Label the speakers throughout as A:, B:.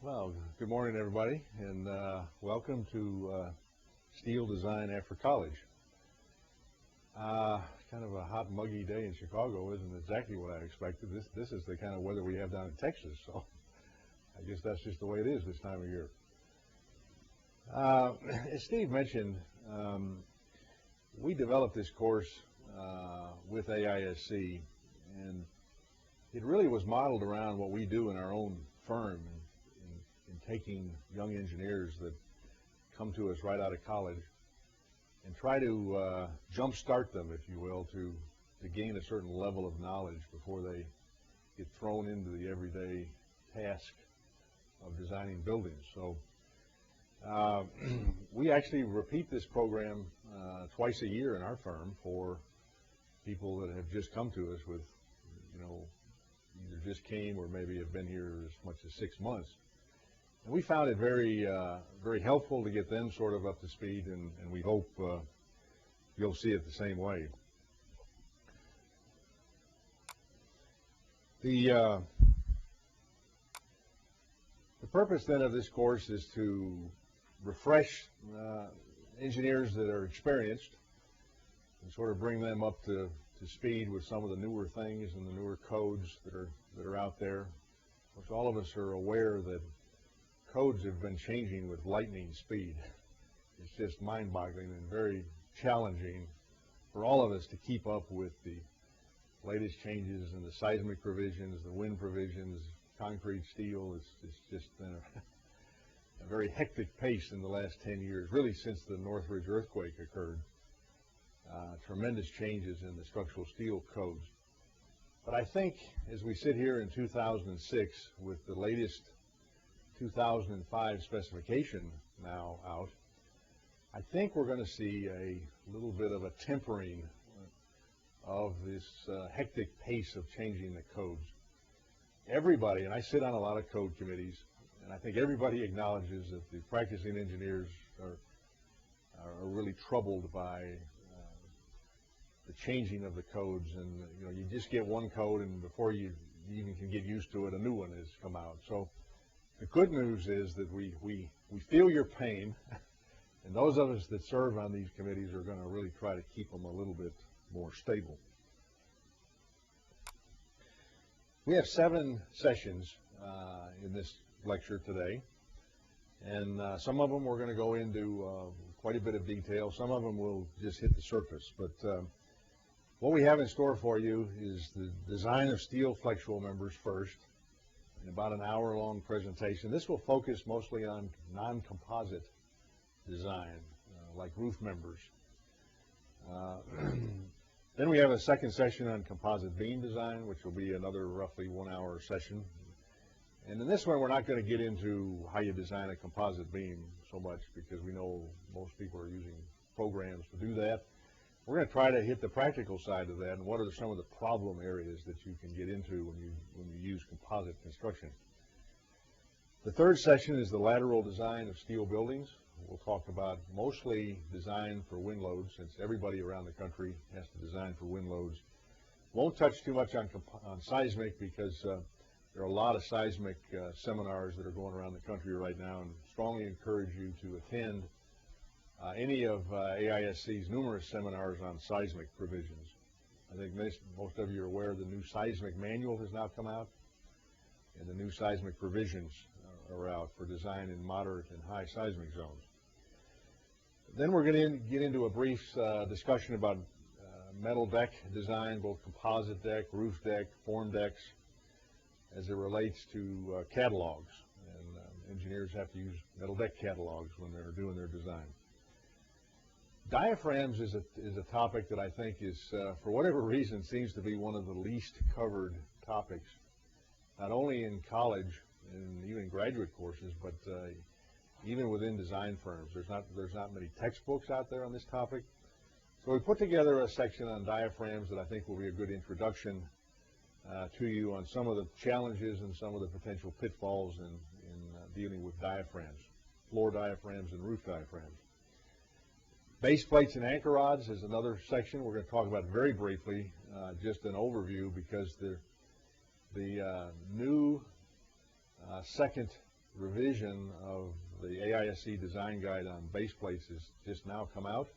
A: Well, good morning, everybody, and welcome to Steel Design After College. Kind of a hot, muggy day in Chicago isn't exactly what I expected. This is the kind of weather we have down in Texas, so I guess that's just the way it is this time of year. As Steve mentioned, we developed this course with AISC, and it really was modeled around what we do in our own firm in taking young engineers that come to us right out of college and try to jumpstart them, if you will, to gain a certain level of knowledge before they get thrown into the everyday task of designing buildings. So we actually repeat this program twice a year in our firm for people that have just come to us with, either just came or maybe have been here as much as 6 months. And we found it very, very helpful to get them sort of up to speed, and we hope you'll see it the same way. The purpose then of this course is to refresh engineers that are experienced and sort of bring them up to speed with some of the newer things and the newer codes that are out there. Of course, all of us are aware that codes have been changing with lightning speed. It's just mind-boggling and very challenging for all of us to keep up with the latest changes in the seismic provisions, the wind provisions, concrete, steel. It's just been a very hectic pace in the last 10 years, really since the Northridge earthquake occurred. Tremendous changes in the structural steel codes. But I think as we sit here in 2006 with the latest 2005 specification now out, I think we're going to see a little bit of a tempering of this hectic pace of changing the codes. Everybody, and I sit on a lot of code committees, and I think everybody acknowledges that the practicing engineers are really troubled by the changing of the codes, and you just get one code, and before you even can get used to it, a new one has come out. So the good news is that we feel your pain, and those of us that serve on these committees are going to really try to keep them a little bit more stable. We have 7 sessions in this lecture today, and some of them we're going to go into quite a bit of detail. Some of them will just hit the surface, but what we have in store for you is the design of steel flexural members first, in about an hour-long presentation. This will focus mostly on non-composite design, like roof members. Then we have a second session on composite beam design, which will be another roughly 1-hour session. And in this one, we're not going to get into how you design a composite beam so much, because we know most people are using programs to do that. We're going to try to hit the practical side of that, and what are some of the problem areas that you can get into when you use composite construction. The third session is the lateral design of steel buildings. We'll talk about mostly design for wind loads, since everybody around the country has to design for wind loads. Won't touch too much on seismic, because there are a lot of seismic seminars that are going around the country right now, and strongly encourage you to attend any of AISC's numerous seminars on seismic provisions. I think most of you are aware the new seismic manual has now come out, and the new seismic provisions are out for design in moderate and high seismic zones. Then we're going to get into a brief discussion about metal deck design, both composite deck, roof deck, form decks, as it relates to catalogs. And engineers have to use metal deck catalogs when they're doing their design. Diaphragms is a topic that I think is, for whatever reason, seems to be one of the least covered topics, not only in college and even graduate courses, but even within design firms. There's not many textbooks out there on this topic. So we put together a section on diaphragms that I think will be a good introduction to you on some of the challenges and some of the potential pitfalls in dealing with diaphragms, floor diaphragms and roof diaphragms. Base plates and anchor rods is another section we're going to talk about very briefly, just an overview, because the new second revision of the AISC design guide on base plates has just now come out,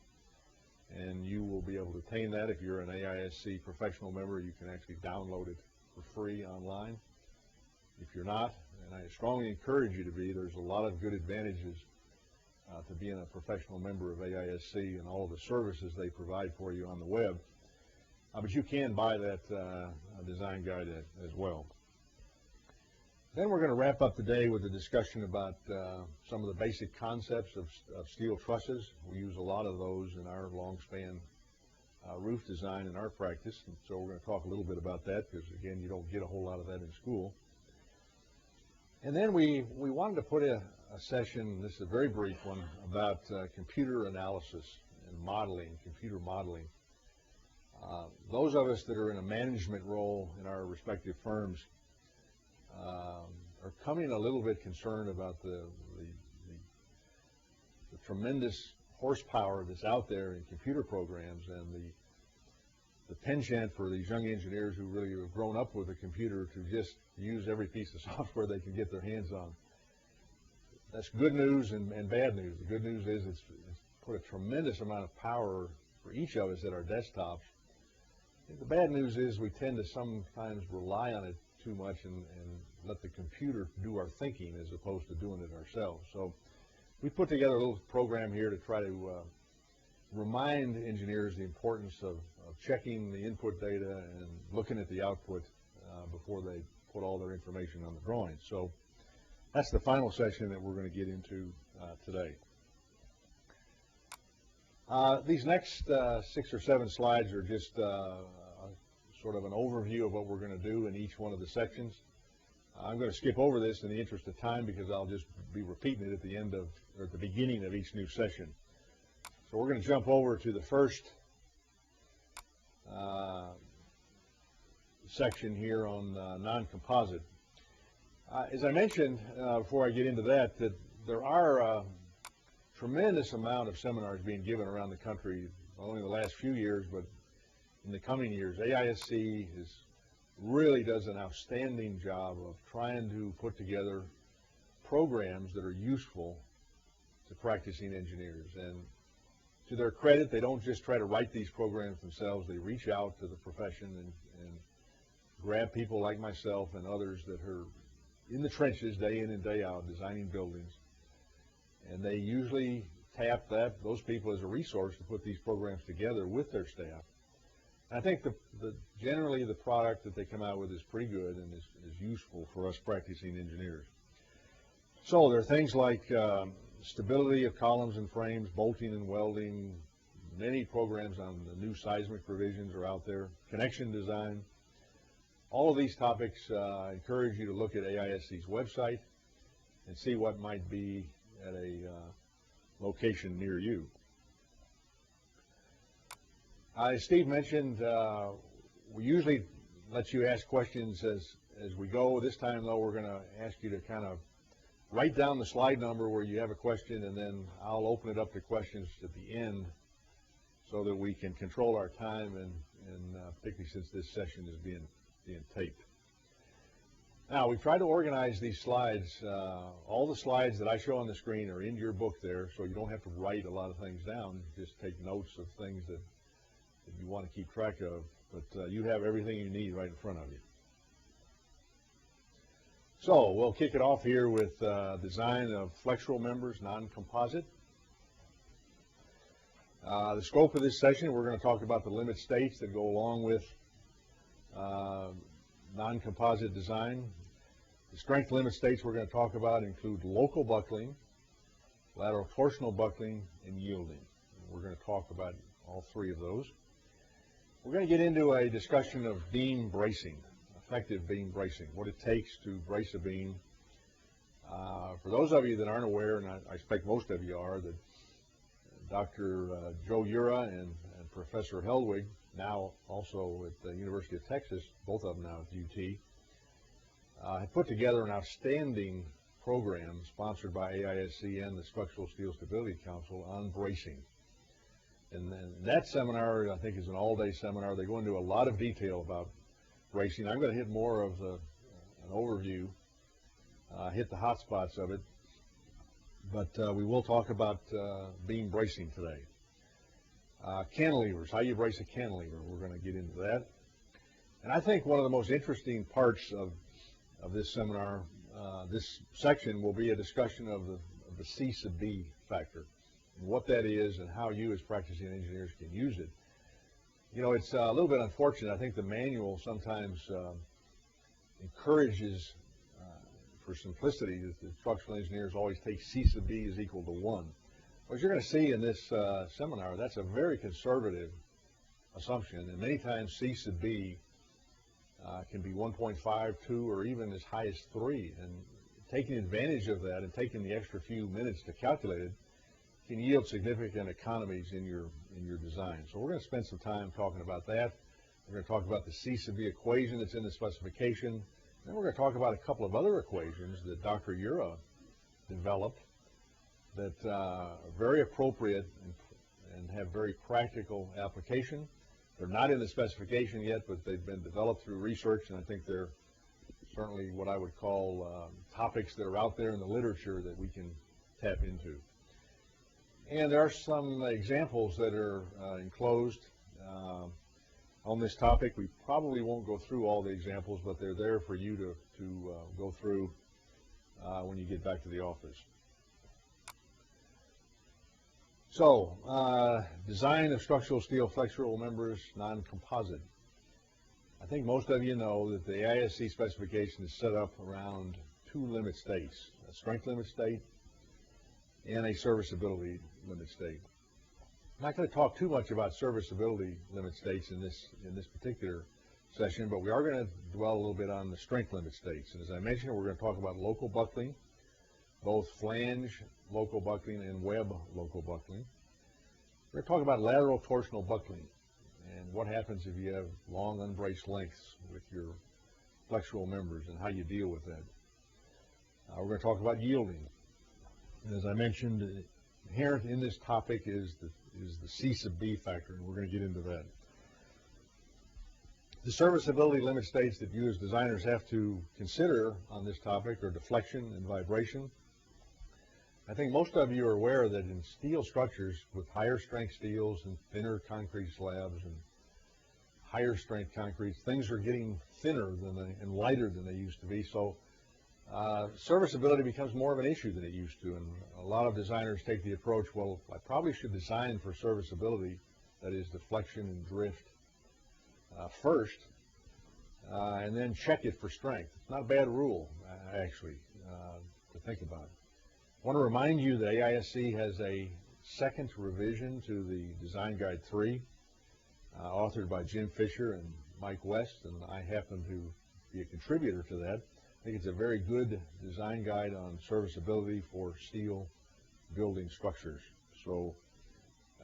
A: and you will be able to obtain that. If you're an AISC professional member, you can actually download it for free online. If you're not, and I strongly encourage you to be, there's a lot of good advantages to being a professional member of AISC and all of the services they provide for you on the web. But you can buy that design guide as well. Then we're going to wrap up today with a discussion about some of the basic concepts of steel trusses. We use a lot of those in our long span roof design in our practice, and so we're going to talk a little bit about that because, again, you don't get a whole lot of that in school. And then we wanted to put a session, this is a very brief one, about computer analysis and modeling, computer modeling. Those of us that are in a management role in our respective firms are coming a little bit concerned about the tremendous horsepower that's out there in computer programs and the penchant for these young engineers who really have grown up with a computer to just use every piece of software they can get their hands on. That's good news and bad news. The good news is it's put a tremendous amount of power for each of us at our desktops. The bad news is we tend to sometimes rely on it too much and let the computer do our thinking as opposed to doing it ourselves. So we put together a little program here to try to remind engineers the importance of checking the input data and looking at the output before they put all their information on the drawing. So that's the final session that we're going to get into today. These next 6 or 7 slides are just sort of an overview of what we're going to do in each one of the sections. I'm going to skip over this in the interest of time because I'll just be repeating it at the end of, or at the beginning of each new session. So we're going to jump over to the first section here on non-composite. As I mentioned before I get into that, that there are a tremendous amount of seminars being given around the country, not only in the last few years, but in the coming years. AISC really does an outstanding job of trying to put together programs that are useful to practicing engineers. And to their credit, they don't just try to write these programs themselves. They reach out to the profession and grab people like myself and others that are in the trenches day in and day out designing buildings. And they usually tap those people as a resource to put these programs together with their staff. And I think generally the product that they come out with is pretty good and is useful for us practicing engineers. So there are things like stability of columns and frames, bolting and welding. Many programs on the new seismic provisions are out there. Connection design. All of these topics, I encourage you to look at AISC's website and see what might be at a location near you. As Steve mentioned, we usually let you ask questions as we go. This time, though, we're going to ask you to kind of write down the slide number where you have a question, and then I'll open it up to questions at the end so that we can control our time, and particularly since this session is being taped. Now, we've tried to organize these slides. All the slides that I show on the screen are in your book there, so you don't have to write a lot of things down. Just take notes of things that you want to keep track of, but you have everything you need right in front of you. So we'll kick it off here with design of flexural members, non-composite. The scope of this session, we're going to talk about the limit states that go along with non-composite design. The strength limit states we're going to talk about include local buckling, lateral torsional buckling, and yielding. We're going to talk about all 3 of those. We're going to get into a discussion of beam bracing, effective beam bracing, what it takes to brace a beam. For those of you that aren't aware, and I expect most of you are, that Dr. Joe Ura and Professor Hellwig, now also at the University of Texas, both of them now at UT, have put together an outstanding program sponsored by AISC and the Structural Steel Stability Council on bracing. And that seminar, I think, is an all-day seminar. They go into a lot of detail about bracing. I'm going to hit more of an overview hit the hot spots of it. But we will talk about beam bracing today. Cantilevers, how you brace a cantilever, we're going to get into that. And I think one of the most interesting parts of this seminar, this section, will be a discussion of the C sub B factor, and what that is and how you as practicing engineers can use it. You know, it's a little bit unfortunate. I think the manual sometimes encourages, for simplicity, that the structural engineers always take C sub B is equal to 1. As you're going to see in this seminar, that's a very conservative assumption, and many times C sub B can be 1.5, 2, or even as high as 3. And taking advantage of that and taking the extra few minutes to calculate it can yield significant economies in your design. So we're going to spend some time talking about that. We're going to talk about the C sub B equation that's in the specification. Then we're going to talk about a couple of other equations that Dr. Ura developed that are very appropriate and have very practical application. They're not in the specification yet, but they've been developed through research, and I think they're certainly what I would call topics that are out there in the literature that we can tap into. And there are some examples that are enclosed on this topic. We probably won't go through all the examples, but they're there for you to go through when you get back to the office. So, design of structural steel flexural members, non-composite. I think most of you know that the AISC specification is set up around 2 limit states, a strength limit state and a serviceability limit state. I'm not going to talk too much about serviceability limit states in this particular session, but we are going to dwell a little bit on the strength limit states. And as I mentioned, we're going to talk about local buckling, both flange local buckling and web local buckling. We're going to talk about lateral torsional buckling and what happens if you have long unbraced lengths with your flexural members and how you deal with that. We're going to talk about yielding. And as I mentioned, inherent in this topic is the C sub B factor, and we're going to get into that. The serviceability limit states that you as designers have to consider on this topic are deflection and vibration. I think most of you are aware that in steel structures with higher strength steels and thinner concrete slabs and higher strength concrete, things are getting thinner and lighter than they used to be. So serviceability becomes more of an issue than it used to, and a lot of designers take the approach, well, I probably should design for serviceability, that is deflection and drift, first, and then check it for strength. It's not a bad rule, actually, to think about. I want to remind you that AISC has a second revision to the Design Guide 3, authored by Jim Fisher and Mike West, and I happen to be a contributor to that. I think it's a very good design guide on serviceability for steel building structures. So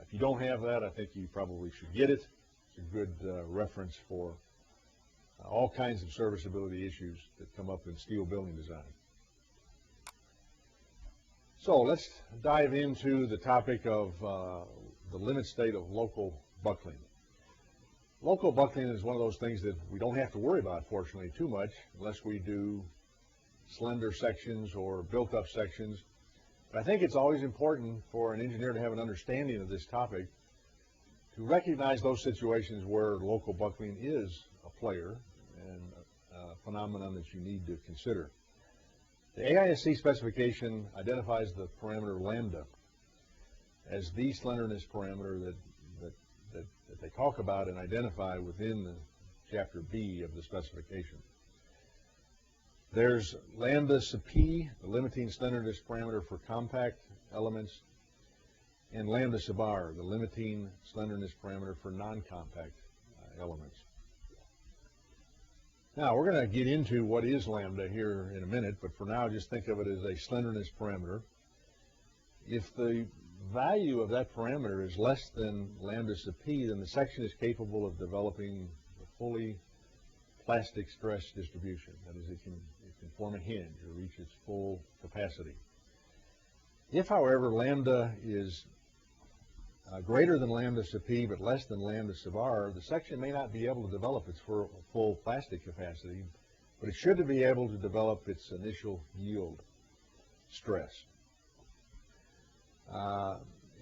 A: if you don't have that, I think you probably should get it. It's a good reference for all kinds of serviceability issues that come up in steel building design. So let's dive into the topic of the limit state of local buckling. Local buckling is one of those things that we don't have to worry about, fortunately, too much, unless we do slender sections or built-up sections. But I think it's always important for an engineer to have an understanding of this topic, to recognize those situations where local buckling is a player and a phenomenon that you need to consider. The AISC specification identifies the parameter lambda as the slenderness parameter that they talk about and identify within the chapter B of the specification. There's lambda sub p, the limiting slenderness parameter for compact elements, and lambda sub r, the limiting slenderness parameter for non-compact elements. Now, we're going to get into what is lambda here in a minute, but for now, just think of it as a slenderness parameter. If the value of that parameter is less than lambda sub p, then the section is capable of developing a fully plastic stress distribution. That is, it can form a hinge or reach its full capacity. If, however, lambda is greater than lambda sub p but less than lambda sub r, the section may not be able to develop its full plastic capacity, but it should be able to develop its initial yield stress.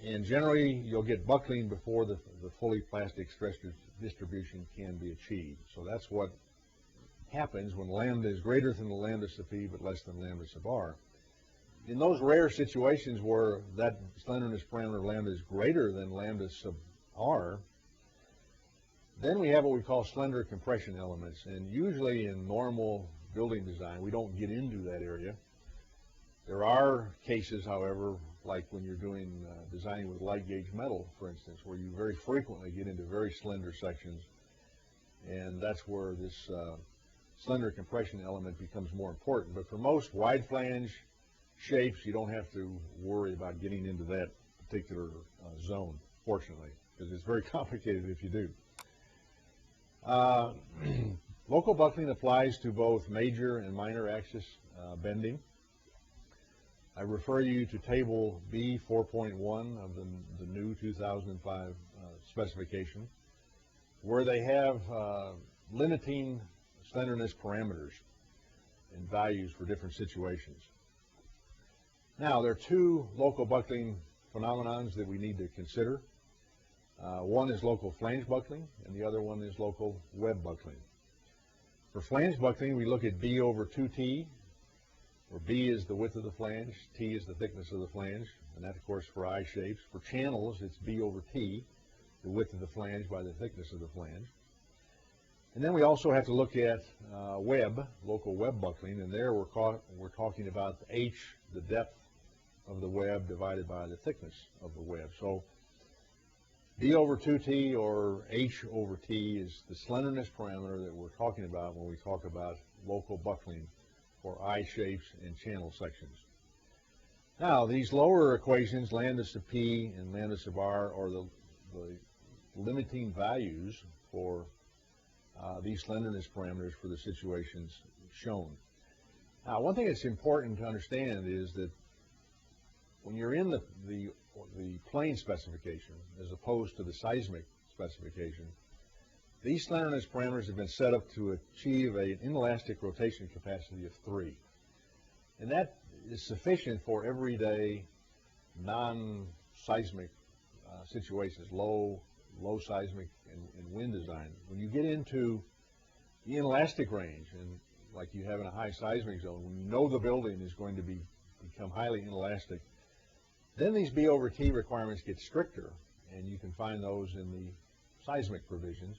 A: And generally, you'll get buckling before the fully plastic stress distribution can be achieved. So that's what happens when lambda is greater than the lambda sub p but less than lambda sub r. In those rare situations where that slenderness parameter lambda is greater than lambda sub r, then we have what we call slender compression elements. And usually in normal building design, we don't get into that area. There are cases, however, like when you're doing designing with light gauge metal, for instance, where you very frequently get into very slender sections, and that's where this slender compression element becomes more important. But for most wide flange shapes, you don't have to worry about getting into that particular zone, fortunately, because it's very complicated if you do. Local buckling applies to both major and minor axis bending. I refer you to Table B 4.1 of the new 2005 specification, where they have limiting slenderness parameters and values for different situations. Now, there are two local buckling phenomenons that we need to consider. One is local flange buckling, and the other one is local web buckling. For flange buckling, we look at B over 2T, where B is the width of the flange, T is the thickness of the flange, and that, of course, for I shapes. For channels, it's B over T, the width of the flange by the thickness of the flange. And then we also have to look at local web buckling, and there we're talking about H, the depth of the web, divided by the thickness of the web. So B over 2T or H over T is the slenderness parameter that we're talking about when we talk about local buckling for I shapes and channel sections. Now, these lower equations, lambda sub p and lambda sub r, are the limiting values for these slenderness parameters for the situations shown. Now, one thing that's important to understand is that when you're in the plane specification as opposed to the seismic specification, these slenderness parameters have been set up to achieve an inelastic rotation capacity of 3. And that is sufficient for everyday non-seismic situations, low seismic and wind design. When you get into the inelastic range, and like you have in a high seismic zone, when you know the building is going to become highly inelastic, then these B over T requirements get stricter, and you can find those in the seismic provisions.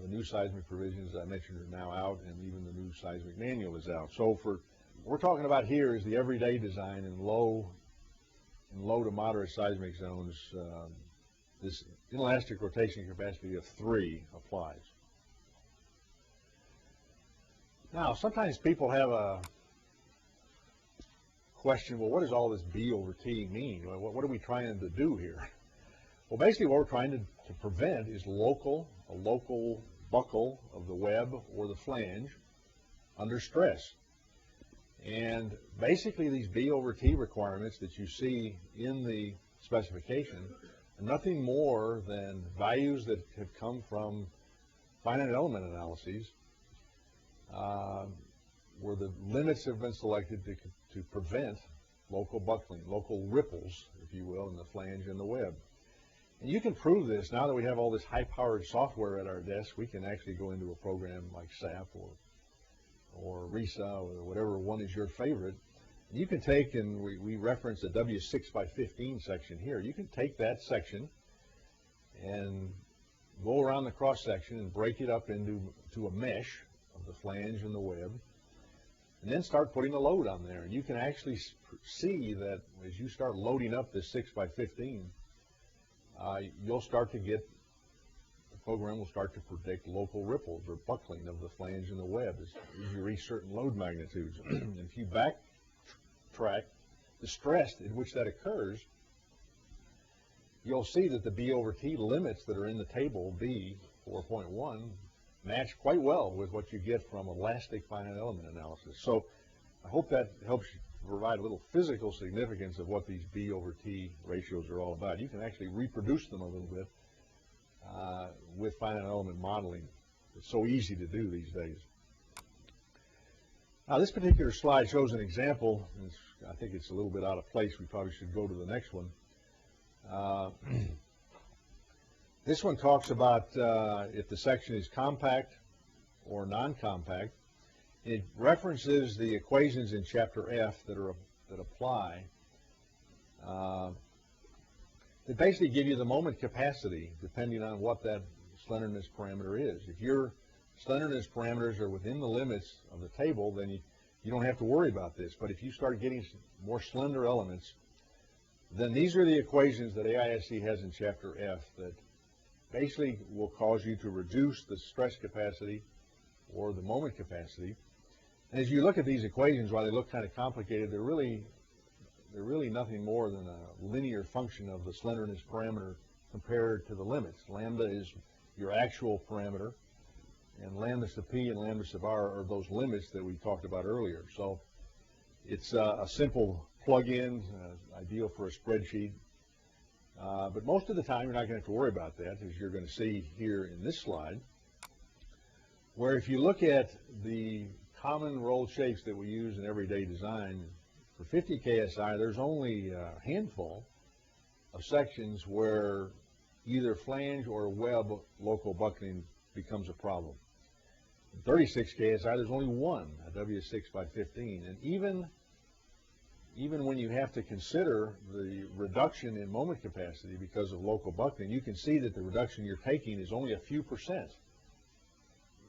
A: The new seismic provisions I mentioned are now out, and even the new seismic manual is out. So what we're talking about here is the everyday design in low to moderate seismic zones. This inelastic rotation capacity of 3 applies. Now, sometimes people have a question, well, what does all this B over T mean? What are we trying to do here? Well, basically what we're trying to prevent is a local buckle of the web or the flange under stress. And basically these B over T requirements that you see in the specification are nothing more than values that have come from finite element analyses where the limits have been selected to prevent local buckling, local ripples, if you will, in the flange and the web. And you can prove this now that we have all this high-powered software at our desk. We can actually go into a program like SAP or RISA or whatever one is your favorite. And you can take, and we reference the W6x15 section here. You can take that section and go around the cross section and break it up into a mesh of the flange and the web, and then start putting a load on there. And you can actually see that as you start loading up this 6x15, you'll start to get, the program will start to predict local ripples or buckling of the flange and the web as you reach certain load magnitudes. And if you backtrack the stress at which that occurs, you'll see that the B over T limits that are in the table B 4.1 match quite well with what you get from elastic finite element analysis. So I hope that helps you provide a little physical significance of what these B over T ratios are all about. You can actually reproduce them a little bit with finite element modeling. It's so easy to do these days. Now, this particular slide shows an example. I think it's a little bit out of place. We probably should go to the next one. This one talks about if the section is compact or non-compact. It references the equations in Chapter F that apply. They basically give you the moment capacity depending on what that slenderness parameter is. If your slenderness parameters are within the limits of the table, then you don't have to worry about this. But if you start getting more slender elements, then these are the equations that AISC has in Chapter F that basically will cause you to reduce the stress capacity or the moment capacity. And as you look at these equations, while they look kind of complicated, they're really nothing more than a linear function of the slenderness parameter compared to the limits. Lambda is your actual parameter, and lambda sub p and lambda sub r are those limits that we talked about earlier. So it's a simple plug-in, ideal for a spreadsheet. But most of the time, you're not going to have to worry about that, as you're going to see here in this slide, where if you look at the common rolled shapes that we use in everyday design, for 50 KSI, there's only a handful of sections where either flange or web local buckling becomes a problem. In 36 KSI, there's only one, a W6 by 15. And even when you have to consider the reduction in moment capacity because of local buckling, you can see that the reduction you're taking is only a few percent.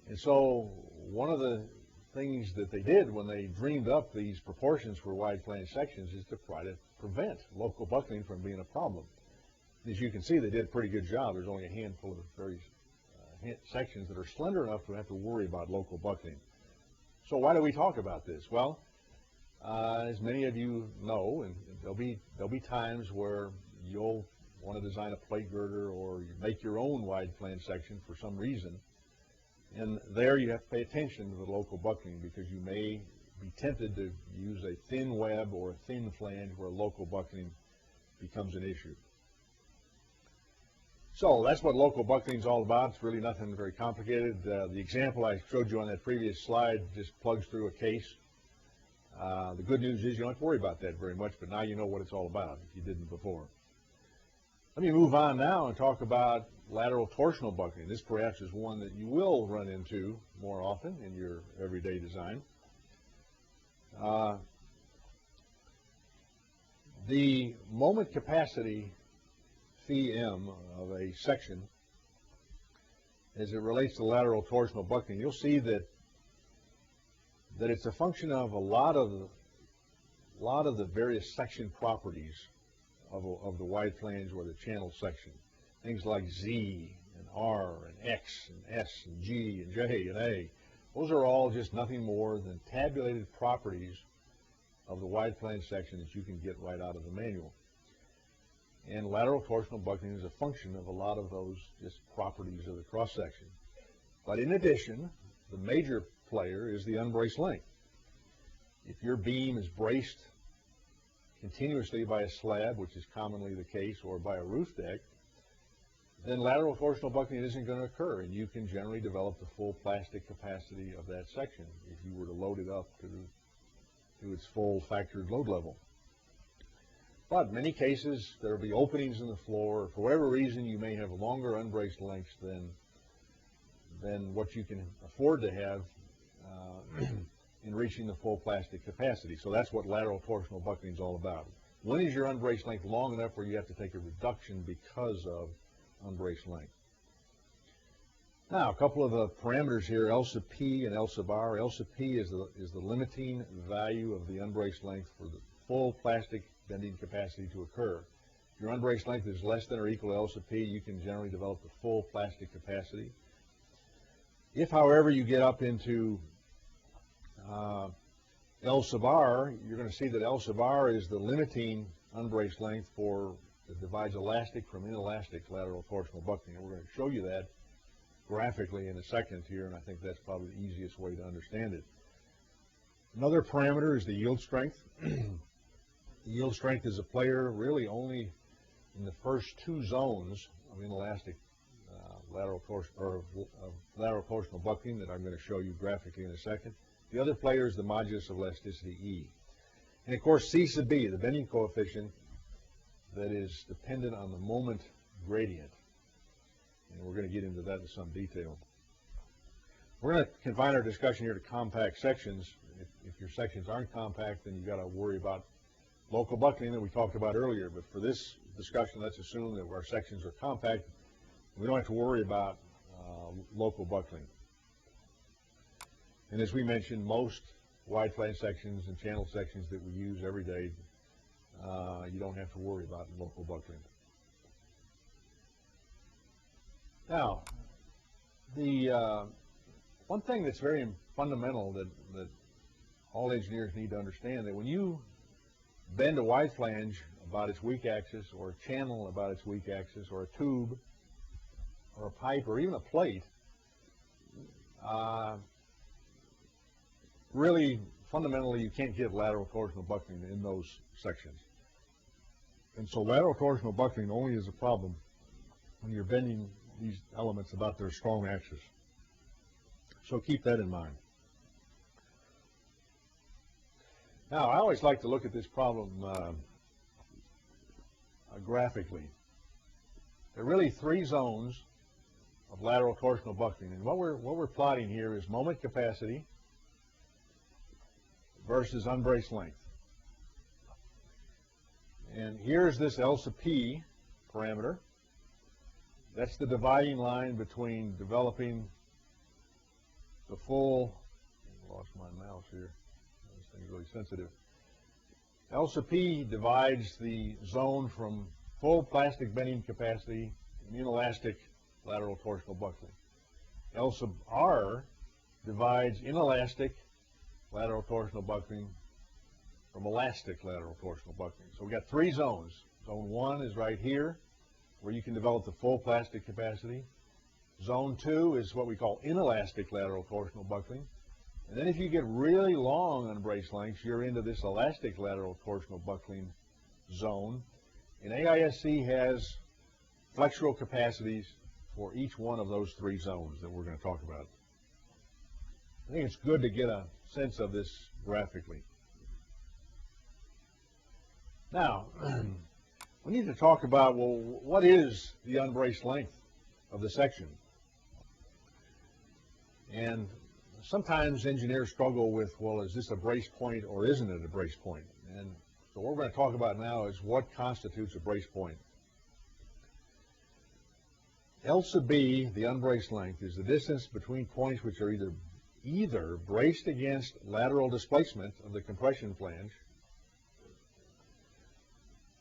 A: And so one of the things that they did when they dreamed up these proportions for wide flange sections is to try to prevent local buckling from being a problem. As you can see, they did a pretty good job. There's only a handful of very sections that are slender enough to have to worry about local buckling. So why do we talk about this? Well, as many of you know, and there'll be times where you'll want to design a plate girder or you make your own wide flange section for some reason. And there you have to pay attention to the local buckling because you may be tempted to use a thin web or a thin flange where local buckling becomes an issue. So that's what local buckling is all about. It's really nothing very complicated. The example I showed you on that previous slide just plugs through a case. The good news is you don't have to worry about that very much, but now you know what it's all about if you didn't before. Let me move on now and talk about lateral torsional buckling. This perhaps is one that you will run into more often in your everyday design. The moment capacity phi m of a section, as it relates to lateral torsional buckling, you'll see that it's a function of a lot of the various section properties of the wide flange or the channel section. Things like Z and R and X and S and G and J and A. Those are all just nothing more than tabulated properties of the wide flange section that you can get right out of the manual. And lateral torsional buckling is a function of a lot of those just properties of the cross section. But in addition, the major player is the unbraced length. If your beam is braced continuously by a slab, which is commonly the case, or by a roof deck, then lateral torsional buckling isn't going to occur, and you can generally develop the full plastic capacity of that section if you were to load it up to its full factored load level. But in many cases, there will be openings in the floor. For whatever reason, you may have longer unbraced lengths than what you can afford to have in reaching the full plastic capacity. So that's what lateral torsional buckling is all about. When is your unbraced length long enough where you have to take a reduction because of unbraced length? Now, a couple of parameters here, L sub P and L sub R. L sub P is the limiting value of the unbraced length for the full plastic bending capacity to occur. If your unbraced length is less than or equal to L sub P, you can generally develop the full plastic capacity. If, however, you get up into L sub R, you're going to see that L sub R is the limiting unbraced length that divides elastic from inelastic lateral torsional buckling. And we're going to show you that graphically in a second here, and I think that's probably the easiest way to understand it. Another parameter is the yield strength. The yield strength is a player really only in the first two zones of inelastic lateral torsional buckling that I'm going to show you graphically in a second. The other player is the modulus of elasticity E. And of course, C sub B, the bending coefficient that is dependent on the moment gradient. And we're going to get into that in some detail. We're going to confine our discussion here to compact sections. If your sections aren't compact, then you've got to worry about local buckling that we talked about earlier. But for this discussion, let's assume that our sections are compact. We don't have to worry about local buckling. And as we mentioned, most wide flange sections and channel sections that we use every day, you don't have to worry about local buckling. Now, the one thing that's very fundamental that all engineers need to understand, that when you bend a wide flange about its weak axis, or a channel about its weak axis, or a tube, or a pipe, or even a plate, really, fundamentally, you can't get lateral torsional buckling in those sections. And so lateral torsional buckling only is a problem when you're bending these elements about their strong axis. So keep that in mind. Now, I always like to look at this problem graphically. There are really three zones of lateral torsional buckling, and what we're plotting here is moment capacity versus unbraced length. And here's this L sub P parameter. That's the dividing line between developing the full, I lost my mouse here, this thing's really sensitive. L sub P divides the zone from full plastic bending capacity and inelastic lateral torsional buckling. L sub R divides inelastic lateral torsional buckling from elastic lateral torsional buckling. So we've got three zones. Zone 1 is right here, where you can develop the full plastic capacity. Zone 2 is what we call inelastic lateral torsional buckling. And then if you get really long unbraced lengths, you're into this elastic lateral torsional buckling zone. And AISC has flexural capacities for each one of those three zones that we're going to talk about. I think it's good to get a sense of this graphically. Now, we need to talk about, well, what is the unbraced length of the section? And sometimes engineers struggle with, well, is this a brace point or isn't it a brace point? And so what we're going to talk about now is what constitutes a brace point. L sub B, the unbraced length, is the distance between points which are either braced against lateral displacement of the compression flange,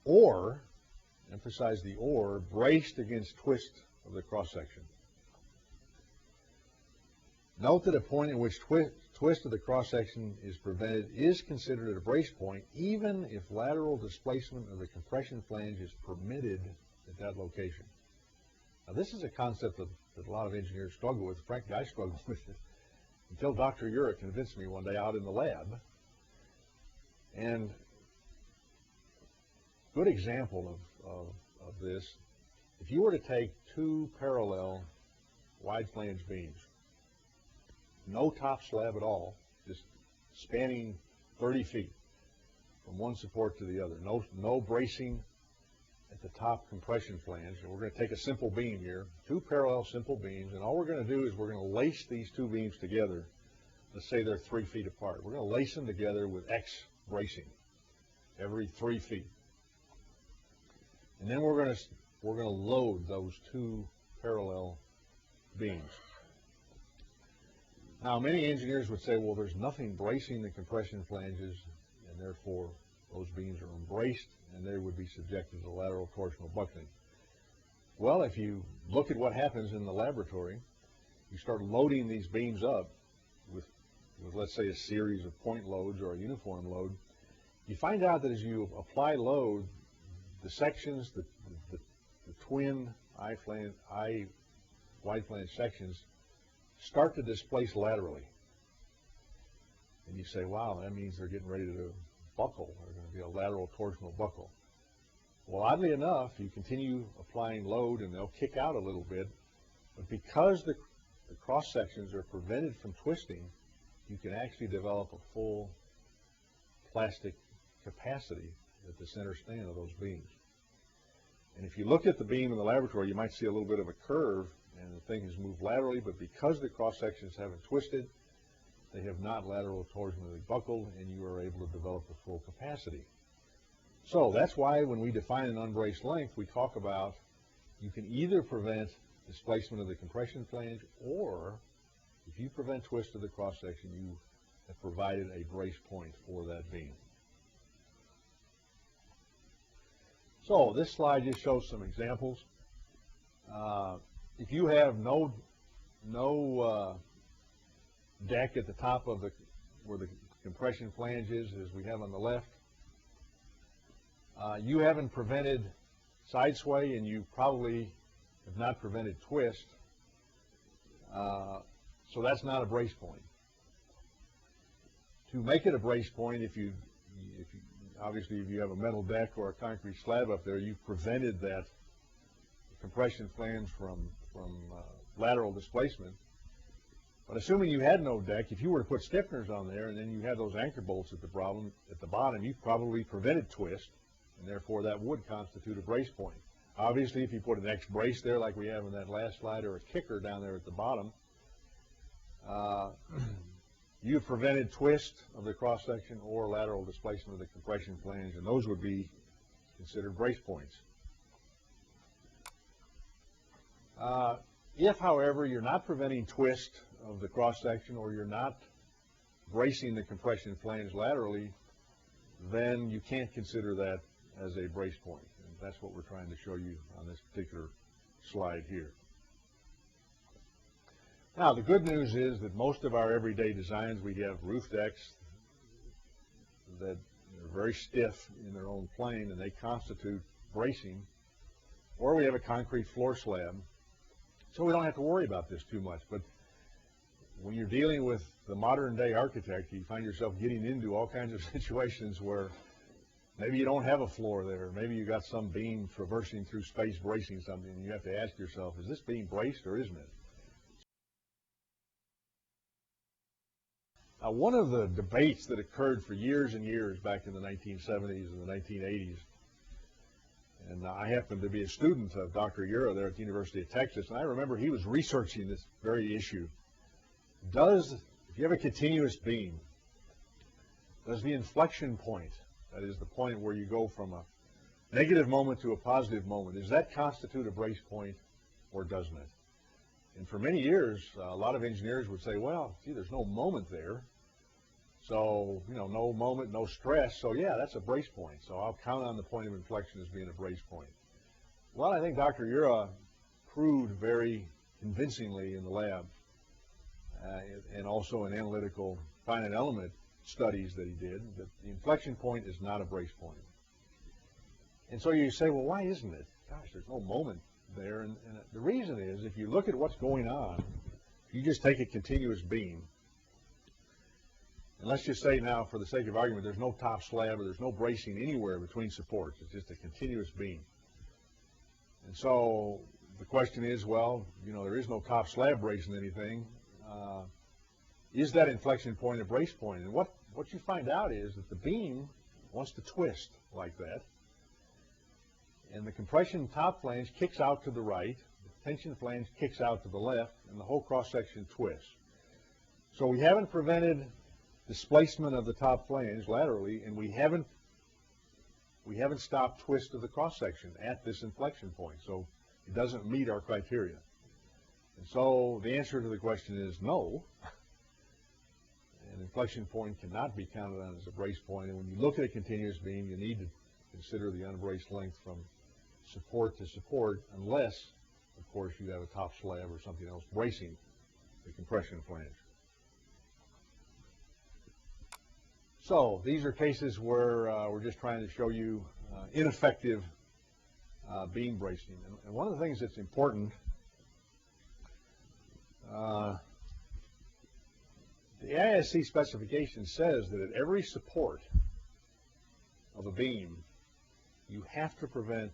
A: or, emphasize the or, braced against twist of the cross-section. Note that a point in which twist of the cross-section is prevented is considered a brace point, even if lateral displacement of the compression flange is permitted at that location. Now, this is a concept that a lot of engineers struggle with. Frankly, I struggled with it until Dr. Ura convinced me one day out in the lab. And good example of this, if you were to take two parallel wide flange beams, no top slab at all, just spanning 30 feet from one support to the other, no bracing at the top compression flange, and we're going to take a simple beam here, two parallel simple beams, and all we're going to do is we're going to lace these two beams together. Let's say they're 3 feet apart. We're going to lace them together with X bracing every 3 feet. And then we're going to load those two parallel beams. Now, many engineers would say, well, there's nothing bracing the compression flanges, and therefore those beams are embraced, and they would be subjected to lateral torsional buckling. Well, if you look at what happens in the laboratory, you start loading these beams up with let's say, a series of point loads or a uniform load, you find out that as you apply load, the sections, the twin wide flange sections start to displace laterally. And you say, wow, that means they're getting ready to buckle. They're going to be a lateral torsional buckle. Well, oddly enough, you continue applying load and they'll kick out a little bit, but because the cross sections are prevented from twisting, you can actually develop a full plastic capacity at the center span of those beams. And if you look at the beam in the laboratory, you might see a little bit of a curve, and the thing has moved laterally, but because the cross sections haven't twisted, they have not lateral torsionally buckled, and you are able to develop the full capacity. So that's why when we define an unbraced length, we talk about you can either prevent displacement of the compression flange, or if you prevent twist of the cross section, you have provided a brace point for that beam. So this slide just shows some examples. If you have no deck at the top of where the compression flange is, as we have on the left, you haven't prevented side sway, and you probably have not prevented twist. So that's not a brace point. To make it a brace point, obviously if you have a metal deck or a concrete slab up there, you've prevented that compression flange from lateral displacement. But assuming you had no deck, if you were to put stiffeners on there and then you had those anchor bolts at the bottom, you've probably prevented twist, and therefore that would constitute a brace point. Obviously, if you put an X brace there like we have in that last slide, or a kicker down there at the bottom, you've prevented twist of the cross section or lateral displacement of the compression flange, and those would be considered brace points. If, however, you're not preventing twist of the cross section, or you're not bracing the compression flange laterally, then you can't consider that as a brace point. And that's what we're trying to show you on this particular slide here. Now, the good news is that most of our everyday designs, we have roof decks that are very stiff in their own plane, and they constitute bracing, or we have a concrete floor slab. So we don't have to worry about this too much. But when you're dealing with the modern day architect, you find yourself getting into all kinds of situations where maybe you don't have a floor there. Maybe you got some beam traversing through space bracing something, and you have to ask yourself, is this beam braced or isn't it? Now, one of the debates that occurred for years and years back in the 1970s and the 1980s, and I happened to be a student of Dr. Ura there at the University of Texas, and I remember he was researching this very issue. If you have a continuous beam, does the inflection point, that is the point where you go from a negative moment to a positive moment, does that constitute a brace point or doesn't it? And for many years, a lot of engineers would say, well, gee, there's no moment there. So, no moment, no stress. So, yeah, that's a brace point. So I'll count on the point of inflection as being a brace point. Well, I think Dr. Ura proved very convincingly in the lab, and also in analytical finite element studies that he did, that the inflection point is not a brace point. And so you say, well, why isn't it? Gosh, there's no moment there. And the reason is, if you look at what's going on, if you just take a continuous beam, and let's just say now, for the sake of argument, there's no top slab or there's no bracing anywhere between supports. It's just a continuous beam. And so the question is, well, there is no top slab bracing anything. Is that inflection point a brace point? And what you find out is that the beam wants to twist like that. And the compression top flange kicks out to the right, the tension flange kicks out to the left, and the whole cross-section twists. So we haven't prevented displacement of the top flange laterally, and we haven't stopped twist of the cross-section at this inflection point. So it doesn't meet our criteria. And so the answer to the question is no. An inflection point cannot be counted on as a brace point. And when you look at a continuous beam, you need to consider the unbraced length from support to support, unless, of course, you have a top slab or something else bracing the compression flange. So these are cases where we're just trying to show you ineffective beam bracing. And one of the things that's important, the AISC specification says that at every support of a beam, you have to prevent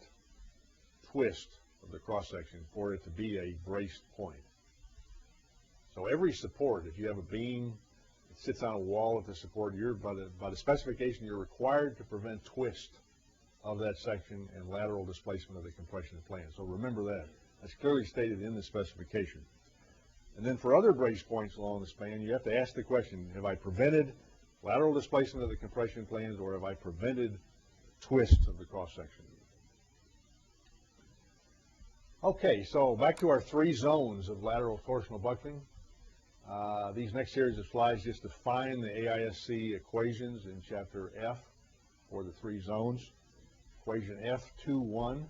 A: twist of the cross-section for it to be a braced point. So every support, if you have a beam It sits on a wall at the support. By the specification, you're required to prevent twist of that section and lateral displacement of the compression plane. So remember that. That's clearly stated in the specification. And then for other brace points along the span, you have to ask the question, have I prevented lateral displacement of the compression planes, or have I prevented twist of the cross-section? Okay, so back to our 3 zones of lateral torsional buckling. These next series of slides just define the AISC equations in Chapter F for the 3 zones. Equation F21.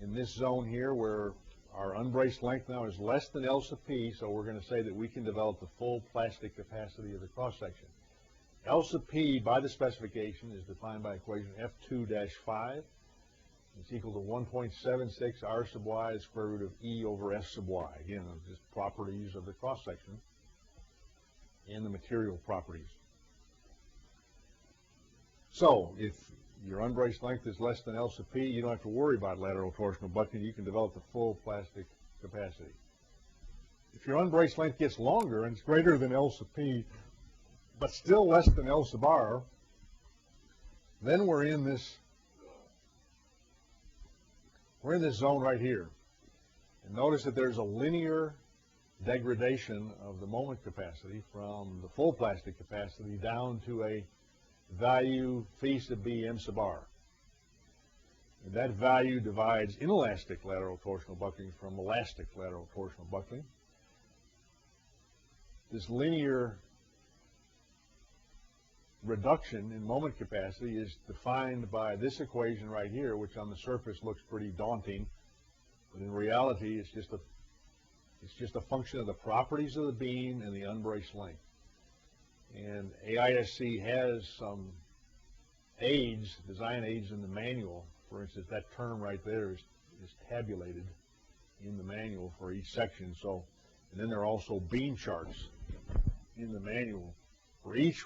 A: In this zone here, where our unbraced length now is less than L sub P, so we're going to say that we can develop the full plastic capacity of the cross-section. L sub P, by the specification, is defined by equation F2-5. It's equal to 1.76 R sub Y, the square root of E over S sub Y. Again, just properties of the cross-section and the material properties. So, if your unbraced length is less than L sub P, you don't have to worry about lateral torsional buckling. You can develop the full plastic capacity. If your unbraced length gets longer and it's greater than L sub P, but still less than L sub R, then we're in this zone right here. And notice that there's a linear degradation of the moment capacity from the full plastic capacity down to a value phi sub B M sub R. And that value divides inelastic lateral torsional buckling from elastic lateral torsional buckling. This linear reduction in moment capacity is defined by this equation right here, which on the surface looks pretty daunting, but in reality it's just a function of the properties of the beam and the unbraced length. And AISC has some aids, design aids in the manual. For instance, that term right there is tabulated in the manual for each section. So, and then there are also beam charts in the manual. For each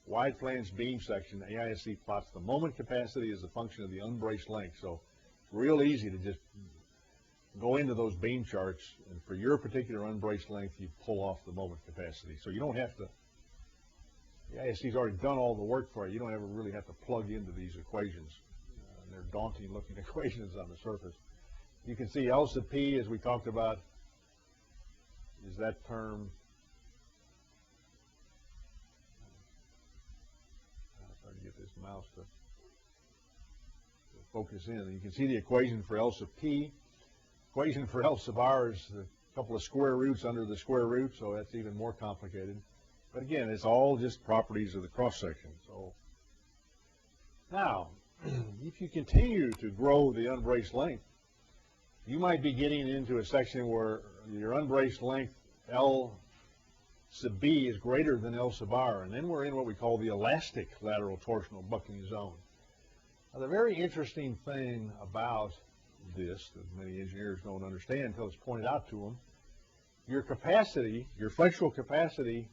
A: wide flange beam section, AISC plots the moment capacity as a function of the unbraced length. So it's real easy to just go into those beam charts, and for your particular unbraced length, you pull off the moment capacity. So you don't have to, the AISC's already done all the work for you. You don't ever really have to plug into these equations. They're daunting looking equations on the surface. You can see L sub P, as we talked about, is that term. I'm trying to get this mouse to focus in. You can see the equation for L sub P. Equation for L sub R is a couple of square roots under the square root, so that's even more complicated. But again, it's all just properties of the cross-section. So now, if you continue to grow the unbraced length, you might be getting into a section where your unbraced length L sub B is greater than L sub R, and then we're in what we call the elastic lateral torsional buckling zone. Now, the very interesting thing about this that many engineers don't understand until it's pointed out to them, your capacity, your flexural capacity,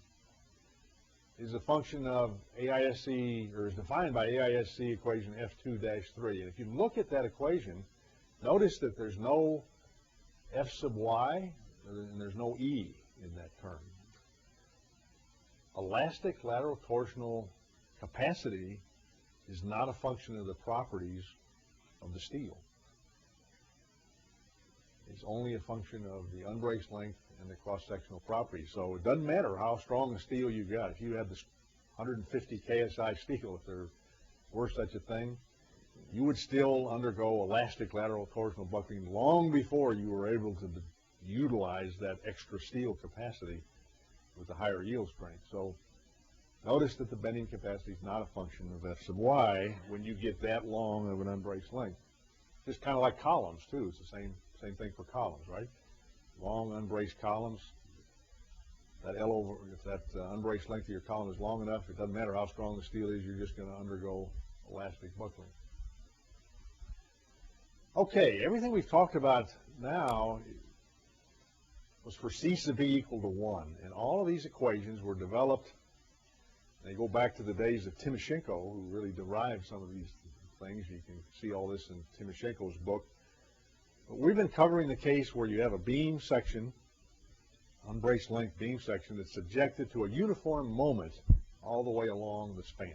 A: is a function of AISC, or is defined by AISC equation F2-3. And if you look at that equation, notice that there's no F sub Y and there's no E in that term. Elastic lateral torsional capacity is not a function of the properties of the steel. It's only a function of the unbraced length and the cross-sectional properties. So it doesn't matter how strong a steel you've got. If you have this 150 KSI steel, if there were such a thing, you would still undergo elastic lateral torsional buckling long before you were able to utilize that extra steel capacity with the higher yield strength. So notice that the bending capacity is not a function of F sub Y when you get that long of an unbraced length. Just kind of like columns too. It's the same thing for columns, right? Long unbraced columns. That L over, if that unbraced length of your column is long enough, it doesn't matter how strong the steel is, you're just going to undergo elastic buckling. Okay, everything we've talked about now was for C sub B equal to 1, and all of these equations were developed. They go back to the days of Timoshenko, who really derived some of these things. You can see all this in Timoshenko's book. But we've been covering the case where you have a beam section unbraced length beam section that's subjected to a uniform moment all the way along the span.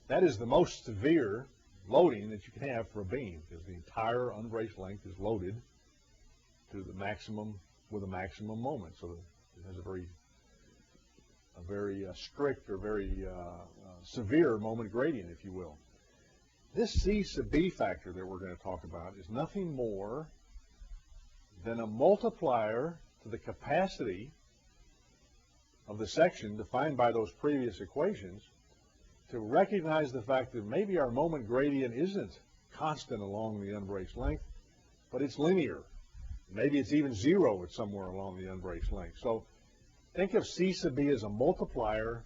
A: That is the most severe loading that you can have for a beam, because the entire unbraced length is loaded to the maximum with a maximum moment. So it has a very strict or very severe moment gradient, if you will. This C sub B factor that we're going to talk about is nothing more than a multiplier to the capacity of the section defined by those previous equations to recognize the fact that maybe our moment gradient isn't constant along the unbraced length, but it's linear. Maybe it's even zero at somewhere along the unbraced length. So think of C sub B as a multiplier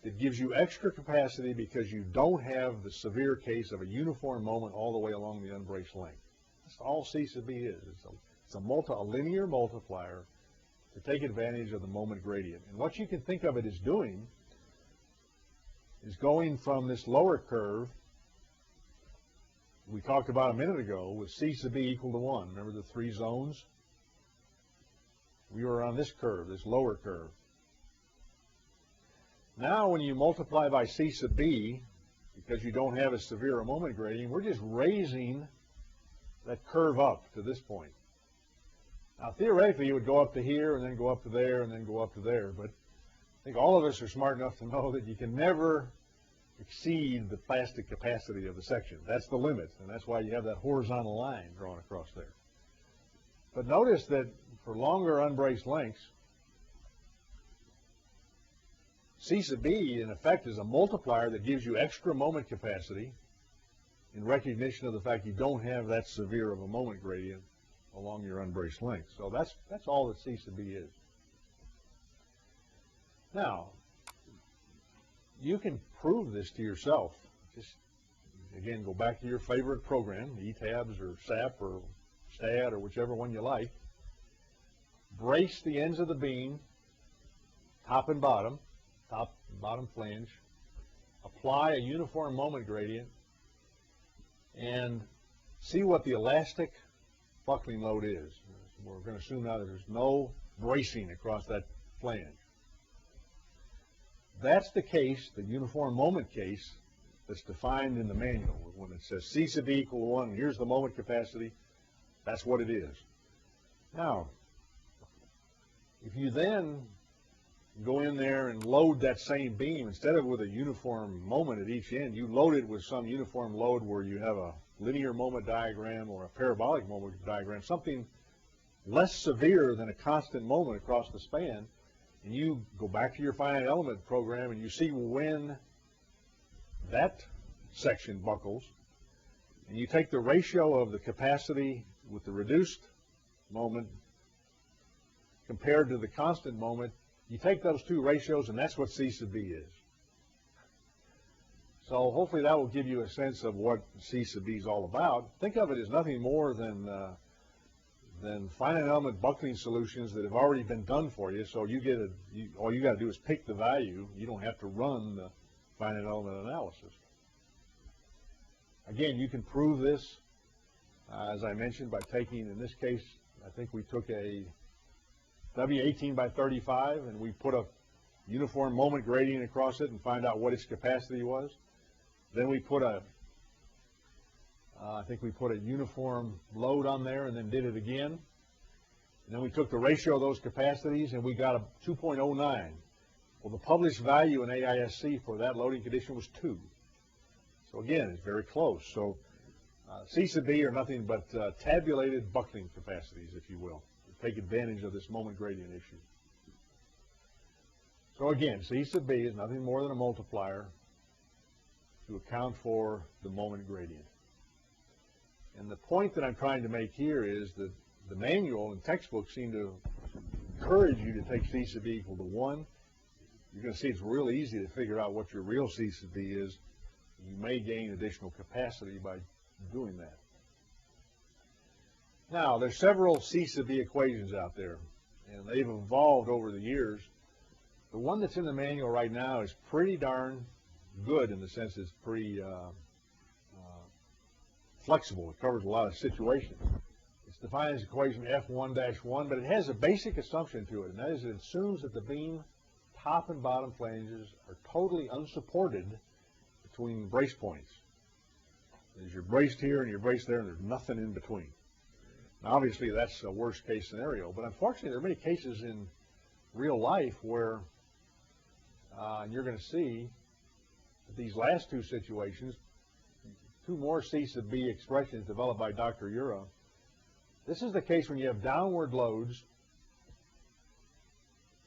A: that gives you extra capacity because you don't have the severe case of a uniform moment all the way along the unbraced length. That's all C sub B is. It's a linear multiplier to take advantage of the moment gradient. And what you can think of it as doing is going from this lower curve we talked about a minute ago with C sub B equal to 1. Remember the three zones? We were on this curve, this lower curve. Now when you multiply by C sub B, because you don't have a severe moment gradient, we're just raising that curve up to this point. Now theoretically you would go up to here and then go up to there and then go up to there, but I think all of us are smart enough to know that you can never exceed the plastic capacity of the section. That's the limit, and that's why you have that horizontal line drawn across there. But notice that for longer unbraced lengths, C sub B in effect is a multiplier that gives you extra moment capacity in recognition of the fact you don't have that severe of a moment gradient along your unbraced length. So that's all that C sub B is. Now, you can prove this to yourself. Just, again, go back to your favorite program, ETABS or SAP or STAT or whichever one you like. Brace the ends of the beam, top and bottom flange. Apply a uniform moment gradient and see what the elastic buckling load is. We're going to assume now that there's no bracing across that flange. That's the case, the uniform moment case, that's defined in the manual. When it says C sub B equal to 1, here's the moment capacity, that's what it is. Now, if you then go in there and load that same beam, instead of with a uniform moment at each end, you load it with some uniform load where you have a linear moment diagram or a parabolic moment diagram, something less severe than a constant moment across the span, and you go back to your finite element program and you see when that section buckles, and you take the ratio of the capacity with the reduced moment compared to the constant moment, you take those two ratios, and that's what C sub B is. So hopefully that will give you a sense of what C sub B is all about. Think of it as nothing more than finite element buckling solutions that have already been done for you. So you get all you got to do is pick the value. You don't have to run the finite element analysis. Again, you can prove this, as I mentioned, by taking, in this case, I think we took a W18 by 35 and we put a uniform moment gradient across it and find out what its capacity was. Then we put I think we put a uniform load on there and then did it again. And then we took the ratio of those capacities and we got a 2.09. Well, the published value in AISC for that loading condition was 2. So again, it's very close. So C sub B are nothing but tabulated buckling capacities, if you will, to take advantage of this moment gradient issue. So again, C sub B is nothing more than a multiplier to account for the moment gradient. And the point that I'm trying to make here is that the manual and textbooks seem to encourage you to take C sub B equal to 1. You're going to see it's real easy to figure out what your real C sub B is. You may gain additional capacity by doing that. Now, there's several C sub B equations out there, and they've evolved over the years. The one that's in the manual right now is pretty darn good in the sense it's pretty flexible. It covers a lot of situations. It's defined as equation F1-1, but it has a basic assumption to it, and that is it assumes that the beam top and bottom flanges are totally unsupported between brace points. There's you're braced here and you're braced there, and there's nothing in between. Now, obviously, that's a worst case scenario, but unfortunately, there are many cases in real life where, and you're going to see that these last two situations, two more C sub B expressions developed by Dr. Ura. This is the case when you have downward loads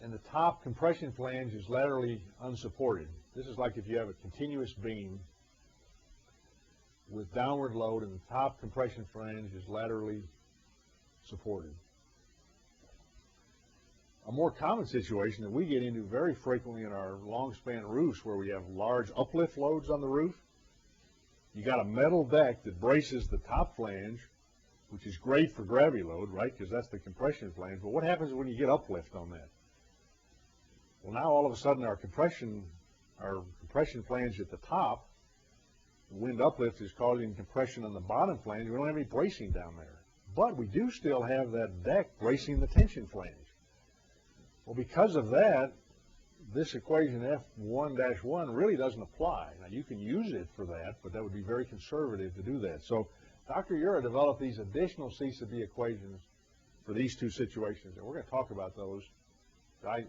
A: and the top compression flange is laterally unsupported. This is like if you have a continuous beam with downward load and the top compression flange is laterally supported. A more common situation that we get into very frequently in our long span roofs where we have large uplift loads on the roof. You got a metal deck that braces the top flange, which is great for gravity load, right? Because that's the compression flange. But what happens when you get uplift on that? Well, now all of a sudden our compression flange at the top, the wind uplift is causing compression on the bottom flange. We don't have any bracing down there. But we do still have that deck bracing the tension flange. Well, because of that, this equation F1-1 really doesn't apply. Now, you can use it for that, but that would be very conservative to do that. So Dr. Ura developed these additional C sub B equations for these two situations, and we're going to talk about those.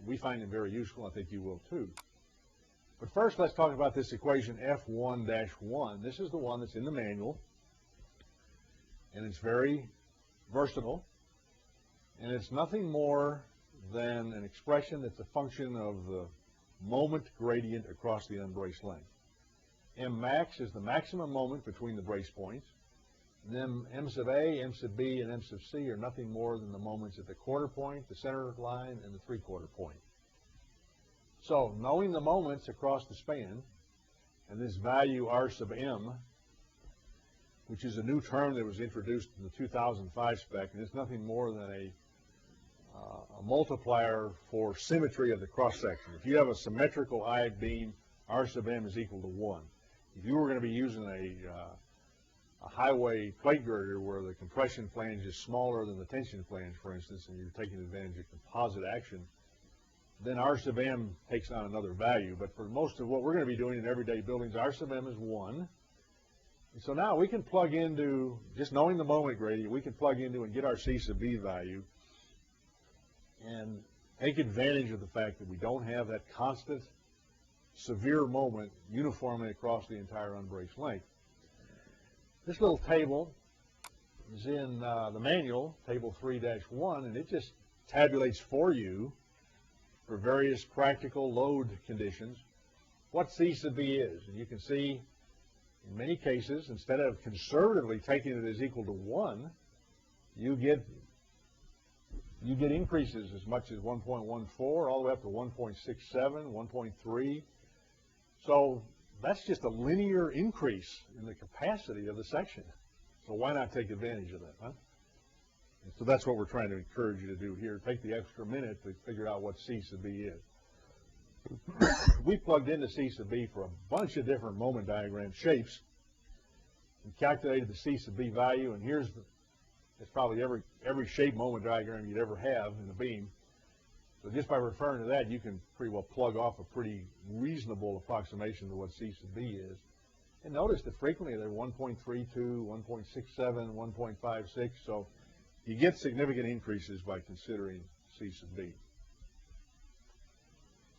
A: We find them very useful. I think you will too. But first, let's talk about this equation F1-1. This is the one that's in the manual, and it's very versatile, and it's nothing more than an expression that's a function of the moment gradient across the unbraced length. M max is the maximum moment between the brace points. And then M sub A, M sub B, and M sub C are nothing more than the moments at the quarter point, the center line, and the three-quarter point. So knowing the moments across the span, and this value R sub M, which is a new term that was introduced in the 2005 spec, and it's nothing more than a multiplier for symmetry of the cross-section. If you have a symmetrical I-beam, R sub M is equal to 1. If you were going to be using a highway plate girder where the compression flange is smaller than the tension flange, for instance, and you're taking advantage of composite action, then R sub M takes on another value. But for most of what we're going to be doing in everyday buildings, R sub M is 1. And so now we can plug into, just knowing the moment gradient, we can plug into and get our C sub B value and take advantage of the fact that we don't have that constant severe moment uniformly across the entire unbraced length. This little table is in the manual, table 3-1, and it just tabulates for you, for various practical load conditions, what C sub B is. And you can see in many cases, instead of conservatively taking it as equal to 1, you get increases as much as 1.14 all the way up to 1.67, 1.3. So that's just a linear increase in the capacity of the section. So why not take advantage of that, huh? And so that's what we're trying to encourage you to do here. Take the extra minute to figure out what C sub B is. We plugged into C sub B for a bunch of different moment diagram shapes and calculated the C sub B value, and it's probably every shape moment diagram you'd ever have in a beam. So just by referring to that, you can pretty well plug off a pretty reasonable approximation to what C sub B is. And notice that frequently they're 1.32, 1.67, 1.56, so you get significant increases by considering C sub B.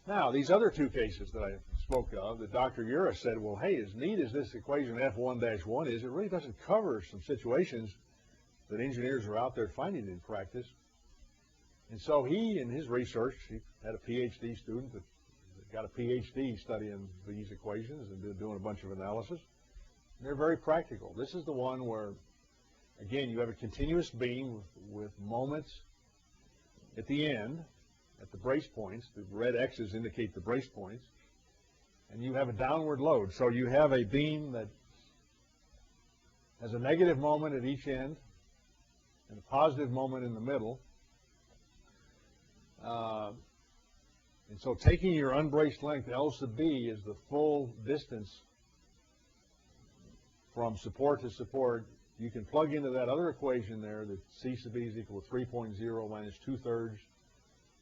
A: Now, these other two cases that I spoke of, that Dr. Ura said, well, hey, as neat as this equation F1-1 is, it really doesn't cover some situations that engineers are out there finding in practice. And so he, in his research, he had a PhD student that got a PhD studying these equations and doing a bunch of analysis. And they're very practical. This is the one where, again, you have a continuous beam with moments at the end, at the brace points. The red X's indicate the brace points. And you have a downward load. So you have a beam that has a negative moment at each end and a positive moment in the middle. And so taking your unbraced length, L sub B is the full distance from support to support you can plug into that other equation there that C sub B is equal to 3.0 minus 2/3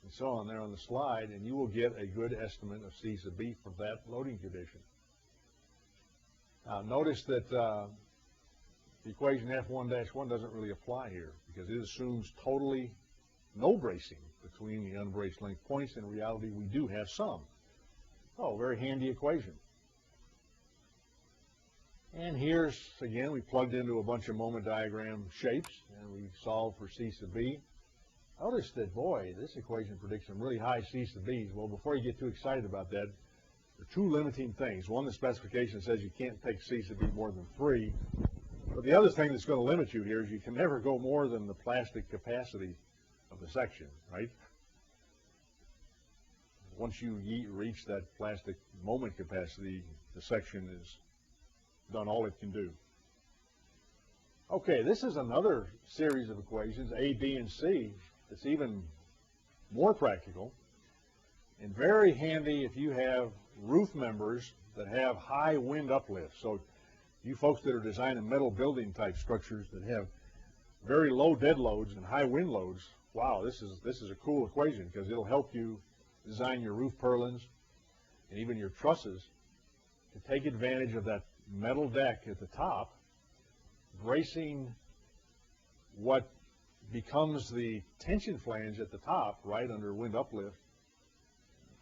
A: and so on there on the slide, and you will get a good estimate of C sub B from that loading condition. Now notice that the equation F1-1 doesn't really apply here because it assumes totally no bracing between the unbraced length points. In reality, we do have some. Oh, very handy equation. And here's, again, we plugged into a bunch of moment diagram shapes, and we solved for C sub B. Notice that, boy, this equation predicts some really high C sub B's. Well, before you get too excited about that, there are two limiting things. One, the specification says you can't take C sub B more than 3. But the other thing that's going to limit you here is you can never go more than the plastic capacity of the section, right? Once you reach that plastic moment capacity, the section is done all it can do. Okay, this is another series of equations, A, B, and C, that's even more practical and very handy if you have roof members that have high wind uplift. So you folks that are designing metal building type structures that have very low dead loads and high wind loads, wow, this is a cool equation because it'll help you design your roof purlins and even your trusses to take advantage of that metal deck at the top, bracing what becomes the tension flange at the top, right under wind uplift,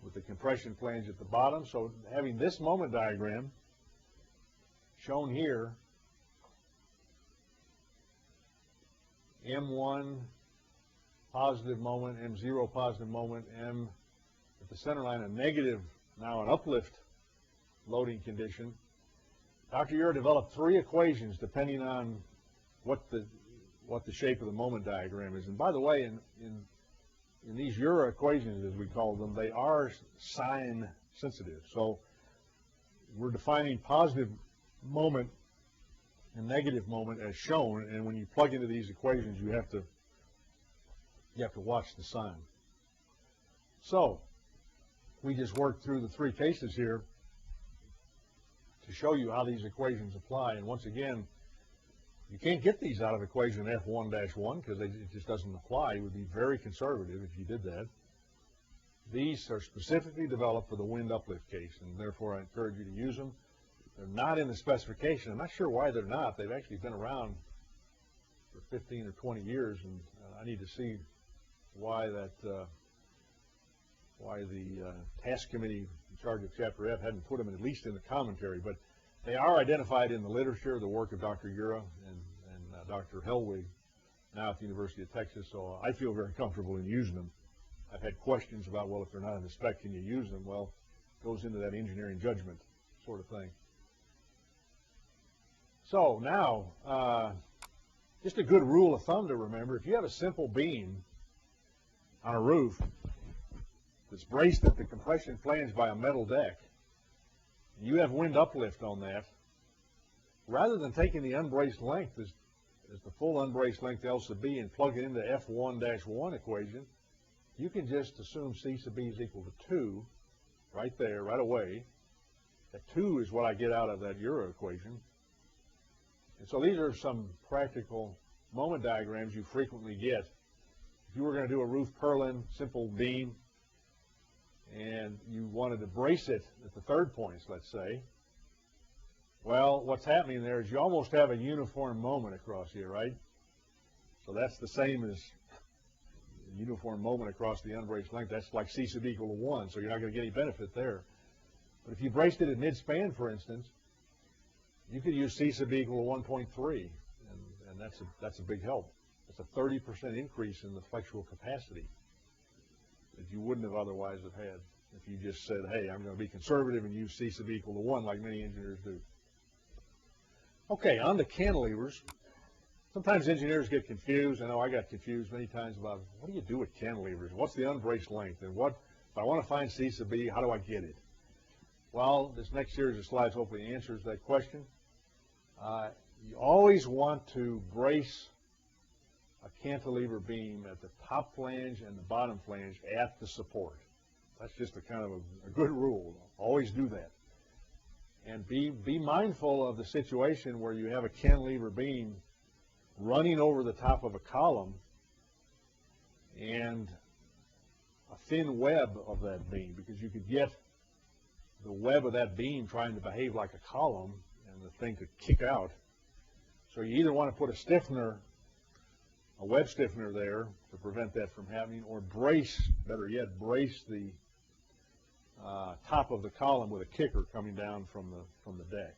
A: with the compression flange at the bottom. So having this moment diagram shown here, M1 positive moment, M0 positive moment, M at the center line a negative, now an uplift loading condition. Dr. Ura developed 3 equations depending on what the shape of the moment diagram is. And by the way, in these Ura equations, as we call them, they are sign sensitive. So we're defining positive moment and negative moment as shown, and when you plug into these equations, you have to watch the sign. So we just worked through the 3 cases here to show you how these equations apply. And once again, you can't get these out of equation F1-1 because it just doesn't apply. It would be very conservative if you did that. These are specifically developed for the wind uplift case, and therefore I encourage you to use them. They're not in the specification. I'm not sure why they're not. They've actually been around for 15 or 20 years, and I need to see why the task committee in charge of Chapter F hadn't put them at least in the commentary. But they are identified in the literature, the work of Dr. Ura and Dr. Hellwig, now at the University of Texas. So I feel very comfortable in using them. I've had questions about, well, if they're not in the spec, can you use them? Well, it goes into that engineering judgment sort of thing. So now, just a good rule of thumb to remember, if you have a simple beam on a roof that's braced at the compression flange by a metal deck, and you have wind uplift on that, rather than taking the unbraced length as the full unbraced length L sub B and plug it into F1-1 equation, you can just assume C sub B is equal to 2 right there, right away. That 2 is what I get out of that Ura equation. And so these are some practical moment diagrams you frequently get. If you were going to do a roof purlin, simple beam, and you wanted to brace it at the third points, let's say, well, what's happening there is you almost have a uniform moment across here, right? So that's the same as a uniform moment across the unbraced length. That's like C sub equal to 1, so you're not going to get any benefit there. But if you braced it at mid-span, for instance, you could use C sub equal to 1.3, and that's a big help. It's a 30% increase in the flexural capacity that you wouldn't have otherwise have had if you just said, hey, I'm going to be conservative and use C sub equal to 1 like many engineers do. Okay, on to cantilevers. Sometimes engineers get confused. I know I got confused many times about what do you do with cantilevers? What's the unbraced length? And what, if I want to find C sub B, how do I get it? Well, this next series of slides hopefully answers that question. You always want to brace a cantilever beam at the top flange and the bottom flange at the support. That's just a kind of a good rule. Always do that. And be mindful of the situation where you have a cantilever beam running over the top of a column and a thin web of that beam, because you could get the web of that beam trying to behave like a column and the thing could kick out. So you either want to put a stiffener, a web stiffener there to prevent that from happening, or brace, better yet, brace the top of the column with a kicker coming down from the deck.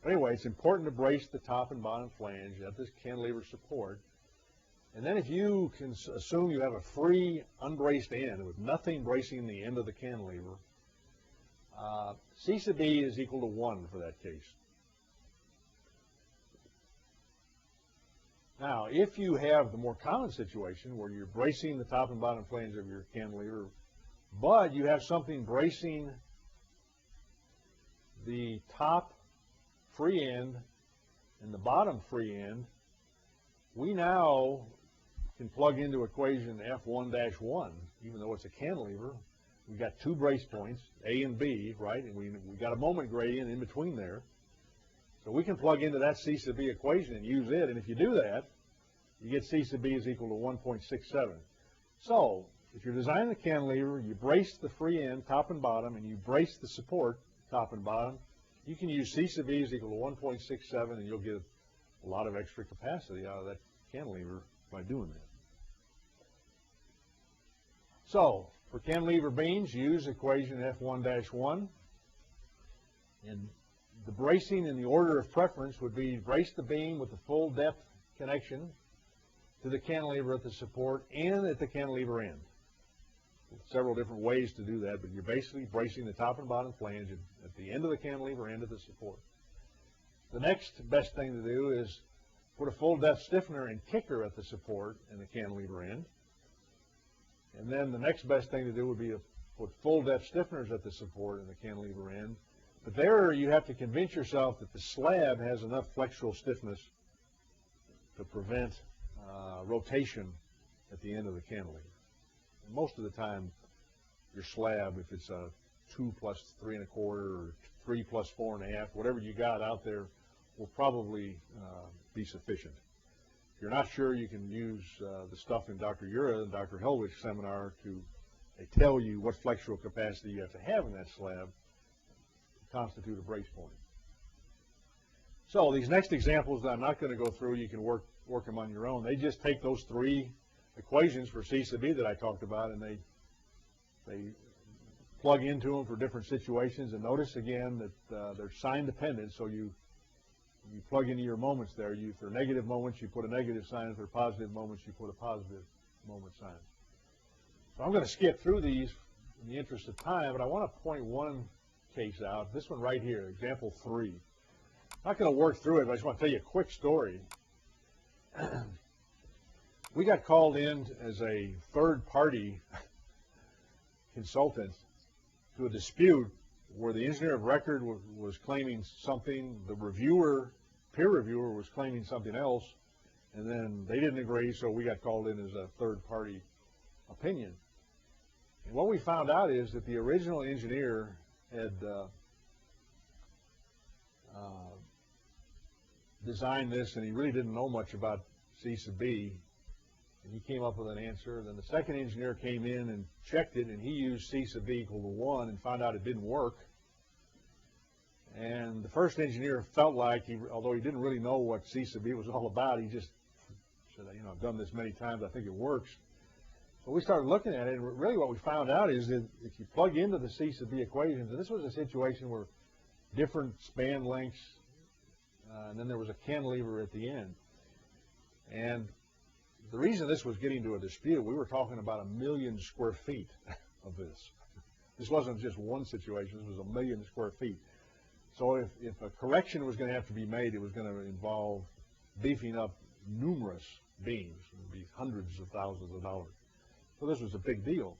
A: But anyway, it's important to brace the top and bottom flange at this cantilever support. And then if you can assume you have a free, unbraced end with nothing bracing the end of the cantilever, C sub B is equal to 1 for that case. Now, if you have the more common situation where you're bracing the top and bottom flange of your cantilever, but you have something bracing the top free end and the bottom free end, we now can plug into equation F1-1, even though it's a cantilever. We've got two brace points, A and B, right? And we got a moment gradient in between there. So we can plug into that C sub B equation and use it. And if you do that, you get C sub B is equal to 1.67. So if you're designing the cantilever, you brace the free end, top and bottom, and you brace the support, top and bottom, you can use C sub B is equal to 1.67, and you'll get a lot of extra capacity out of that cantilever by doing that. So for cantilever beams, use equation F1-1. And the bracing in the order of preference would be brace the beam with the full depth connection to the cantilever at the support and at the cantilever end. Several different ways to do that, but you're basically bracing the top and bottom flange at the end of the cantilever, end of the support. The next best thing to do is put a full depth stiffener and kicker at the support and the cantilever end. And then the next best thing to do would be to put full depth stiffeners at the support and the cantilever end. But there you have to convince yourself that the slab has enough flexural stiffness to prevent rotation at the end of the cantilever. And most of the time, your slab, if it's a 2 plus 3 1/4 or 3 plus 4 1/2, whatever you got out there, will probably be sufficient. If you're not sure, you can use the stuff in Dr. Ura and Dr. Helwich's seminar they tell you what flexural capacity you have to have in that slab to constitute a brace point. So these next examples that I'm not going to go through, you can work them on your own. They just take those three equations for C sub B that I talked about, and they plug into them for different situations. And notice again that they're sign dependent, so you plug into your moments there. If they're negative moments, you put a negative sign. If they're positive moments, you put a positive moment sign. So I'm going to skip through these in the interest of time, but I want to point one case out. This one right here, example 3. I'm not going to work through it, but I just want to tell you a quick story. We got called in as a third-party consultant to a dispute where the engineer of record was claiming something, the peer reviewer was claiming something else, and then they didn't agree, so we got called in as a third-party opinion. And what we found out is that the original engineer had designed this, and he really didn't know much about C sub B, and he came up with an answer. Then the second engineer came in and checked it, and he used C sub B equal to 1 and found out it didn't work. And the first engineer felt like, although he didn't really know what C sub B was all about, he just said, I've done this many times, I think it works. So we started looking at it, and really what we found out is that if you plug into the C sub B equations, and this was a situation where different span lengths, and then there was a cantilever at the end. And the reason this was getting to a dispute, we were talking about 1 million square feet of this. This wasn't just one situation, this was 1 million square feet. So if a correction was going to have to be made, it was going to involve beefing up numerous beams. It would be hundreds of thousands of dollars. So this was a big deal.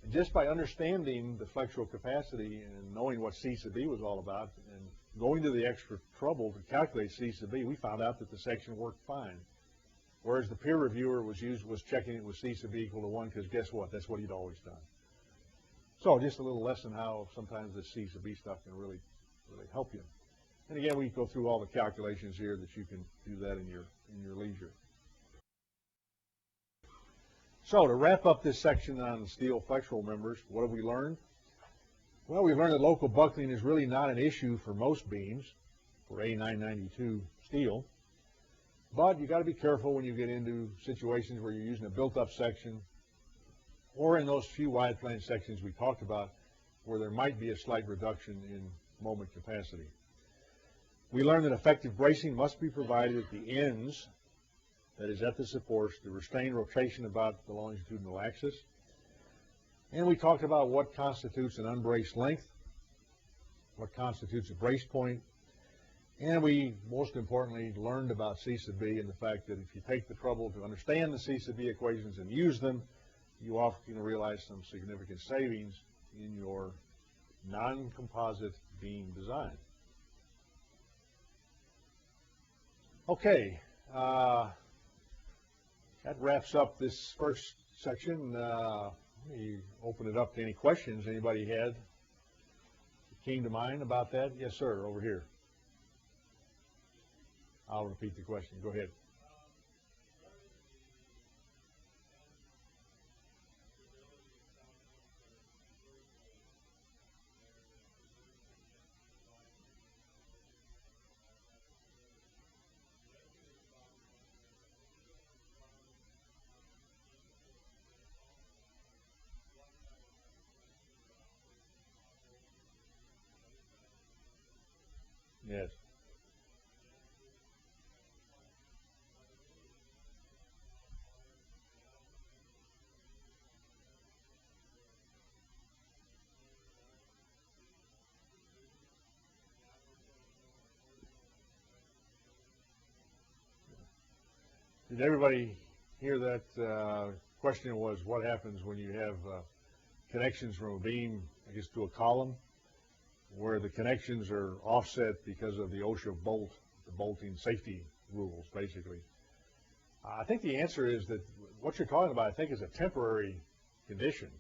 A: And just by understanding the flexural capacity and knowing what C sub B was all about and going to the extra trouble to calculate C sub B, we found out that the section worked fine. Whereas the peer reviewer was checking it with C sub B equal to 1, because guess what? That's what he'd always done. So just a little lesson how sometimes the C sub B stuff can really help you. And again, we go through all the calculations here that you can do that in your leisure. So to wrap up this section on steel flexural members, what have we learned? Well, we've learned that local buckling is really not an issue for most beams for A992 steel, but you got to be careful when you get into situations where you're using a built-up section or in those few wide flange sections we talked about where there might be a slight reduction in moment capacity. We learned that effective bracing must be provided at the ends, that is at the supports, to restrain rotation about the longitudinal axis. And we talked about what constitutes an unbraced length, what constitutes a brace point, and we, most importantly, learned about C sub B and the fact that if you take the trouble to understand the C sub B equations and use them, you often realize some significant savings in your non-composite beam design. Okay, that wraps up this first section. Let me open it up to any questions anybody had that came to mind about that. Yes, sir, over here. I'll repeat the question. Go ahead. Yes. Did everybody hear that? Question was, what happens when you have connections from a beam, I guess, to a column, where the connections are offset because of the OSHA bolt, the bolting safety rules, basically? I think the answer is that what you're talking about, I think, is a temporary condition,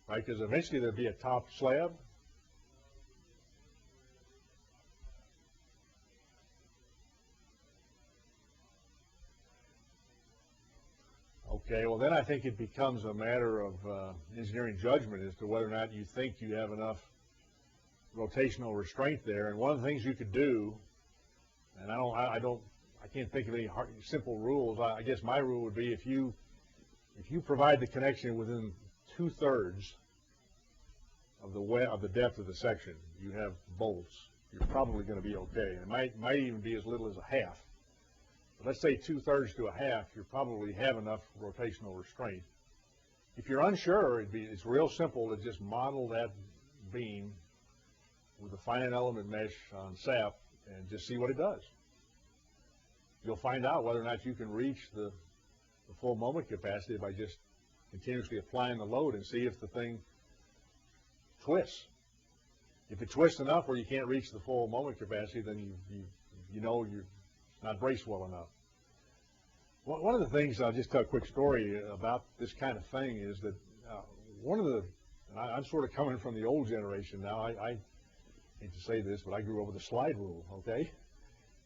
A: right? Because eventually there'll be a top slab. Okay, well then I think it becomes a matter of engineering judgment as to whether or not you think you have enough rotational restraint there. And one of the things you could do, and I can't think of any simple rules. I guess my rule would be if you provide the connection within 2/3 of the depth of the section, you have bolts, you're probably going to be okay. And it might even be as little as a half. But let's say 2/3 to a half, you probably have enough rotational restraint. If you're unsure, it's real simple to just model that beam with a finite element mesh on SAP and just see what it does. You'll find out whether or not you can reach the full moment capacity by just continuously applying the load and see if the thing twists. If it twists enough where you can't reach the full moment capacity, then you know you're not braced well enough. One of the things, I'll just tell a quick story about this kind of thing, is that I'm sort of coming from the old generation now. I hate to say this, but I grew up with the slide rule, okay?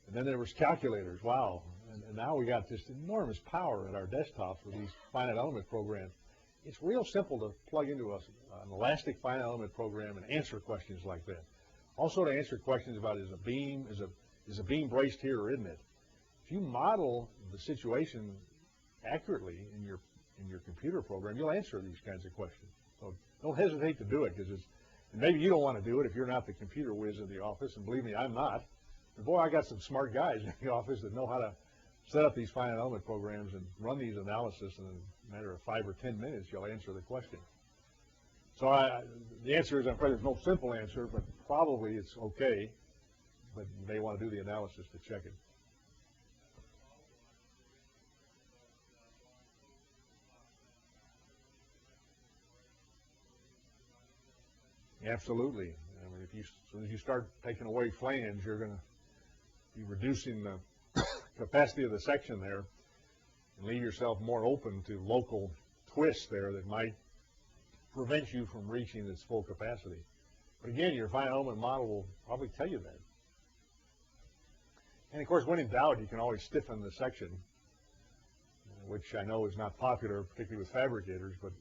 A: And then there was calculators, wow. And now we got this enormous power at our desktops with these finite element programs. It's real simple to plug into an elastic finite element program and answer questions like that. Also to answer questions about is a beam braced here or isn't it? If you model the situation accurately in your computer program, you'll answer these kinds of questions. So don't hesitate to do it, because and maybe you don't want to do it if you're not the computer whiz in the office, and believe me, I'm not. But boy, I got some smart guys in the office that know how to set up these finite element programs and run these analysis in a matter of 5 or 10 minutes. You'll answer the question. So the answer is, I'm afraid there's no simple answer, but probably it's okay. But you may want to do the analysis to check it. Absolutely. I mean, as soon as you start taking away flange, you're going to be reducing the capacity of the section there and leave yourself more open to local twists there that might prevent you from reaching its full capacity. But again, your finite element model will probably tell you that. And of course, when in doubt, you can always stiffen the section, which I know is not popular, particularly with fabricators, but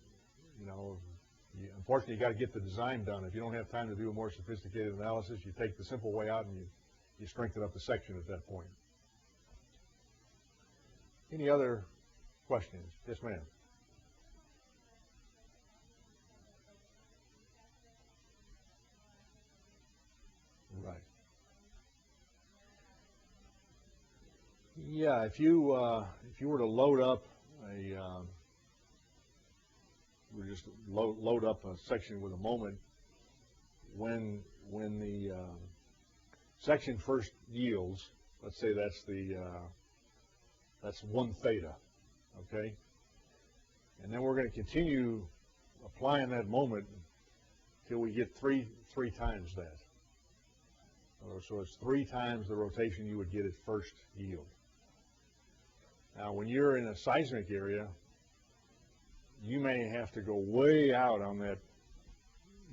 A: you know, unfortunately, you got to get the design done. If you don't have time to do a more sophisticated analysis, you take the simple way out and you strengthen up the section at that point. Any other questions? Yes, ma'am. Right. Yeah, if you were to load up a we just load up a section with a moment when the section first yields. Let's say that's 1 theta, okay, and then we're going to continue applying that moment till we get three times that. So it's 3 times the rotation you would get at first yield. Now, when you're in a seismic area, you may have to go way out on that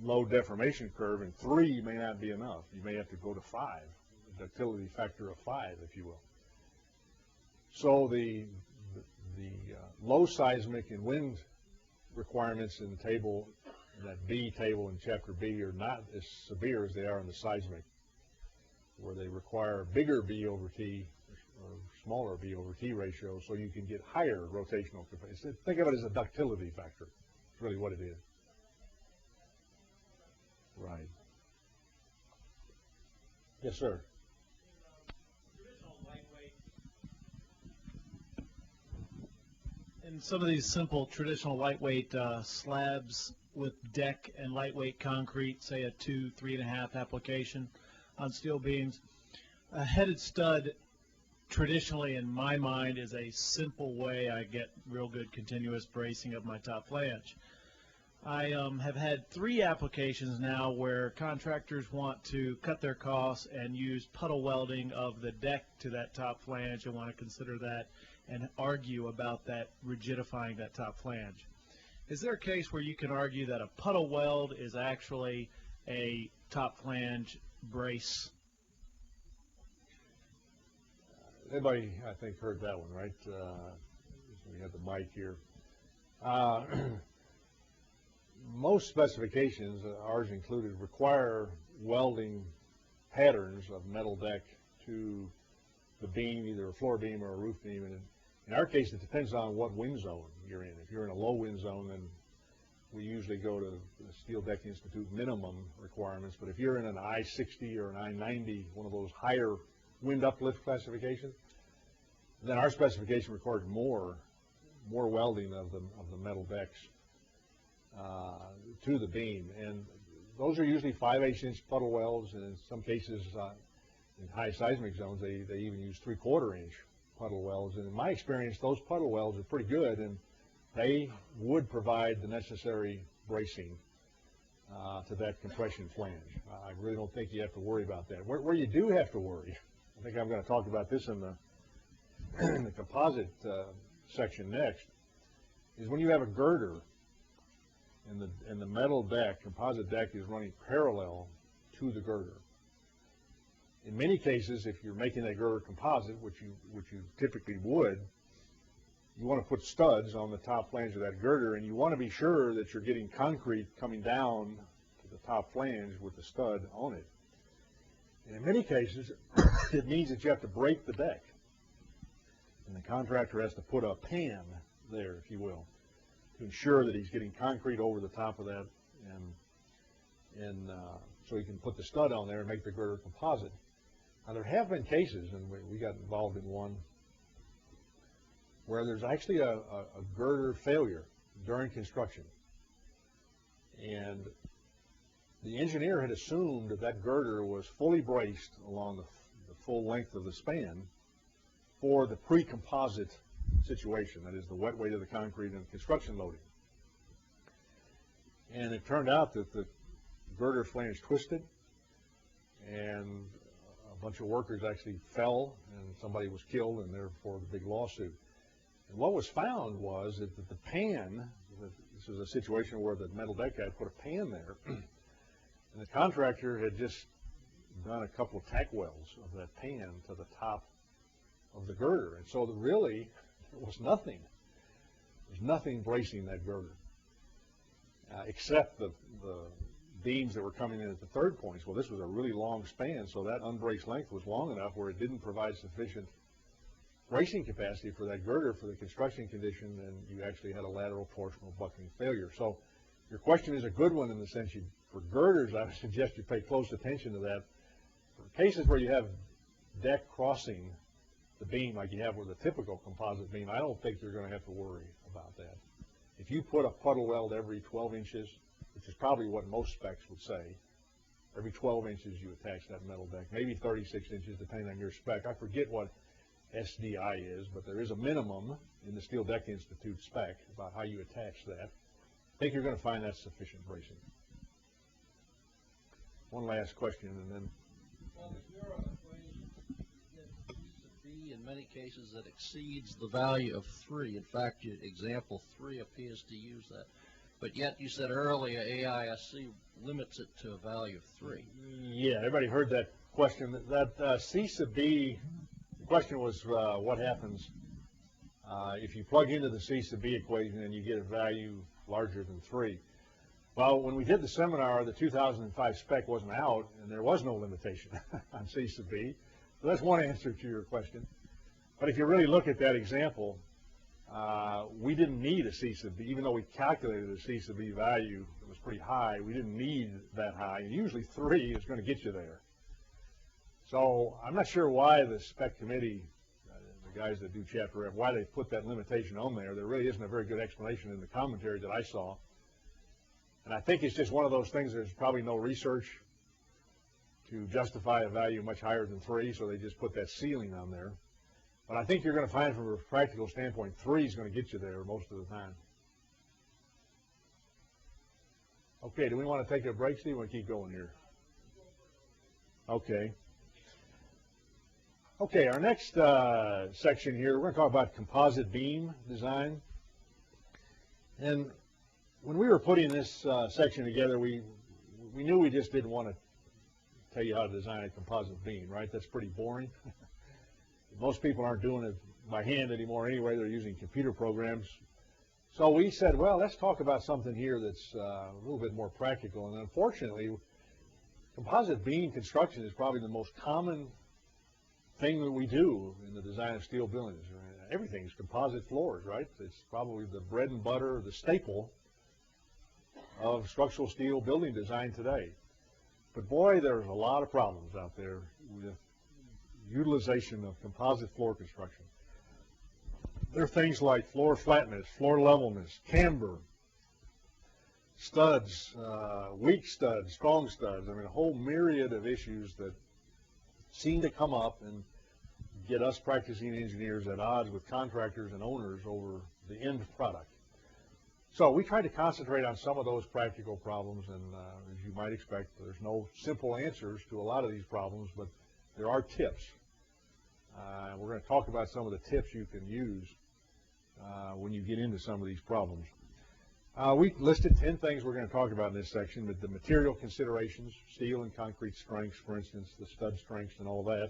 A: low deformation curve, and 3 may not be enough. You may have to go to 5, a ductility factor of 5, if you will. So the low seismic and wind requirements in the table, in that B table in Chapter B, are not as severe as they are in the seismic, where they require bigger B over T or smaller B over T ratio, so you can get higher rotational capacity. Think of it as a ductility factor. It's really what it is. Right. Yes, sir.
B: In some of these simple traditional lightweight slabs with deck and lightweight concrete, say a 2, 3.5 application on steel beams, a headed stud traditionally in my mind is a simple way I get real good continuous bracing of my top flange. I have had 3 applications now where contractors want to cut their costs and use puddle welding of the deck to that top flange and want to consider that and argue about that rigidifying that top flange. Is there a case where you can argue that a puddle weld is actually a top flange brace?
A: Everybody, I think, heard that one, right? We have the mic here. Most specifications, ours included, require welding patterns of metal deck to the beam, either a floor beam or a roof beam. And in our case, it depends on what wind zone you're in. If you're in a low wind zone, then we usually go to the Steel Deck Institute minimum requirements. But if you're in an I-60 or an I-90, one of those higher wind uplift classifications, then our specification required more welding of the metal decks to the beam, and those are usually 5/8 inch puddle welds, and in some cases in high seismic zones they even use 3/4 inch puddle welds. And in my experience, those puddle welds are pretty good, and they would provide the necessary bracing to that compression flange. I really don't think you have to worry about that. Where you do have to worry, I think I'm going to talk about this in the the composite section next, is when you have a girder and the metal deck, composite deck, is running parallel to the girder. In many cases, if you're making that girder composite, which you typically would, you want to put studs on the top flange of that girder, and you want to be sure that you're getting concrete coming down to the top flange with the stud on it. And in many cases, it means that you have to break the deck, and the contractor has to put a pan there, if you will, to ensure that he's getting concrete over the top of that, and so he can put the stud on there and make the girder composite. Now, there have been cases, and we got involved in one, where there's actually a girder failure during construction, and the engineer had assumed that that girder was fully braced along the full length of the span for the pre-composite situation, that is the wet weight of the concrete and construction loading. And it turned out that the girder flange twisted, and a bunch of workers actually fell, and somebody was killed, and therefore the big lawsuit. And what was found was that the pan, this was a situation where the metal deck guy put a pan there, and the contractor had just done a couple of tack welds of that pan to the top of the girder. And so really, there was nothing. There's nothing bracing that girder, except the beams that were coming in at the third points. Well, this was a really long span, so that unbraced length was long enough where it didn't provide sufficient bracing capacity for that girder for the construction condition, and you actually had a lateral torsional buckling failure. So your question is a good one in the sense for girders, I would suggest you pay close attention to that. For cases where you have deck crossing the beam like you have with a typical composite beam, I don't think you're going to have to worry about that. If you put a puddle weld every 12 inches, which is probably what most specs would say, every 12 inches you attach that metal deck, maybe 36 inches depending on your spec. I forget what SDI is, but there is a minimum in the Steel Deck Institute spec about how you attach that. I think you're going to find that sufficient bracing. One last question, and then.
C: Well, if your equation gets to be in many cases that exceeds the value of 3, in fact, your example 3 appears to use that, but yet you said earlier AISC limits it to a value of 3.
A: Yeah, everybody heard that question. That C sub B, the question was what happens if you plug into the C sub B equation and you get a value larger than 3. Well, when we did the seminar, the 2005 spec wasn't out, and there was no limitation on C sub B. So that's one answer to your question. But if you really look at that example, we didn't need a C sub B, even though we calculated a C sub B value that was pretty high. We didn't need that high, and usually 3 is going to get you there. So I'm not sure why the spec committee, the guys that do Chapter F, why they put that limitation on there. There really isn't a very good explanation in the commentary that I saw. And I think it's just one of those things, there's probably no research to justify a value much higher than 3, so they just put that ceiling on there. But I think you're going to find from a practical standpoint, 3 is going to get you there most of the time. Okay, do we want to take a break, Steve? We want to keep going here? Okay. Okay, our next section here, we're going to talk about composite beam design. And when we were putting this section together, we knew we just didn't want to tell you how to design a composite beam, right? That's pretty boring. Most people aren't doing it by hand anymore anyway. They're using computer programs. So we said, well, let's talk about something here that's a little bit more practical. And unfortunately, composite beam construction is probably the most common thing that we do in the design of steel buildings. Everything's composite floors, right? It's probably the bread and butter, the staple of structural steel building design today. But boy, there's a lot of problems out there with utilization of composite floor construction. There are things like floor flatness, floor levelness, camber, studs, weak studs, strong studs. I mean, a whole myriad of issues that seem to come up and get us practicing engineers at odds with contractors and owners over the end product. So we tried to concentrate on some of those practical problems, and as you might expect, there's no simple answers to a lot of these problems, but there are tips. We're going to talk about some of the tips you can use when you get into some of these problems. We listed 10 things we're going to talk about in this section, but the material considerations, steel and concrete strengths, for instance, the stud strengths and all that.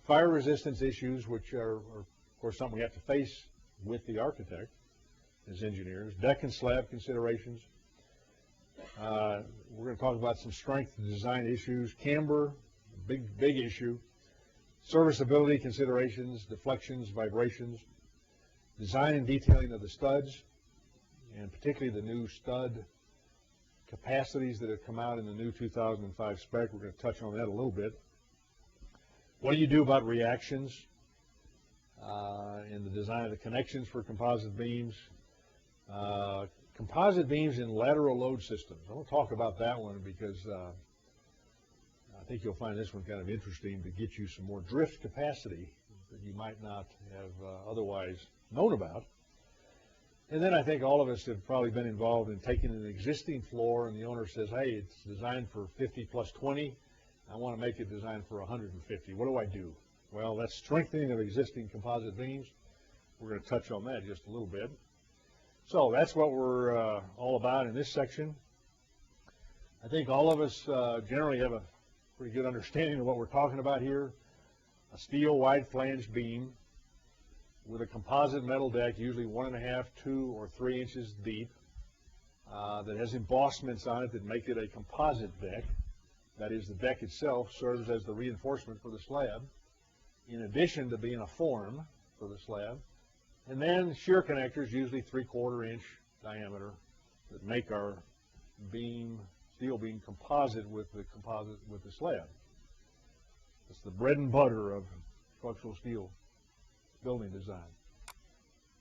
A: Fire resistance issues, which are of course, something we have to face with the architect as engineers. Deck and slab considerations. We're going to talk about some strength and design issues. Camber, big issue. Serviceability considerations, deflections, vibrations. Design and detailing of the studs, and particularly the new stud capacities that have come out in the new 2005 spec. We're going to touch on that a little bit. What do you do about reactions in the design of the connections for composite beams? Composite beams in lateral load systems. I want to talk about that one because I think you'll find this one kind of interesting to get you some more drift capacity that you might not have otherwise known about. And then I think all of us have probably been involved in taking an existing floor and the owner says, hey, it's designed for 50 plus 20. I want to make it designed for 150. What do I do? Well, that's strengthening of existing composite beams. We're going to touch on that just a little bit. So that's what we're all about in this section. I think all of us generally have a pretty good understanding of what we're talking about here. A steel wide flange beam with a composite metal deck, usually 1.5, 2, or 3 inches deep, that has embossments on it that make it a composite deck. That is, the deck itself serves as the reinforcement for the slab, in addition to being a form for the slab. And then shear connectors, usually 3/4 inch diameter, that make our beam, steel beam, composite with the slab. It's the bread and butter of structural steel building design.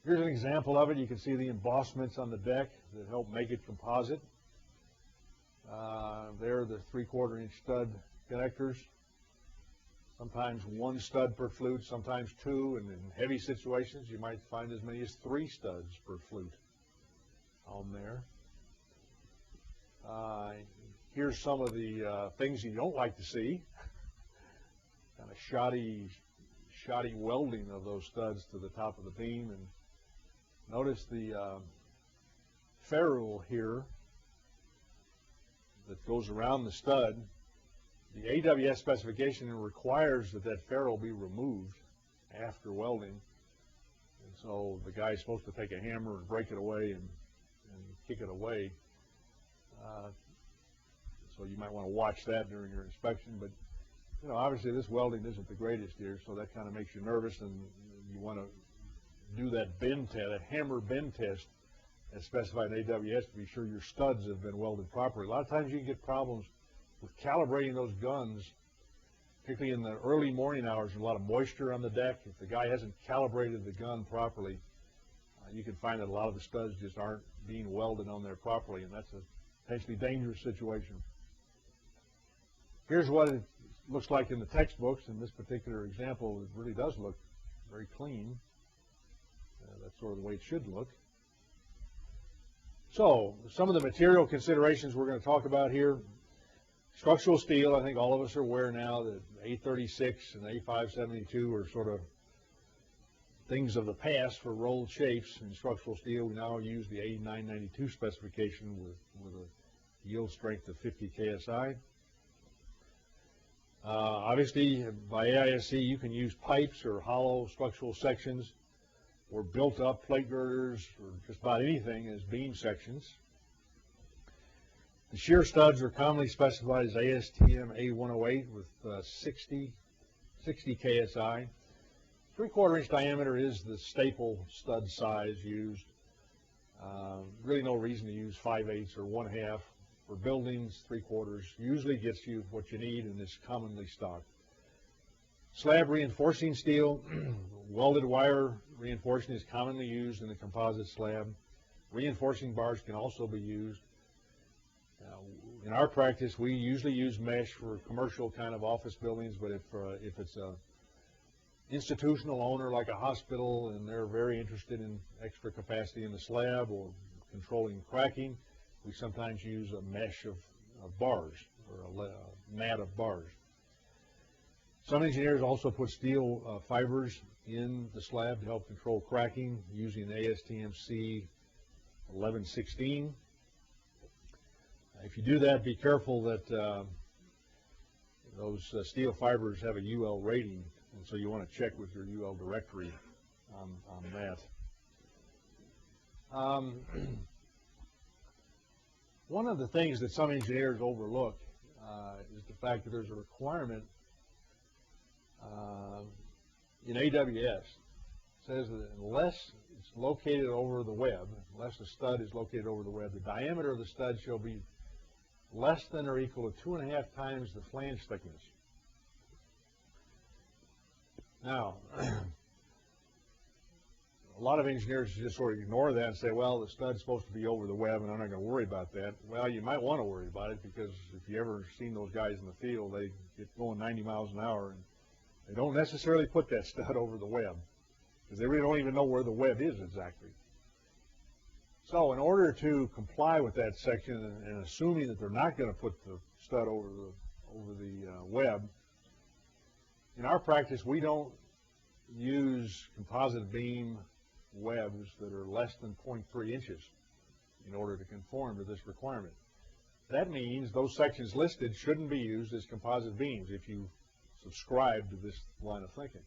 A: Here's an example of it. You can see the embossments on the deck that help make it composite. There are the 3/4 inch stud connectors. Sometimes 1 stud per flute, sometimes 2, and in heavy situations you might find as many as 3 studs per flute on there. Here's some of the things you don't like to see. Kind of shoddy welding of those studs to the top of the beam. And notice the ferrule here that goes around the stud. The AISC specification requires that ferrule be removed after welding. And so the guy's supposed to take a hammer and break it away and kick it away. So you might want to watch that during your inspection. But you know, obviously this welding isn't the greatest here, so that kind of makes you nervous, and you want to do that bend test, a hammer bend test as specified in AWS to be sure your studs have been welded properly. A lot of times you can get problems with calibrating those guns, particularly in the early morning hours. There's a lot of moisture on the deck. If the guy hasn't calibrated the gun properly, you can find that a lot of the studs just aren't being welded on there properly, and that's a potentially dangerous situation. Here's what it looks like in the textbooks. In this particular example, it really does look very clean. That's sort of the way it should look. So, some of the material considerations we're going to talk about here. Structural steel, I think all of us are aware now that A36 and A572 are sort of things of the past for rolled shapes. In structural steel, we now use the A992 specification with a yield strength of 50 KSI. Obviously, by AISC, you can use pipes or hollow structural sections or built-up plate girders or just about anything as beam sections. The shear studs are commonly specified as ASTM A108 with 60 KSI. 3/4 inch diameter is the staple stud size used. Really no reason to use 5/8 or 1/2. For buildings, 3/4 usually gets you what you need and is commonly stocked. Slab reinforcing steel, welded wire reinforcing is commonly used in the composite slab. Reinforcing bars can also be used. In our practice, we usually use mesh for commercial kind of office buildings, but if it's a institutional owner like a hospital and they're very interested in extra capacity in the slab or controlling cracking, we sometimes use a mesh of bars or a mat of bars. Some engineers also put steel fibers in the slab to help control cracking using ASTM C1116. If you do that, be careful that those steel fibers have a UL rating, and so you want to check with your UL directory on that. One of the things that some engineers overlook is the fact that there's a requirement in AWS. It says that unless it's located over the web, unless the stud is located over the web, the diameter of the stud shall be less than or equal to 2.5 times the flange thickness. Now, a lot of engineers just sort of ignore that and say, well, the stud's supposed to be over the web and I'm not going to worry about that. Well, you might want to worry about it, because if you ever seen those guys in the field, they get going 90 miles an hour and they don't necessarily put that stud over the web because they really don't even know where the web is exactly. So in order to comply with that section, and assuming that they're not going to put the stud over the web, in our practice we don't use composite beam webs that are less than 0.3 inches in order to conform to this requirement. that means those sections listed shouldn't be used as composite beams if you subscribe to this line of thinking.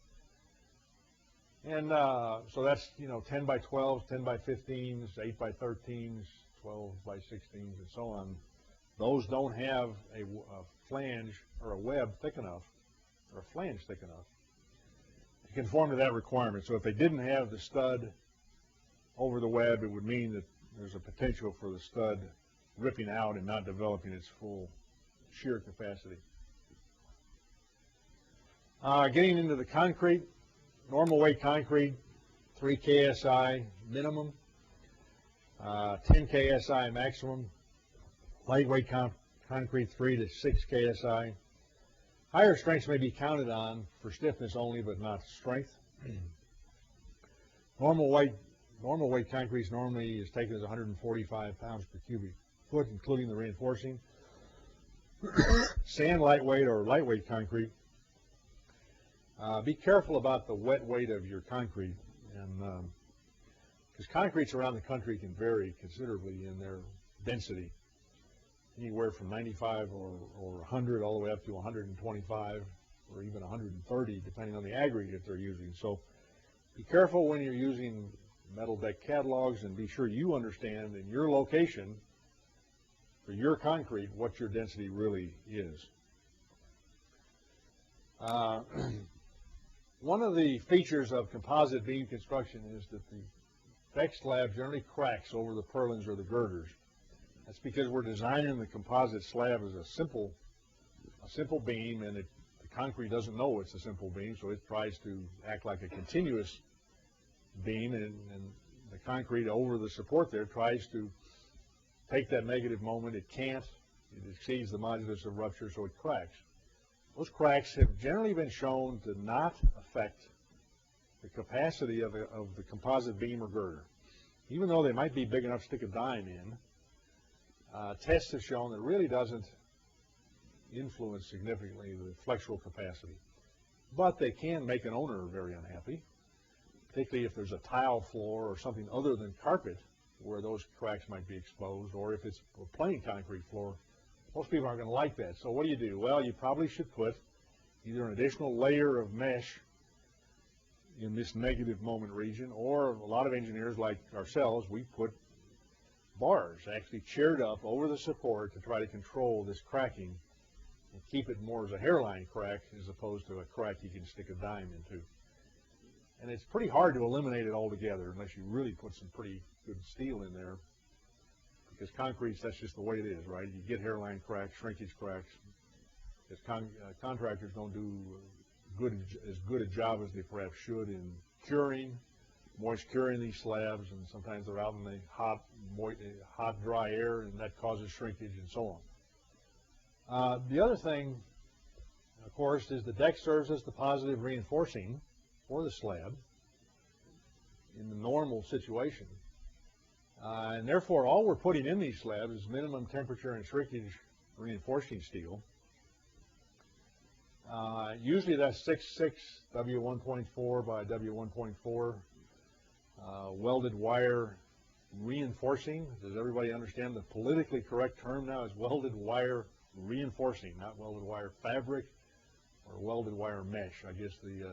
A: And so that's, 10 by 12s, 10 by 15s, 8 by 13s, 12 by 16s, and so on. Those don't have a flange or a web thick enough, or a flange thick enough to conform to that requirement. So if they didn't have the stud over the web, it would mean that there's a potential for the stud ripping out and not developing its full shear capacity. Getting into the concrete, normal weight concrete, 3 KSI minimum, 10 KSI maximum. Lightweight concrete, 3 to 6 KSI. Higher strengths may be counted on for stiffness only, but not strength. Normal weight concrete normally is taken as 145 pounds per cubic foot, including the reinforcing. Sand lightweight or lightweight concrete. Be careful about the wet weight of your concrete, and because concretes around the country can vary considerably in their density, anywhere from 95 or 100 all the way up to 125 or even 130, depending on the aggregate they're using. So be careful when you're using metal deck catalogs, and be sure you understand in your location for your concrete what your density really is. One of the features of composite beam construction is that the deck slab generally cracks over the purlins or the girders. That's because we're designing the composite slab as a simple beam, and the concrete doesn't know it's a simple beam, so it tries to act like a continuous beam, and the concrete over the support there tries to take that negative moment. It can't. It exceeds the modulus of rupture, so it cracks. Those cracks have generally been shown to not affect the capacity of the composite beam or girder. Even though they might be big enough to stick a dime in, tests have shown that it really doesn't influence significantly the flexural capacity. But they can make an owner very unhappy, particularly if there's a tile floor or something other than carpet where those cracks might be exposed, or if it's a plain concrete floor. Most people aren't going to like that. So what do? Well, you probably should put either an additional layer of mesh in this negative moment region, or a lot of engineers like ourselves, we put bars actually chaired up over the support to try to control this cracking and keep it more as a hairline crack as opposed to a crack you can stick a dime into. And it's pretty hard to eliminate it altogether unless you really put some pretty good steel in there, because concrete, that's just the way it is, right? You get hairline cracks, shrinkage cracks, because contractors don't do as good a job as they perhaps should in curing, moist curing these slabs, and sometimes they're out in the hot, dry air, and that causes shrinkage and so on. The other thing, of course, is the deck serves as the positive reinforcing for the slab in the normal situation. And therefore, all we're putting in these slabs is minimum temperature and shrinkage reinforcing steel. Usually that's 6.6 W1.4 by W1.4 welded wire reinforcing. Does everybody understand the politically correct term now is welded wire reinforcing, not welded wire fabric or welded wire mesh? I guess the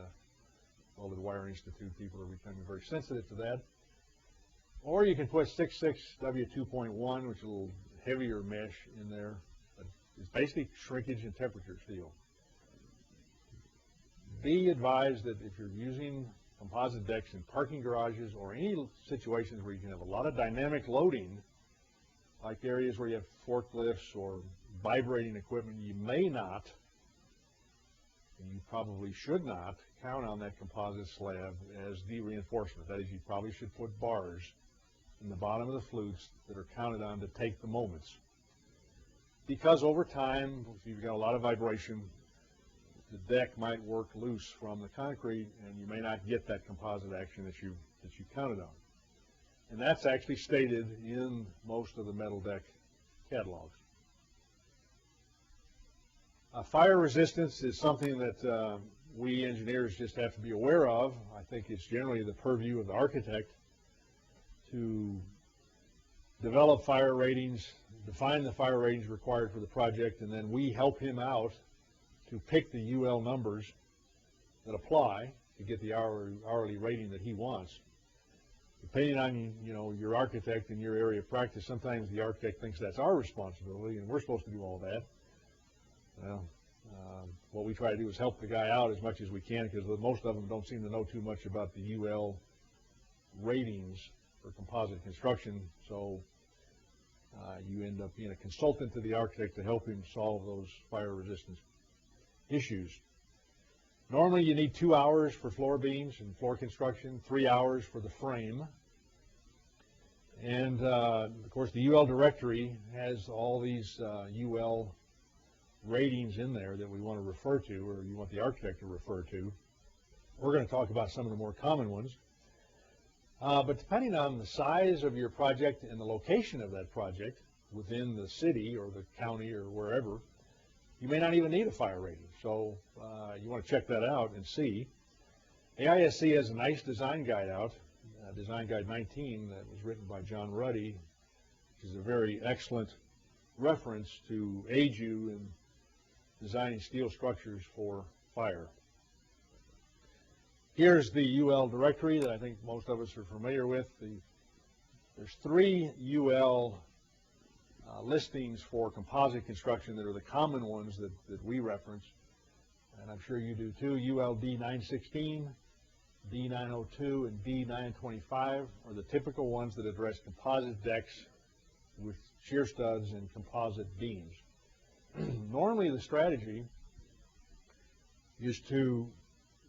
A: Welded Wire Institute people are becoming very sensitive to that. Or you can put 6.6 W2.1, which is a little heavier mesh in there. But it's basically shrinkage and temperature steel. Be advised that if you're using composite decks in parking garages or any situations where you can have a lot of dynamic loading, like areas where you have forklifts or vibrating equipment, you may not, and you probably should not, count on that composite slab as the reinforcement. That is, you probably should put bars in the bottom of the flutes that are counted on to take the moments. Because over time, if you've got a lot of vibration, the deck might work loose from the concrete, and you may not get that composite action that you counted on. And that's actually stated in most of the metal deck catalogs. Fire resistance is something that we engineers just have to be aware of. I think it's generally the purview of the architect to develop fire ratings, define the fire ratings required for the project, and then we help him out to pick the UL numbers that apply to get the hourly rating that he wants. Depending on, you know, your architect and your area of practice, sometimes the architect thinks that's our responsibility and we're supposed to do all that. Well, what we try to do is help the guy out as much as we can, because most of them don't seem to know too much about the UL ratings for composite construction, so you end up being a consultant to the architect to help him solve those fire resistance issues. Normally you need 2 hours for floor beams and floor construction, 3 hours for the frame. And of course the UL directory has all these UL ratings in there that we want to refer to, or you want the architect to refer to. We're going to talk about some of the more common ones. But depending on the size of your project and the location of that project within the city or the county or wherever, you may not even need a fire rating. So you want to check that out and see. AISC has a nice design guide out, Design Guide 19, that was written by John Ruddy, which is a very excellent reference to aid you in designing steel structures for fire. Here's the UL directory that I think most of us are familiar with. There's 3 UL listings for composite construction that are the common ones that we reference, and I'm sure you do too. UL D916, D902, and D925 are the typical ones that address composite decks with shear studs and composite beams. Normally the strategy is to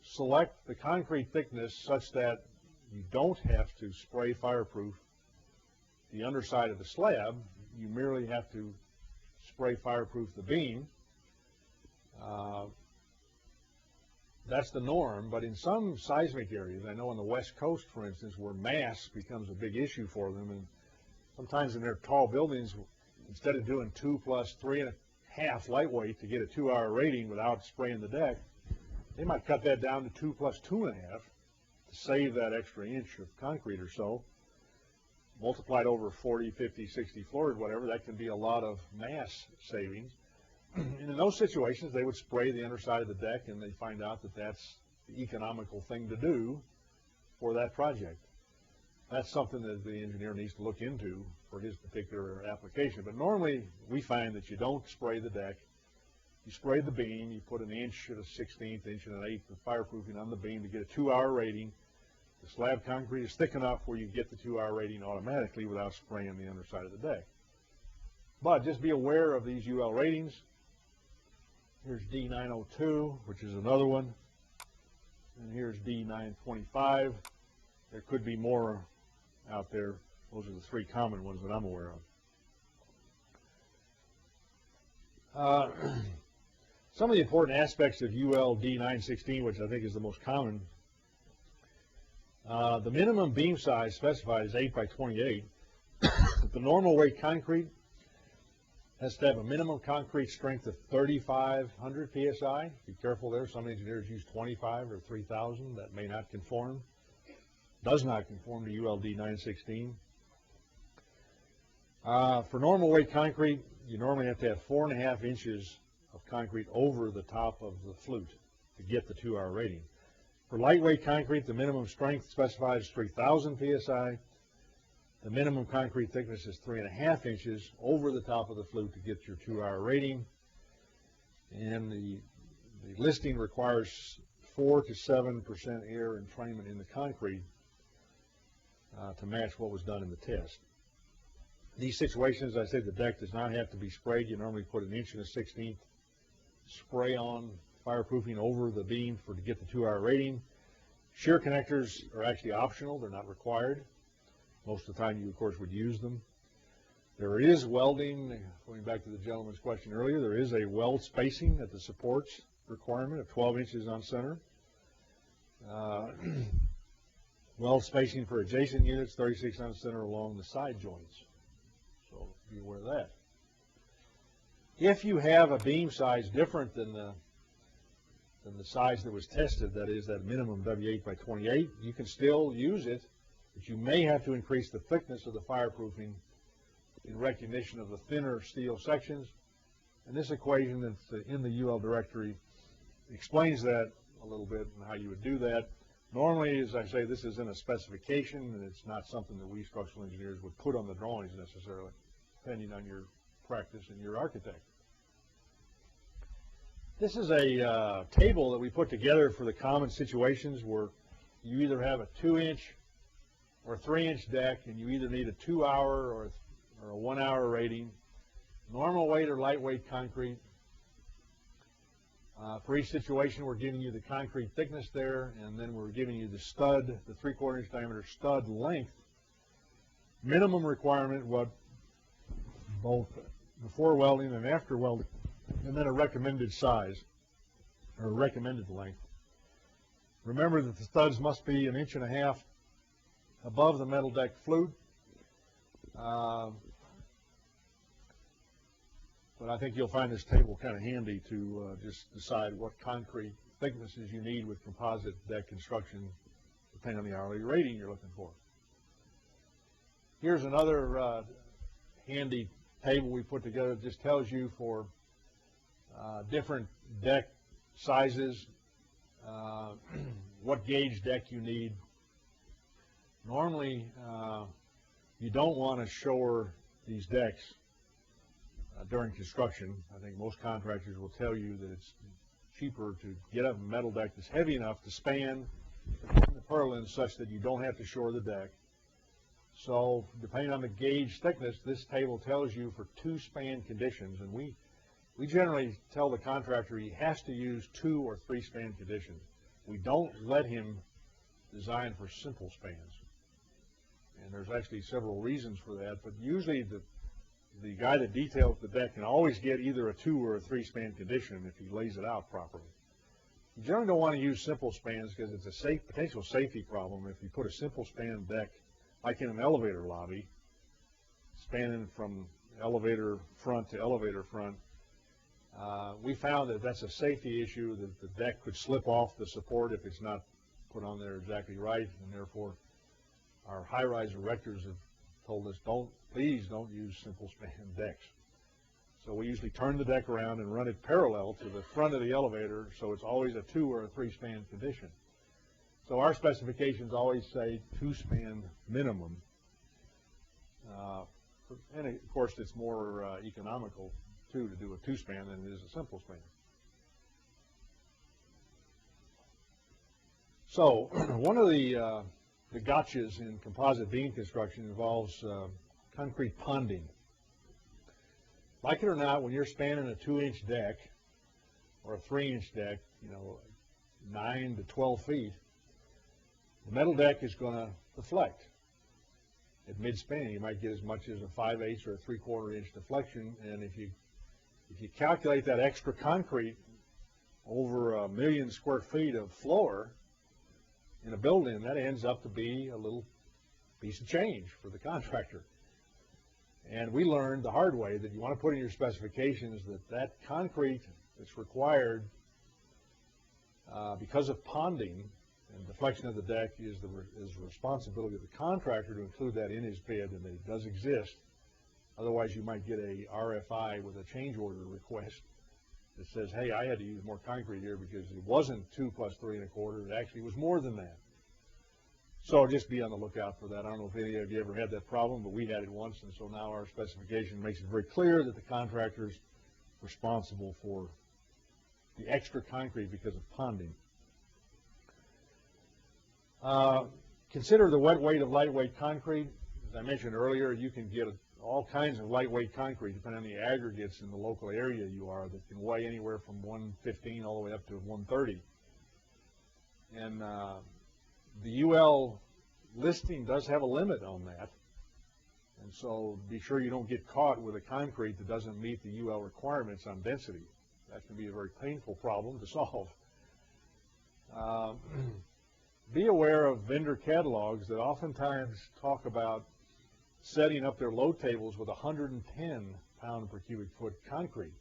A: select the concrete thickness such that you don't have to spray fireproof the underside of the slab. You merely have to spray fireproof the beam. That's the norm, but in some seismic areas, I know on the West Coast, for instance, where mass becomes a big issue for them, and sometimes in their tall buildings, instead of doing 2 plus 3.5 lightweight to get a 2-hour rating without spraying the deck, they might cut that down to 2 plus 2.5 to save that extra inch of concrete or so. Multiplied over 40, 50, 60 floors, whatever, that can be a lot of mass savings. And in those situations, they would spray the underside of the deck, and they find out that that's the economical thing to do for that project. That's something that the engineer needs to look into for his particular application. But normally, we find that you don't spray the deck. You spray the beam, you put 1 inch and a 1/16, inch and 1/8 of fireproofing on the beam to get a 2-hour rating. The slab concrete is thick enough where you get the 2-hour rating automatically without spraying the underside of the deck. But just be aware of these UL ratings. Here's D902, which is another one. And here's D925. There could be more out there. Those are the 3 common ones that I'm aware of. Some of the important aspects of UL D916, which I think is the most common, the minimum beam size specified is 8 by 28. The normal weight concrete has to have a minimum concrete strength of 3,500 psi. Be careful there. Some engineers use 25 or 3,000. That may not conform. Does not conform to UL D916. For normal weight concrete, you normally have to have 4.5 inches of concrete over the top of the flute to get the 2-hour rating. For lightweight concrete, the minimum strength specified is 3,000 psi. The minimum concrete thickness is 3.5 inches over the top of the flute to get your 2-hour rating. And the listing requires 4 to 7% air entrainment in the concrete to match what was done in the test. These situations, as I said, the deck does not have to be sprayed. You normally put 1 inch and a 1/16 spray on fireproofing over the beam to get the 2-hour rating. Shear connectors are actually optional. They're not required. Most of the time you, of course, would use them. There is welding, going back to the gentleman's question earlier, there is a weld spacing at the supports requirement of 12 inches on center. Weld spacing for adjacent units, 36 on center along the side joints. So be aware of that. If you have a beam size different than the size that was tested, that is that minimum W8 by 28, you can still use it, but you may have to increase the thickness of the fireproofing in recognition of the thinner steel sections. And this equation that's in the UL directory explains that a little bit and how you would do that. Normally, as I say, this is in a specification, and it's not something that we structural engineers would put on the drawings necessarily, depending on your practice and your architect. This is a table that we put together for the common situations where you either have a 2-inch or 3-inch deck, and you either need a 2-hour or a 1-hour rating, normal weight or lightweight concrete. For each situation, we're giving you the concrete thickness there, and then we're giving you the stud, the 3/4 inch diameter stud length, minimum requirement, what both before welding and after welding, and then a recommended size or recommended length. Remember that the studs must be 1.5 inches above the metal deck flute. But I think you'll find this table kind of handy to just decide what concrete thicknesses you need with composite deck construction, depending on the hourly rating you're looking for. Here's another handy table we put together that just tells you for different deck sizes, what gauge deck you need. Normally, you don't want to shore these decks during construction. I think most contractors will tell you that it's cheaper to get a metal deck that's heavy enough to span the purlins such that you don't have to shore the deck. So depending on the gauge thickness, this table tells you for 2 span conditions, and we generally tell the contractor he has to use 2 or 3 span conditions. We don't let him design for simple spans, and there's actually several reasons for that, but usually the guy that details the deck can always get either a 2 or a 3 span condition if he lays it out properly. You generally don't want to use simple spans because it's a potential safety problem if you put a simple span deck like in an elevator lobby, spanning from elevator front to elevator front. We found that that's a safety issue, that the deck could slip off the support if it's not put on there exactly right, and therefore our high-rise erectors have told us, please don't use simple span decks. So we usually turn the deck around and run it parallel to the front of the elevator, so it's always a 2 or a 3 span condition. So our specifications always say 2 span minimum. And of course, it's more economical too to do a 2 span than it is a simple span. So one of the gotchas in composite beam construction involves concrete ponding. Like it or not, when you're spanning a 2-inch deck or a 3-inch deck, 9 to 12 feet, the metal deck is going to deflect. At mid-span, you might get as much as a 5/8 or a 3/4 inch deflection, and if you calculate that extra concrete over 1 million square feet of floor in a building, that ends up to be a little piece of change for the contractor. And we learned the hard way that you want to put in your specifications that concrete that's required because of ponding and deflection of the deck is the responsibility of the contractor to include that in his bid, and that it does exist. Otherwise, you might get a RFI with a change order request that says, hey, I had to use more concrete here because it wasn't 2 plus 3 1/4. It actually was more than that. So just be on the lookout for that. I don't know if any of you ever had that problem, but we had it once, and so now our specification makes it very clear that the contractor is responsible for the extra concrete because of ponding. Consider the wet weight of lightweight concrete. As I mentioned earlier, you can get all kinds of lightweight concrete depending on the aggregates in the local area you are that can weigh anywhere from 115 all the way up to 130. And the UL listing does have a limit on that. And so be sure you don't get caught with a concrete that doesn't meet the UL requirements on density. That can be a very painful problem to solve. Be aware of vendor catalogs that oftentimes talk about setting up their load tables with 110 pound per cubic foot concrete.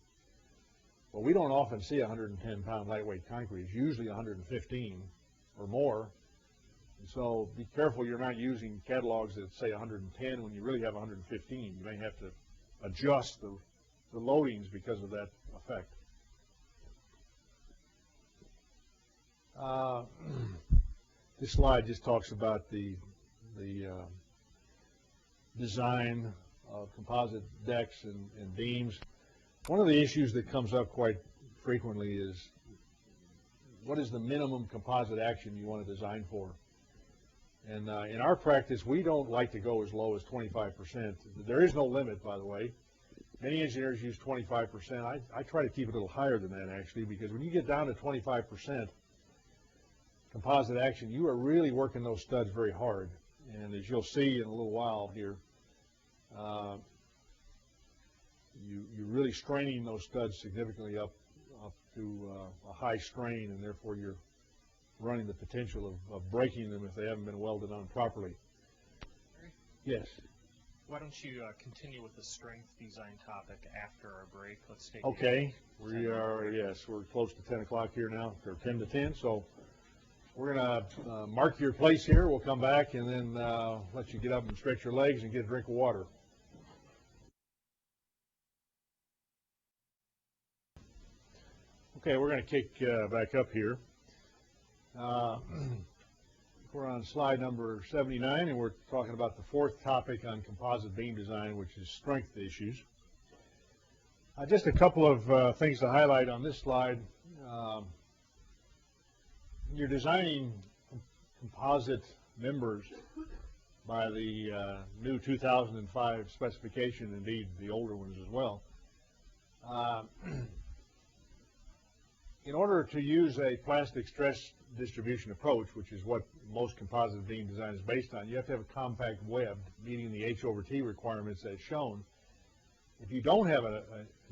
A: Well, we don't often see 110 pound lightweight concrete. It's usually 115 or more. So be careful you're not using catalogs that say 110 when you really have 115. You may have to adjust the loadings because of that effect. This slide just talks about the design of composite decks and beams. One of the issues that comes up quite frequently is what is the minimum composite action you want to design for? And in our practice, we don't like to go as low as 25%. There is no limit, by the way. Many engineers use 25%. I try to keep it a little higher than that, actually, because when you get down to 25% composite action, you are really working those studs very hard. And as you'll see in a little while here, you're really straining those studs significantly up to a high strain, and therefore you're running the potential of breaking them if they haven't been welded on properly. Yes.
D: Why don't you continue with the strength design topic after our break? Let's take.
A: Okay. We are, yes, we're close to 10 o'clock here now, or 10 to 10. So we're going to mark your place here. We'll come back and then let you get up and stretch your legs and get a drink of water. Okay, we're going to kick back up here. We're on slide number 79, and we're talking about the fourth topic on composite beam design, which is strength issues. Just a couple of things to highlight on this slide. You're designing composite members by the new 2005 specification, indeed the older ones as well. In order to use a plastic stress distribution approach, which is what most composite beam design is based on, you have to have a compact web meeting the H/T requirements as shown. If you don't have a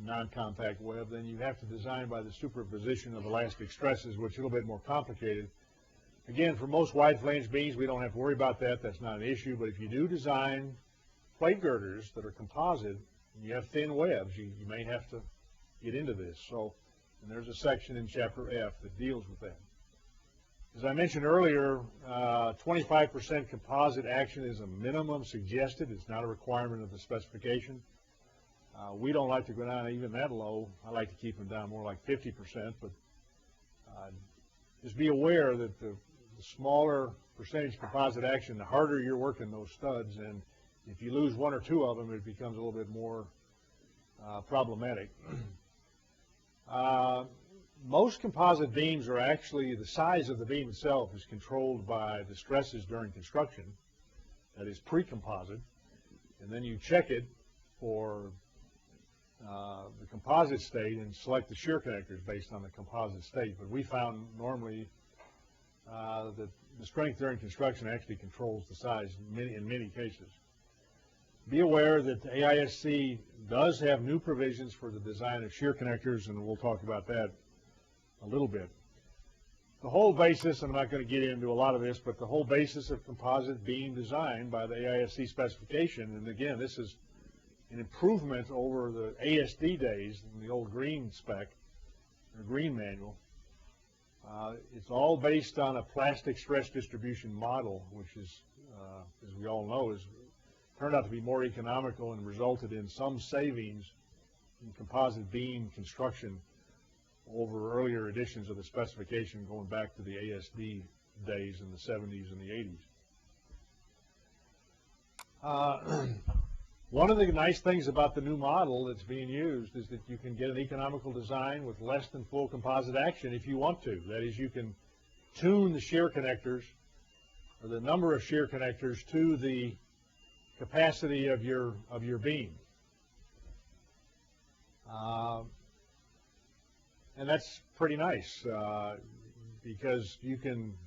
A: non-compact web, then you have to design by the superposition of elastic stresses, which is a little bit more complicated. Again, for most wide flange beams, we don't have to worry about that. That's not an issue. But if you do design plate girders that are composite and you have thin webs, you may have to get into this. And there's a section in Chapter F that deals with that. As I mentioned earlier, 25% composite action is a minimum suggested. It's not a requirement of the specification. We don't like to go down even that low. I like to keep them down more like 50%, but just be aware that the smaller percentage composite action, the harder you're working those studs, and if you lose one or two of them, it becomes a little bit more problematic. Most composite beams are actually, the size of the beam itself is controlled by the stresses during construction, that is pre-composite, and then you check it for the composite state and select the shear connectors based on the composite state. But we found normally that the strength during construction actually controls the size in many cases. Be aware that the AISC does have new provisions for the design of shear connectors, and we'll talk about that a little bit. The whole basis, and I'm not going to get into a lot of this, but the whole basis of composite beam design by the AISC specification, and again, this is an improvement over the ASD days in the old green spec, or green manual. It's all based on a plastic stress distribution model, which is, as we all know, turned out to be more economical and resulted in some savings in composite beam construction over earlier editions of the specification going back to the ASD days in the 70s and the 80s. One of the nice things about the new model that's being used is that you can get an economical design with less than full composite action if you want to. That is, you can tune the shear connectors, or the number of shear connectors, to the capacity of your beam. And that's pretty nice because you can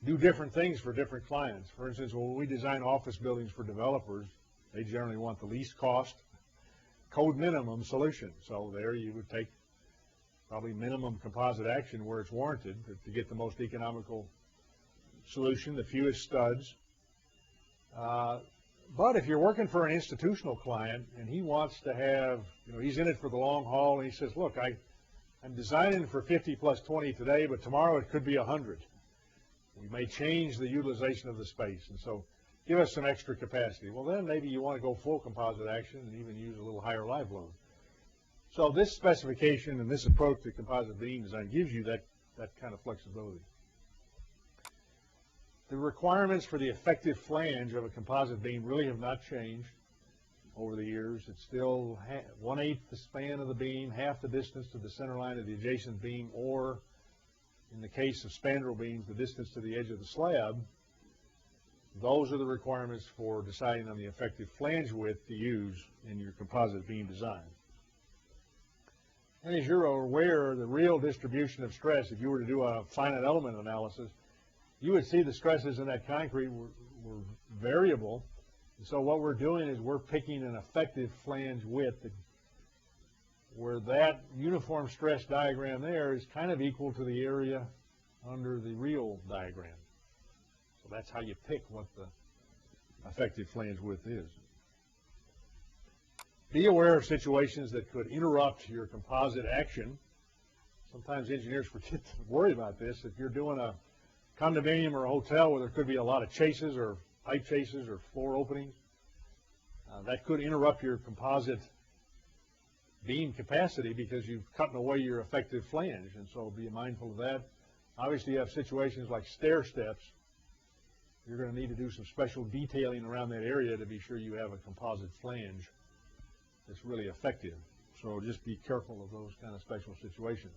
A: do different things for different clients. For instance, when we design office buildings for developers, they generally want the least cost, code minimum solution. So there you would take probably minimum composite action where it's warranted to get the most economical solution, the fewest studs. But if you're working for an institutional client and he wants to have, he's in it for the long haul, and he says, look, I'm designing for 50 plus 20 today, but tomorrow it could be 100. We may change the utilization of the space, and so give us some extra capacity. Well, then maybe you want to go full composite action and even use a little higher live load. So this specification and this approach to composite beam design gives you that kind of flexibility. The requirements for the effective flange of a composite beam really have not changed over the years. It's still 1/8 the span of the beam, half the distance to the center line of the adjacent beam, or in the case of spandrel beams, the distance to the edge of the slab. Those are the requirements for deciding on the effective flange width to use in your composite beam design. And as you're aware, the real distribution of stress, if you were to do a finite element analysis, you would see the stresses in that concrete were variable. And so what we're doing is we're picking an effective flange width where that uniform stress diagram there is kind of equal to the area under the real diagram. So that's how you pick what the effective flange width is. Be aware of situations that could interrupt your composite action. Sometimes engineers forget to worry about this. If you're doing a condominium or a hotel where there could be a lot of chases or pipe chases or floor openings, that could interrupt your composite beam capacity because you've cut away your effective flange, and so be mindful of that. Obviously, you have situations like stair steps. You're going to need to do some special detailing around that area to be sure you have a composite flange that's really effective. So just be careful of those kind of special situations.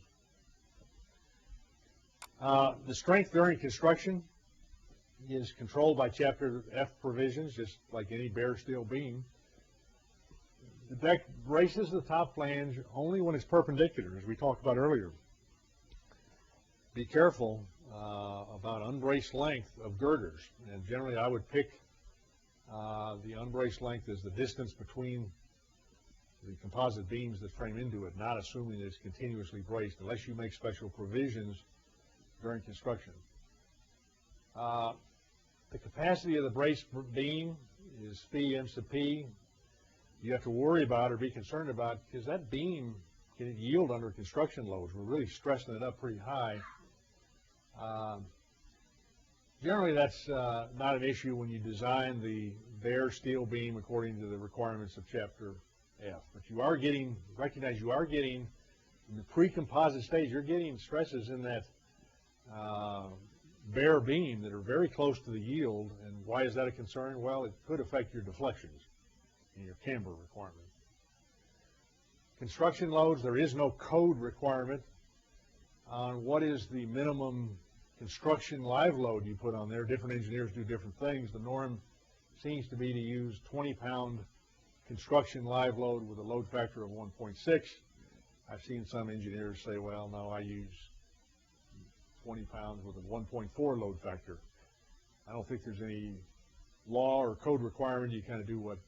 A: The strength during construction is controlled by Chapter F provisions, just like any bare steel beam. The deck braces the top flange only when it's perpendicular, as we talked about earlier. Be careful about unbraced length of girders, and generally I would pick the unbraced length as the distance between the composite beams that frame into it, not assuming that it's continuously braced unless you make special provisions during construction. The capacity of the brace beam is phi m sub p. You have to worry about or be concerned about because that beam can yield under construction loads. We're really stressing it up pretty high. Generally, that's not an issue when you design the bare steel beam according to the requirements of Chapter F. But you are getting, recognize you are getting, in the pre-composite stage, you're getting stresses in that bare beam that are very close to the yield. And why is that a concern? Well, it could affect your deflections and your camber requirement. Construction loads, there is no code requirement on what is the minimum construction live load you put on there. Different engineers do different things. The norm seems to be to use 20-pound construction live load with a load factor of 1.6. I've seen some engineers say, well, no, I use 20 pounds with a 1.4 load factor. I don't think there's any law or code requirement. You kind of do what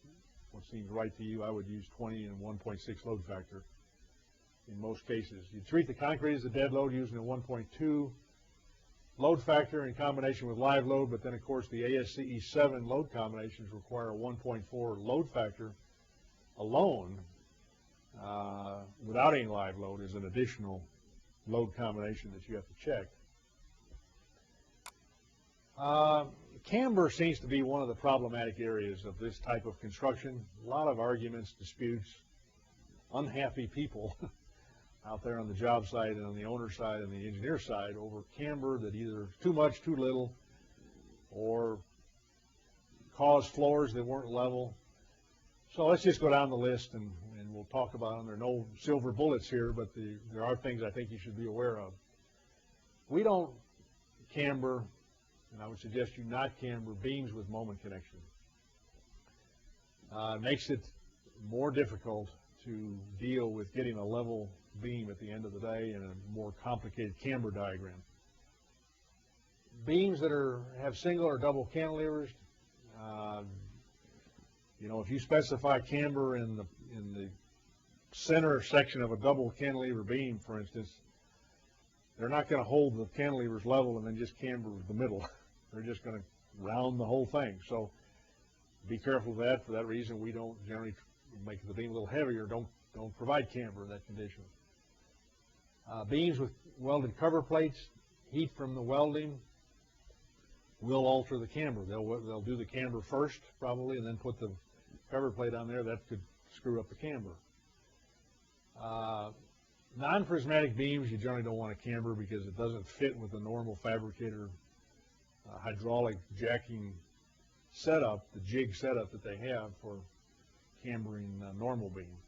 A: seems right to you. I would use 20 and 1.6 load factor in most cases. You treat the concrete as a dead load using a 1.2 load factor in combination with live load, but then of course the AISC 7 load combinations require a 1.4 load factor alone without any live load is an additional load combination that you have to check. Camber seems to be one of the problematic areas of this type of construction. A lot of arguments, disputes, unhappy people out there on the job site and on the owner side and the engineer side over camber that either too much, too little, or caused floors that weren't level. So let's just go down the list and we'll talk about them. There are no silver bullets here, but there are things I think you should be aware of. We don't camber, and I would suggest you not camber beams with moment connection. It makes it more difficult to deal with getting a level beam at the end of the day in a more complicated camber diagram. Beams that have single or double cantilevers, you know, if you specify camber in the center section of a double cantilever beam, for instance, they're not going to hold the cantilevers level and then just camber the middle. They're just going to round the whole thing. So be careful of that. For that reason, we don't generally make the beam a little heavier. Don't provide camber in that condition. Beams with welded cover plates, heat from the welding will alter the camber. They'll do the camber first probably, and then put the cover plate on there. That could screw up the camber. Non-prismatic beams, you generally don't want to camber because it doesn't fit with the normal fabricator hydraulic jacking setup, the jig setup that they have for cambering normal beams.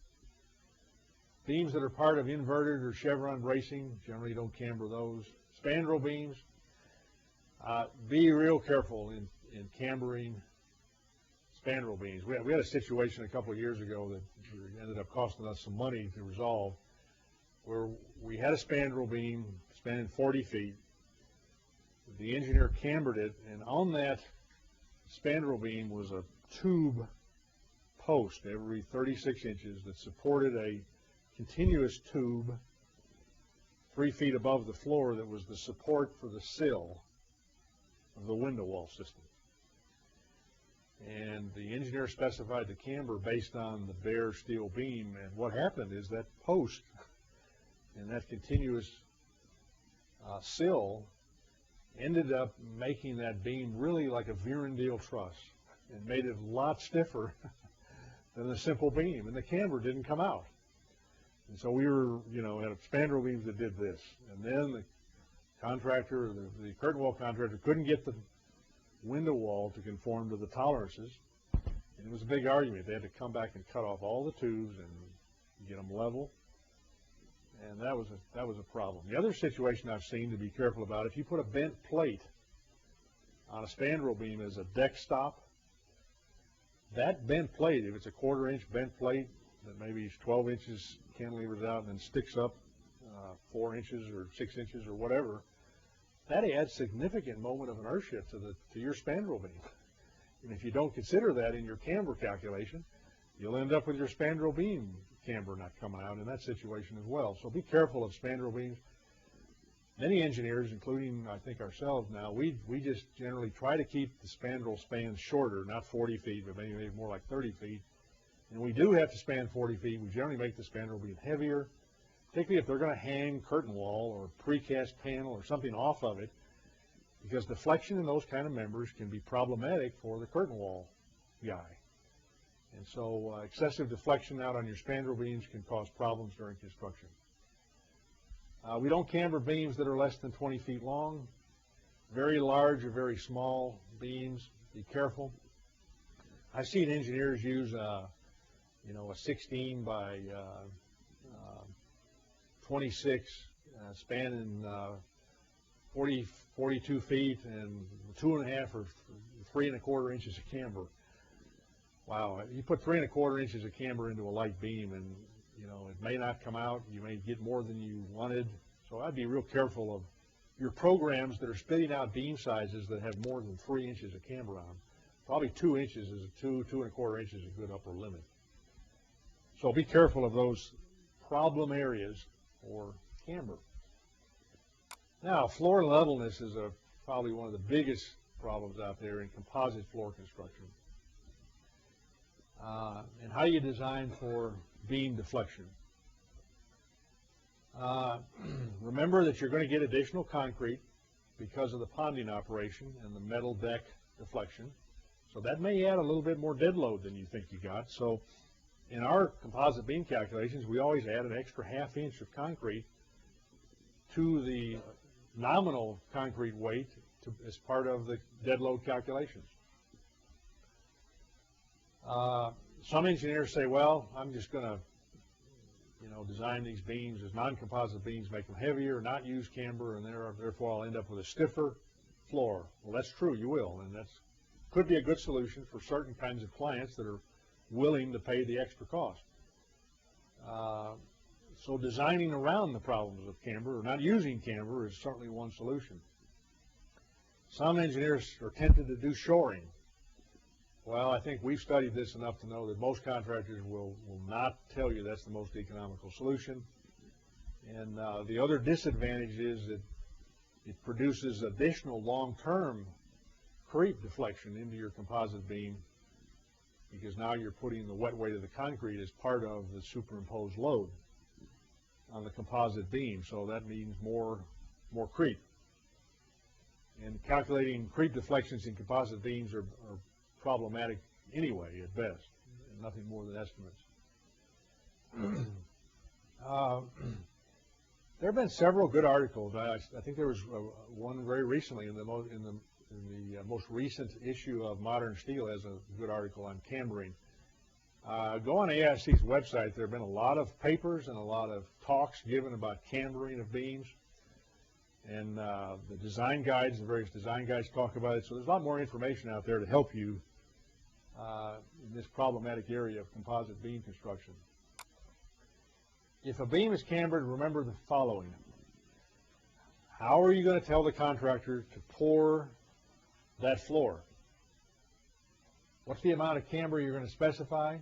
A: Beams that are part of inverted or chevron bracing, generally don't camber those. Spandrel beams, be real careful in cambering spandrel beams. We had a situation a couple of years ago that ended up costing us some money to resolve, where we had a spandrel beam spanning 40 feet. The engineer cambered it, and on that spandrel beam was a tube post every 36 inches that supported a continuous tube 3 feet above the floor that was the support for the sill of the window wall system. And the engineer specified the camber based on the bare steel beam, and what happened is that post and that continuous sill ended up making that beam really like a Virendale truss and made it a lot stiffer than the simple beam, and the camber didn't come out. And so we were, had spandrel beams that did this, and then the contractor, the curtain wall contractor, couldn't get the window wall to conform to the tolerances, and it was a big argument. They had to come back and cut off all the tubes and get them level, and that was a problem. The other situation I've seen to be careful about, if you put a bent plate on a spandrel beam as a deck stop, that bent plate, if it's a 1/4 inch bent plate that maybe is 12 inches cantilevers out and then sticks up 4 inches or 6 inches or whatever, that adds significant moment of inertia to your spandrel beam. And if you don't consider that in your camber calculation, you'll end up with your spandrel beam camber not coming out in that situation as well. So be careful of spandrel beams. Many engineers, including I think ourselves now, we just generally try to keep the spandrel spans shorter, not 40 feet, but maybe more like 30 feet. And we do have to span 40 feet. We generally make the spandrel beam heavier, particularly if they're going to hang curtain wall or precast panel or something off of it, because deflection in those kind of members can be problematic for the curtain wall guy. And so excessive deflection out on your spandrel beams can cause problems during construction. We don't camber beams that are less than 20 feet long. Very large or very small beams, be careful. I've seen engineers use a 16 by 26 spanning 42 feet and 2.5 or 3 1/4 inches of camber. Wow, you put 3 1/4 inches of camber into a light beam, and it may not come out. You may get more than you wanted. So I'd be real careful of your programs that are spitting out beam sizes that have more than 3 inches of camber on. Probably 2 inches is 2 1/4 inches is a good upper limit. So be careful of those problem areas for camber. Now, floor levelness is probably one of the biggest problems out there in composite floor construction. And how you design for beam deflection. Remember that you're going to get additional concrete because of the ponding operation and the metal deck deflection. So that may add a little bit more dead load than you think you got. So in our composite beam calculations, we always add an extra 1/2 inch of concrete to the nominal concrete weight as part of the dead load calculations. Some engineers say, well, I'm just going to design these beams as non-composite beams, make them heavier, not use camber, and therefore I'll end up with a stiffer floor. Well, that's true, you will, and that could be a good solution for certain kinds of clients that are willing to pay the extra cost. So designing around the problems of camber, or not using camber, is certainly one solution. Some engineers are tempted to do shoring. Well, I think we've studied this enough to know that most contractors will not tell you that's the most economical solution. And the other disadvantage is that it produces additional long-term creep deflection into your composite beam, because now you're putting the wet weight of the concrete as part of the superimposed load on the composite beam. So that means more creep. And And calculating creep deflections in composite beams are problematic anyway at best, nothing more than estimates. There have been several good articles. I think there was one very recently in the most recent issue of Modern Steel has a good article on cambering. Go on AISC's website. There have been a lot of papers and a lot of talks given about cambering of beams. And the design guides, the various design guides talk about it. So there's a lot more information out there to help you in this problematic area of composite beam construction. If a beam is cambered, remember the following. How are you going to tell the contractor to pour that floor? What's the amount of camber you're going to specify?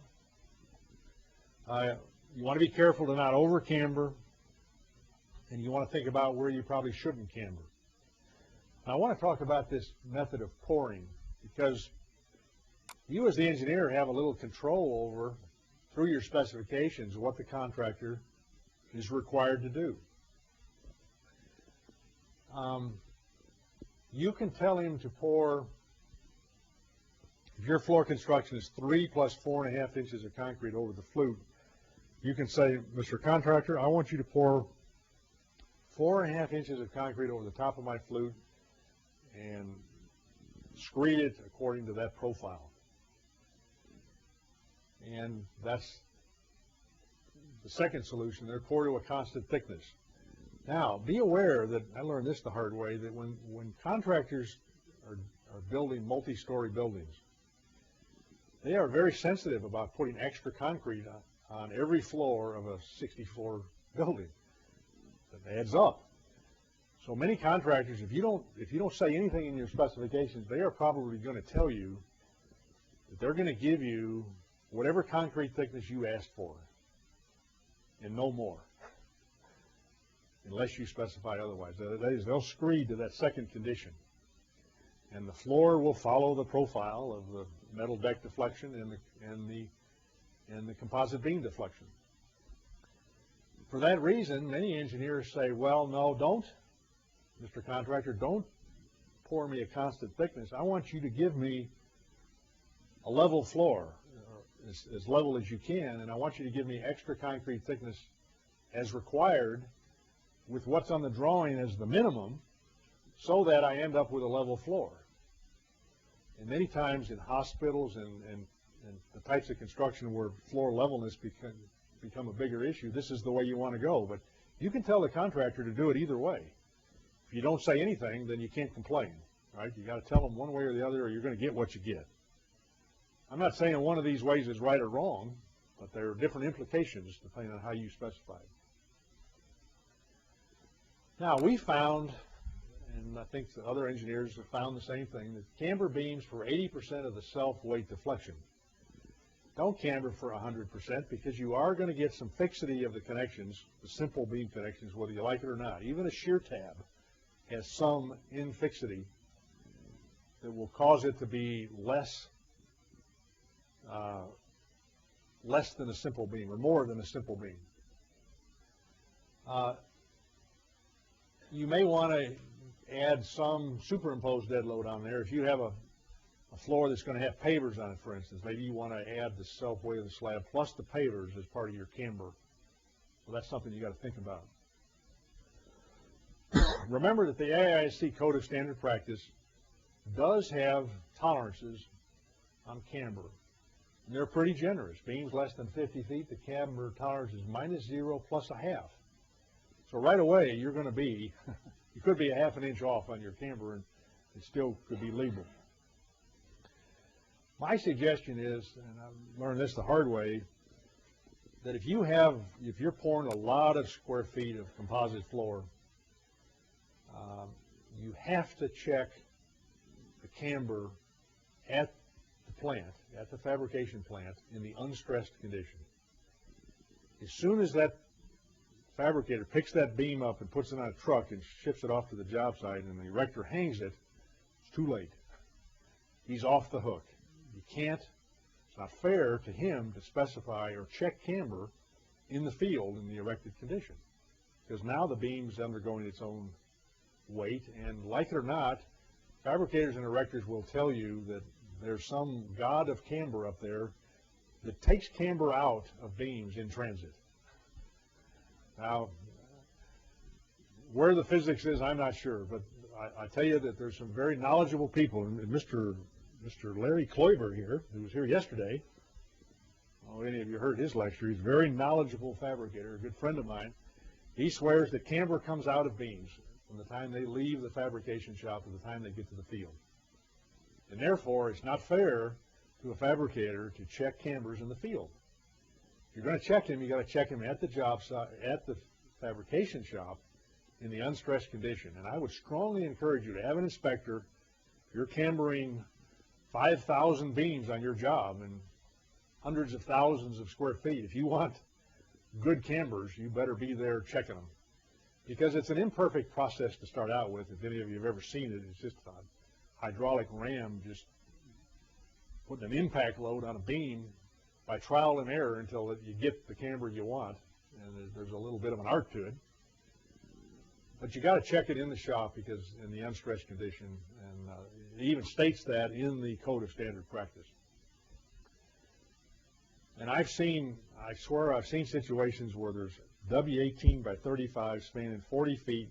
A: You want to be careful to not over-camber, and you want to think about where you probably shouldn't camber. Now, I want to talk about this method of pouring, because you as the engineer have a little control over, through your specifications, what the contractor is required to do. You can tell him to pour, if your floor construction is 3 plus 4.5 inches of concrete over the flute, you can say, Mr. Contractor, I want you to pour 4.5 inches of concrete over the top of my flute and screed it according to that profile. And that's the second solution there, pour to a constant thickness. Now, be aware that, I learned this the hard way, that when contractors are building multi-story buildings, they are very sensitive about putting extra concrete on every floor of a 60-floor building. It adds up. So many contractors, if you don't say anything in your specifications, they are probably going to tell you that they're going to give you whatever concrete thickness you asked for, and no more, unless you specify otherwise. That is, they'll screed to that second condition, and the floor will follow the profile of the metal deck deflection and the composite beam deflection. For that reason, many engineers say, well, no, don't, Mr. Contractor, don't pour me a constant thickness. I want you to give me a level floor, as level as you can, and I want you to give me extra concrete thickness as required with what's on the drawing as the minimum, so that I end up with a level floor. And many times in hospitals and the types of construction where floor levelness become a bigger issue, this is the way you want to go. But you can tell the contractor to do it either way. If you don't say anything, then you can't complain, right? You got to tell them one way or the other, or you're going to get what you get. I'm not saying one of these ways is right or wrong, but there are different implications depending on how you specify it. Now, we found, and I think the other engineers have found the same thing, that camber beams for 80% of the self-weight deflection. Don't camber for 100%, because you are going to get some fixity of the connections, the simple beam connections, whether you like it or not. Even a shear tab has some infixity that will cause it to be less than a simple beam, or more than a simple beam. You may want to add some superimposed dead load on there. If you have a floor that's going to have pavers on it, for instance, maybe you want to add the self-weight of the slab plus the pavers as part of your camber. So that's something you got to think about. Remember that the AISC Code of Standard Practice does have tolerances on camber. And they're pretty generous. Beams less than 50 feet, the camber tolerance is -0 plus a half. So right away, you're going to be, you could be a half an inch off on your camber, and it still could be legal. My suggestion is, and I've learned this the hard way, that if you're pouring a lot of square feet of composite floor, you have to check the camber at the plant, at the fabrication plant, in the unstressed condition. As soon as that fabricator picks that beam up and puts it on a truck and ships it off to the job site and the erector hangs it, it's too late. He's off the hook. You can't, it's not fair to him to specify or check camber in the field in the erected condition, because now the beam's undergoing its own weight, and like it or not, fabricators and erectors will tell you that there's some god of camber up there that takes camber out of beams in transit. Now, where the physics is, I'm not sure, but I tell you that there's some very knowledgeable people, and Mr. Larry Kloiber here, who was here yesterday. Oh, any of you heard his lecture? He's a very knowledgeable fabricator, a good friend of mine. He swears that camber comes out of beams from the time they leave the fabrication shop to the time they get to the field. And therefore, it's not fair to a fabricator to check cambers in the field. If you're going to check him, you got to check him at the job site, at the fabrication shop, in the unstressed condition. And I would strongly encourage you to have an inspector. If you're cambering 5,000 beams on your job and hundreds of thousands of square feet, if you want good cambers, you better be there checking them. Because it's an imperfect process to start out with. If any of you have ever seen it, it's just a hydraulic ram just putting an impact load on a beam by trial and error until you get the camber you want. And there's a little bit of an art to it. But you got to check it in the shop because in the unstressed condition, and it even states that in the Code of Standard Practice. And I swear I've seen situations where there's W18 by 35 spanning 40 feet,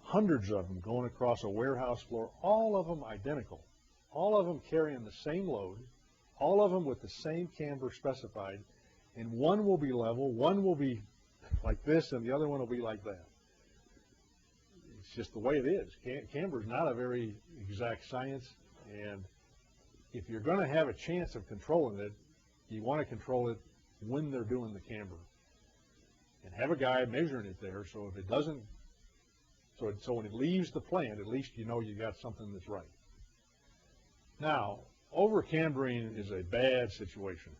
A: hundreds of them going across a warehouse floor, all of them identical, all of them carrying the same load, all of them with the same camber specified, and one will be level, one will be like this, and the other one will be like that. It's just the way it is. Camber is not a very exact science, and if you're going to have a chance of controlling it, you want to control it when they're doing the camber. And have a guy measuring it there, so if it doesn't, so when it leaves the plant, at least you know you got something that's right. Now, over cambering is a bad situation.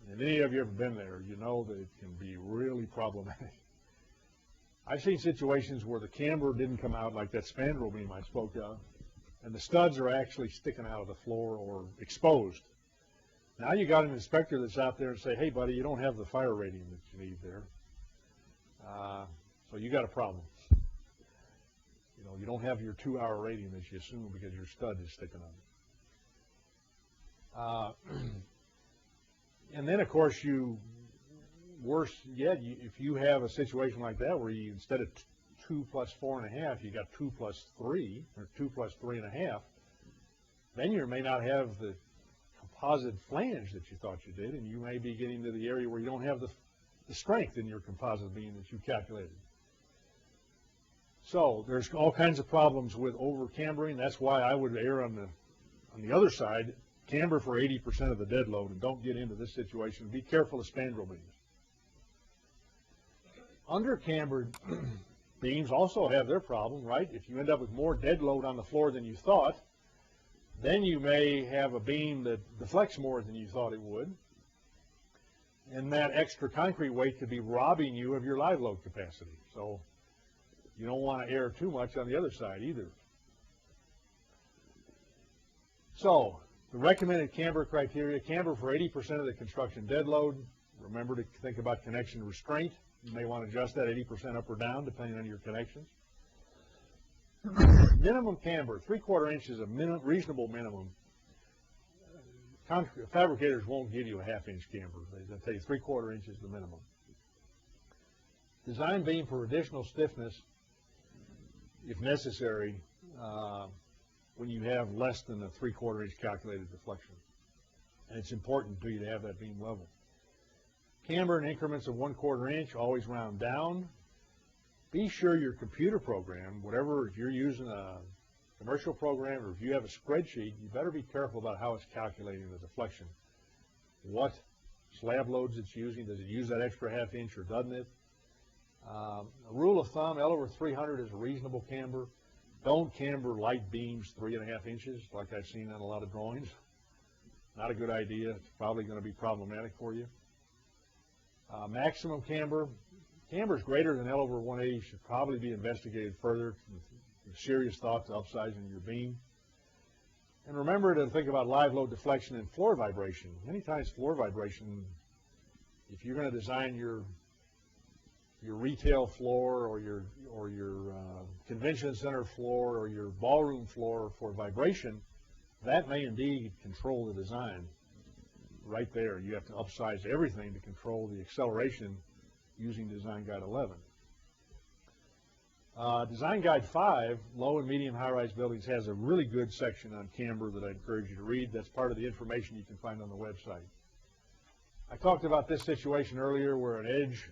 A: And if any of you have ever been there, you know that it can be really problematic. I've seen situations where the camber didn't come out like that spandrel beam I spoke of, and the studs are actually sticking out of the floor or exposed. Now you got an inspector that's out there and say, hey buddy, you don't have the fire rating that you need there. So you got a problem. You know, you don't have your 2-hour rating that you assume because your stud is sticking out. And then of course worse yet, if you have a situation like that where you, instead of 2 plus 4.5, you got 2 plus 3 or 2 plus 3.5, then you may not have the composite flange that you thought you did, and you may be getting to the area where you don't have the strength in your composite beam that you calculated. So there's all kinds of problems with over cambering. That's why I would err on the other side, camber for 80% of the dead load, and don't get into this situation. Be careful of spandrel beams. Under cambered beams also have their problem, right? If you end up with more dead load on the floor than you thought, then you may have a beam that deflects more than you thought it would, and that extra concrete weight could be robbing you of your live load capacity. So you don't want to err too much on the other side either. So the recommended camber criteria: camber for 80% of the construction dead load. Remember to think about connection restraint. You may want to adjust that 80% up or down depending on your connections. Minimum camber, 3/4 inch is a reasonable minimum. Fabricators won't give you a 1/2 inch camber. They'll tell you 3/4 inch is the minimum. Design beam for additional stiffness, if necessary, when you have less than a 3/4 inch calculated deflection. And it's important to you to have that beam level. Camber in increments of 1/4 inch, always round down. Be sure your computer program, whatever, if you're using a commercial program or if you have a spreadsheet, you better be careful about how it's calculating the deflection. What slab loads it's using, does it use that extra 1/2 inch or doesn't it? A rule of thumb, L over 300 is a reasonable camber. Don't camber light beams 3.5 inches like I've seen on a lot of drawings. Not a good idea. It's probably going to be problematic for you. Maximum camber. Cambers greater than L over 180 should probably be investigated further with serious thought to upsizing your beam. And remember to think about live load deflection and floor vibration. Many times floor vibration, if you're going to design your retail floor or your convention center floor or your ballroom floor for vibration, that may indeed control the design right there. You have to upsize everything to control the acceleration using Design Guide 11. Design Guide 5, low and medium high-rise buildings, has a really good section on camber that I encourage you to read. That's part of the information you can find on the website. I talked about this situation earlier where an edge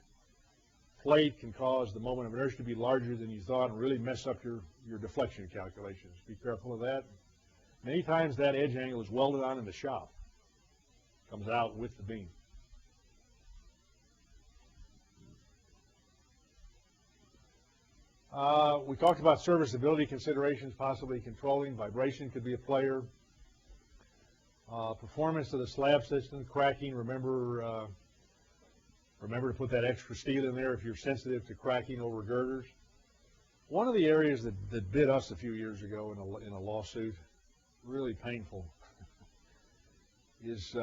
A: plate can cause the moment of inertia to be larger than you thought and really mess up your deflection calculations. Be careful of that. Many times that edge angle is welded on in the shop. Comes out with the beam. We talked about serviceability considerations, possibly controlling. Vibration could be a player. Performance of the slab system, cracking. Remember to put that extra steel in there if you're sensitive to cracking over girders. One of the areas that bit us a few years ago in a lawsuit, really painful, is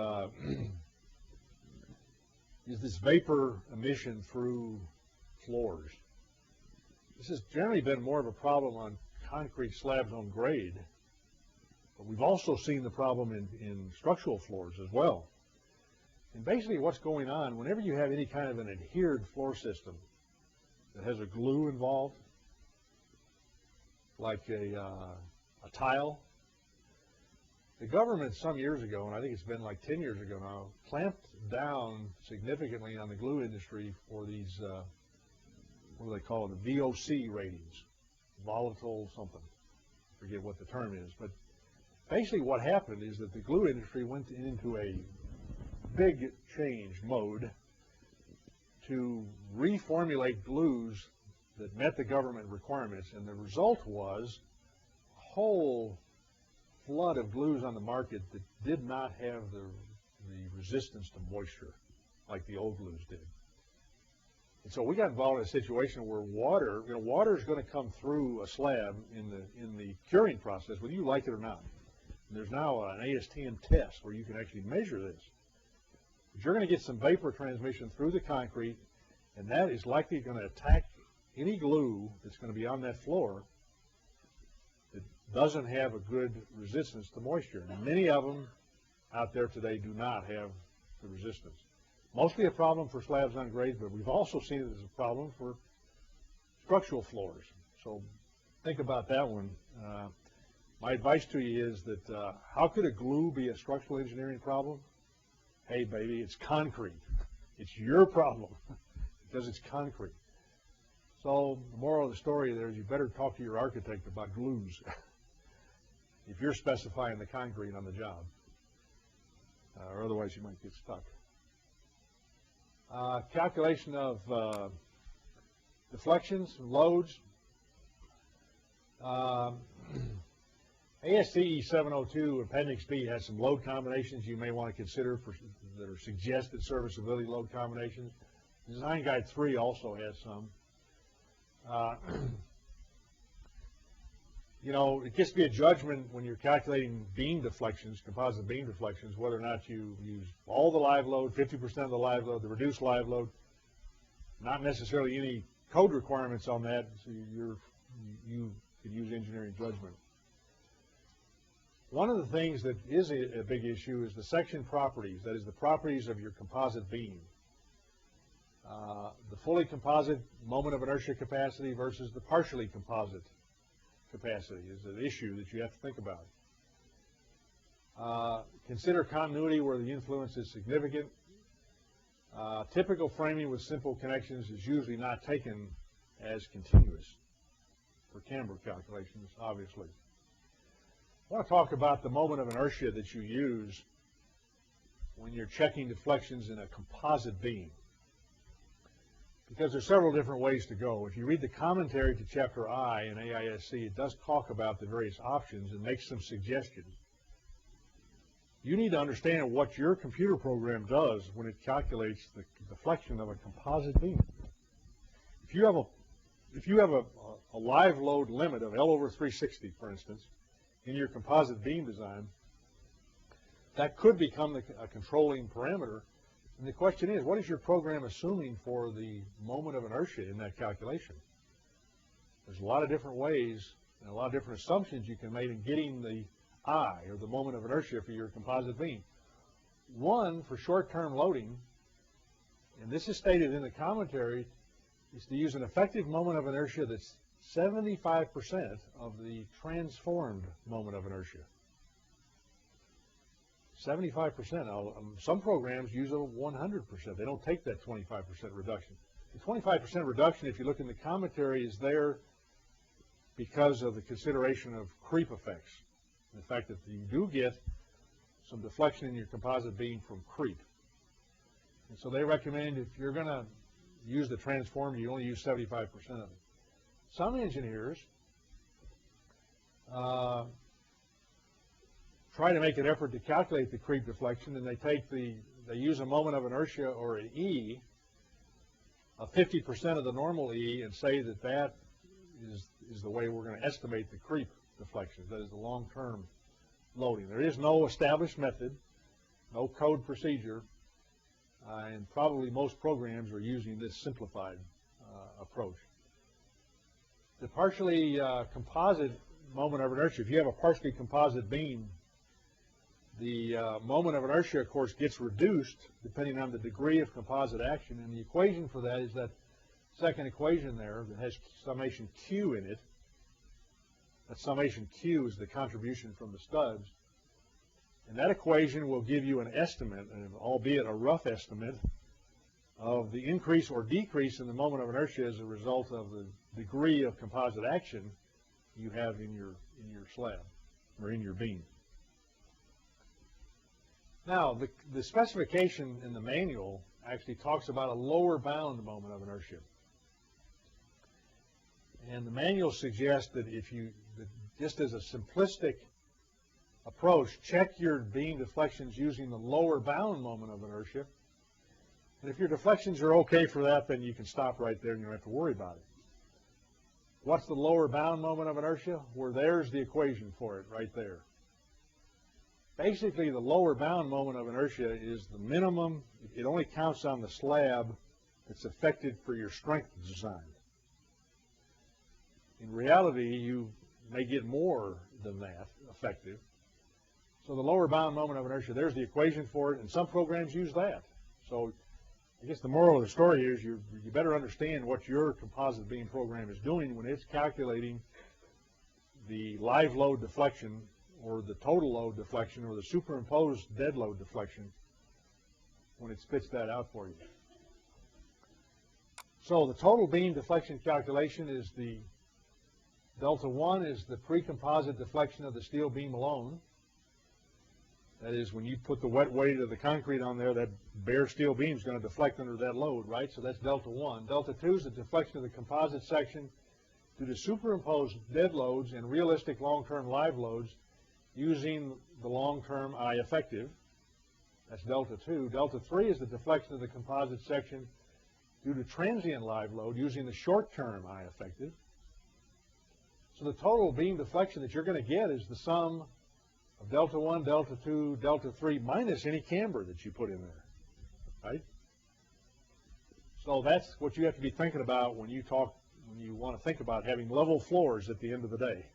A: this vapor emission through floors. This has generally been more of a problem on concrete slabs on grade, but we've also seen the problem in structural floors as well. And basically what's going on, whenever you have any kind of an adhered floor system that has a glue involved, like a tile, the government some years ago, and I think it's been like 10 years ago now, clamped down significantly on the glue industry for these, what do they call it, the VOC ratings, volatile something, forget what the term is, but basically what happened is that the glue industry went into a big change mode to reformulate glues that met the government requirements, and the result was a whole flood of glues on the market that did not have the resistance to moisture like the old glues did. And so we got involved in a situation where water is going to come through a slab in the curing process, whether you like it or not. And there's now an AISC test where you can actually measure this. But you're going to get some vapor transmission through the concrete, and that is likely going to attack any glue that's going to be on that floor that doesn't have a good resistance to moisture. And many of them out there today do not have the resistance. Mostly a problem for slabs on grade, but we've also seen it as a problem for structural floors. So think about that one. My advice to you is that how could a glue be a structural engineering problem? Hey, baby, it's concrete. It's your problem because it's concrete. So the moral of the story there is you better talk to your architect about glues if you're specifying the concrete on the job, or otherwise you might get stuck. Calculation of deflections, loads. AISC 702 Appendix B has some load combinations you may want to consider that are suggested serviceability load combinations. Design Guide 3 also has some. It gets to be a judgment when you're calculating beam deflections, composite beam deflections, whether or not you use all the live load, 50% of the live load, the reduced live load. Not necessarily any code requirements on that, so you could use engineering judgment. One of the things that is a big issue is the section properties, that is the properties of your composite beam. The fully composite moment of inertia capacity versus the partially composite capacity is an issue that you have to think about. Consider continuity where the influence is significant. Typical framing with simple connections is usually not taken as continuous for camber calculations, obviously. I want to talk about the moment of inertia that you use when you're checking deflections in a composite beam, because there's several different ways to go. If you read the commentary to Chapter I in AISC, it does talk about the various options and makes some suggestions. You need to understand what your computer program does when it calculates the deflection of a composite beam. If you have a live load limit of L over 360, for instance, in your composite beam design, that could become a controlling parameter And the question is, what is your program assuming for the moment of inertia in that calculation? There's a lot of different ways and a lot of different assumptions you can make in getting the I, or the moment of inertia, for your composite beam. One, for short-term loading, and this is stated in the commentary, is to use an effective moment of inertia that's 75% of the transformed moment of inertia. 75%. Now, some programs use a 100%. They don't take that 25% reduction. The 25% reduction, if you look in the commentary, is there because of the consideration of creep effects. The fact that you do get some deflection in your composite beam from creep. And so they recommend, if you're going to use the transformer, you only use 75% of it. Some engineers try to make an effort to calculate the creep deflection, and they use a moment of inertia, or an E, of 50% of the normal E, and say that that is the way we're going to estimate the creep deflection. That is the long-term loading. There is no established method, no code procedure, and probably most programs are using this simplified approach. The partially composite moment of inertia, if you have a partially composite beam, the moment of inertia, of course, gets reduced depending on the degree of composite action, and the equation for that is that second equation there that has summation Q in it. That summation Q is the contribution from the studs. And that equation will give you an estimate, albeit a rough estimate, of the increase or decrease in the moment of inertia as a result of the degree of composite action you have in your slab, or in your beam. Now, the specification in the manual actually talks about a lower bound moment of inertia. And the manual suggests that just as a simplistic approach, check your beam deflections using the lower bound moment of inertia. And if your deflections are okay for that, then you can stop right there and you don't have to worry about it. What's the lower bound moment of inertia? Well, there's the equation for it right there. Basically, the lower bound moment of inertia is the minimum. It only counts on the slab that's affected for your strength design. In reality, you may get more than that effective. So the lower bound moment of inertia, there's the equation for it, and some programs use that. So I guess the moral of the story is you better understand what your composite beam program is doing when it's calculating the live load deflection, or the total load deflection, or the superimposed dead load deflection, when it spits that out for you. So the total beam deflection calculation is the delta 1 is the pre-composite deflection of the steel beam alone. That is, when you put the wet weight of the concrete on there, that bare steel beam is going to deflect under that load, right? So that's delta 1. Delta 2 is the deflection of the composite section due to superimposed dead loads and realistic long-term live loads using the long-term I effective. That's delta 2. Delta 3 is the deflection of the composite section due to transient live load using the short-term I effective. So the total beam deflection that you're going to get is the sum of delta 1, delta 2, delta 3, minus any camber that you put in there, right? So that's what you have to be thinking about when you want to think about having level floors at the end of the day.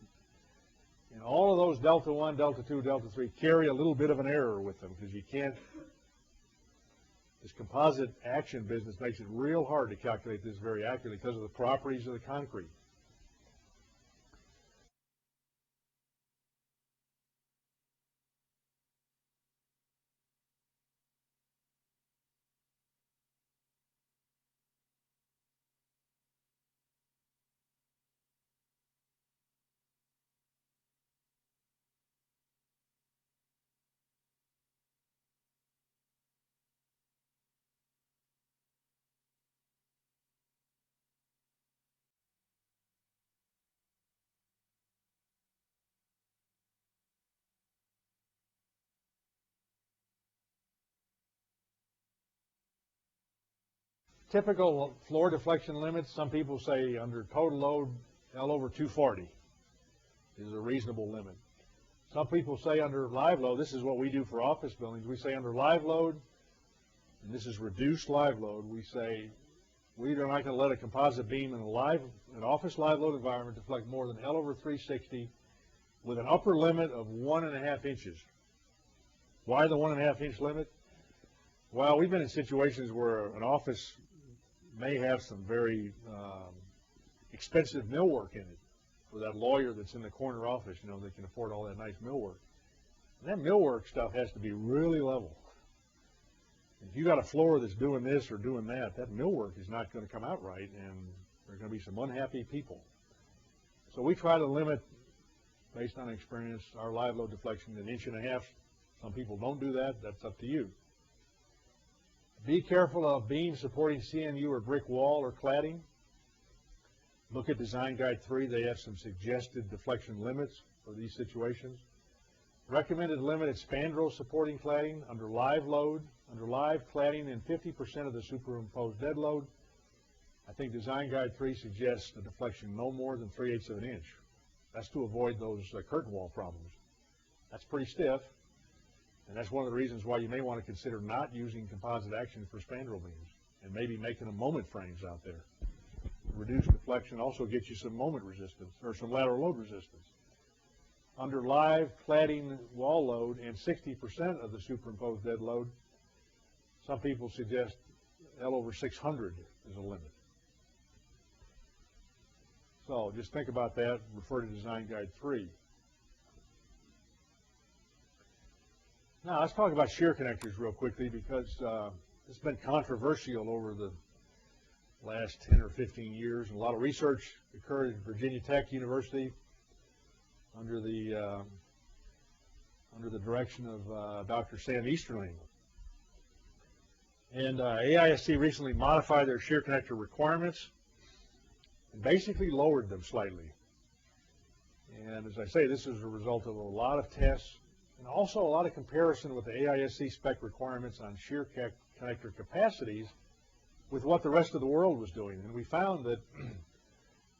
A: And all of those delta 1, delta 2, delta 3 carry a little bit of an error with them, because you can't, this composite action business makes it real hard to calculate this very accurately because of the properties of the concrete. Typical floor deflection limits, some people say under total load, L over 240 is a reasonable limit. Some people say under live load, this is what we do for office buildings, we say under live load, and this is reduced live load, we say we are not going to let a composite beam in an office live load environment deflect more than L over 360 with an upper limit of 1.5 inches. Why the 1.5 inch limit? Well, we've been in situations where an office may have some very expensive millwork in it for that lawyer that's in the corner office, you know, that can afford all that nice millwork. And that millwork stuff has to be really level. If you got a floor that's doing this or doing that, that millwork is not going to come out right, and there are going to be some unhappy people. So we try to limit, based on experience, our live load deflection to 1.5 inches. Some people don't do that. That's up to you. Be careful of beams supporting CMU or brick wall or cladding. Look at Design Guide 3. They have some suggested deflection limits for these situations. Recommended limit at spandrel supporting cladding under live load, under live cladding and 50% of the superimposed dead load. I think Design Guide 3 suggests a deflection no more than 3/8 of an inch. That's to avoid those curtain wall problems. That's pretty stiff, and that's one of the reasons why you may want to consider not using composite action for spandrel beams and maybe making them moment frames out there. Reduced deflection also gets you some moment resistance or some lateral load resistance. Under live cladding wall load and 60% of the superimposed dead load, some people suggest L over 600 is a limit. So just think about that. Refer to Design Guide 3. Now let's talk about shear connectors real quickly, because it's been controversial over the last 10 or 15 years. And a lot of research occurred at Virginia Tech University under the direction of Dr. Sam Easterling. And AISC recently modified their shear connector requirements and basically lowered them slightly. And as I say, this is a result of a lot of tests and also a lot of comparison with the AISC spec requirements on shear connector capacities with what the rest of the world was doing. And we found that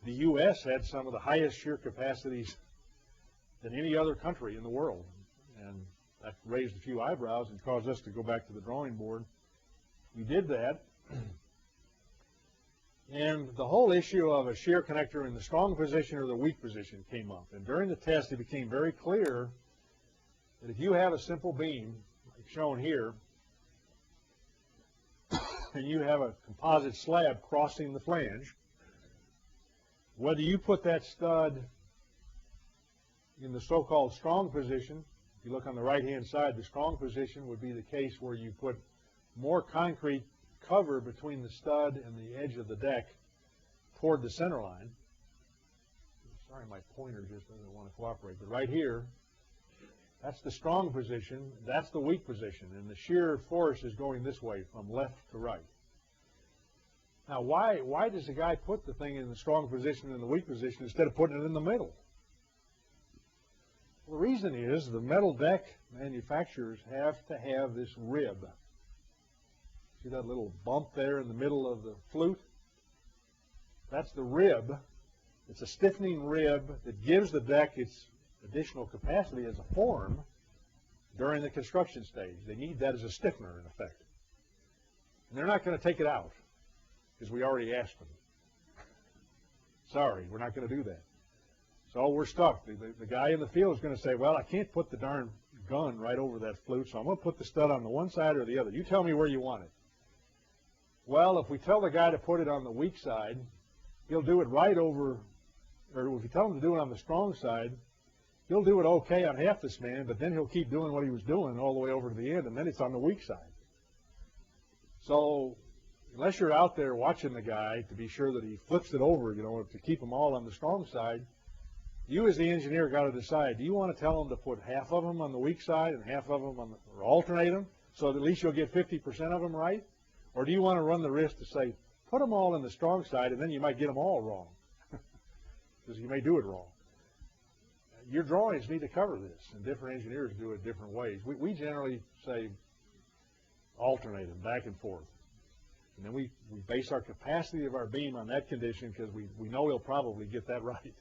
A: the U.S. had some of the highest shear capacities than any other country in the world. And that raised a few eyebrows and caused us to go back to the drawing board. We did that. And the whole issue of a shear connector in the strong position or the weak position came up. And during the test, it became very clear that if you have a simple beam, like shown here, and you have a composite slab crossing the flange, whether you put that stud in the so-called strong position, if you look on the right-hand side, the strong position would be the case where you put more concrete cover between the stud and the edge of the deck toward the center line. Sorry, my pointer just doesn't want to cooperate, but right here, that's the strong position, that's the weak position, and the shear force is going this way from left to right. Now, why does the guy put the thing in the strong position and the weak position instead of putting it in the middle? Well, the reason is the metal deck manufacturers have to have this rib. See that little bump there in the middle of the flute? That's the rib. It's a stiffening rib that gives the deck its additional capacity as a form during the construction stage. They need that as a stiffener, in effect. And they're not going to take it out because we already asked them. Sorry, we're not going to do that. So we're stuck. The guy in the field is going to say, well, I can't put the darn gun right over that flute, so I'm going to put the stud on the one side or the other. You tell me where you want it. Well, if we tell the guy to put it on the weak side, he'll do it right over, or if you tell him to do it on the strong side, he'll do it okay on half the span, but then he'll keep doing what he was doing all the way over to the end, and then it's on the weak side. So unless you're out there watching the guy to be sure that he flips it over, you know, to keep them all on the strong side, you as the engineer got to decide, do you want to tell him to put half of them on the weak side and half of them on the, or alternate them, so that at least you'll get 50% of them right? Or do you want to run the risk to say, put them all on the strong side, and then you might get them all wrong, because you may do it wrong. Your drawings need to cover this, and different engineers do it different ways. We generally say alternate them back and forth. And then we base our capacity of our beam on that condition, because we know he'll probably get that right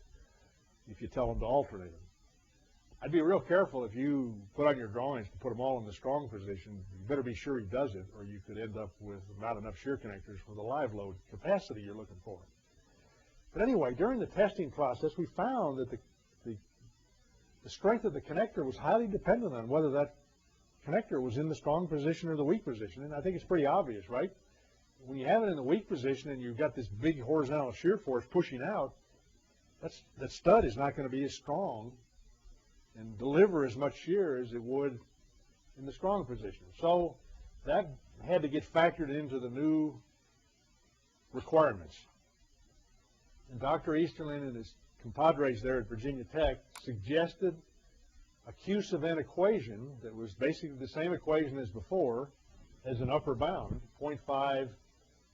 A: if you tell him to alternate them. I'd be real careful if you put on your drawings to put them all in the strong position. You better be sure he does it, or you could end up with not enough shear connectors for the live load capacity you're looking for. But anyway, during the testing process, we found that the strength of the connector was highly dependent on whether that connector was in the strong position or the weak position. And I think it's pretty obvious, right? When you have it in the weak position and you've got this big horizontal shear force pushing out, that stud is not going to be as strong and deliver as much shear as it would in the strong position. So that had to get factored into the new requirements. And Dr. Easterlin and his compadres there at Virginia Tech suggested a Q-sub-n equation that was basically the same equation as before as an upper bound, 0.5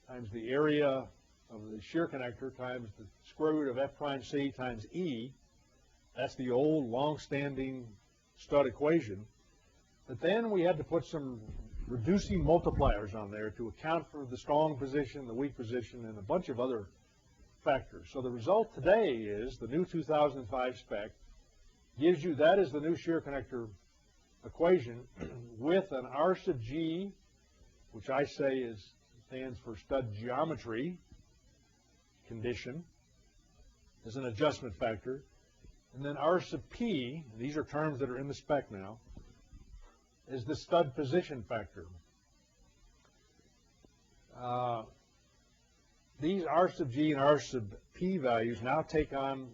A: times the area of the shear connector times the square root of F prime C times E. That's the old long-standing stud equation. But then we had to put some reducing multipliers on there to account for the strong position, the weak position, and a bunch of other factors. So the result today is the new 2005 spec gives you that as the new shear connector equation with an R sub G, which I say stands for stud geometry condition, as an adjustment factor. And then R sub P, these are terms that are in the spec now, is the stud position factor. These R sub G and R sub P values now take on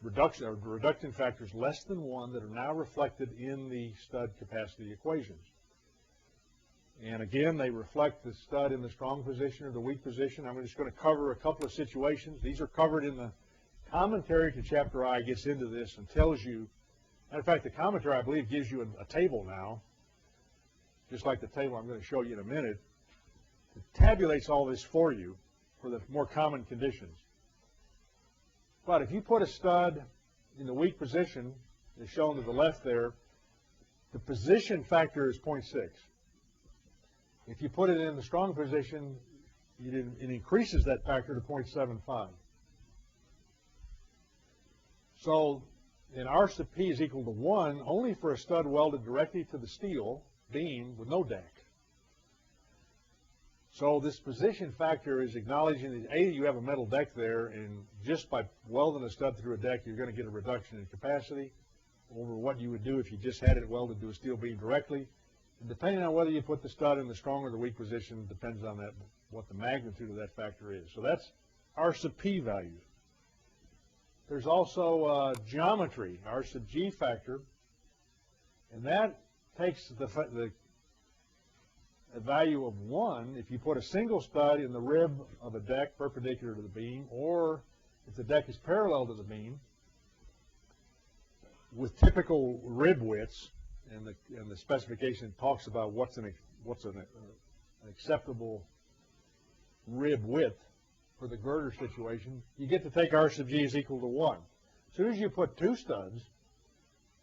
A: reductant factors less than 1 that are now reflected in the stud capacity equations. And again, they reflect the stud in the strong position or the weak position. I'm just going to cover a couple of situations. These are covered in the commentary to Chapter I, gets into this and tells you. Matter of fact, the commentary, I believe, gives you a table now, just like the table I'm going to show you in a minute. It tabulates all this for you for the more common conditions. But if you put a stud in the weak position, as shown to the left there, the position factor is 0.6. If you put it in the strong position, it increases that factor to 0.75. So in R sub P is equal to 1 only for a stud welded directly to the steel beam with no deck. So this position factor is acknowledging that A, you have a metal deck there, and just by welding a stud through a deck, you're going to get a reduction in capacity over what you would do if you just had it welded to a steel beam directly. And depending on whether you put the stud in the strong or the weak position, depends on that, what the magnitude of that factor is. So that's R sub P values. There's also geometry, R sub G factor, and that takes a value of 1 if you put a single stud in the rib of a deck perpendicular to the beam, or if the deck is parallel to the beam with typical rib widths, and the specification talks about what's an acceptable rib width for the girder situation. You get to take R sub G is equal to 1. As soon as you put 2 studs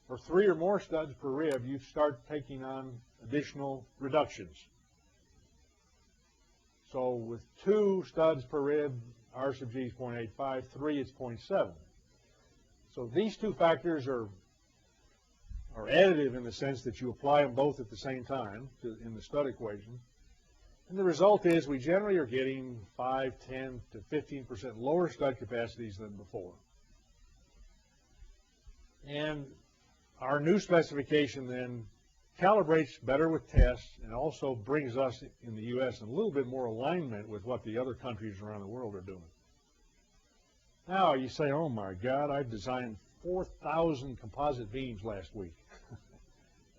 A: or 3 or more studs per rib, you start taking on additional reductions. So with 2 studs per rib, R sub G is 0.85, 3 it's 0.7. So these two factors are additive in the sense that you apply them both at the same time in the stud equation. And the result is we generally are getting 5, 10 to 15% lower stud capacities than before. And our new specification then calibrates better with tests and also brings us in the U.S. in a little bit more alignment with what the other countries around the world are doing. Now you say, oh my God, I designed 4,000 composite beams last week.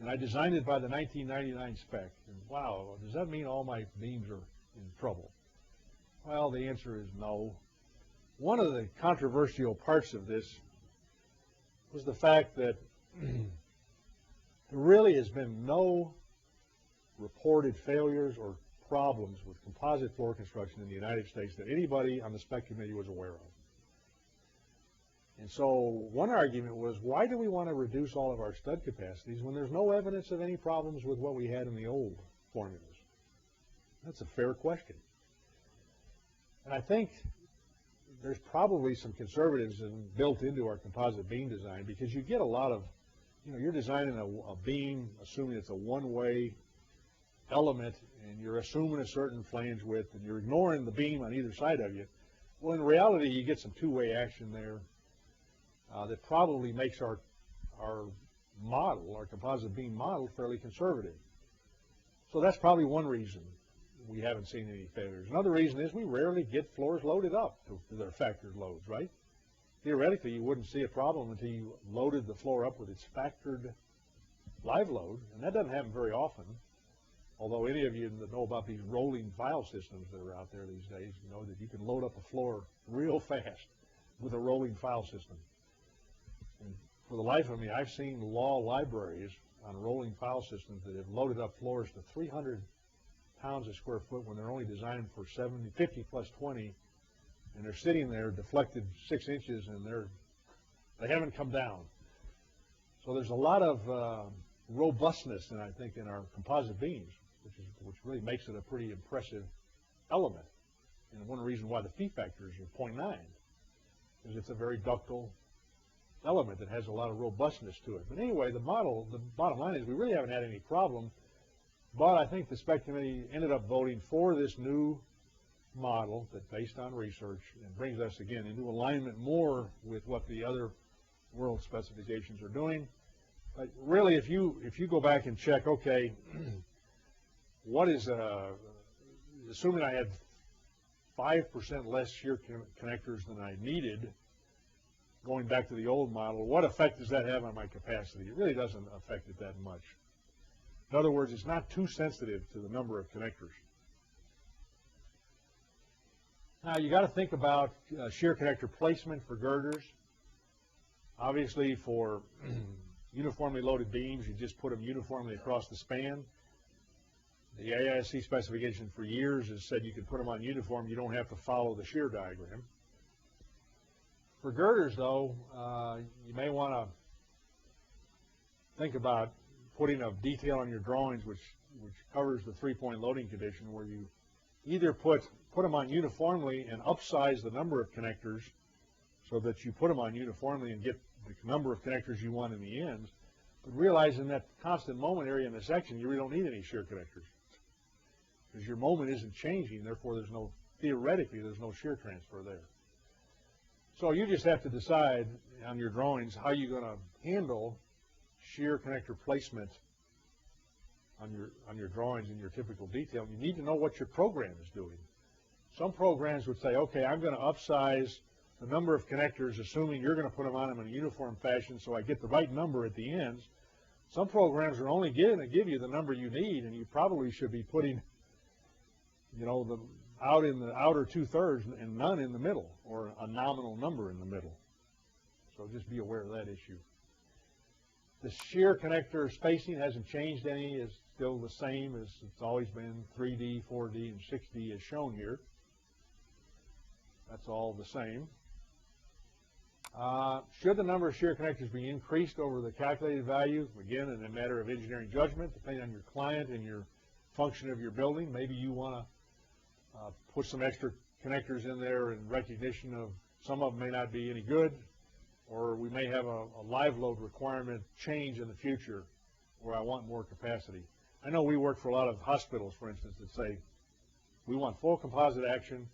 A: And I designed it by the 1999 spec. And wow, does that mean all my beams are in trouble? Well, the answer is no. One of the controversial parts of this was the fact that there really has been no reported failures or problems with composite floor construction in the United States that anybody on the spec committee was aware of. And so one argument was, why do we want to reduce all of our stud capacities when there's no evidence of any problems with what we had in the old formulas? That's a fair question. And I think there's probably some conservatism built into our composite beam design, because you get a lot of you know, you're designing a beam, assuming it's a one-way element, and you're assuming a certain flange width, and you're ignoring the beam on either side of you. Well, in reality, you get some two-way action there that probably makes our model, our composite beam model, fairly conservative. So that's probably one reason we haven't seen any failures. Another reason is we rarely get floors loaded up to their factored loads, right? Theoretically, you wouldn't see a problem until you loaded the floor up with its factored live load, and that doesn't happen very often. Although any of you that know about these rolling file systems that are out there these days, you know that you can load up a floor real fast with a rolling file system. And for the life of me, I've seen law libraries on rolling file systems that have loaded up floors to 300 pounds a square foot when they're only designed for 50 plus 20, and they're sitting there deflected 6 inches, and they haven't come down. So there's a lot of robustness, and I think, in our composite beams, which really makes it a pretty impressive element. And one reason why the fee factors are 0.9 is it's a very ductile element that has a lot of robustness to it. But anyway, the bottom line is we really haven't had any problem. But I think the spec committee ended up voting for this new model that, based on research, and brings us again into alignment more with what the other world specifications are doing. But really, if you go back and check, okay, what is assuming I had 5% less shear connectors than I needed, going back to the old model, what effect does that have on my capacity? It really doesn't affect it that much. In other words, it's not too sensitive to the number of connectors. Now, you got to think about shear connector placement for girders. Obviously, for uniformly loaded beams, you just put them uniformly across the span. The AISC specification for years has said you can put them on uniform, you don't have to follow the shear diagram. For girders, though, you may want to think about putting a detail on your drawings which covers the 3-point loading condition, where you either put them on uniformly and upsize the number of connectors so that you put them on uniformly and get the number of connectors you want in the ends, but realizing that constant moment area in the section, you really don't need any shear connectors because your moment isn't changing, therefore theoretically there's no shear transfer there. So you just have to decide on your drawings how you're going to handle shear connector placement on your drawings in your typical detail. You need to know what your program is doing. Some programs would say, okay, I'm going to upsize the number of connectors, assuming you're going to put them on them in a uniform fashion so I get the right number at the ends. Some programs are only going to give you the number you need, and you probably should be putting, you know, out in the outer 2/3 and none in the middle, or a nominal number in the middle. So just be aware of that issue. The shear connector spacing hasn't changed any, is still the same as it's always been, 3D, 4D, and 6D as shown here. That's all the same. Should the number of shear connectors be increased over the calculated value? Again, in a matter of engineering judgment, depending on your client and your function of your building. Maybe you want to put some extra connectors in there in recognition of some of them may not be any good, or we may have a live load requirement change in the future where I want more capacity. I know we work for a lot of hospitals, for instance, that say we want full composite action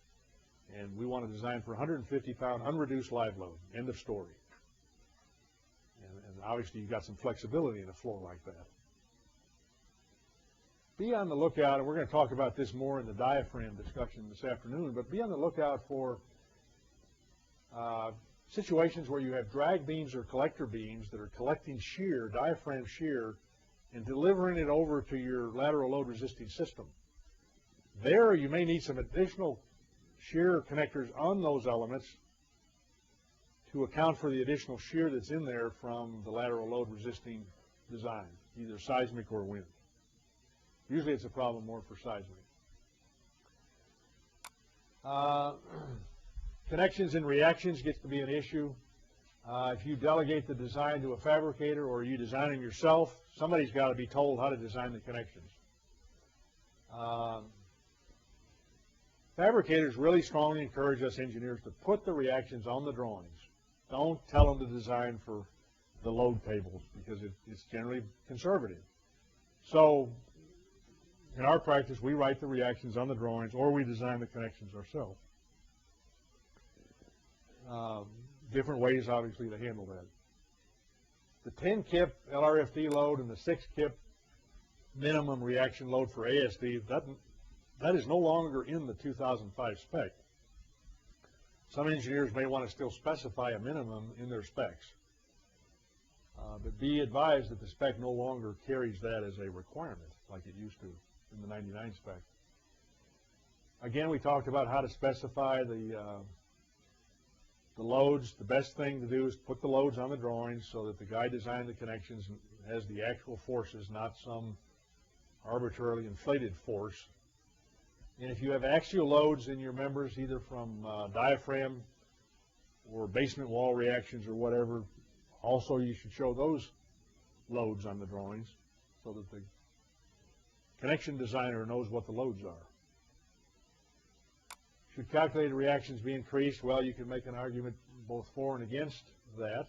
A: and we want to design for 150-pound unreduced live load, end of story. And obviously you've got some flexibility in a floor like that. Be on the lookout, and we're going to talk about this more in the diaphragm discussion this afternoon, but be on the lookout for situations where you have drag beams or collector beams that are collecting shear, diaphragm shear, and delivering it over to your lateral load resisting system. There you may need some additional shear connectors on those elements to account for the additional shear that's in there from the lateral load resisting design, either seismic or wind. Usually it's a problem more for seismic. Connections and reactions gets to be an issue. If you delegate the design to a fabricator or you design them yourself, somebody's got to be told how to design the connections. Fabricators really strongly encourage us engineers to put the reactions on the drawings. Don't tell them to design for the load tables because it's generally conservative. So in our practice, we write the reactions on the drawings or we design the connections ourselves. Different ways, obviously, to handle that. The 10 kip LRFD load and the 6 kip minimum reaction load for ASD, that is no longer in the 2005 spec. Some engineers may want to still specify a minimum in their specs. But be advised that the spec no longer carries that as a requirement like it used to in the 99 spec. Again, we talked about how to specify the loads. The best thing to do is put the loads on the drawings so that the guy designed the connections has the actual forces, not some arbitrarily inflated force. And if you have axial loads in your members, either from diaphragm or basement wall reactions or whatever, also you should show those loads on the drawings so that the connection designer knows what the loads are. Should calculated reactions be increased? Well, you can make an argument both for and against that.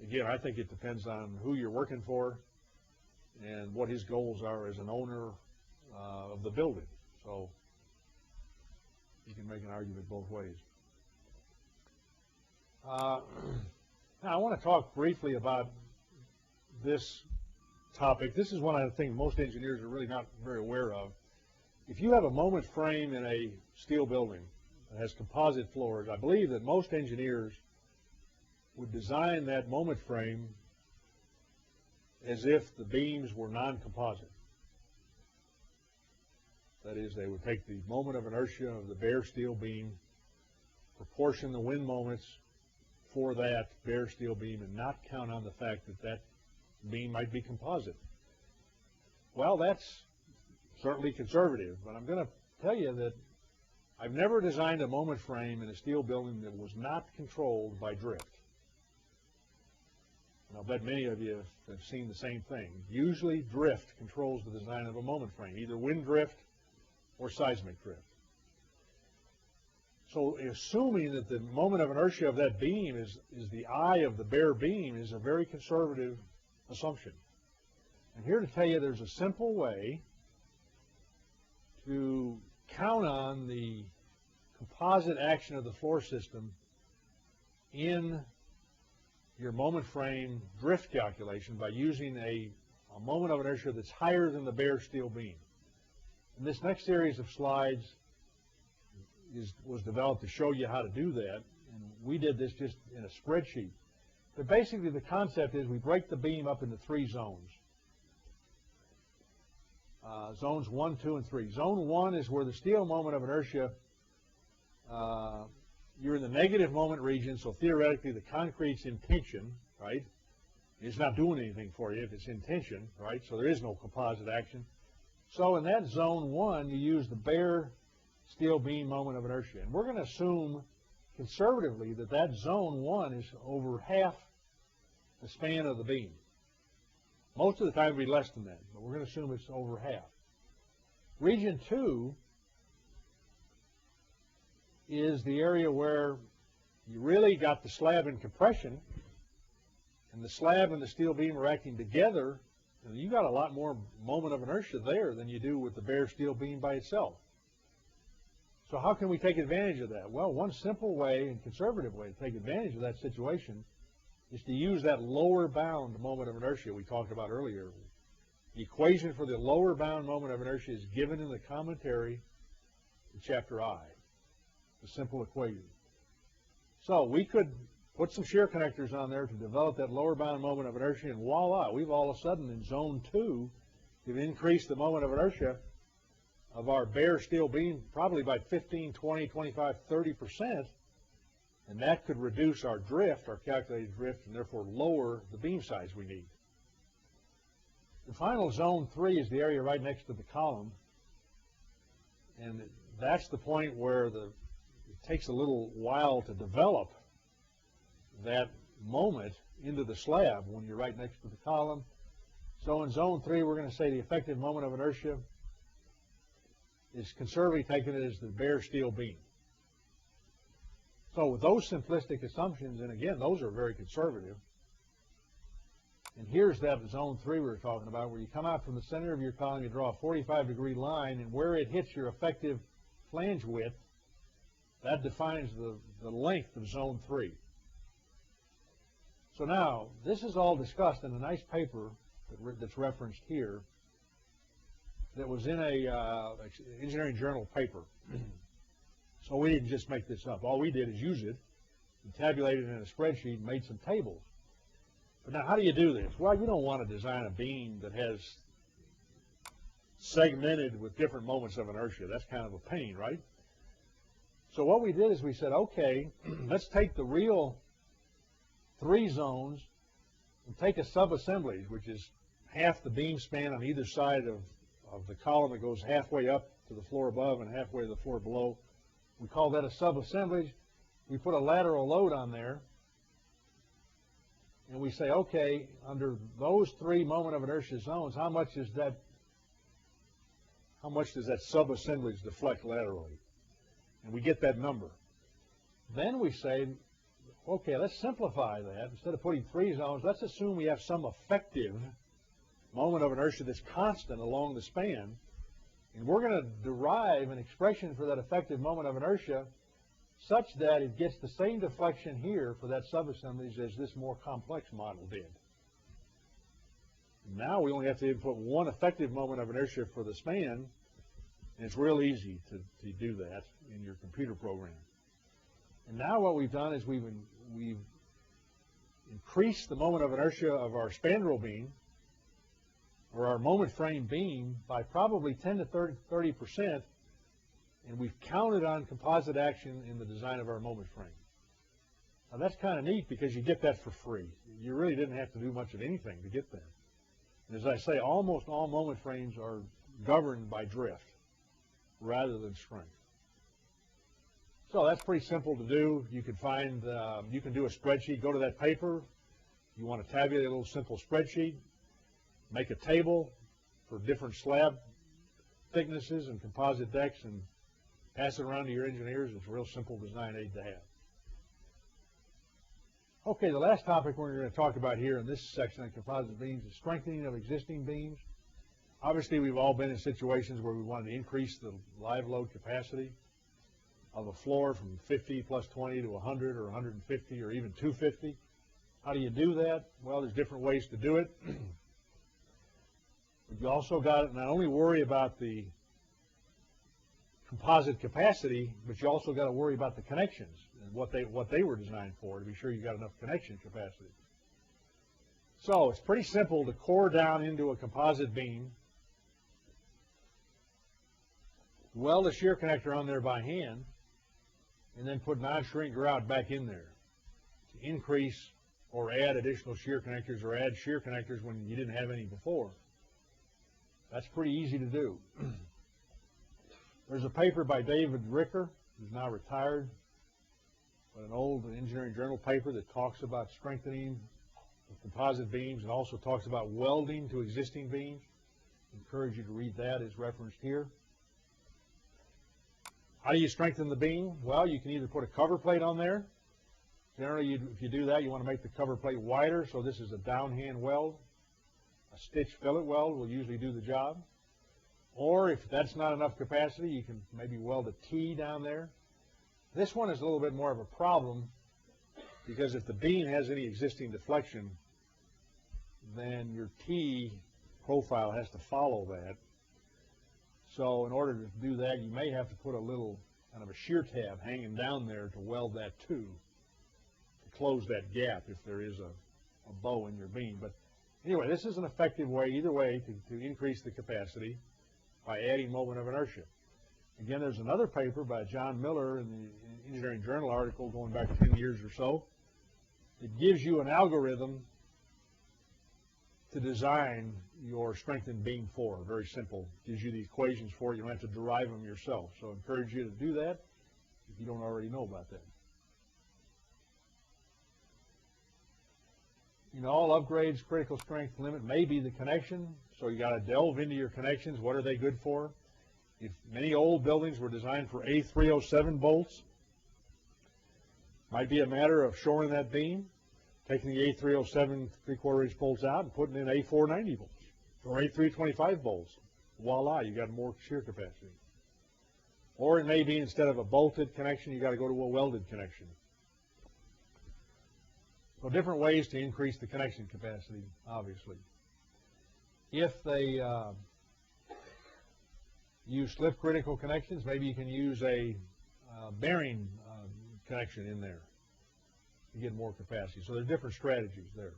A: Again, I think it depends on who you're working for and what his goals are as an owner of the building. So you can make an argument both ways. Now I want to talk briefly about this topic. This is one of the things most engineers are really not very aware of. If you have a moment frame in a steel building that has composite floors, I believe that most engineers would design that moment frame as if the beams were non-composite. That is, they would take the moment of inertia of the bare steel beam, proportion the wind moments for that bare steel beam, and not count on the fact that that beam might be composite. Well, that's certainly conservative, but I'm going to tell you that I've never designed a moment frame in a steel building that was not controlled by drift. And I'll bet many of you have seen the same thing. Usually drift controls the design of a moment frame, either wind drift or seismic drift. So assuming that the moment of inertia of that beam is the eye of the bare beam is a very conservative assumption. I'm here to tell you there's a simple way to count on the composite action of the floor system in your moment frame drift calculation by using a moment of inertia that's higher than the bare steel beam. And this next series of slides was developed to show you how to do that, and we did this just in a spreadsheet. But basically the concept is we break the beam up into 3 zones. Zones 1, 2, and 3. Zone 1 is where the steel moment of inertia, you're in the negative moment region, so theoretically the concrete's in tension, right? It's not doing anything for you if it's in tension, right? So there is no composite action. So in that zone 1, you use the bare steel beam moment of inertia. And we're going to assume conservatively that that zone 1 is over half the span of the beam. Most of the time it'll be less than that, but we're going to assume it's over half. Region 2 is the area where you really got the slab in compression, and the slab and the steel beam are acting together, and you got a lot more moment of inertia there than you do with the bare steel beam by itself. So how can we take advantage of that? Well, one simple way and conservative way to take advantage of that situation is to use that lower bound moment of inertia we talked about earlier. The equation for the lower bound moment of inertia is given in the commentary to Chapter I, the simple equation. So we could put some shear connectors on there to develop that lower bound moment of inertia, and voila, we've all of a sudden in zone 2 have increased the moment of inertia of our bare steel beam probably by 15, 20, 25, 30%, and that could reduce our drift, our calculated drift, and therefore lower the beam size we need. The final zone 3 is the area right next to the column, and that's the point where it takes a little while to develop that moment into the slab when you're right next to the column. So in zone 3, we're going to say the effective moment of inertia is conservatively taken as the bare steel beam. So with those simplistic assumptions, and again, those are very conservative, and here's that zone 3 we were talking about, where you come out from the center of your column, you draw a 45-degree line, and where it hits your effective flange width, that defines the length of zone 3. So now, this is all discussed in a nice paper that's referenced here that was in a engineering journal paper. So we didn't just make this up. All we did is use it and tabulate it in a spreadsheet and made some tables. But now, how do you do this? Well, you don't want to design a beam that has segmented with different moments of inertia. That's kind of a pain, right? So what we did is we said, okay, let's take the real 3 zones and take a sub-assemblies, which is half the beam span on either side of the column that goes halfway up to the floor above and halfway to the floor below. We call that a sub-assemblage. We put a lateral load on there, and we say, okay, under those 3 moment of inertia zones, how much does that sub-assemblage deflect laterally? And we get that number. Then we say, okay, let's simplify that. Instead of putting 3 zones, let's assume we have some effective moment of inertia that's constant along the span, and we're going to derive an expression for that effective moment of inertia such that it gets the same deflection here for that sub-assemblage as this more complex model did. Now we only have to input 1 effective moment of inertia for the span, and it's real easy to do that in your computer program. And now what we've done is we've increased the moment of inertia of our spandrel beam, or our moment frame beam, by probably 10 to 30%, and we've counted on composite action in the design of our moment frame. Now that's kind of neat because you get that for free. You really didn't have to do much of anything to get that. And as I say, almost all moment frames are governed by drift rather than strength. So that's pretty simple to do. You can find, you can do a spreadsheet. Go to that paper. You want to tabulate a little simple spreadsheet. Make a table for different slab thicknesses and composite decks and pass it around to your engineers. It's a real simple design aid to have. Okay, the last topic we're going to talk about here in this section on composite beams is strengthening of existing beams. Obviously, we've all been in situations where we wanted to increase the live load capacity of a floor from 50 plus 20 to 100 or 150 or even 250. How do you do that? Well, there's different ways to do it. But you also got to not only worry about the composite capacity, but you also got to worry about the connections and what they were designed for, to be sure you got enough connection capacity. So it's pretty simple to core down into a composite beam, weld a shear connector on there by hand, and then put non-shrink grout back in there to increase or add additional shear connectors or add shear connectors when you didn't have any before. That's pretty easy to do. There's a paper by David Ricker, who's now retired, but an old engineering journal paper that talks about strengthening of composite beams and also talks about welding to existing beams. I encourage you to read that as referenced here. How do you strengthen the beam? Well, you can either put a cover plate on there. Generally, if you do that, you want to make the cover plate wider, so this is a downhand weld. A stitch fillet weld will usually do the job. Or if that's not enough capacity, you can maybe weld a T down there. This one is a little bit more of a problem because if the beam has any existing deflection, then your T profile has to follow that. So in order to do that, you may have to put a little kind of a shear tab hanging down there to weld that to close that gap if there is a bow in your beam. But anyway, this is an effective way, either way, to increase the capacity by adding moment of inertia. Again, there's another paper by John Miller in the Engineering Journal article going back 10 years or so. It gives you an algorithm to design your strengthened beam for. Very simple. Gives you the equations for it. You don't have to derive them yourself. So I encourage you to do that if you don't already know about that. You know, all upgrades, critical strength limit may be the connection, so you got to delve into your connections. What are they good for? If many old buildings were designed for A307 bolts, Might be a matter of shoring that beam, taking the A307 3/4-inch bolts out and putting in A490 bolts or A325 bolts. Voila, you got more shear capacity. Or it may be instead of a bolted connection, you got to go to a welded connection. So different ways to increase the connection capacity, obviously. If they use slip critical connections, maybe you can use a bearing connection in there to get more capacity. So there are different strategies there.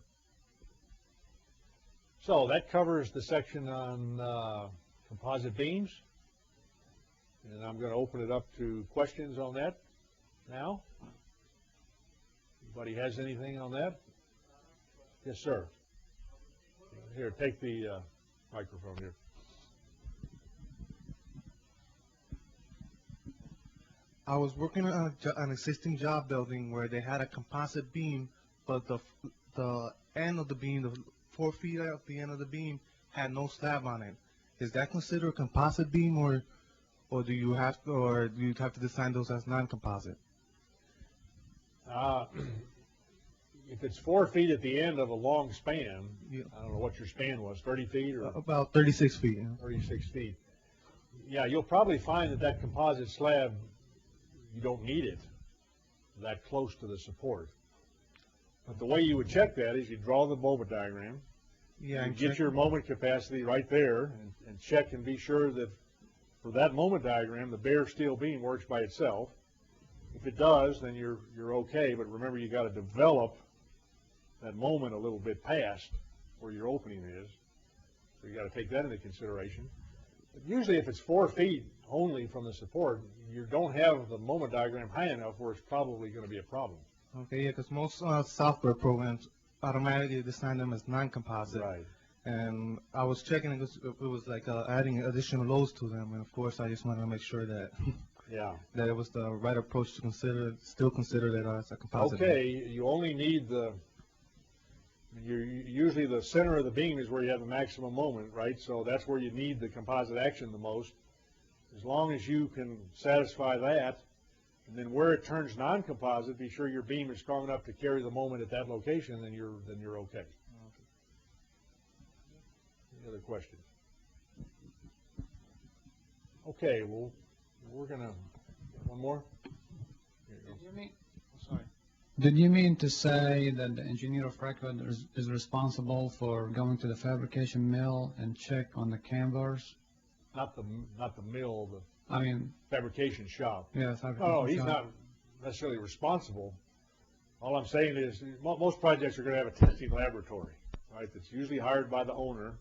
A: So that covers the section on composite beams. And I'm going to open it up to questions on that now. Anybody has anything on that? Yes, sir. Here, take the microphone here.
E: I was working on an existing job building where they had a composite beam, but the end of the beam, the 4 feet of the end of the beam, had no slab on it. Is that considered a composite beam, or do you have to design those as non-composite?
A: If it's 4 feet at the end of a long span,
E: Yeah.
A: I don't know what your span was, 30 feet or
E: About 36 feet.
A: 36 feet. Yeah, you'll probably find that that composite slab, you don't need it that close to the support. But the way you would check that is you draw the moment diagram,
E: Yeah,
A: you get your moment capacity right there, and check and be sure that for that moment diagram, the bare steel beam works by itself. If it does, then you're okay, but remember you got to develop that moment a little bit past where your opening is. So you got to take that into consideration. But usually if it's 4 feet only from the support, you don't have the moment diagram high enough where it's probably going to be a problem.
E: Okay, yeah, because most software programs automatically design them as non-composite.
A: Right.
E: And I was checking it was like adding additional loads to them, and of course I just wanted to make sure that
A: Yeah.
E: that it was the right approach to still consider that as a composite.
A: Okay, you only need usually the center of the beam is where you have the maximum moment, right? So that's where you need the composite action the most. As long as you can satisfy that, and then where it turns non-composite, be sure your beam is strong enough to carry the moment at that location, then you're okay. Any other questions? Okay, well, we're gonna, one more? Here you go.
F: Did you mean to say that the engineer of record is responsible for going to the fabrication mill and check on the canvas?
A: Not the mill, the
F: I mean,
A: fabrication shop.
F: yeah, fabrication
A: No, he's
F: shop.
A: not necessarily responsible. All I'm saying is most projects are going to have a testing laboratory, right? That's usually hired by the owner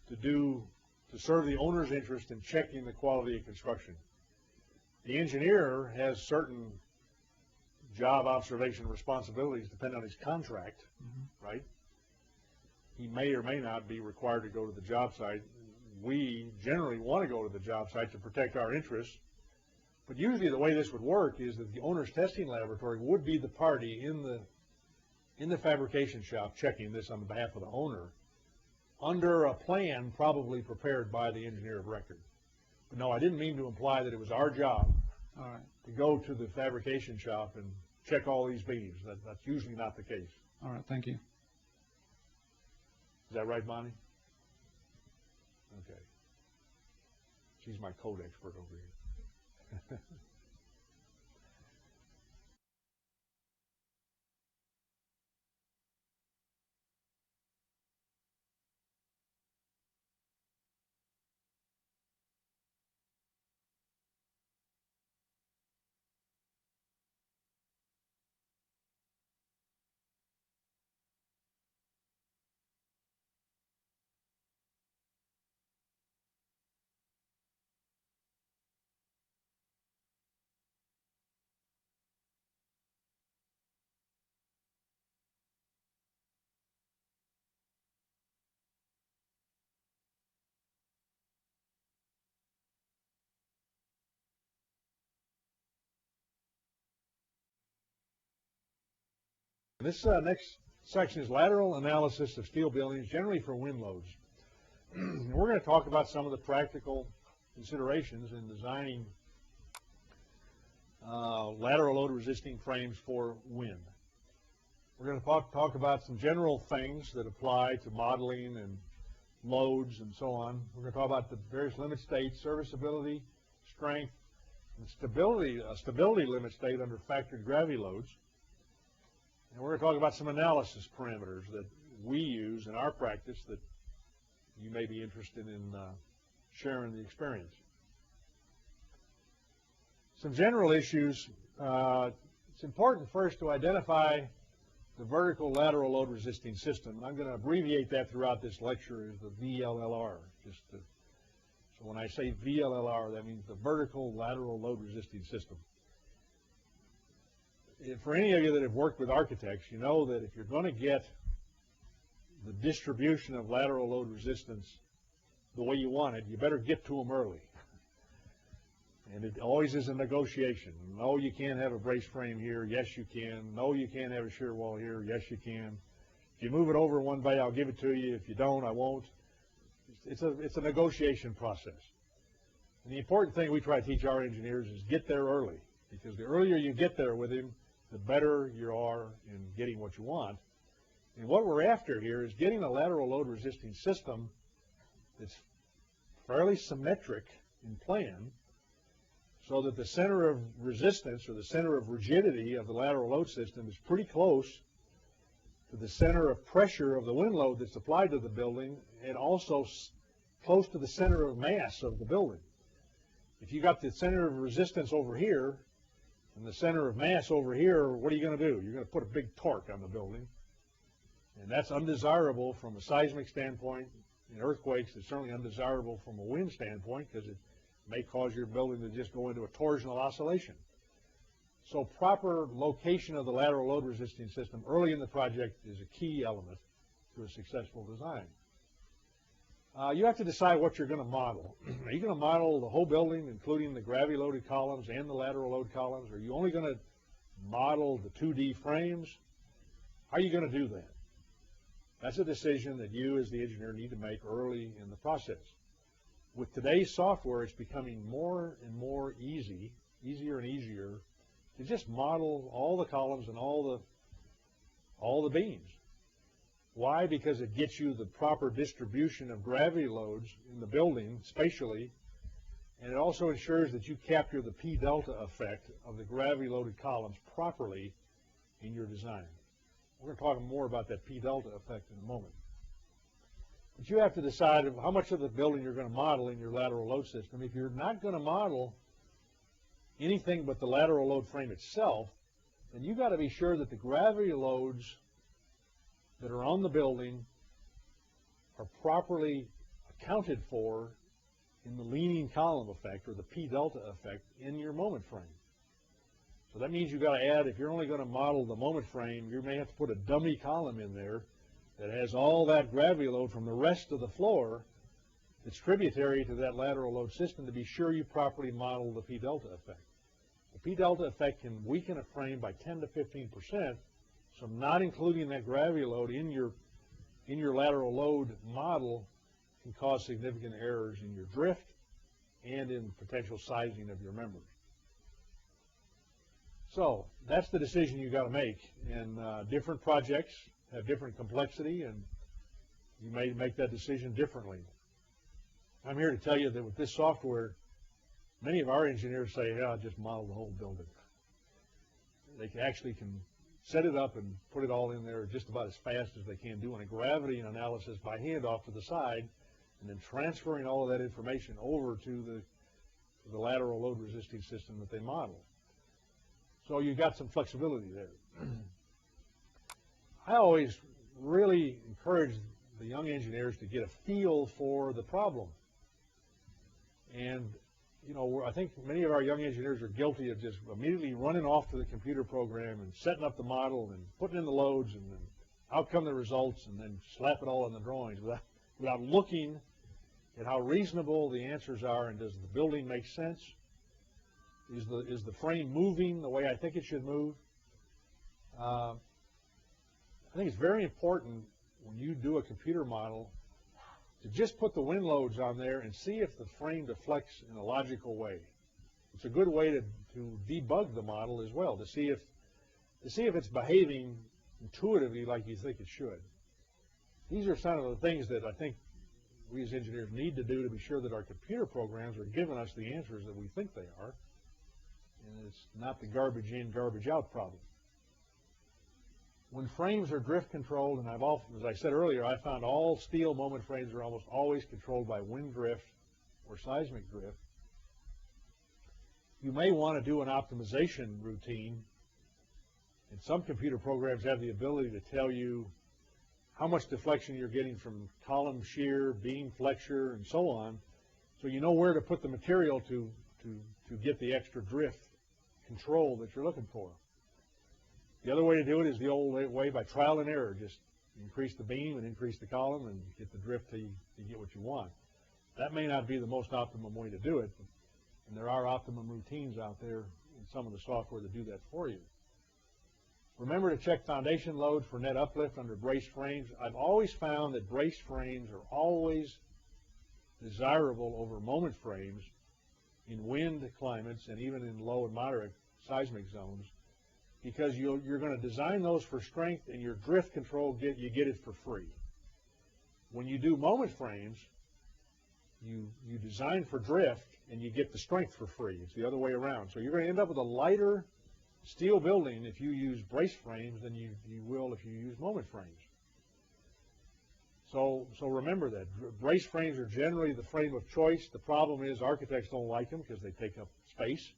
A: to serve the owner's interest in checking the quality of construction. The engineer has certain job observation responsibilities depending on his contract, right? He may or may not be required to go to the job site. We generally want to go to the job site to protect our interests, but usually the way this would work is that the owner's testing laboratory would be the party in the fabrication shop checking this on behalf of the owner under a plan probably prepared by the engineer of record. But no, I didn't mean to imply that it was our job
F: All right.
A: to go to the fabrication shop and check all these beams. That's usually not the case.
F: All right. Thank you.
A: Is that right, Bonnie? Okay. She's my code expert over here. This next section is lateral analysis of steel buildings, generally for wind loads. We're going to talk about some of the practical considerations in designing lateral load resisting frames for wind. We're going to talk about some general things that apply to modeling and loads and so on. We're going to talk about the various limit states, serviceability, strength, and stability, a stability limit state under factored gravity loads. And we're going to talk about some analysis parameters that we use in our practice that you may be interested in sharing the experience. Some general issues. It's important first to identify the vertical lateral load resisting system. I'm going to abbreviate that throughout this lecture as the VLLR. So when I say VLLR, that means the vertical lateral load resisting system. For any of you that have worked with architects, you know that if you're going to get the distribution of lateral load resistance the way you want it, you better get to them early. And it always is a negotiation. No, you can't have a brace frame here. Yes, you can. No, you can't have a shear wall here. Yes, you can. If you move it over one bay, I'll give it to you. If you don't, I won't. It's a negotiation process. And the important thing we try to teach our engineers is get there early, because the earlier you get there with him, the better you are in getting what you want. And what we're after here is getting a lateral load resisting system that's fairly symmetric in plan, so that the center of resistance or the center of rigidity of the lateral load system is pretty close to the center of pressure of the wind load that's applied to the building, and also close to the center of mass of the building. If you got the center of resistance over here and the center of mass over here, what are you going to do? You're going to put a big torque on the building, and that's undesirable from a seismic standpoint. In earthquakes, it's certainly undesirable from a wind standpoint, because it may cause your building to just go into a torsional oscillation. So proper location of the lateral load resisting system early in the project is a key element to a successful design. You have to decide what you're going to model. Are you going to model the whole building, including the gravity loaded columns and the lateral load columns? Are you only going to model the 2D frames? How are you going to do that? That's a decision that you as the engineer need to make early in the process. With today's software, it's becoming more and more easier and easier to just model all the columns and all the beams. Why? Because it gets you the proper distribution of gravity loads in the building spatially, and it also ensures that you capture the P delta effect of the gravity loaded columns properly in your design. We're going to talk more about that P delta effect in a moment. But you have to decide how much of the building you're going to model in your lateral load system. If you're not going to model anything but the lateral load frame itself, then you've got to be sure that the gravity loads that are on the building are properly accounted for in the leaning column effect, or the P delta effect, in your moment frame. So that means you've got to add, if you're only going to model the moment frame, you may have to put a dummy column in there that has all that gravity load from the rest of the floor that's tributary to that lateral load system, to be sure you properly model the P delta effect. The P delta effect can weaken a frame by 10 to 15%, so not including that gravity load in your lateral load model can cause significant errors in your drift and in potential sizing of your members. So that's the decision you've got to make, and different projects have different complexity, and you may make that decision differently. I'm here to tell you that with this software, many of our engineers say, yeah, just model the whole building. They actually can set it up and put it all in there just about as fast as they can, doing a gravity analysis by hand off to the side, and then transferring all of that information over to the lateral load resisting system that they model. So you've got some flexibility there. I always really encourage the young engineers to get a feel for the problem. And, you know, I think many of our young engineers are guilty of just immediately running off to the computer program and setting up the model and putting in the loads, and then out come the results, and then slap it all in the drawings without looking at how reasonable the answers are, and does the building make sense? Is the frame moving the way I think it should move? I think it's very important when you do a computer model to just put the wind loads on there and see if the frame deflects in a logical way. it's a good way to debug the model as well, to see if it's behaving intuitively like you think it should. These are some of the things that I think we as engineers need to do to be sure that our computer programs are giving us the answers that we think they are, and it's not the garbage in, garbage out problem. When frames are drift controlled, and as I said earlier, I found all steel moment frames are almost always controlled by wind drift or seismic drift. You may want to do an optimization routine, and some computer programs have the ability to tell you how much deflection you're getting from column shear, beam flexure, and so on, so you know where to put the material to get the extra drift control that you're looking for. The other way to do it is the old way, by trial and error. Just increase the beam and increase the column and get the drift till you get what you want. That may not be the most optimum way to do it, and there are optimum routines out there in some of the software that do that for you. Remember to check foundation load for net uplift under braced frames. I've always found that braced frames are always desirable over moment frames in wind climates and even in low and moderate seismic zones, because you're going to design those for strength, and your drift control, you get it for free. When you do moment frames, you design for drift and you get the strength for free. It's the other way around. So you're going to end up with a lighter steel building if you use brace frames than you will if you use moment frames. So remember that. Brace frames are generally the frame of choice. The problem is architects don't like them because they take up space.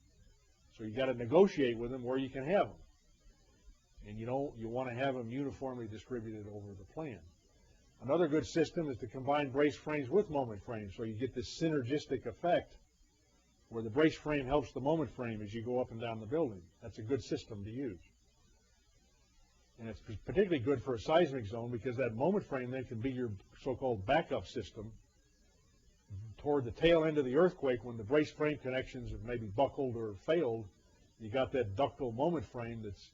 A: So you got to negotiate with them where you can have them. And you want to have them uniformly distributed over the plan. Another good system is to combine brace frames with moment frames, so you get this synergistic effect where the brace frame helps the moment frame as you go up and down the building. That's a good system to use. And it's particularly good for a seismic zone because that moment frame then can be your so-called backup system toward the tail end of the earthquake when the brace frame connections have maybe buckled or failed. You got that ductile moment frame that's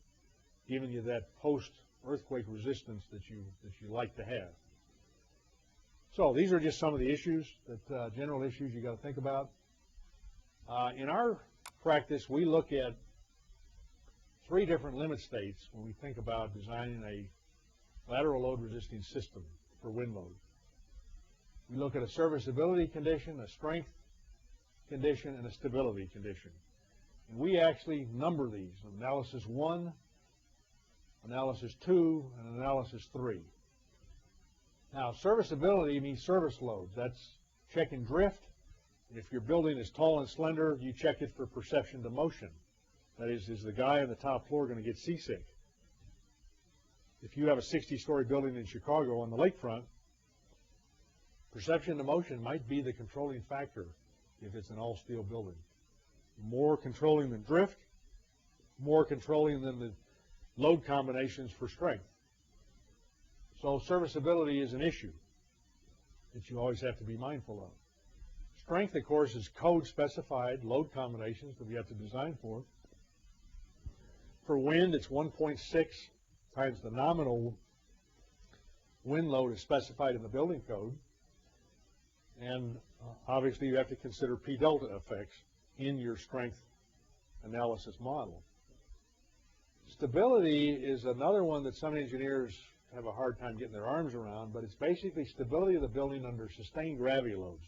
A: giving you that post-earthquake resistance that you like to have. So these are just some of the issues, general issues you got to think about. In our practice, we look at 3 different limit states when we think about designing a lateral load resisting system for wind load. We look at a serviceability condition, a strength condition, and a stability condition. And we actually number these: analysis 1, analysis 2, and analysis 3. Now, serviceability means service loads. That's checking drift. And if your building is tall and slender, you check it for perception to motion. That is the guy on the top floor going to get seasick? If you have a 60-story building in Chicago on the lakefront, perception to motion might be the controlling factor if it's an all-steel building. More controlling than drift, more controlling than the load combinations for strength. So serviceability is an issue that you always have to be mindful of. Strength, of course, is code-specified load combinations that we have to design for. For wind, it's 1.6 times the nominal wind load is specified in the building code. And obviously, you have to consider P-delta effects in your strength analysis model. Stability is another one that some engineers have a hard time getting their arms around, but it's basically stability of the building under sustained gravity loads.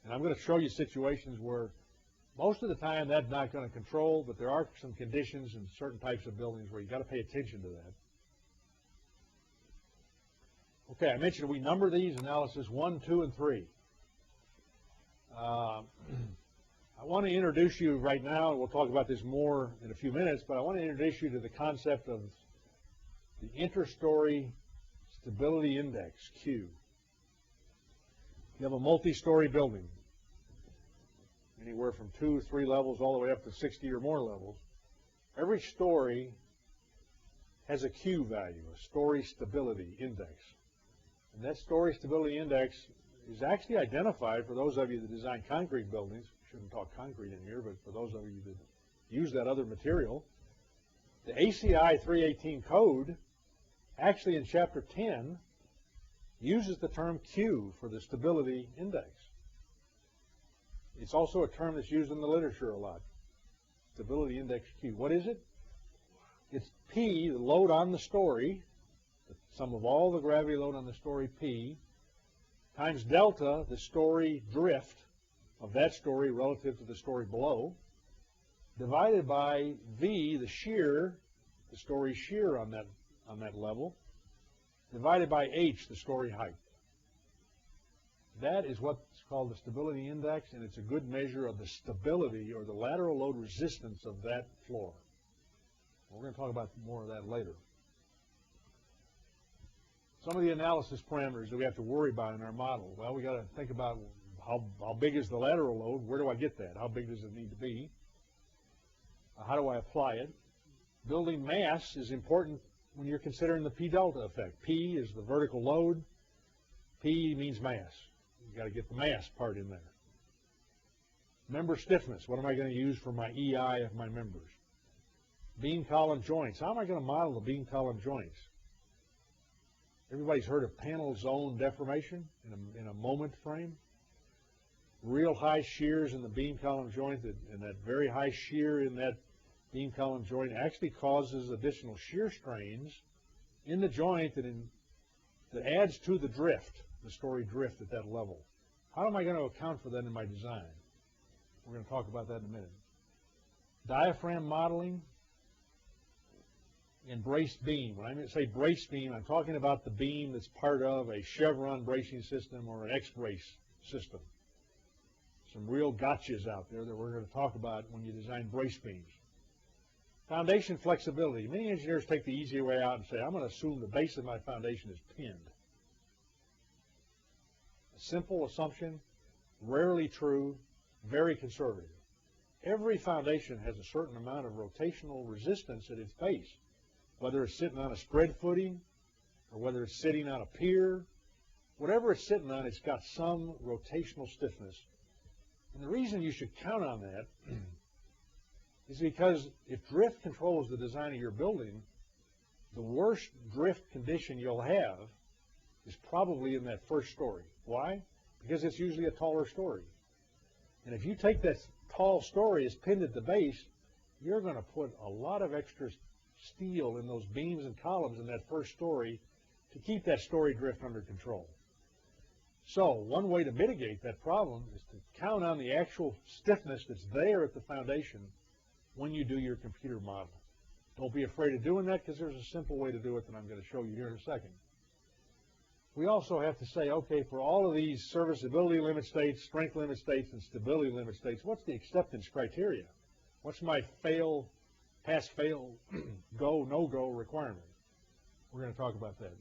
A: And I'm going to show you situations where most of the time that's not going to control, but there are some conditions in certain types of buildings where you've got to pay attention to that. Okay, I mentioned we number these: analysis 1, 2, and 3. I want to introduce you right now, and we'll talk about this more in a few minutes, but I want to introduce you to the concept of the interstory stability index, Q. You have a multi-story building, anywhere from 2 or 3 levels all the way up to 60 or more levels. Every story has a Q value, a story stability index. And that story stability index is actually identified for those of you that design concrete buildings. Shouldn't talk concrete in here, but for those of you that use that other material, the ACI 318 code actually in chapter 10 uses the term Q for the stability index. It's also a term that's used in the literature a lot. Stability index Q. What is it? It's P, the load on the story, the sum of all the gravity load on the story P, times delta, the story drift of that story relative to the story below, divided by V, the shear, the story shear on that level, divided by H, the story height. That is what's called the stability index, and it's a good measure of the stability or the lateral load resistance of that floor. We're going to talk about more of that later. Some of the analysis parameters that we have to worry about in our model. Well, we got to think about how big is the lateral load? Where do I get that? How big does it need to be? How do I apply it? Building mass is important when you're considering the P delta effect. P is the vertical load. P means mass. You've got to get the mass part in there. Member stiffness. What am I going to use for my EI of my members? Beam column joints. How am I going to model the beam column joints? Everybody's heard of panel zone deformation in a moment frame. Real high shears in the beam column joint, and that very high shear in that beam column joint actually causes additional shear strains in the joint that adds to the drift, the story drift at that level. How am I going to account for that in my design? We're going to talk about that in a minute. Diaphragm modeling and braced beam. When I say braced beam, I'm talking about the beam that's part of a chevron bracing system or an X-brace system. Some real gotchas out there that we're going to talk about when you design brace beams. Foundation flexibility. Many engineers take the easy way out and say, I'm going to assume the base of my foundation is pinned. A simple assumption, rarely true, very conservative. Every foundation has a certain amount of rotational resistance at its base, whether it's sitting on a spread footing or whether it's sitting on a pier. Whatever it's sitting on, it's got some rotational stiffness. And the reason you should count on that is because if drift controls the design of your building, the worst drift condition you'll have is probably in that first story. Why? Because it's usually a taller story. And if you take that tall story as pinned at the base, you're going to put a lot of extra steel in those beams and columns in that first story to keep that story drift under control. So one way to mitigate that problem is to count on the actual stiffness that's there at the foundation when you do your computer model. Don't be afraid of doing that, because there's a simple way to do it that I'm going to show you here in a second. We also have to say, okay, for all of these serviceability limit states, strength limit states, and stability limit states, what's the acceptance criteria? What's my fail, pass, fail, go, no-go requirement? We're going to talk about that.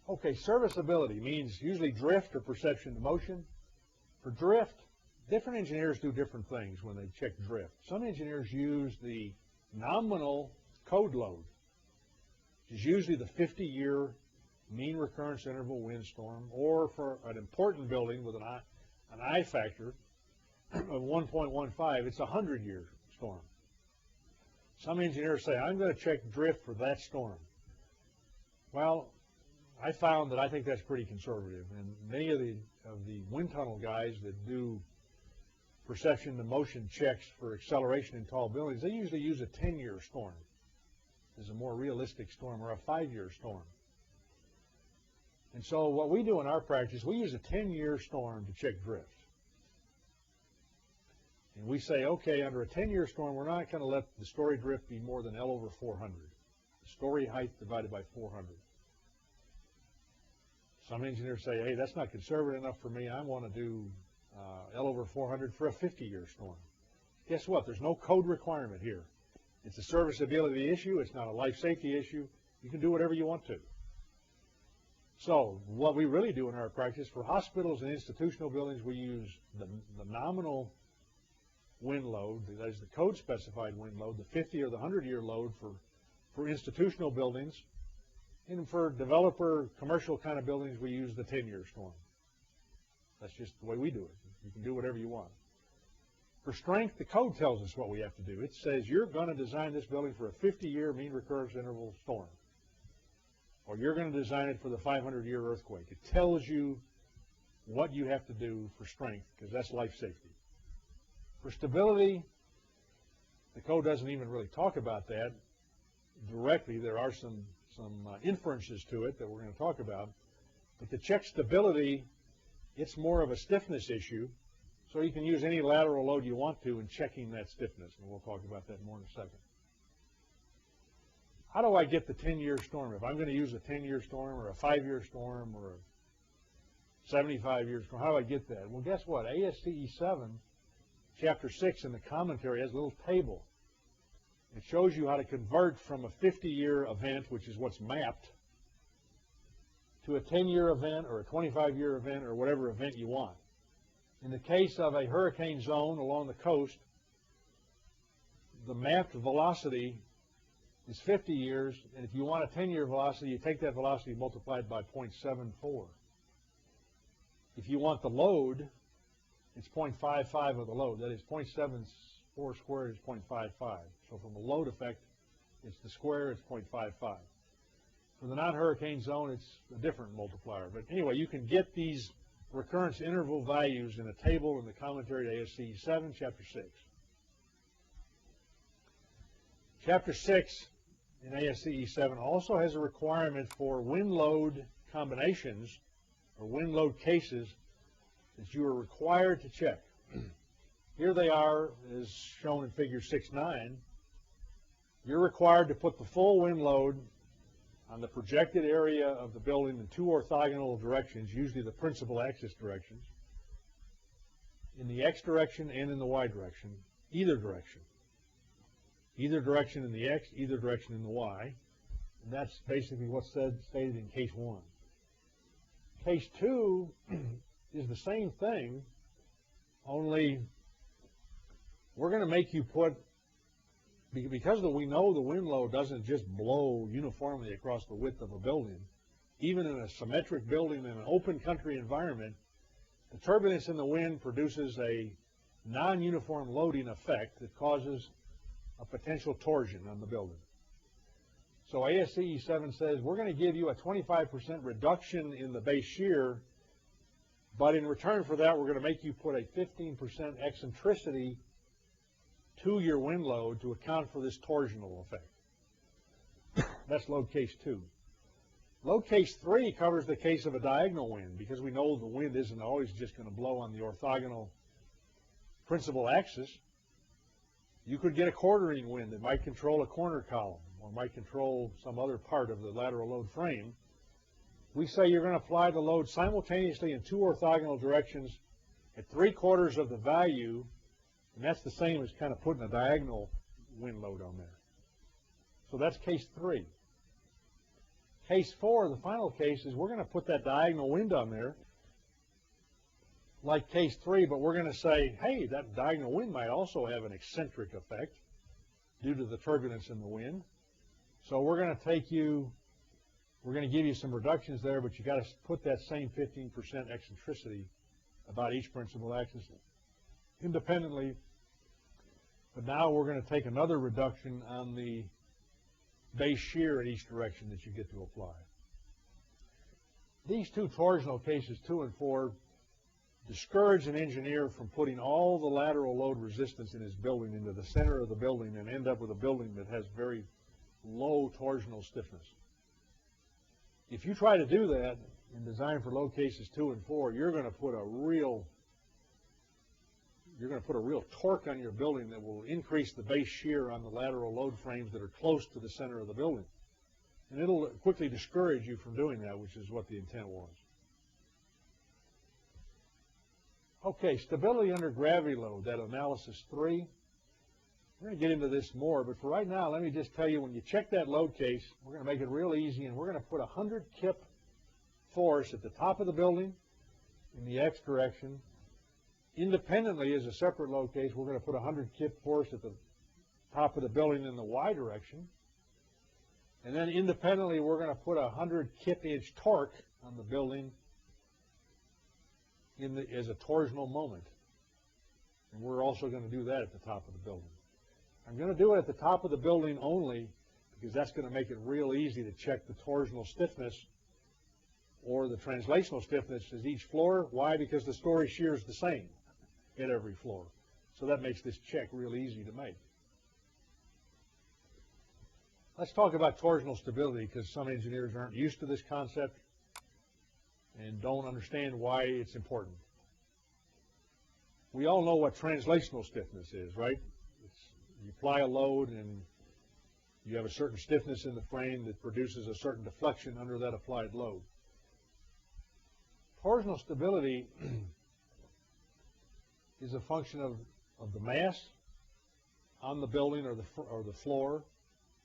A: Okay, serviceability means usually drift or perception to motion. For drift, different engineers do different things when they check drift. Some engineers use the nominal code load, which is usually the 50-year mean recurrence interval windstorm, or for an important building with an I factor of 1.15, it's a 100-year storm. Some engineers say, I'm going to check drift for that storm. Well, I found that I think that's pretty conservative, and many of the wind tunnel guys that do perception to motion checks for acceleration in tall buildings, they usually use a 10-year storm as a more realistic storm, or a 5-year storm. And so what we do in our practice, we use a 10-year storm to check drift. And we say, okay, under a 10-year storm, we're not going to let the story drift be more than L over 400. The story height divided by 400. Some engineers say, hey, that's not conservative enough for me. I want to do L over 400 for a 50-year storm. Guess what? There's no code requirement here. It's a serviceability issue. It's not a life safety issue. You can do whatever you want to. So what we really do in our practice for hospitals and institutional buildings, we use the nominal wind load, that is the code specified wind load, the 50 or the 100-year load for institutional buildings. And for developer commercial kind of buildings, we use the 10-year storm. That's just the way we do it. You can do whatever you want. For strength, the code tells us what we have to do. It says you're going to design this building for a 50-year mean recurrence interval storm, or you're going to design it for the 500-year earthquake. It tells you what you have to do for strength, because that's life safety. For stability, the code doesn't even really talk about that directly. There are some inferences to it that we're going to talk about. But to check stability, it's more of a stiffness issue. So you can use any lateral load you want to in checking that stiffness, and we'll talk about that more in a second. How do I get the 10-year storm? If I'm going to use a 10-year storm or a 5-year storm or a 75-year storm, how do I get that? Well, guess what? AISC 7, Chapter 6 in the commentary has a little table. It shows you how to convert from a 50-year event, which is what's mapped, to a 10-year event or a 25-year event or whatever event you want. In the case of a hurricane zone along the coast, the mapped velocity is 50 years, and if you want a 10-year velocity, you take that velocity multiplied by 0.74. If you want the load, it's 0.55 of the load. That is 0.74 squared is 0.55. So from a load effect, it's the square, it's 0.55. For the non-hurricane zone, it's a different multiplier. But anyway, you can get these recurrence interval values in a table in the commentary to AISC 7, Chapter 6. Chapter 6 in AISC 7 also has a requirement for wind load combinations or wind load cases that you are required to check. Here they are, as shown in Figure 6.9. You're required to put the full wind load on the projected area of the building in two orthogonal directions, usually the principal axis directions, in the X direction and in the Y direction, either direction. Either direction in the X, either direction in the Y. And that's basically what's stated in Case 1. Case 2 is the same thing, only we're going to make you put, because we know the wind load doesn't just blow uniformly across the width of a building, even in a symmetric building in an open country environment, the turbulence in the wind produces a non-uniform loading effect that causes a potential torsion on the building. So AISC 7 says we're going to give you a 25% reduction in the base shear, but in return for that, we're going to make you put a 15% eccentricity to your wind load to account for this torsional effect. That's load case 2. Load case 3 covers the case of a diagonal wind, because we know the wind isn't always just going to blow on the orthogonal principal axis. You could get a quartering wind that might control a corner column or might control some other part of the lateral load frame. We say you're going to apply the load simultaneously in two orthogonal directions at 3/4 of the value, and that's the same as kind of putting a diagonal wind load on there. So that's case 3. Case 4, the final case, is we're going to put that diagonal wind on there like case 3, but we're going to say, hey, that diagonal wind might also have an eccentric effect due to the turbulence in the wind. So we're going to give you some reductions there, but you got to put that same 15% eccentricity about each principal axis independently. But now we're going to take another reduction on the base shear in each direction that you get to apply. These two torsional cases, 2 and 4, discourage an engineer from putting all the lateral load resistance in his building into the center of the building and end up with a building that has very low torsional stiffness. If you try to do that in design for load cases 2 and 4, you're going to put a real torque on your building that will increase the base shear on the lateral load frames that are close to the center of the building. And it'll quickly discourage you from doing that, which is what the intent was. Okay, stability under gravity load, that analysis 3. We're going to get into this more, but for right now, let me just tell you, when you check that load case, we're going to make it real easy, and we're going to put 100 kip force at the top of the building in the X direction. Independently, as a separate load case, we're going to put 100 kip force at the top of the building in the Y direction. And then independently, we're going to put 100 kip-inch torque on the building as a torsional moment. And we're also going to do that at the top of the building. I'm going to do it at the top of the building only because that's going to make it real easy to check the torsional stiffness or therefore the translational stiffness is each floor. Why? Because the story shear is the same at every floor. So that makes this check real easy to make. Let's talk about torsional stability, because some engineers aren't used to this concept and don't understand why it's important. We all know what translational stiffness is, right? You apply a load and you have a certain stiffness in the frame that produces a certain deflection under that applied load. Torsional stability is a function of the mass on the building or the floor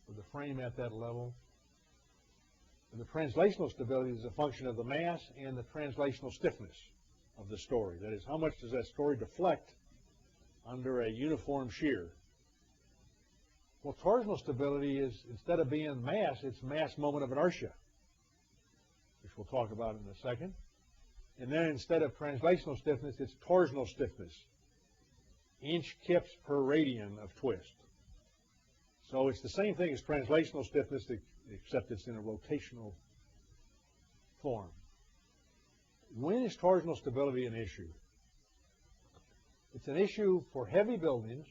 A: or the frame at that level. And the translational stability is a function of the mass and the translational stiffness of the story. That is, how much does that story deflect under a uniform shear? Well, torsional stability is, instead of being mass, it's mass moment of inertia, which we'll talk about in a second. And then instead of translational stiffness, it's torsional stiffness, inch kips per radian of twist. So it's the same thing as translational stiffness, except it's in a rotational form. When is torsional stability an issue? It's an issue for heavy buildings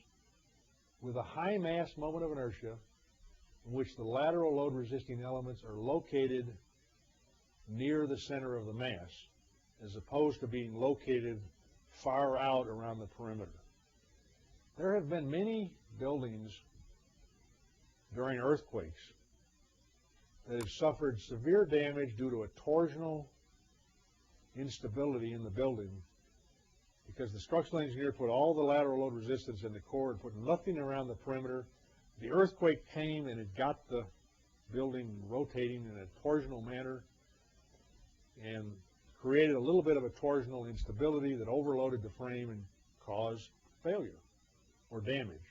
A: with a high mass moment of inertia in which the lateral load resisting elements are located near the center of the mass, as opposed to being located far out around the perimeter. There have been many buildings during earthquakes that have suffered severe damage due to a torsional instability in the building, because the structural engineer put all the lateral load resistance in the core and put nothing around the perimeter. The earthquake came and it got the building rotating in a torsional manner and created a little bit of a torsional instability that overloaded the frame and caused failure or damage.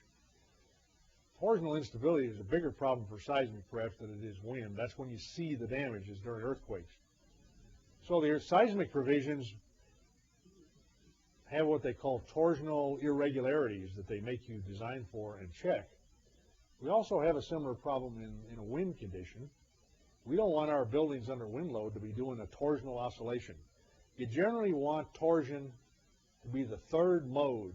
A: Torsional instability is a bigger problem for seismic perhaps than it is wind. That's when you see the damages during earthquakes. So the seismic provisions have what they call torsional irregularities that they make you design for and check. We also have a similar problem in a wind condition. We don't want our buildings under wind load to be doing a torsional oscillation. You generally want torsion to be the third mode.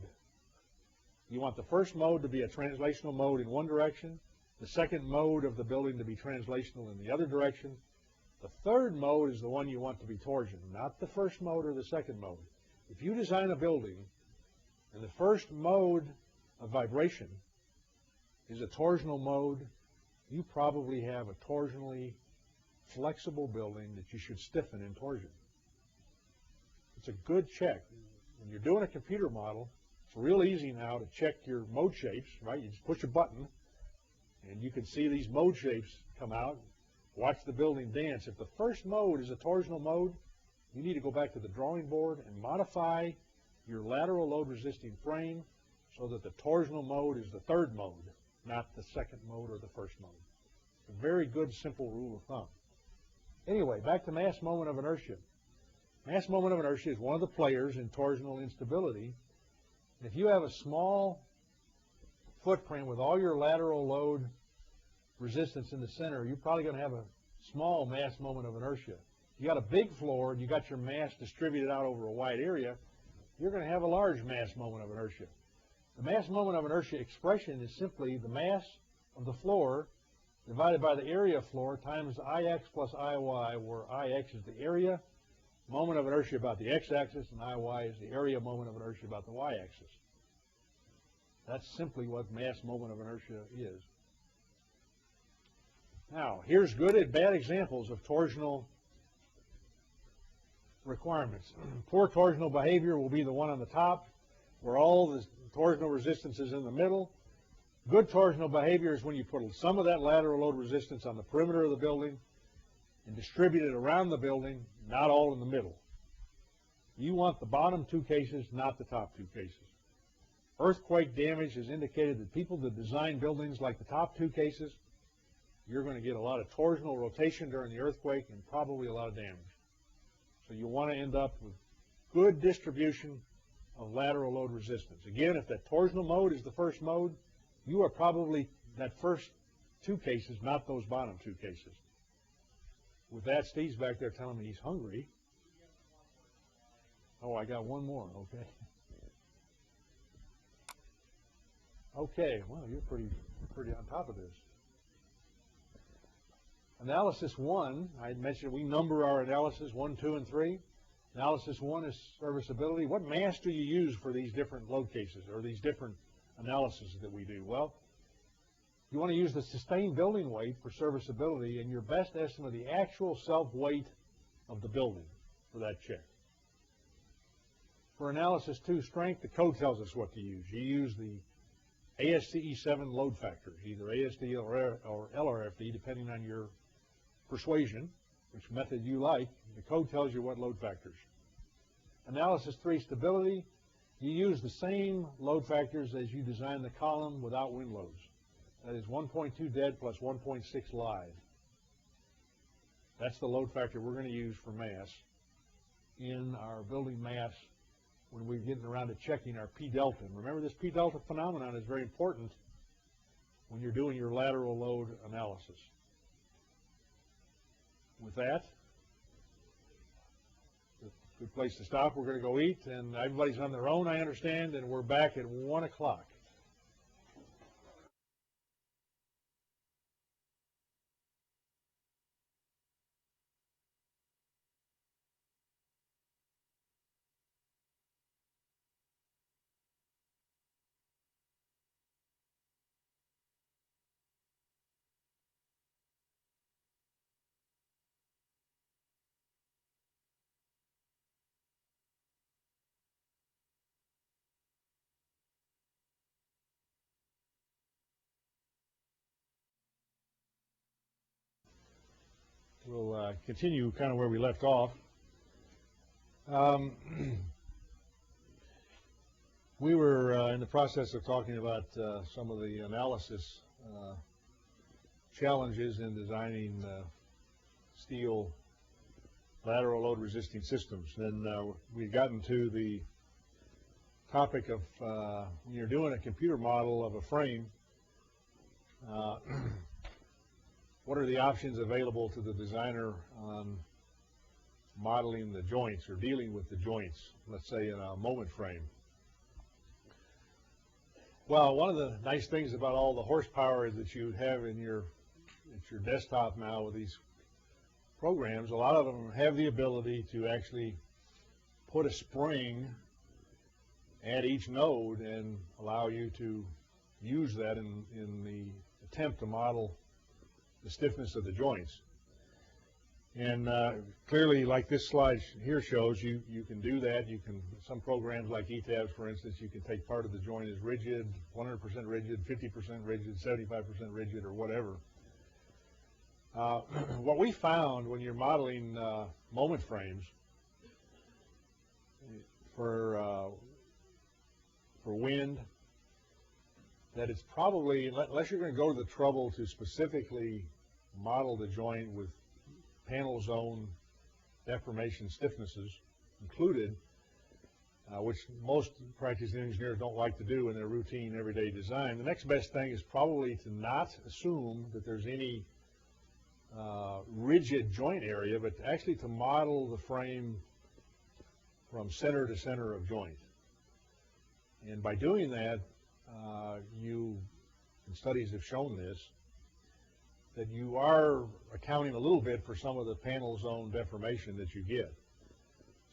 A: You want the first mode to be a translational mode in one direction, the second mode of the building to be translational in the other direction. The third mode is the one you want to be torsion, not the first mode or the second mode. If you design a building and the first mode of vibration is a torsional mode, you probably have a torsionally flexible building that you should stiffen in torsion. It's a good check. When you're doing a computer model, it's real easy now to check your mode shapes, right? You just push a button and you can see these mode shapes come out. Watch the building dance. If the first mode is a torsional mode, you need to go back to the drawing board and modify your lateral load resisting frame so that the torsional mode is the third mode, not the second mode or the first mode. It's a very good, simple rule of thumb. Anyway, back to mass moment of inertia. Mass moment of inertia is one of the players in torsional instability. And if you have a small footprint with all your lateral load resistance in the center, you're probably going to have a small mass moment of inertia. If you got a big floor and you got your mass distributed out over a wide area, you're going to have a large mass moment of inertia. The mass moment of inertia expression is simply the mass of the floor divided by the area of floor times Ix plus Iy, where Ix is the area moment of inertia about the x-axis and Iy is the area moment of inertia about the y-axis. That's simply what mass moment of inertia is. Now, here's good and bad examples of torsional requirements. Poor torsional behavior will be the one on the top, where all the torsional resistance is in the middle. Good torsional behavior is when you put some of that lateral load resistance on the perimeter of the building and distribute it around the building, not all in the middle. You want the bottom two cases, not the top two cases. Earthquake damage has indicated that people that design buildings like the top two cases, you're going to get a lot of torsional rotation during the earthquake and probably a lot of damage. So you want to end up with good distribution of lateral load resistance. Again, if that torsional mode is the first mode, you are probably that first two cases, not those bottom two cases. With that, Steve's back there telling me he's hungry. Oh, I got one more, okay. Okay, well, you're pretty on top of this. Analysis 1, I mentioned we number our analysis 1, 2, and 3. Analysis 1 is serviceability. What mass do you use for these different load cases or these different analyses that we do? Well, you want to use the sustained building weight for serviceability and your best estimate of the actual self-weight of the building for that check. For analysis 2 strength, the code tells us what to use. You use the AISC 7 load factors, either ASD or LRFD, depending on your persuasion, which method you like. The code tells you what load factors. Analysis 3 stability, you use the same load factors as you design the column without wind loads. That is 1.2 dead plus 1.6 live. That's the load factor we're going to use for mass in our building mass when we're getting around to checking our P delta. And remember, this P delta phenomenon is very important when you're doing your lateral load analysis. With that, good place to stop. We're going to go eat, and everybody's on their own, I understand, and we're back at 1 o'clock. We'll continue kind of where we left off. We were in the process of talking about some of the analysis challenges in designing steel lateral load resisting systems. And we've gotten to the topic of when you're doing a computer model of a frame, what are the options available to the designer on modeling the joints or dealing with the joints, let's say in a moment frame? Well, one of the nice things about all the horsepower that you have in your desktop now with these programs, a lot of them have the ability to actually put a spring at each node and allow you to use that in the attempt to model the stiffness of the joints. And clearly, like this slide here shows, you can do that. You can, some programs like ETABS, for instance, you can take part of the joint as rigid, 100% rigid, 50% rigid, 75% rigid, or whatever. What we found when you're modeling moment frames for wind, that it's probably, unless you're going to go to the trouble to specifically model the joint with panel zone deformation stiffnesses included, which most practicing engineers don't like to do in their routine everyday design, the next best thing is probably to not assume that there's any rigid joint area, but actually to model the frame from center to center of joint. And by doing that, and studies have shown this, that you are accounting a little bit for some of the panel zone deformation that you get.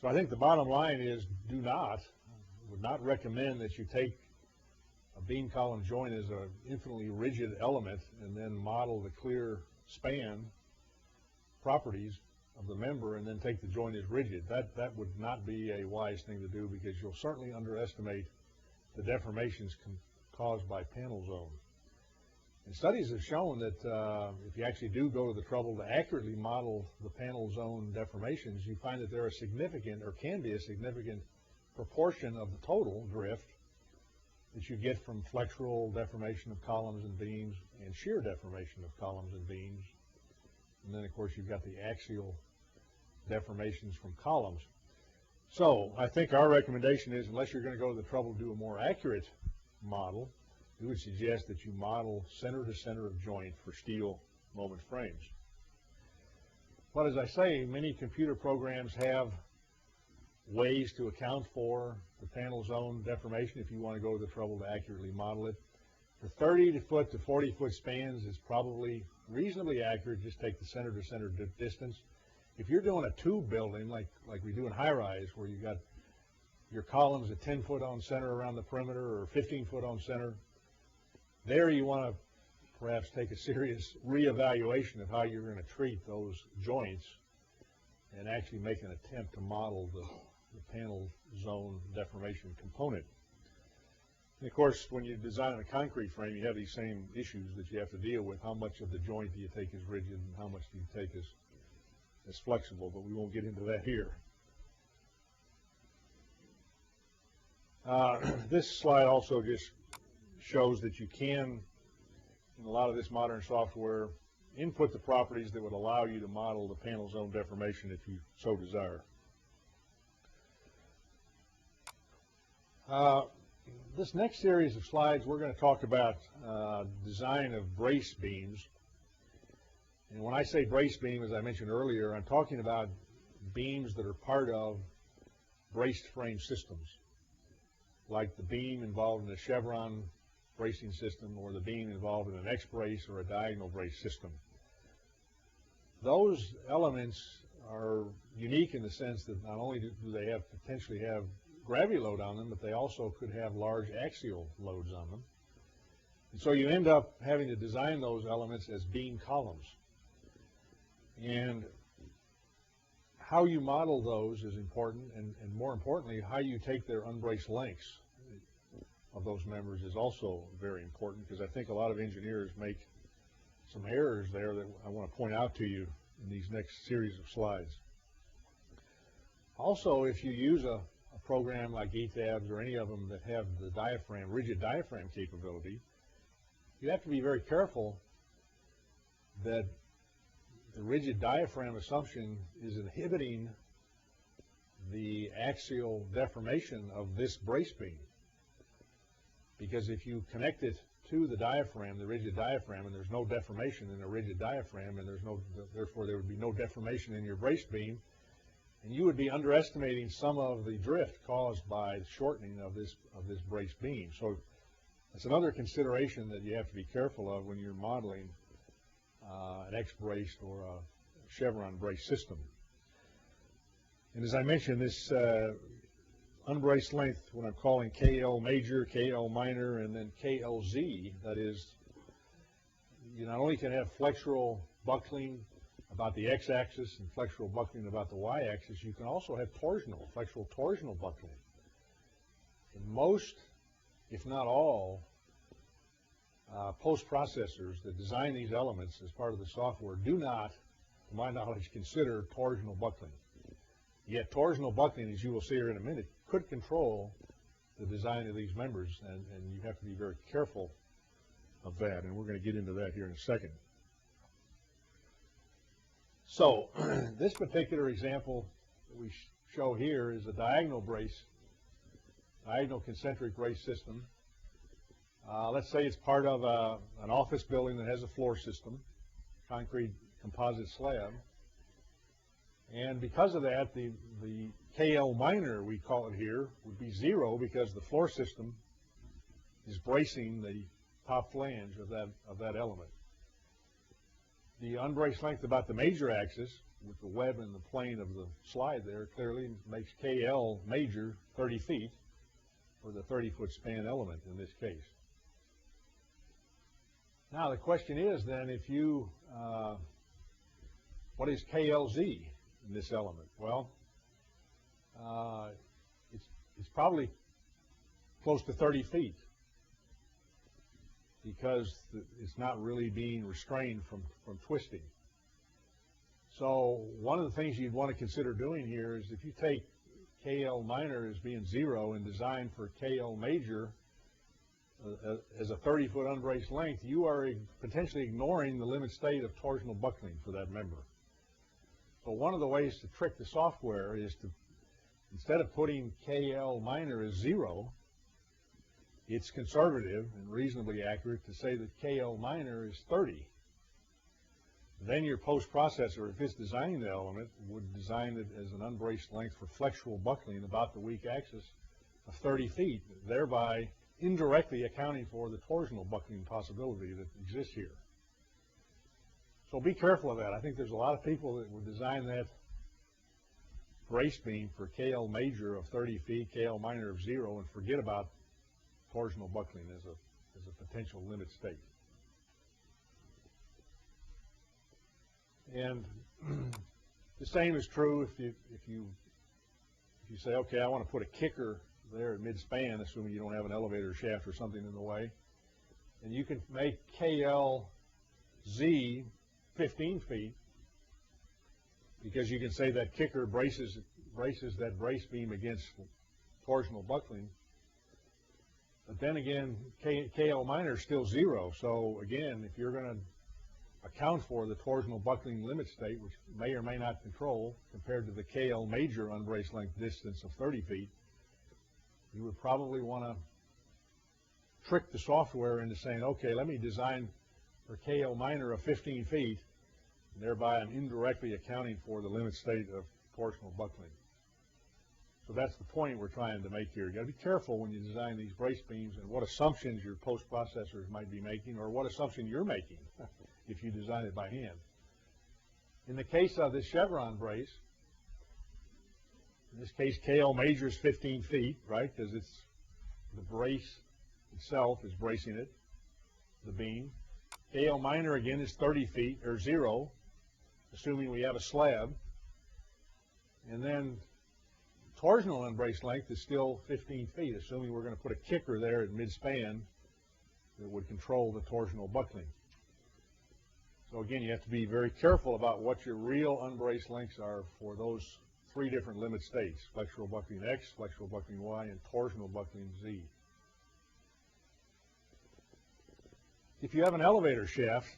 A: So I think the bottom line is would not recommend that you take a beam column joint as an infinitely rigid element and then model the clear span properties of the member and then take the joint as rigid. That would not be a wise thing to do, because you'll certainly underestimate the deformations caused by panel zone. And studies have shown that if you actually do go to the trouble to accurately model the panel zone deformations, you find that they're a significant, or can be a significant, proportion of the total drift that you get from flexural deformation of columns and beams and shear deformation of columns and beams. And then, of course, you've got the axial deformations from columns. So I think our recommendation is, unless you're going to go to the trouble to do a more accurate model, we would suggest that you model center to center of joint for steel moment frames. But as I say, many computer programs have ways to account for the panel zone deformation if you want to go to the trouble to accurately model it. The 30-foot to 40-foot spans is probably reasonably accurate. Just take the center to center distance. If you're doing a tube building like we do in high-rise, where you got your columns at 10 foot on center around the perimeter or 15 foot on center, there you want to perhaps take a serious reevaluation of how you're going to treat those joints and actually make an attempt to model the panel zone deformation component. And of course, when you design a concrete frame, you have these same issues that you have to deal with. How much of the joint do you take as rigid and how much do you take as flexible, but we won't get into that here. This slide also just shows that you can, in a lot of this modern software, input the properties that would allow you to model the panel zone deformation if you so desire. This next series of slides, we're going to talk about design of brace beams. And when I say brace beam, as I mentioned earlier, I'm talking about beams that are part of braced frame systems, like the beam involved in a chevron bracing system or the beam involved in an X-brace or a diagonal brace system. Those elements are unique in the sense that not only do they potentially have gravity load on them, but they also could have large axial loads on them. And so you end up having to design those elements as beam columns. And how you model those is important, and more importantly, how you take their unbraced lengths of those members is also very important, because I think a lot of engineers make some errors there that I want to point out to you in these next series of slides. Also, if you use a program like ETABS or any of them that have the diaphragm, rigid diaphragm capability, you have to be very careful that the rigid diaphragm assumption is inhibiting the axial deformation of this brace beam. Because if you connect it to the diaphragm, the rigid diaphragm, and there's no deformation in a rigid diaphragm, and therefore there would be no deformation in your brace beam, and you would be underestimating some of the drift caused by shortening of this brace beam. So that's another consideration that you have to be careful of when you're modeling an X-braced or a chevron brace system. And as I mentioned, this unbraced length, what I'm calling KL major, KL minor, and then KLZ, that is, you not only can have flexural buckling about the x-axis and flexural buckling about the y-axis, you can also have torsional, flexural torsional buckling. And most, if not all, post-processors that design these elements as part of the software do not, to my knowledge, consider torsional buckling. Yet torsional buckling, as you will see here in a minute, could control the design of these members, and you have to be very careful of that, and we're going to get into that here in a second. So this particular example that we show here is a diagonal brace, diagonal concentric brace system. Let's say it's part of an office building that has a floor system, concrete composite slab. And because of that, the KL minor, we call it here, would be 0 because the floor system is bracing the top flange of that element. The unbraced length about the major axis, with the web and the plane of the slide there, clearly makes KL major 30 feet, for the 30-foot span element in this case. Now the question is then, if you, what is KLZ in this element? Well, it's probably close to 30 feet because it's not really being restrained from twisting. So one of the things you'd want to consider doing here is if you take KL minor as being 0 and design for KL major as a 30-foot unbraced length, you are potentially ignoring the limit state of torsional buckling for that member. So one of the ways to trick the software is to, instead of putting KL minor as 0, it's conservative and reasonably accurate to say that KL minor is 30. then your post-processor, if it's designing the element, would design it as an unbraced length for flexural buckling about the weak axis of 30 feet, thereby indirectly accounting for the torsional buckling possibility that exists here. So be careful of that. I think there's a lot of people that would design that brace beam for KL major of 30 feet, KL minor of 0, and forget about torsional buckling as a potential limit state. And the same is true if you say, okay, I want to put a kicker there at mid-span, assuming you don't have an elevator shaft or something in the way, and you can make KLZ 15 feet, because you can say that kicker braces that brace beam against torsional buckling. But then again, KL minor is still 0. So again, if you're going to account for the torsional buckling limit state, which may or may not control, compared to the KL major unbraced length distance of 30 feet, you would probably want to trick the software into saying, okay, let me design for KL minor of 15 feet, and thereby I'm indirectly accounting for the limit state of torsional buckling. So that's the point we're trying to make here. You've got to be careful when you design these brace beams and what assumptions your post-processors might be making, or what assumption you're making if you design it by hand. In the case of this chevron brace, in this case KL major is 15 feet, right, because it's the brace itself is bracing it, the beam. KL minor again is 30 feet, or 0, assuming we have a slab. And then torsional unbraced length is still 15 feet, assuming we're going to put a kicker there at mid-span that would control the torsional buckling. So again, you have to be very careful about what your real unbraced lengths are for those 3 different limit states: flexural buckling X, flexural buckling Y, and torsional buckling Z. If you have an elevator shaft,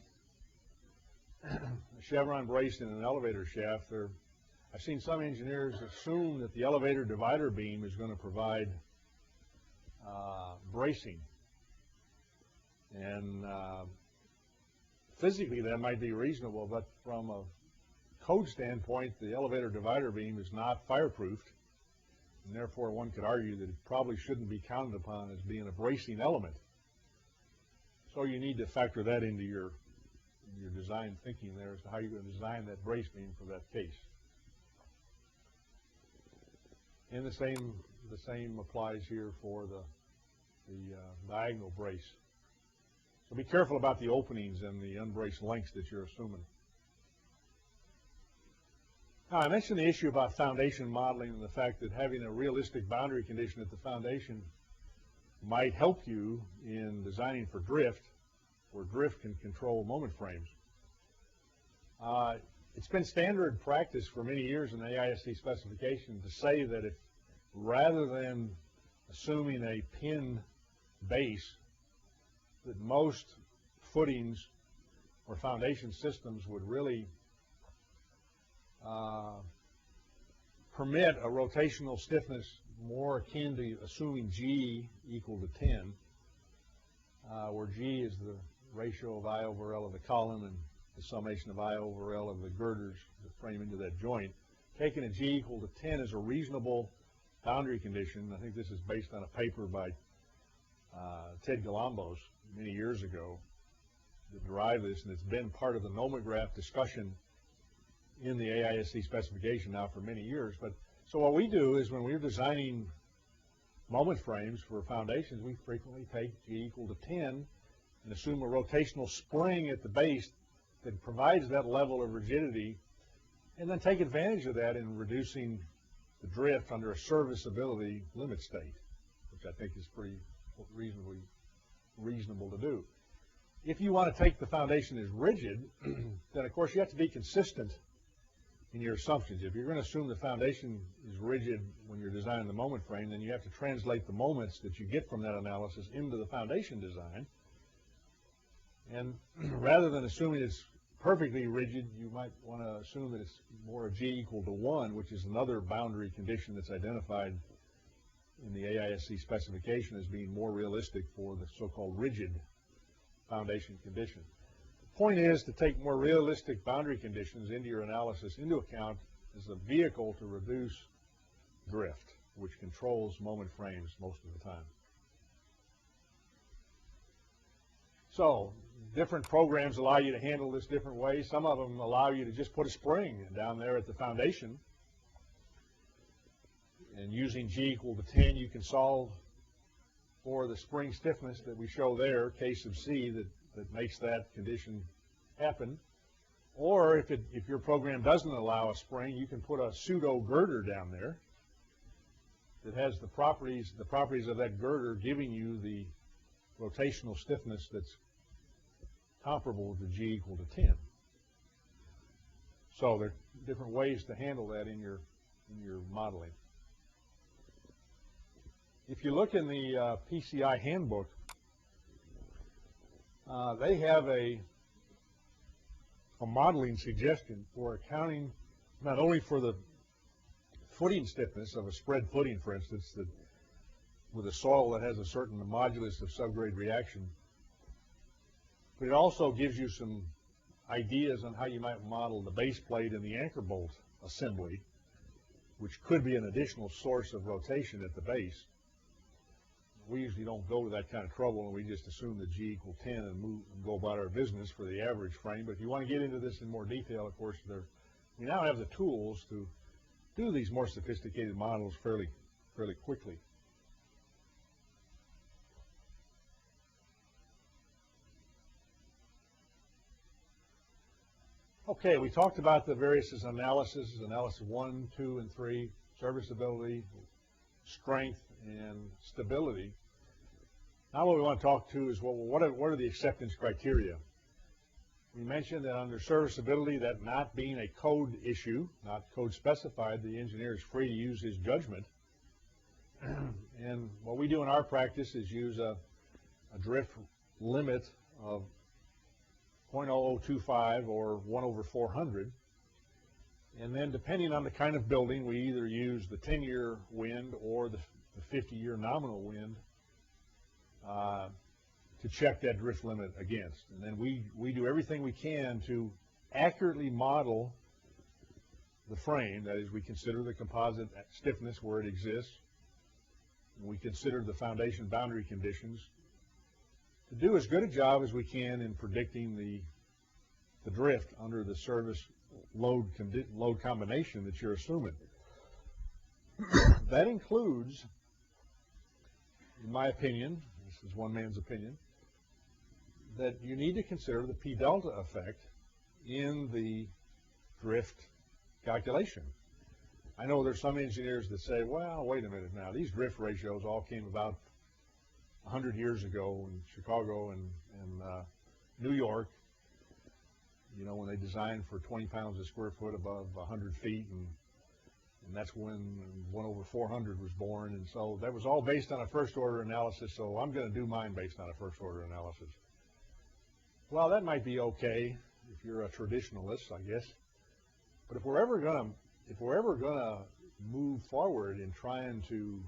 A: a chevron brace in an elevator shaft, I've seen some engineers assume that the elevator divider beam is going to provide bracing. And physically that might be reasonable, but from a code standpoint, the elevator divider beam is not fireproofed, and therefore one could argue that it probably shouldn't be counted upon as being a bracing element. So you need to factor that into your design thinking there as to how you're going to design that brace beam for that case. And the same applies here for the diagonal brace. So be careful about the openings and the unbraced lengths that you're assuming. Now, I mentioned the issue about foundation modeling and the fact that having a realistic boundary condition at the foundation might help you in designing for drift, where drift can control moment frames. It's been standard practice for many years in the AISC specification to say that if, rather than assuming a pin base, that most footings or foundation systems would really permit a rotational stiffness more akin to assuming G equal to 10, where G is the ratio of I over L of the column and the summation of I over L of the girders that frame into that joint. Taking a G equal to 10 is a reasonable boundary condition. I think this is based on a paper by Ted Galambos many years ago that derived this, and it's been part of the nomograph discussion in the AISC specification now for many years. But so what we do is when we're designing moment frames for foundations, we frequently take G equal to 10 and assume a rotational spring at the base that provides that level of rigidity, and then take advantage of that in reducing the drift under a serviceability limit state, which I think is pretty reasonable to do. If you want to take the foundation as rigid, then of course you have to be consistent in your assumptions. If you're going to assume the foundation is rigid when you're designing the moment frame, then you have to translate the moments that you get from that analysis into the foundation design. And rather than assuming it's perfectly rigid, you might want to assume that it's more a G equal to 1, which is another boundary condition that's identified in the AISC specification as being more realistic for the so-called rigid foundation condition. point is to take more realistic boundary conditions into your analysis into account as a vehicle to reduce drift, which controls moment frames most of the time. So different programs allow you to handle this different ways. Some of them allow you to just put a spring down there at the foundation. And using G equal to 10, you can solve for the spring stiffness that we show there, K sub C, that makes that condition happen. Or if your program doesn't allow a spring, you can put a pseudo girder down there that has the properties of that girder giving you the rotational stiffness that's comparable to G equal to 10. So there are different ways to handle that in your modeling. If you look in the PCI handbook, they have a modeling suggestion for accounting not only for the footing stiffness of a spread footing, for instance, that with a soil that has a certain modulus of subgrade reaction, but it also gives you some ideas on how you might model the base plate and the anchor bolt assembly, which could be an additional source of rotation at the base. We usually don't go to that kind of trouble, and we just assume that G equal 10 and go about our business for the average frame. But if you want to get into this in more detail, of course, we now have the tools to do these more sophisticated models fairly quickly. Okay, we talked about the various analysis 1, 2, and 3, serviceability, strength, and stability. Now what we want to talk to is, well, what are the acceptance criteria? We mentioned that under serviceability, that not being a code issue, not code specified, the engineer is free to use his judgment. And what we do in our practice is use a drift limit of 0.0025 or 1 over 400. And then depending on the kind of building, we either use the 10-year wind or the 50-year nominal wind to check that drift limit against. And then we do everything we can to accurately model the frame. That is, we consider the composite stiffness where it exists. We consider the foundation boundary conditions to do as good a job as we can in predicting the drift under the service load combination that you're assuming. That includes, in my opinion, this is one man's opinion, that you need to consider the P delta effect in the drift calculation. I know there's some engineers that say, well, wait a minute now, these drift ratios all came about 100 years ago in Chicago and New York, you know, when they designed for 20 pounds a square foot above 100 feet, and that's when 1 over 400 was born, and so that was all based on a first order analysis, so I'm going to do mine based on a first order analysis. Well, that might be okay if you're a traditionalist, I guess, but if we're ever going to move forward in trying to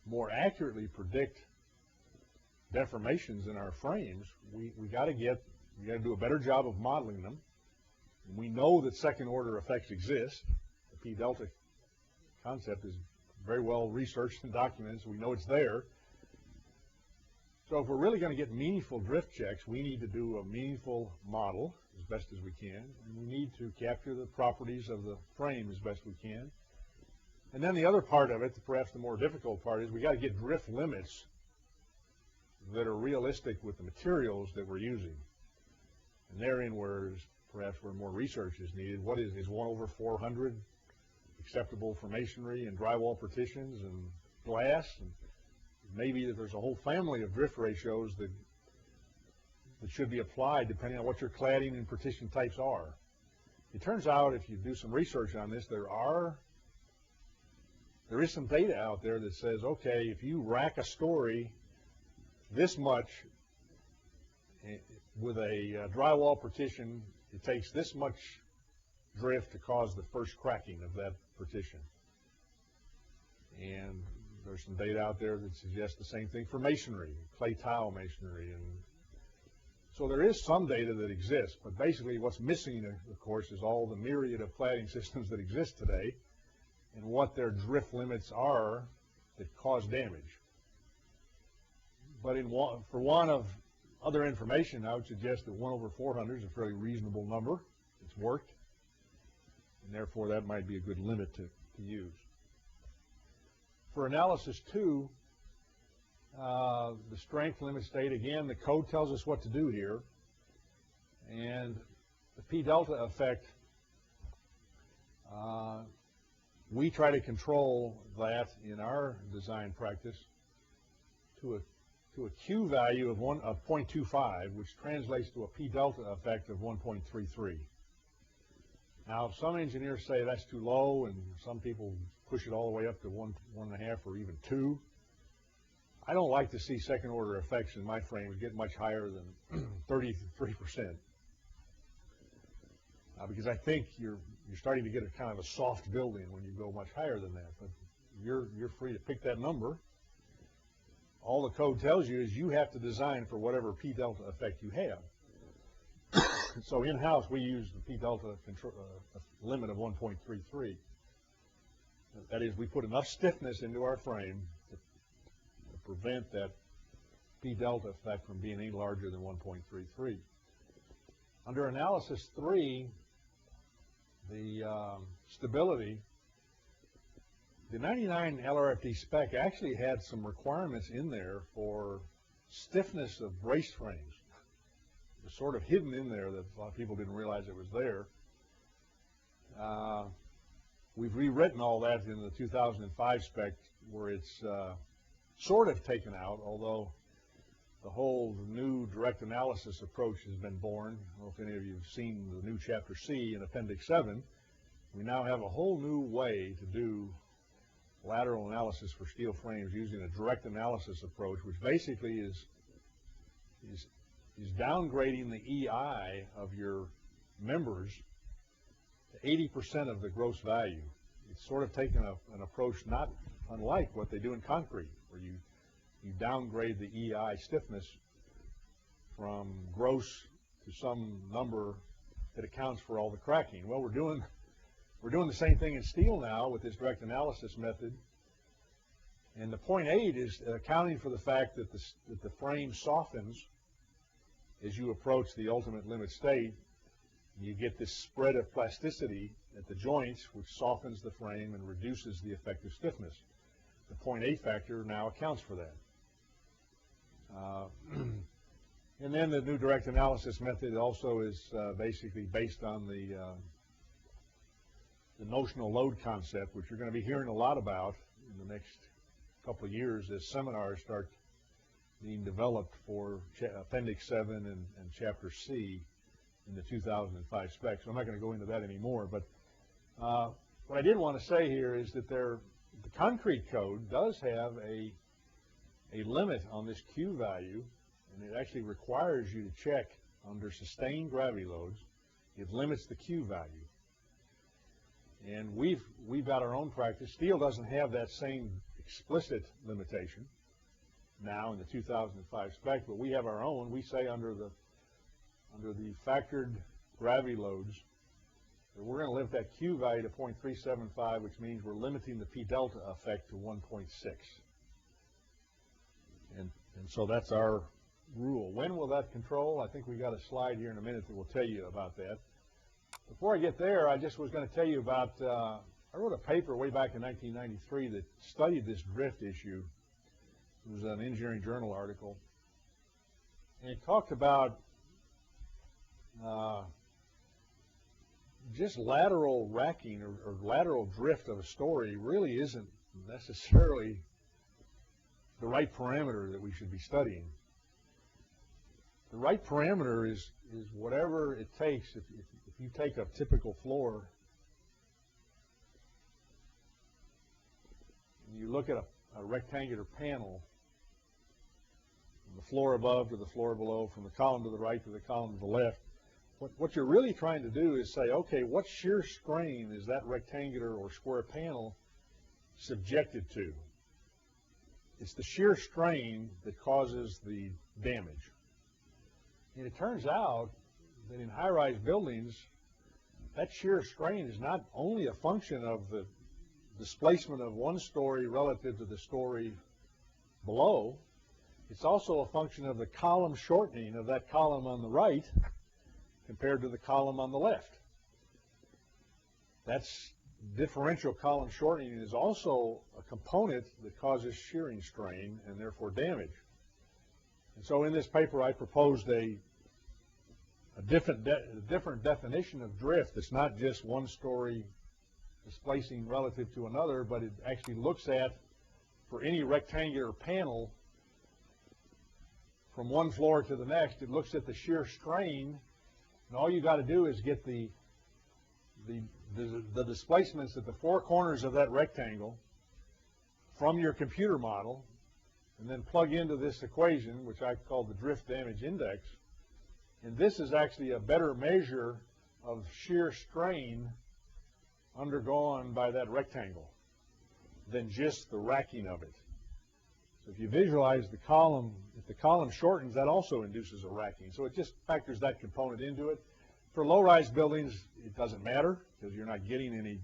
A: more accurately predict deformations in our frames, we got to do a better job of modeling them. And we know that second order effects exist. The P delta concept is very well researched and documented, so we know it's there. So if we're really going to get meaningful drift checks, we need to do a meaningful model as best as we can, and we need to capture the properties of the frame as best we can. And then the other part of it, perhaps the more difficult part, is we got to get drift limits that are realistic with the materials that we're using. And therein perhaps where more research is needed. What is 1 over 400 acceptable for masonry and drywall partitions and glass? And maybe there's a whole family of drift ratios that should be applied depending on what your cladding and partition types are. It turns out, if you do some research on this, there is some data out there that says, okay, if you rack a story this much with a drywall partition, it takes this much drift to cause the first cracking of that partition. And there's some data out there that suggests the same thing for masonry, clay tile masonry, and So there is some data that exists, but basically what's missing, of course, is all the myriad of cladding systems that exist today and what their drift limits are that cause damage. But for want of other information, I would suggest that 1/400 is a fairly reasonable number. It's worked, and therefore that might be a good limit to use. For analysis 2, the strength limit state, again, the code tells us what to do here. And the P delta effect, we try to control that in our design practice to a Q value of 0.25, which translates to a P delta effect of 1.33. Now, some engineers say that's too low, and some people push it all the way up to 1.5 or even 2. I don't like to see second order effects in my frames get much higher than 33%. Because I think you're starting to get a kind of a soft building when you go much higher than that. But you're free to pick that number. All the code tells you is you have to design for whatever P delta effect you have. So in-house we use the P delta limit of 1.33. That is, we put enough stiffness into our frame to prevent that P delta effect from being any larger than 1.33. Under analysis 3, the stability, the 99 LRFD spec actually had some requirements in there for stiffness of braced frames. It was sort of hidden in there that a lot of people didn't realize it was there. We've rewritten all that in the 2005 spec where it's sort of taken out, although the whole new direct analysis approach has been born. I don't know if any of you have seen the new Chapter C in Appendix 7. We now have a whole new way to do lateral analysis for steel frames using a direct analysis approach, which basically is downgrading the EI of your members to 80% of the gross value. It's sort of taken an approach not unlike what they do in concrete, where you downgrade the EI stiffness from gross to some number that accounts for all the cracking. Well, we're doing the same thing in steel now with this direct analysis method. And the 0.8 is accounting for the fact that the frame softens as you approach the ultimate limit state. You get this spread of plasticity at the joints, which softens the frame and reduces the effective stiffness. The 0.8 factor now accounts for that. And then the new direct analysis method also is basically based on the notional load concept, which you're going to be hearing a lot about in the next couple of years as seminars start being developed for Appendix 7 and Chapter C in the 2005 spec. So I'm not going to go into that anymore. But what I did want to say here is that the concrete code does have a limit on this Q value, and it actually requires you to check under sustained gravity loads. It limits the Q value. And we've got our own practice. Steel doesn't have that same explicit limitation now in the 2005 spec, but we have our own. We say under the factored gravity loads that we're going to limit that Q value to 0.375, which means we're limiting the P delta effect to 1.6. And so that's our rule. When will that control? I think we got a slide here in a minute that will tell you about that. Before I get there, I just was going to tell you about, I wrote a paper way back in 1993 that studied this drift issue. It was an engineering journal article. And it talked about just lateral racking or lateral drift of a story really isn't necessarily the right parameter that we should be studying. The right parameter is whatever it takes. If you take a typical floor and you look at a rectangular panel, from the floor above to the floor below, from the column to the right to the column to the left, what you're really trying to do is say, okay, what shear strain is that rectangular or square panel subjected to? It's the shear strain that causes the damage. And it turns out that in high-rise buildings, that shear strain is not only a function of the displacement of one story relative to the story below, it's also a function of the column shortening of that column on the right compared to the column on the left. That's differential column shortening is also a component that causes shearing strain and therefore damage. And so in this paper I proposed a different definition of drift. It's not just one story displacing relative to another, but it actually looks at, for any rectangular panel from one floor to the next, it looks at the shear strain, and all you got to do is get the displacements at the four corners of that rectangle from your computer model, and then plug into this equation, which I call the drift damage index. And this is actually a better measure of shear strain undergone by that rectangle than just the racking of it. So if you visualize the column, if the column shortens, that also induces a racking. So it just factors that component into it. For low-rise buildings, it doesn't matter because you're not getting any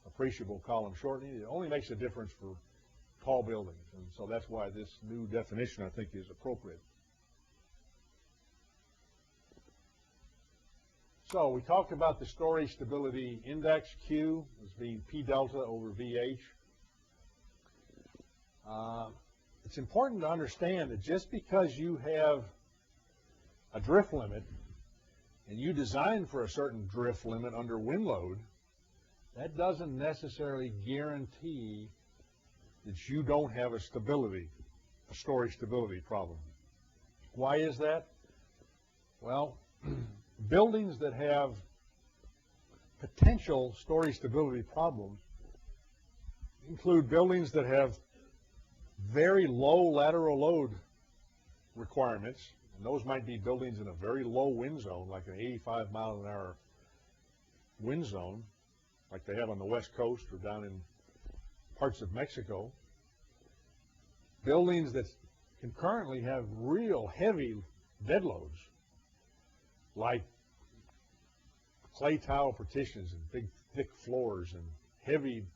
A: appreciable column shortening. It only makes a difference for tall buildings. And so that's why this new definition, I think, is appropriate. So we talked about the story stability index, Q, as being P delta over VH. It's important to understand that just because you have a drift limit and you design for a certain drift limit under wind load, that doesn't necessarily guarantee that you don't have a story stability problem. Why is that? Well, buildings that have potential story stability problems include buildings that have very low lateral load requirements, and those might be buildings in a very low wind zone, like an 85 mile an hour wind zone, like they have on the West Coast or down in parts of Mexico. Buildings that concurrently have real heavy dead loads, like clay tile partitions and big thick floors and heavy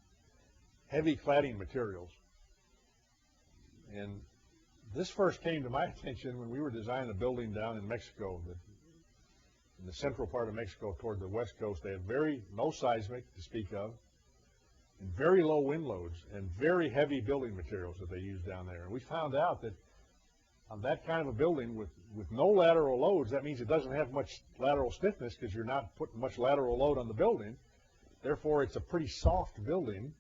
A: cladding materials. And this first came to my attention when we were designing a building down in Mexico, in the central part of Mexico toward the West Coast. They had no seismic to speak of, and very low wind loads and very heavy building materials that they used down there. And we found out that on that kind of a building with no lateral loads, that means it doesn't have much lateral stiffness because you're not putting much lateral load on the building. Therefore, it's a pretty soft building,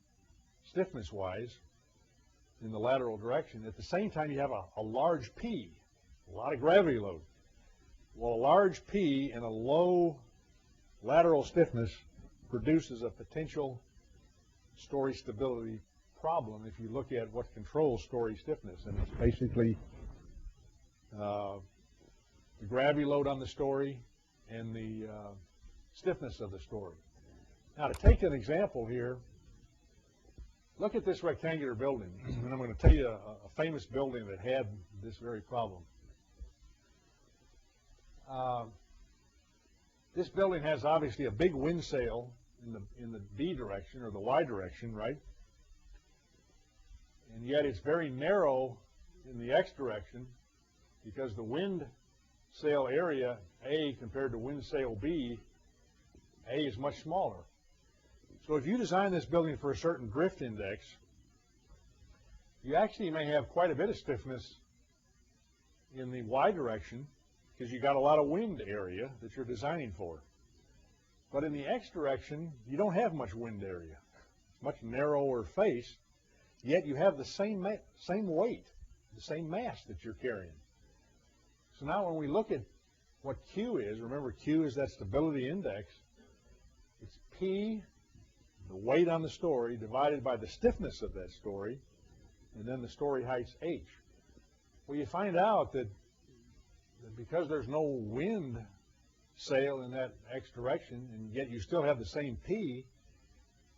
A: stiffness-wise, in the lateral direction. At the same time, you have a large P, a lot of gravity load. Well, a large P and a low lateral stiffness produces a potential story stability problem if you look at what controls story stiffness. And it's basically the gravity load on the story and the stiffness of the story. Now, to take an example here, look at this rectangular building, and I'm going to tell you a famous building that had this very problem. This building has obviously a big wind sail in the D direction or the Y direction, right? And yet it's very narrow in the X direction because the wind sail area A compared to wind sail B, A is much smaller. So if you design this building for a certain drift index, you actually may have quite a bit of stiffness in the Y direction because you got a lot of wind area that you're designing for. But in the X direction, you don't have much wind area. It's much narrower face, yet you have the same weight, the same mass that you're carrying. So now when we look at what Q is, remember Q is that stability index, it's P, the weight on the story, divided by the stiffness of that story, and then the story height's H. Well, you find out that because there's no wind sail in that X direction, and yet you still have the same P,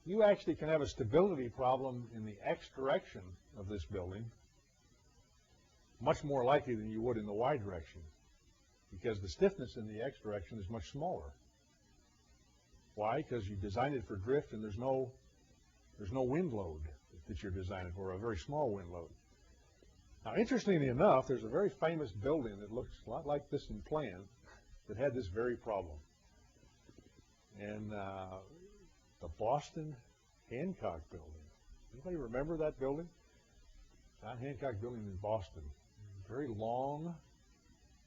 A: you actually can have a stability problem in the X direction of this building, much more likely than you would in the Y direction. because the stiffness in the X direction is much smaller. Why? Because you designed it for drift, and there's no wind load that you're designing for, a very small wind load. Now, interestingly enough, there's a very famous building that looks a lot like this in plan that had this very problem. And the Boston Hancock building. Anybody remember that building? John Hancock building in Boston. Very long,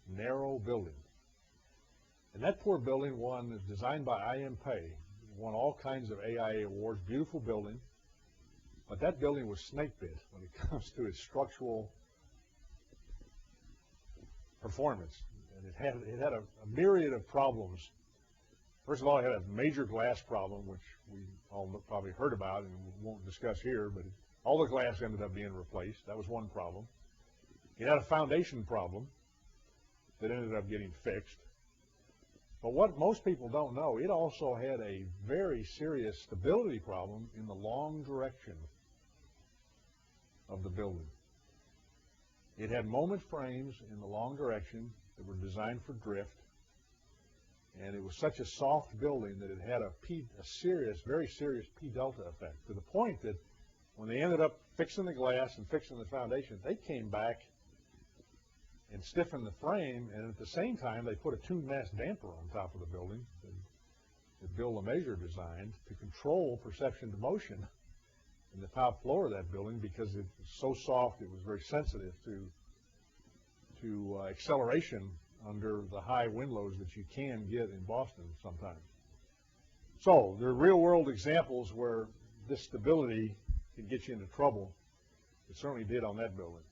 A: narrow building. And that poor building was designed by I.M. Pei, won all kinds of AIA awards, beautiful building. But that building was snake bit when it comes to its structural performance. And it had a myriad of problems. First of all, it had a major glass problem, which we all probably heard about and won't discuss here, but all the glass ended up being replaced. That was one problem. It had a foundation problem that ended up getting fixed. But what most people don't know, it also had a very serious stability problem in the long direction of the building. It had moment frames in the long direction that were designed for drift, and it was such a soft building that it had a serious, very serious P delta effect, to the point that when they ended up fixing the glass and fixing the foundation, they came back and stiffened the frame, and at the same time they put a tuned mass damper on top of the building that Bill LeMessurier designed to control perception to motion in the top floor of that building, because it was so soft it was very sensitive to acceleration under the high wind loads that you can get in Boston sometimes. So there are real world examples where this stability can get you into trouble. It certainly did on that building.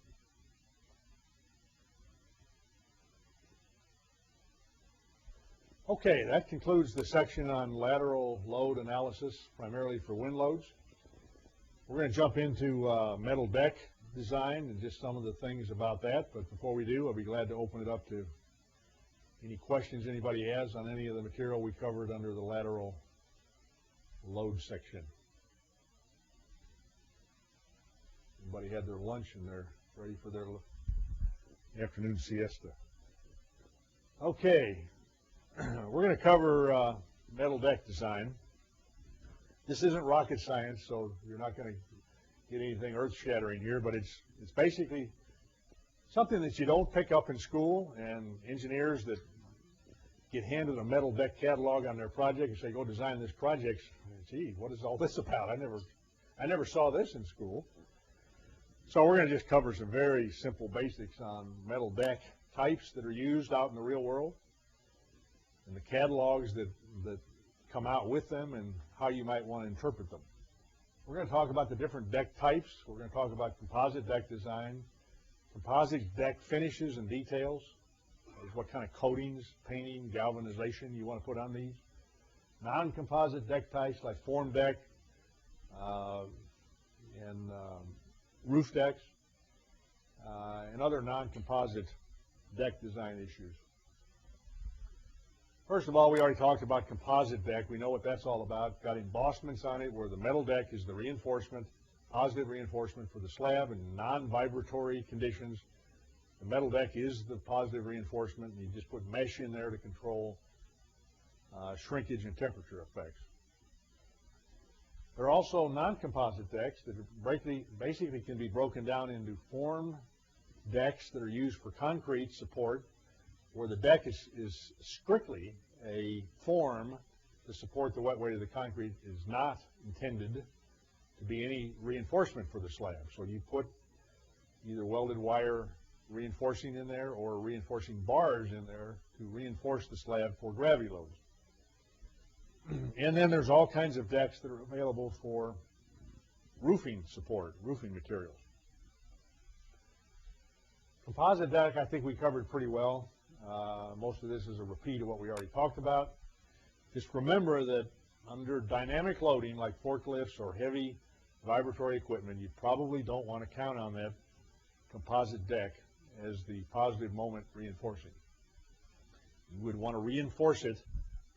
A: Okay, that concludes the section on lateral load analysis, primarily for wind loads. We're going to jump into metal deck design and just some of the things about that. But before we do, I'll be glad to open it up to any questions anybody has on any of the material we covered under the lateral load section. Anybody had their lunch and they're ready for their afternoon siesta? Okay. We're going to cover metal deck design. This isn't rocket science, so you're not going to get anything earth-shattering here, but it's basically something that you don't pick up in school, and engineers that get handed a metal deck catalog on their project and say, go design this project, gee, what is all this about? I never saw this in school. So we're going to just cover some very simple basics on metal deck types that are used out in the real world, and the catalogs that come out with them, and how you might want to interpret them. We're going to talk about the different deck types. We're going to talk about composite deck design, composite deck finishes and details, what kind of coatings, painting, galvanization you want to put on these. Non-composite deck types like form deck and roof decks, and other non-composite deck design issues. First of all, we already talked about composite deck. We know what that's all about. Got embossments on it where the metal deck is the reinforcement, positive reinforcement for the slab, and non-vibratory conditions. The metal deck is the positive reinforcement, and you just put mesh in there to control shrinkage and temperature effects. There are also non-composite decks that basically can be broken down into form decks that are used for concrete support, where the deck is strictly a form to support the wet weight of the concrete, is not intended to be any reinforcement for the slab. So you put either welded wire reinforcing in there or reinforcing bars in there to reinforce the slab for gravity loads. And then there's all kinds of decks that are available for roofing support, roofing materials. Composite deck, I think we covered pretty well. Most of this is a repeat of what we already talked about. Just remember that under dynamic loading like forklifts or heavy vibratory equipment, you probably don't want to count on that composite deck as the positive moment reinforcing. You would want to reinforce it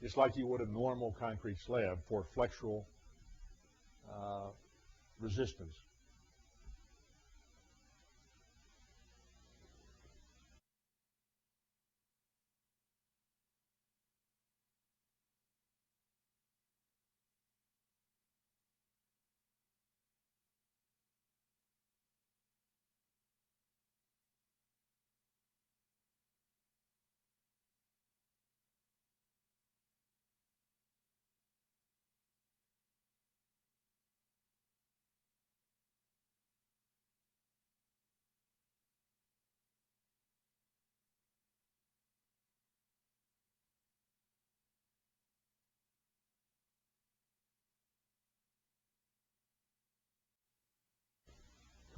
A: just like you would a normal concrete slab for flexural resistance.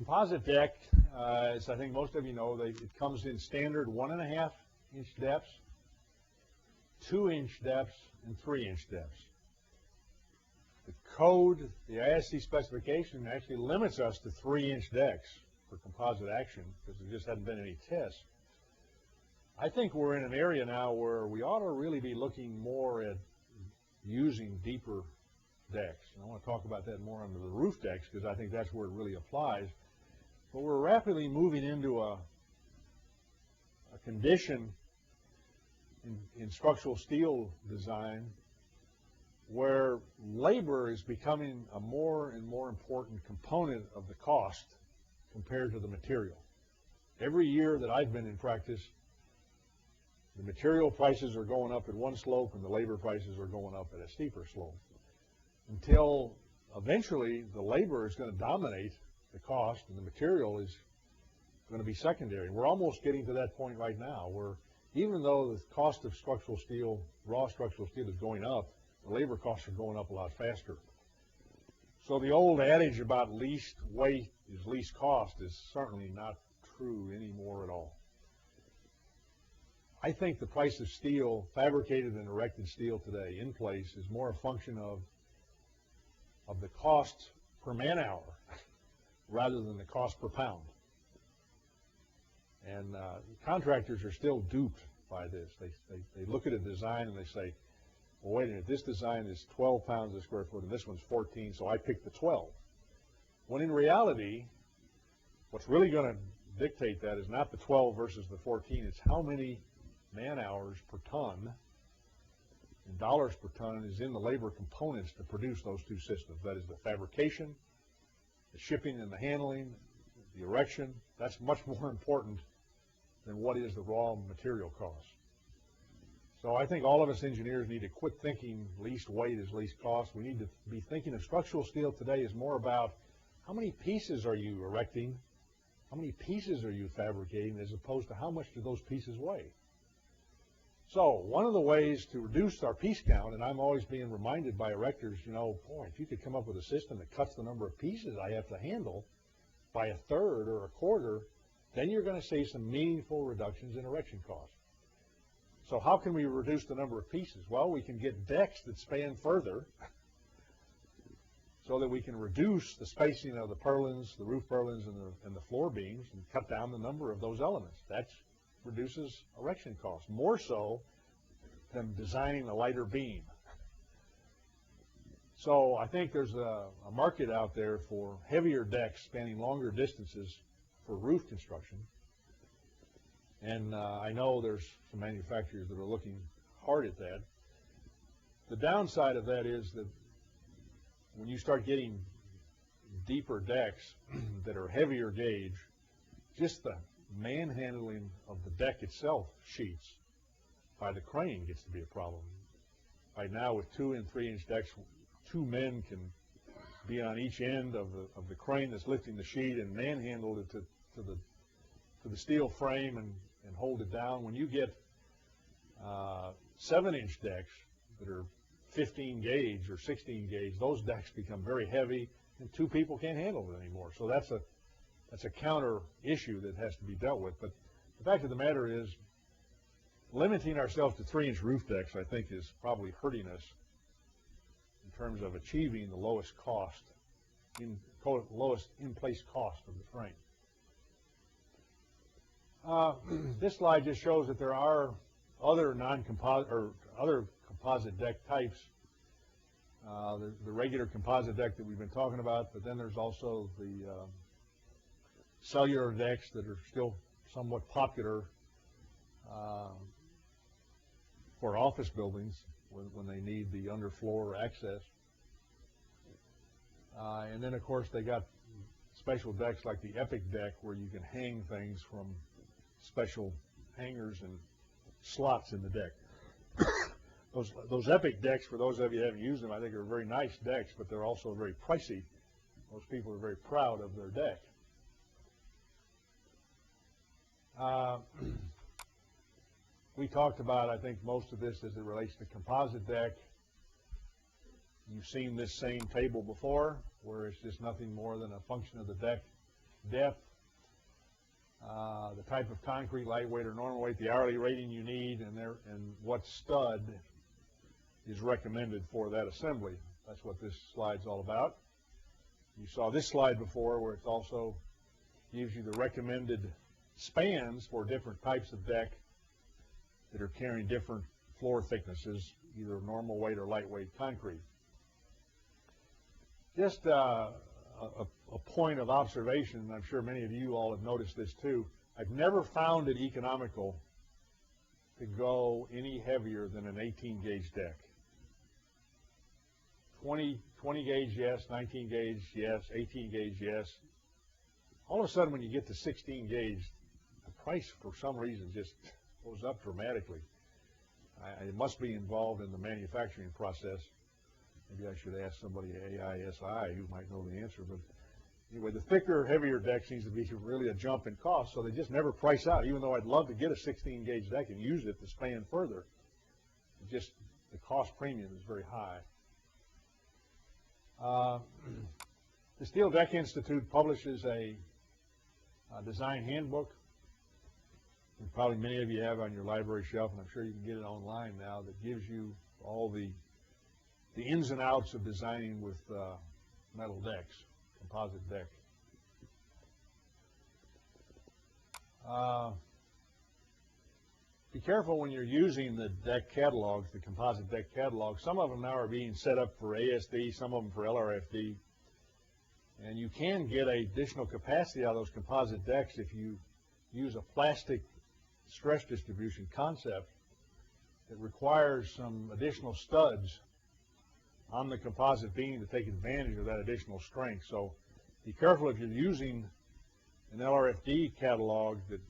A: composite deck, as I think most of you know, it comes in standard 1.5 inch depths, 2-inch depths, and 3-inch depths. The code, the AISC specification, actually limits us to 3-inch decks for composite action because there just hadn't been any tests. I think we're in an area now where we ought to really be looking more at using deeper decks. And I want to talk about that more under the roof decks because I think that's where it really applies. But we're rapidly moving into a condition in structural steel design where labor is becoming a more and more important component of the cost compared to the material. Every year that I've been in practice, the material prices are going up at one slope and the labor prices are going up at a steeper slope, until eventually the labor is going to dominate the cost and the material is going to be secondary. We're almost getting to that point right now where even though the cost of structural steel, raw structural steel, is going up, the labor costs are going up a lot faster. So the old adage about least weight is least cost is certainly not true anymore at all. I think the price of steel, fabricated and erected steel today in place, is more a function of the cost per man hour rather than the cost per pound. And contractors are still duped by this. They look at a design and they say, well, wait a minute, this design is 12 pounds a square foot and this one's 14, so I picked the 12. When in reality, what's really going to dictate that is not the 12 versus the 14, it's how many man hours per ton and dollars per ton is in the labor components to produce those two systems. That is the fabrication, the shipping and the handling, the erection. That's much more important than what is the raw material cost. So I think all of us engineers need to quit thinking least weight is least cost. We need to be thinking of structural steel today is more about how many pieces are you erecting, how many pieces are you fabricating, as opposed to how much do those pieces weigh. So one of the ways to reduce our piece count, and I'm always being reminded by erectors, you know, boy, if you could come up with a system that cuts the number of pieces I have to handle by a third or a quarter, then you're going to see some meaningful reductions in erection costs. So how can we reduce the number of pieces? Well, we can get decks that span further so that we can reduce the spacing of the purlins, the roof purlins, and the floor beams, and cut down the number of those elements. That reduces erection costs, more so than designing a lighter beam. So I think there's a market out there for heavier decks spanning longer distances for roof construction. And I know there's some manufacturers that are looking hard at that. The downside of that is that when you start getting deeper decks that are heavier gauge, just the manhandling of the deck itself, sheets, by the crane gets to be a problem. Right now with 2- and 3-inch decks, 2 men can be on each end of the crane that's lifting the sheet and manhandle it to the steel frame and hold it down. When you get 7-inch decks that are 15 gauge or 16 gauge, those decks become very heavy and 2 people can't handle it anymore. So that's a counter issue that has to be dealt with. But the fact of the matter is, limiting ourselves to 3-inch roof decks, I think, is probably hurting us in terms of achieving the lowest cost, lowest in-place cost of the frame. This slide just shows that there are other non-composite or other composite deck types. The regular composite deck that we've been talking about, but then there's also the cellular decks that are still somewhat popular for office buildings when they need the underfloor access. And then, of course, they got special decks like the Epic deck where you can hang things from special hangers and slots in the deck. Those Epic decks, for those of you who haven't used them, I think are very nice decks, but they're also very pricey. Most people are very proud of their deck. We talked about, I think, most of this as it relates to composite deck. You've seen this same table before, where it's just nothing more than a function of the deck depth, the type of concrete, lightweight or normal weight, the hourly rating you need, and what stud is recommended for that assembly. That's what this slide's all about. You saw this slide before where it also gives you the recommended spans for different types of deck that are carrying different floor thicknesses, either normal weight or lightweight concrete. Just a point of observation, and I'm sure many of you all have noticed this too. I've never found it economical to go any heavier than an 18 gauge deck. 20 gauge, yes. 19 gauge, yes. 18 gauge, yes. All of a sudden, when you get to 16 gauge, the price for some reason just goes up dramatically. It must be involved in the manufacturing process. Maybe I should ask somebody at AISI who might know the answer. But anyway, the thicker, heavier deck seems to be really a jump in cost, so they just never price out. Even though I'd love to get a 16 gauge deck and use it to span further, just the cost premium is very high. The Steel Deck Institute publishes a design handbook. And probably many of you have on your library shelf, and I'm sure you can get it online now, that gives you all the ins and outs of designing with metal decks, composite deck. Be careful when you're using the deck catalogs, the composite deck catalogs. Some of them now are being set up for ASD, some of them for LRFD. And you can get additional capacity out of those composite decks if you use a plastic stress distribution concept that requires some additional studs on the composite beam to take advantage of that additional strength. So be careful if you're using an LRFD catalog that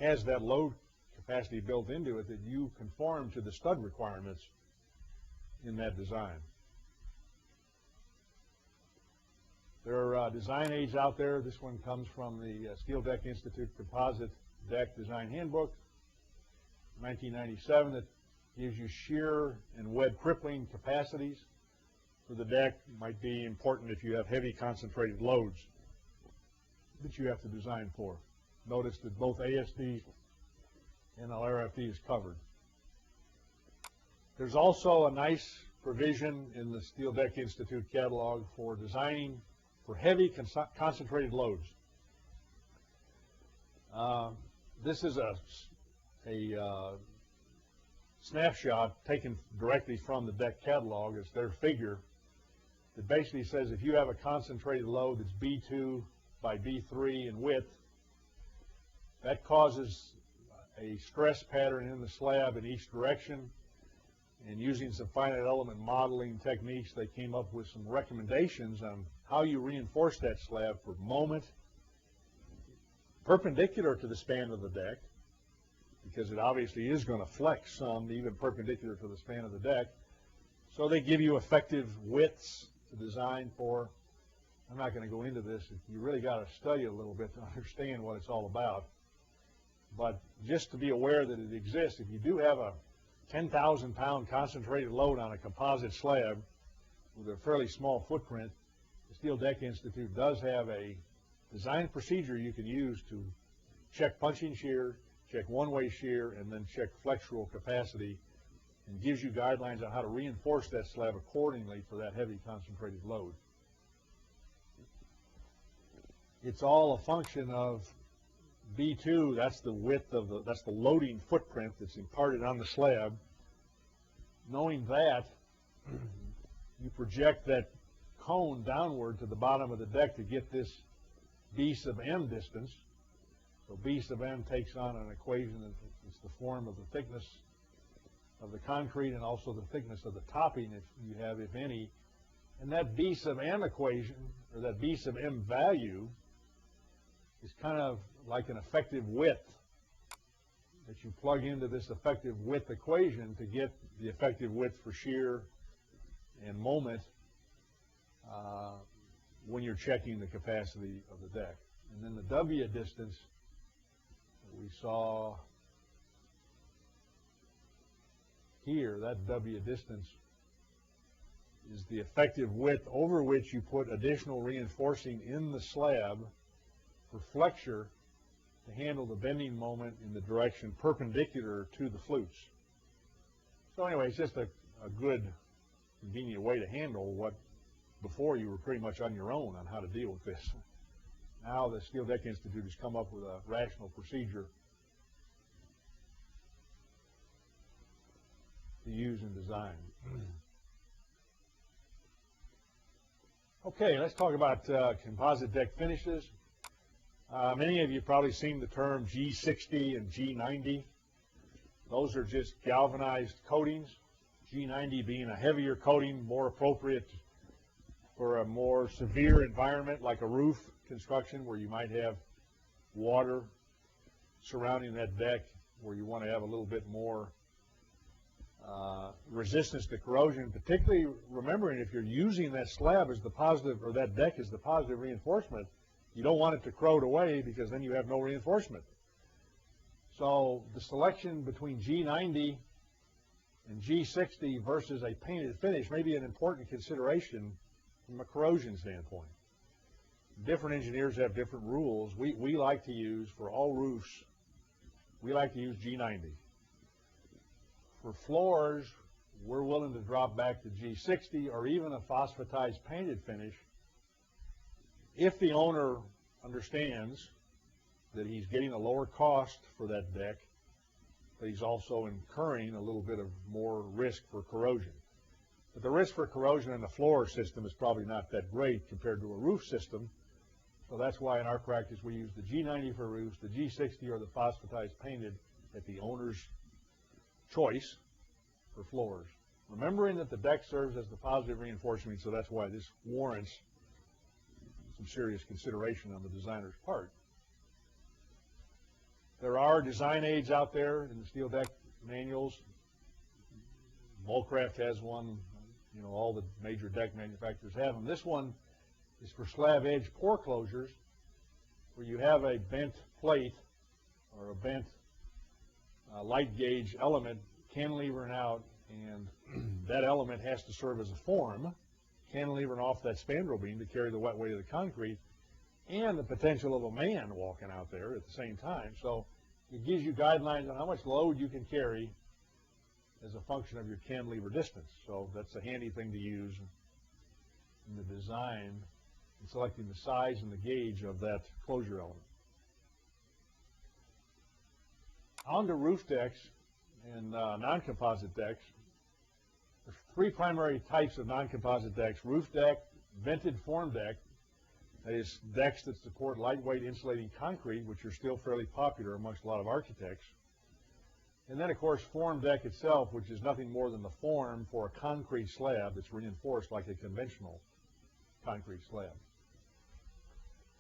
A: has that load capacity built into it, that you conform to the stud requirements in that design. There are design aids out there. This one comes from the Steel Deck Institute Composite Deck Design Handbook, 1997, that gives you shear and web crippling capacities for the deck. It might be important if you have heavy concentrated loads that you have to design for. Notice that both ASD and LRFD is covered. There's also a nice provision in the Steel Deck Institute catalog for designing for heavy concentrated loads. This is a snapshot taken directly from the deck catalog. It's their figure that basically says if you have a concentrated load that's B2 by B3 in width, that causes a stress pattern in the slab in each direction. And using some finite element modeling techniques, they came up with some recommendations on how you reinforce that slab for moment perpendicular to the span of the deck, because it obviously is going to flex some, even perpendicular to the span of the deck. So they give you effective widths to design for. I'm not going to go into this. You really got to study it a little bit to understand what it's all about. But just to be aware that it exists, if you do have a 10,000 pound concentrated load on a composite slab with a fairly small footprint, the Steel Deck Institute does have a design procedure you can use to check punching shear, check one-way shear, and then check flexural capacity, and gives you guidelines on how to reinforce that slab accordingly for that heavy concentrated load. It's all a function of B2, that's the width of that's the loading footprint that's imparted on the slab. Knowing that, you project that cone downward to the bottom of the deck to get this B sub m distance. So B sub m takes on an equation that's the form of the thickness of the concrete and also the thickness of the topping, if you have, if any. And that B sub m equation, or that B sub m value, is kind of like an effective width that you plug into this effective width equation to get the effective width for shear and moment when you're checking the capacity of the deck. And then the W distance that we saw here, that W distance is the effective width over which you put additional reinforcing in the slab for flexure to handle the bending moment in the direction perpendicular to the flutes. So anyway, it's just a good, convenient way to handle what before you were pretty much on your own on how to deal with this. Now the Steel Deck Institute has come up with a rational procedure to use in design. Okay, let's talk about composite deck finishes. Many of you have probably seen the term G60 and G90. Those are just galvanized coatings. G90 being a heavier coating, more appropriate for a more severe environment like a roof construction where you might have water surrounding that deck, where you want to have a little bit more resistance to corrosion, particularly remembering if you're using that slab as the positive, or that deck as the positive reinforcement, you don't want it to corrode away because then you have no reinforcement. So the selection between G90 and G60 versus a painted finish may be an important consideration from a corrosion standpoint. Different engineers have different rules. We like to use, for all roofs, we like to use G90. For floors, we're willing to drop back to G60 or even a phosphatized painted finish if the owner understands that he's getting a lower cost for that deck, but he's also incurring a little bit of more risk for corrosion. But the risk for corrosion in the floor system is probably not that great compared to a roof system, so that's why in our practice we use the G90 for roofs, the G60 or the phosphatized painted at the owner's choice for floors. Remembering that the deck serves as the positive reinforcement, so that's why this warrants some serious consideration on the designer's part. There are design aids out there in the steel deck manuals. Volcraft has one. You know, all the major deck manufacturers have them. This one is for slab edge pore closures, where you have a bent plate or a bent light gauge element cantilevering out, and that element has to serve as a form, cantilevering off that spandrel beam to carry the wet weight of the concrete and the potential of a man walking out there at the same time. So it gives you guidelines on how much load you can carry as a function of your cantilever distance. So that's a handy thing to use in the design and selecting the size and the gauge of that closure element. On to roof decks and non-composite decks. There's three primary types of non-composite decks: roof deck, vented form deck, that is decks that support lightweight insulating concrete, which are still fairly popular amongst a lot of architects. And then, of course, form deck itself, which is nothing more than the form for a concrete slab that's reinforced like a conventional concrete slab.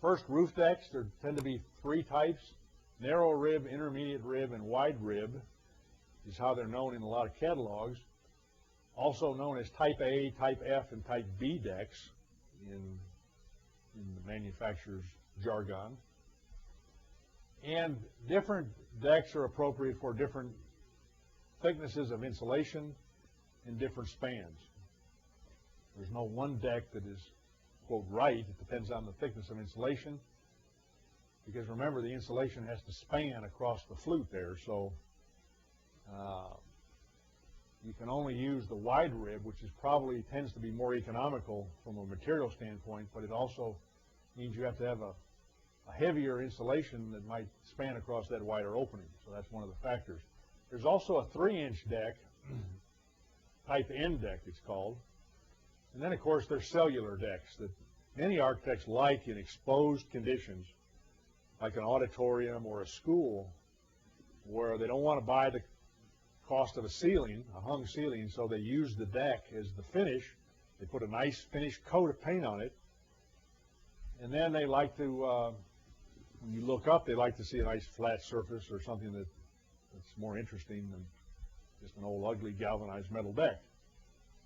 A: First, roof decks, there tend to be three types: narrow rib, intermediate rib, and wide rib is how they're known in a lot of catalogs. Also known as Type A, Type F, and Type B decks in the manufacturer's jargon. And different decks are appropriate for different thicknesses of insulation and different spans. There's no one deck that is, quote, right. It depends on the thickness of insulation, because remember, the insulation has to span across the flute there, so you can only use the wide rib, which is probably tends to be more economical from a material standpoint, but it also means you have to have a heavier insulation that might span across that wider opening. So that's one of the factors. There's also a 3-inch deck, Type N deck it's called. And then, of course, there's cellular decks that many architects like in exposed conditions, like an auditorium or a school, where they don't want to buy the cost of a ceiling, a hung ceiling, so they use the deck as the finish. They put a nice finished coat of paint on it, and then they like to, when you look up, they like to see a nice flat surface or something that's more interesting than just an old ugly galvanized metal deck.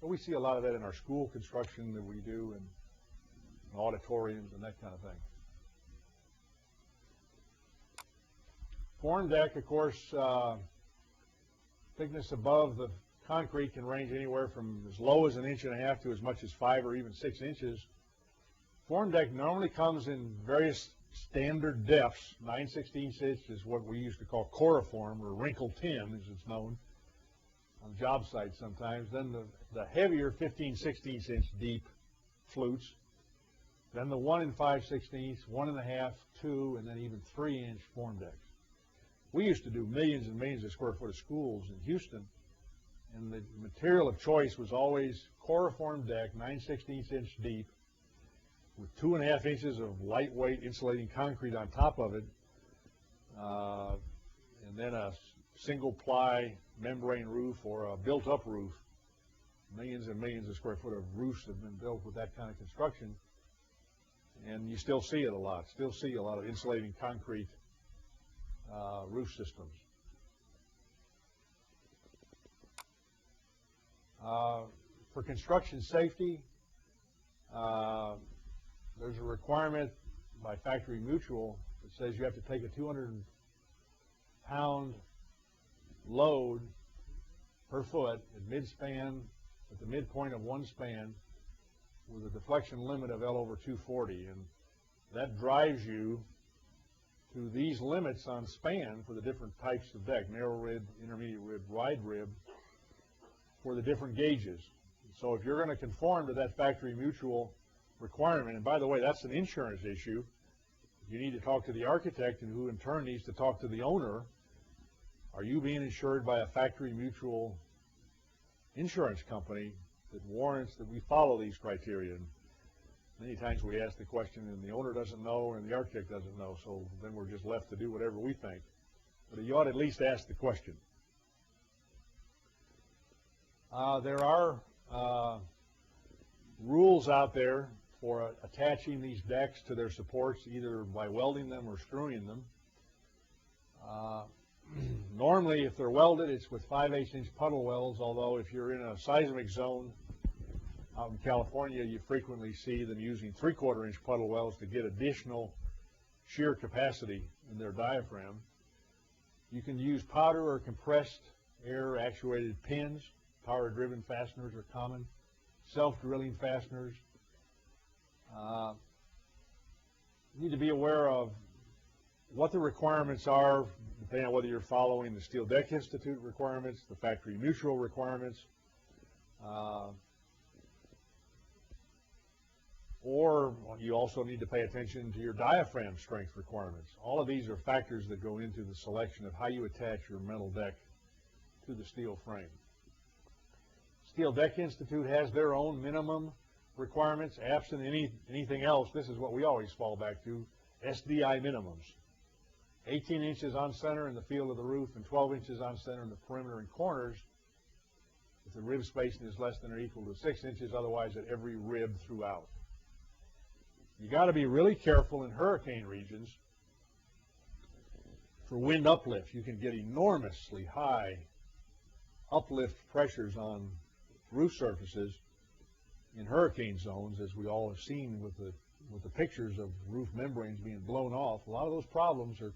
A: So we see a lot of that in our school construction that we do, and auditoriums and that kind of thing. Form deck, of course, thickness above the concrete can range anywhere from as low as 1.5 inches to as much as 5 or even 6 inches. Form deck normally comes in various standard depths. 9/16 inch is what we used to call coriform, or wrinkle tin, as it's known on job sites sometimes. Then the heavier 15/16 inch deep flutes. Then the 1 5/16, 1 1/2, 2, and then even 3-inch form decks. We used to do millions and millions of square foot of schools in Houston, and the material of choice was always coriform deck, 9/16 inch deep, with 2.5 inches of lightweight insulating concrete on top of it, and then a single ply membrane roof or a built-up roof. Millions and millions of square foot of roofs have been built with that kind of construction, and you still see it a lot. Still see a lot of insulating concrete roof systems. For construction safety, there's a requirement by Factory Mutual that says you have to take a 200-pound load per foot at mid-span, at the midpoint of one span, with a deflection limit of L over 240, and that drives you to these limits on span for the different types of deck: narrow rib, intermediate rib, wide rib, for the different gauges. So if you're going to conform to that Factory Mutual requirement, and by the way, that's an insurance issue, you need to talk to the architect, and who in turn needs to talk to the owner. Are you being insured by a Factory Mutual insurance company that warrants that we follow these criteria? And many times we ask the question and the owner doesn't know and the architect doesn't know, so then we're just left to do whatever we think. But you ought to at least ask the question. There are rules out there for attaching these decks to their supports, either by welding them or screwing them. Normally, if they're welded, it's with 5/8 inch puddle welds, although if you're in a seismic zone out in California, you frequently see them using 3/4 inch puddle welds to get additional shear capacity in their diaphragm. You can use powder or compressed air actuated pins. Power-driven fasteners are common. Self-drilling fasteners. You need to be aware of what the requirements are, depending on whether you're following the Steel Deck Institute requirements, the Factory Mutual requirements, or you also need to pay attention to your diaphragm strength requirements. All of these are factors that go into the selection of how you attach your metal deck to the steel frame. Steel Deck Institute has their own minimum requirements. Absent anything else, this is what we always fall back to: SDI minimums. 18 inches on center in the field of the roof and 12 inches on center in the perimeter and corners if the rib spacing is less than or equal to 6 inches, otherwise at every rib throughout. You got to be really careful in hurricane regions for wind uplift. You can get enormously high uplift pressures on roof surfaces in hurricane zones, as we all have seen with the pictures of roof membranes being blown off. A lot of those problems are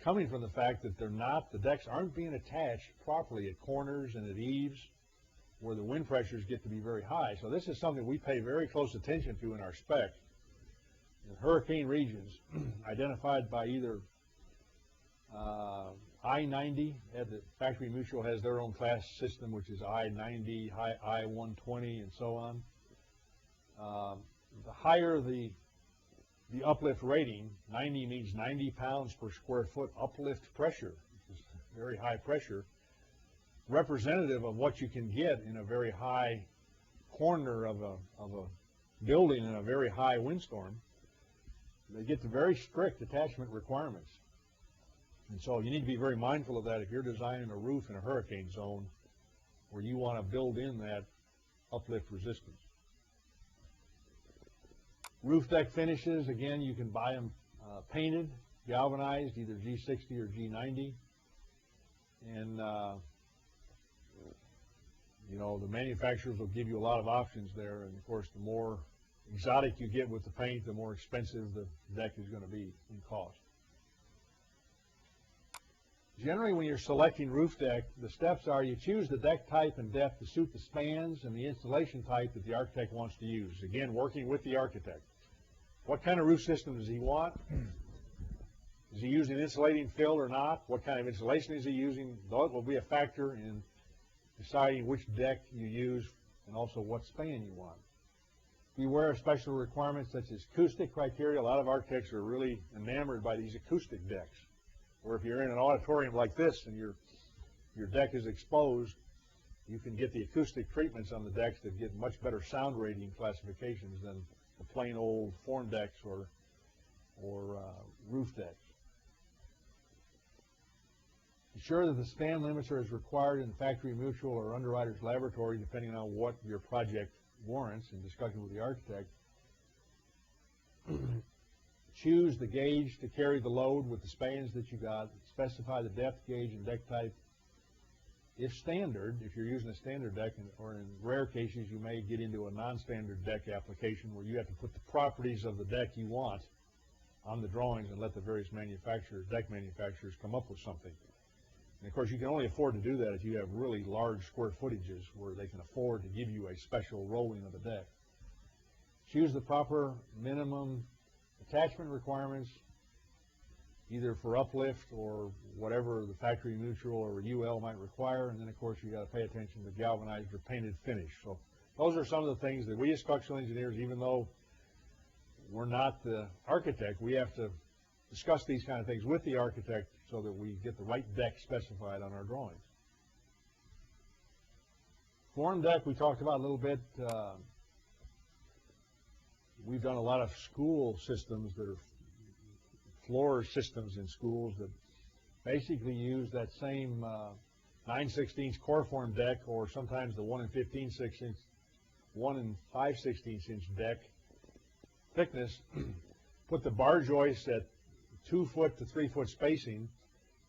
A: coming from the fact that the decks aren't being attached properly at corners and at eaves where the wind pressures get to be very high. So this is something we pay very close attention to in our spec. In hurricane regions, identified by either I-90, the Factory Mutual has their own class system, which is I-90, I-120, and so on. The higher the uplift rating, 90 means 90 pounds per square foot uplift pressure, which is very high pressure, representative of what you can get in a very high corner of a building in a very high windstorm. They get to very strict attachment requirements. And so you need to be very mindful of that if you're designing a roof in a hurricane zone where you want to build in that uplift resistance. Roof deck finishes, again, you can buy them painted, galvanized, either G60 or G90. And, you know, the manufacturers will give you a lot of options there. And, of course, the more exotic you get with the paint, the more expensive the deck is going to be in cost. Generally, when you're selecting roof deck, the steps are you choose the deck type and depth to suit the spans and the installation type that the architect wants to use. Again, working with the architect. What kind of roof system does he want? Is he using insulating fill or not? What kind of insulation is he using? Those will be a factor in deciding which deck you use and also what span you want. Beware of special requirements such as acoustic criteria. A lot of architects are really enamored by these acoustic decks, where if you're in an auditorium like this and your deck is exposed, you can get the acoustic treatments on the decks that get much better sound rating classifications than the plain old form decks or roof decks. Ensure that the span limits are as required in factory mutual or underwriter's laboratory, depending on what your project warrants in discussion with the architect. Choose the gauge to carry the load with the spans that you got. Specify the depth gauge and deck type. If standard, if you're using a standard deck, or in rare cases you may get into a non-standard deck application where you have to put the properties of the deck you want on the drawings and let the various deck manufacturers come up with something. And of course, you can only afford to do that if you have really large square footages where they can afford to give you a special rolling of the deck. Choose the proper minimum attachment requirements, either for uplift or whatever the factory mutual or UL might require. And then, of course, you got to pay attention to galvanized or painted finish. So those are some of the things that we as structural engineers, even though we're not the architect, we have to discuss these kind of things with the architect so that we get the right deck specified on our drawings. Form deck we talked about a little bit. We've done a lot of school systems that are floor systems in schools that basically use that same 9/16 core form deck, or sometimes the 1 5/16 inch deck thickness. Put the bar joist at 2 foot to 3 foot spacing,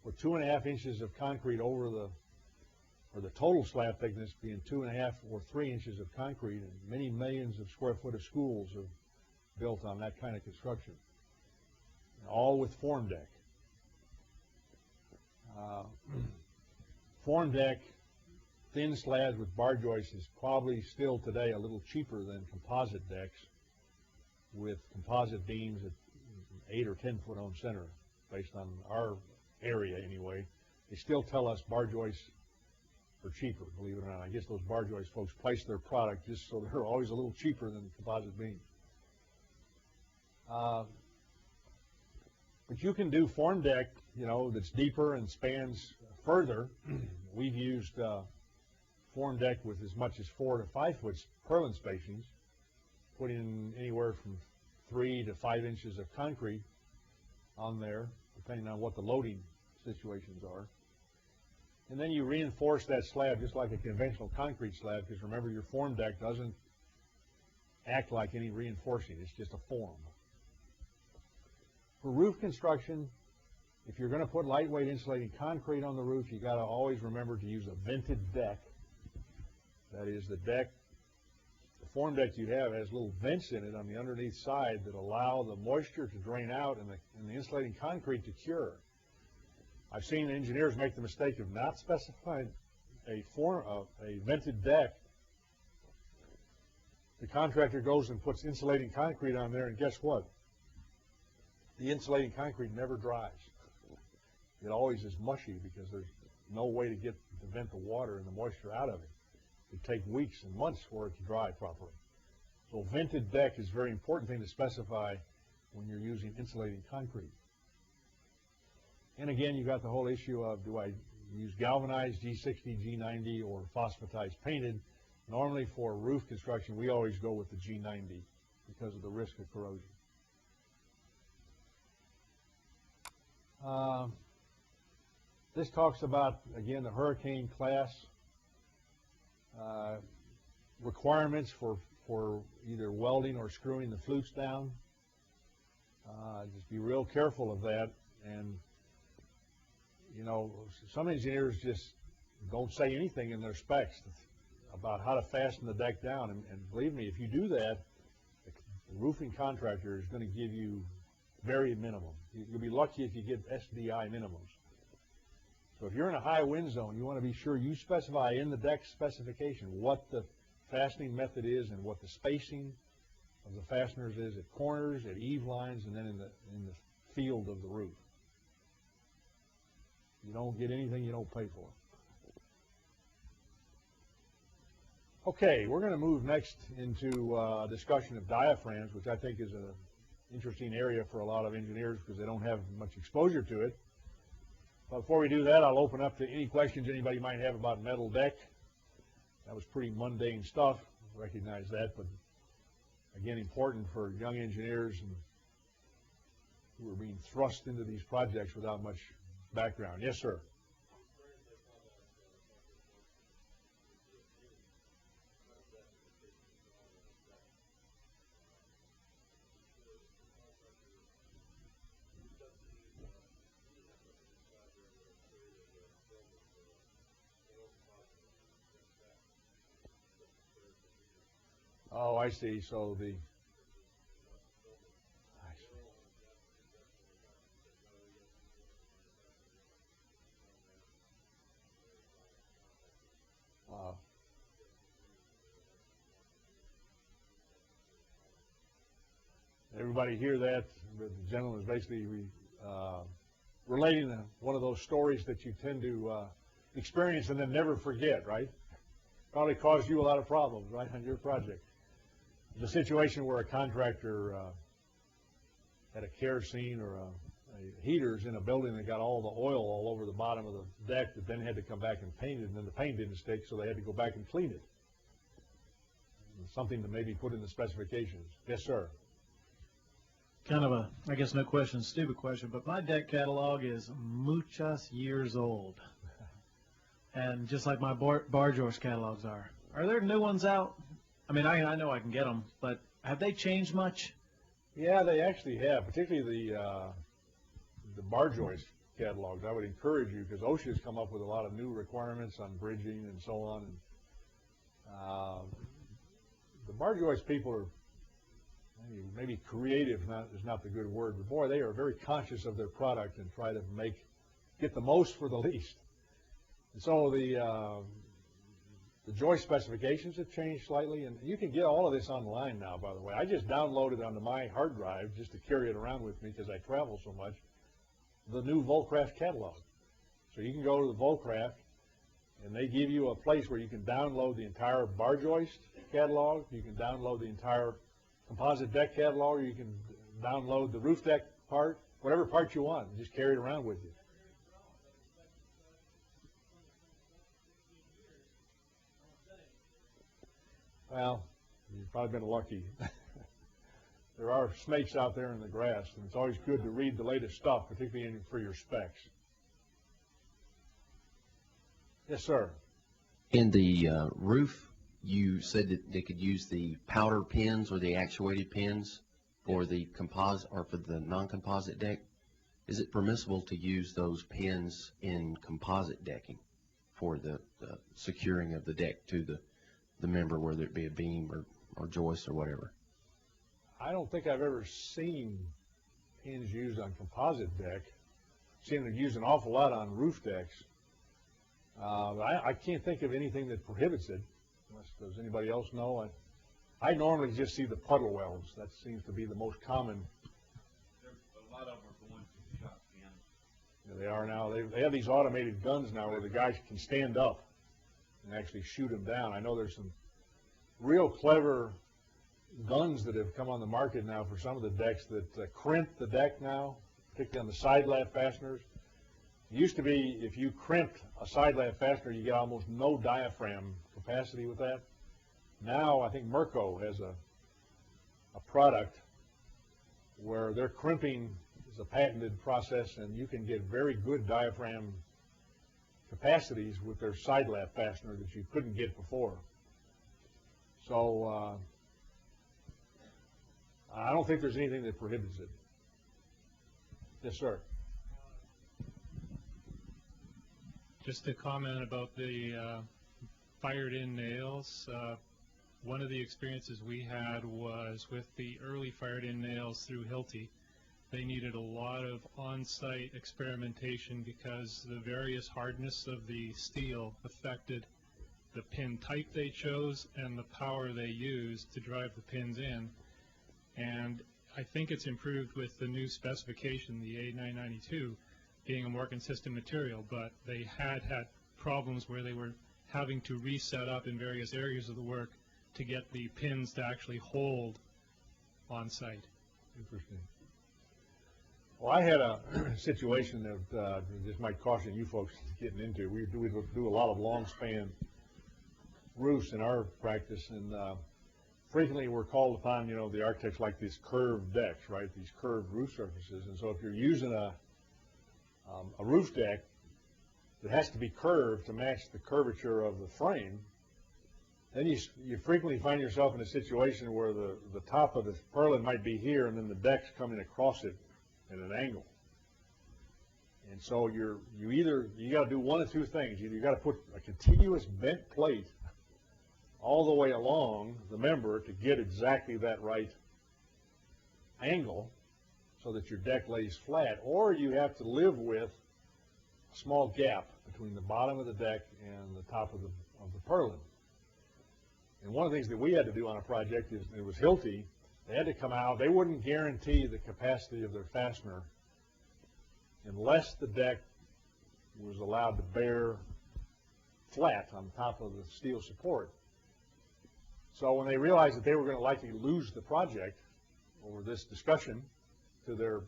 A: with 2.5 inches of concrete over the total slab thickness being 2.5 or 3 inches of concrete, and many millions of square foot of schools have built on that kind of construction, all with form deck. Form deck, thin slabs with bar joists is probably still today a little cheaper than composite decks with composite beams at 8 or 10 foot on center, based on our area anyway. They still tell us bar joists are cheaper, believe it or not. I guess those bar joist folks price their product just so they're always a little cheaper than composite beams. But you can do form deck, you know, that's deeper and spans further. We've used form deck with as much as 4 to 5 foot purlin spacings, putting anywhere from 3 to 5 inches of concrete on there, depending on what the loading situations are. And then you reinforce that slab just like a conventional concrete slab, because remember, your form deck doesn't act like any reinforcing. It's just a form. For roof construction, if you're going to put lightweight insulating concrete on the roof, you got to always remember to use a vented deck. That is, the form deck you have has little vents in it on the underneath side that allow the moisture to drain out and the insulating concrete to cure. I've seen engineers make the mistake of not specifying a vented deck. The contractor goes and puts insulating concrete on there, and guess what? The insulating concrete never dries. It always is mushy because there's no way to vent the water and the moisture out of it. It would take weeks and months for it to dry properly. So vented deck is a very important thing to specify when you're using insulating concrete. And again, you got the whole issue of, do I use galvanized, G60, G90, or phosphatized painted? Normally for roof construction, we always go with the G90 because of the risk of corrosion. This talks about, again, the hurricane class requirements for either welding or screwing the flutes down. Just be real careful of that. And, you know, some engineers just don't say anything in their specs about how to fasten the deck down. And believe me, if you do that, the roofing contractor is going to give you very minimum. You'll be lucky if you get SDI minimums. So if you're in a high wind zone, you want to be sure you specify in the deck specification what the fastening method is and what the spacing of the fasteners is at corners, at eave lines, and then in the field of the roof. You don't get anything you don't pay for. Okay, we're going to move next into a discussion of diaphragms, which I think is an interesting area for a lot of engineers because they don't have much exposure to it. But before we do that, I'll open up to any questions anybody might have about metal deck. That was pretty mundane stuff, recognize that, but again, important for young engineers and who are being thrust into these projects without much background. Yes, sir. Oh, I see. So the wow. Everybody hear that? The gentleman is basically relating one of those stories that you tend to experience and then never forget, right? Probably caused you a lot of problems, right, on your project. The situation where a contractor had a kerosene or heaters in a building that got all the oil all over the bottom of the deck that then had to come back and paint it, and then the paint didn't stick, so they had to go back and clean it. Something to maybe put in the specifications. Yes, sir.
B: Kind of a, I guess no question, stupid question, but my deck catalog is muchos years old. And just like my bar joist catalogs are. Are there new ones out? I mean, I know I can get them, but have they changed much?
A: Yeah, they actually have, particularly the bar joist catalogs. I would encourage you, because OSHA has come up with a lot of new requirements on bridging and so on. And, the bar joist people are maybe creative is not the good word, but boy, they are very conscious of their product and try to get the most for the least. And so the joist specifications have changed slightly, and you can get all of this online now, by the way. I just downloaded onto my hard drive just to carry it around with me because I travel so much, the new Volcraft catalog. So you can go to the Volcraft, and they give you a place where you can download the entire bar joist catalog, you can download the entire composite deck catalog, or you can download the roof deck part, whatever part you want, and just carry it around with you. Well, you've probably been lucky. There are snakes out there in the grass, and it's always good to read the latest stuff, particularly for your specs. Yes, sir.
G: In the roof, you said that they could use the powder pins or the actuated pins for the composite or for the non-composite deck. Is it permissible to use those pins in composite decking for the securing of the deck to the member, whether it be a beam or joist or whatever?
A: I don't think I've ever seen pins used on composite deck. I've seen them used an awful lot on roof decks. I can't think of anything that prohibits it. Does anybody else know? I normally just see the puddle welds. That seems to be the most common.
H: A lot of them are going to shot pins.
A: Yeah, they are now. They have these automated guns now where the guys can stand up and actually shoot them down. I know there's some real clever guns that have come on the market now for some of the decks that crimp the deck now, particularly on the side lap fasteners. It used to be if you crimped a side lap fastener, you get almost no diaphragm capacity with that. Now I think Merco has a product where their crimping is a patented process, and you can get very good diaphragm capacities with their side lap fastener that you couldn't get before. So I don't think there's anything that prohibits it. Yes, sir.
I: Just a comment about the fired-in nails. One of the experiences we had was with the early fired-in nails through Hilti. They needed a lot of on-site experimentation because the various hardness of the steel affected the pin type they chose and the power they used to drive the pins in. And I think it's improved with the new specification, the A992, being a more consistent material, but they had problems where they were having to reset up in various areas of the work to get the pins to actually hold on site.
A: Interesting. Well, I had a situation that this might caution you folks getting into. We do a lot of long span roofs in our practice, and frequently we're called upon, you know, the architects like these curved decks, right? These curved roof surfaces. And so if you're using a roof deck that has to be curved to match the curvature of the frame, then you frequently find yourself in a situation where the top of the purlin might be here, and then the deck's coming across it at an angle. And so you got to do one of two things. Either you got to put a continuous bent plate all the way along the member to get exactly that right angle so that your deck lays flat, or you have to live with a small gap between the bottom of the deck and the top of the purlin. And one of the things that we had to do on a project is, it was Hilti, they had to come out, they wouldn't guarantee the capacity of their fastener unless the deck was allowed to bear flat on top of the steel support. So when they realized that they were going to likely lose the project over this discussion to their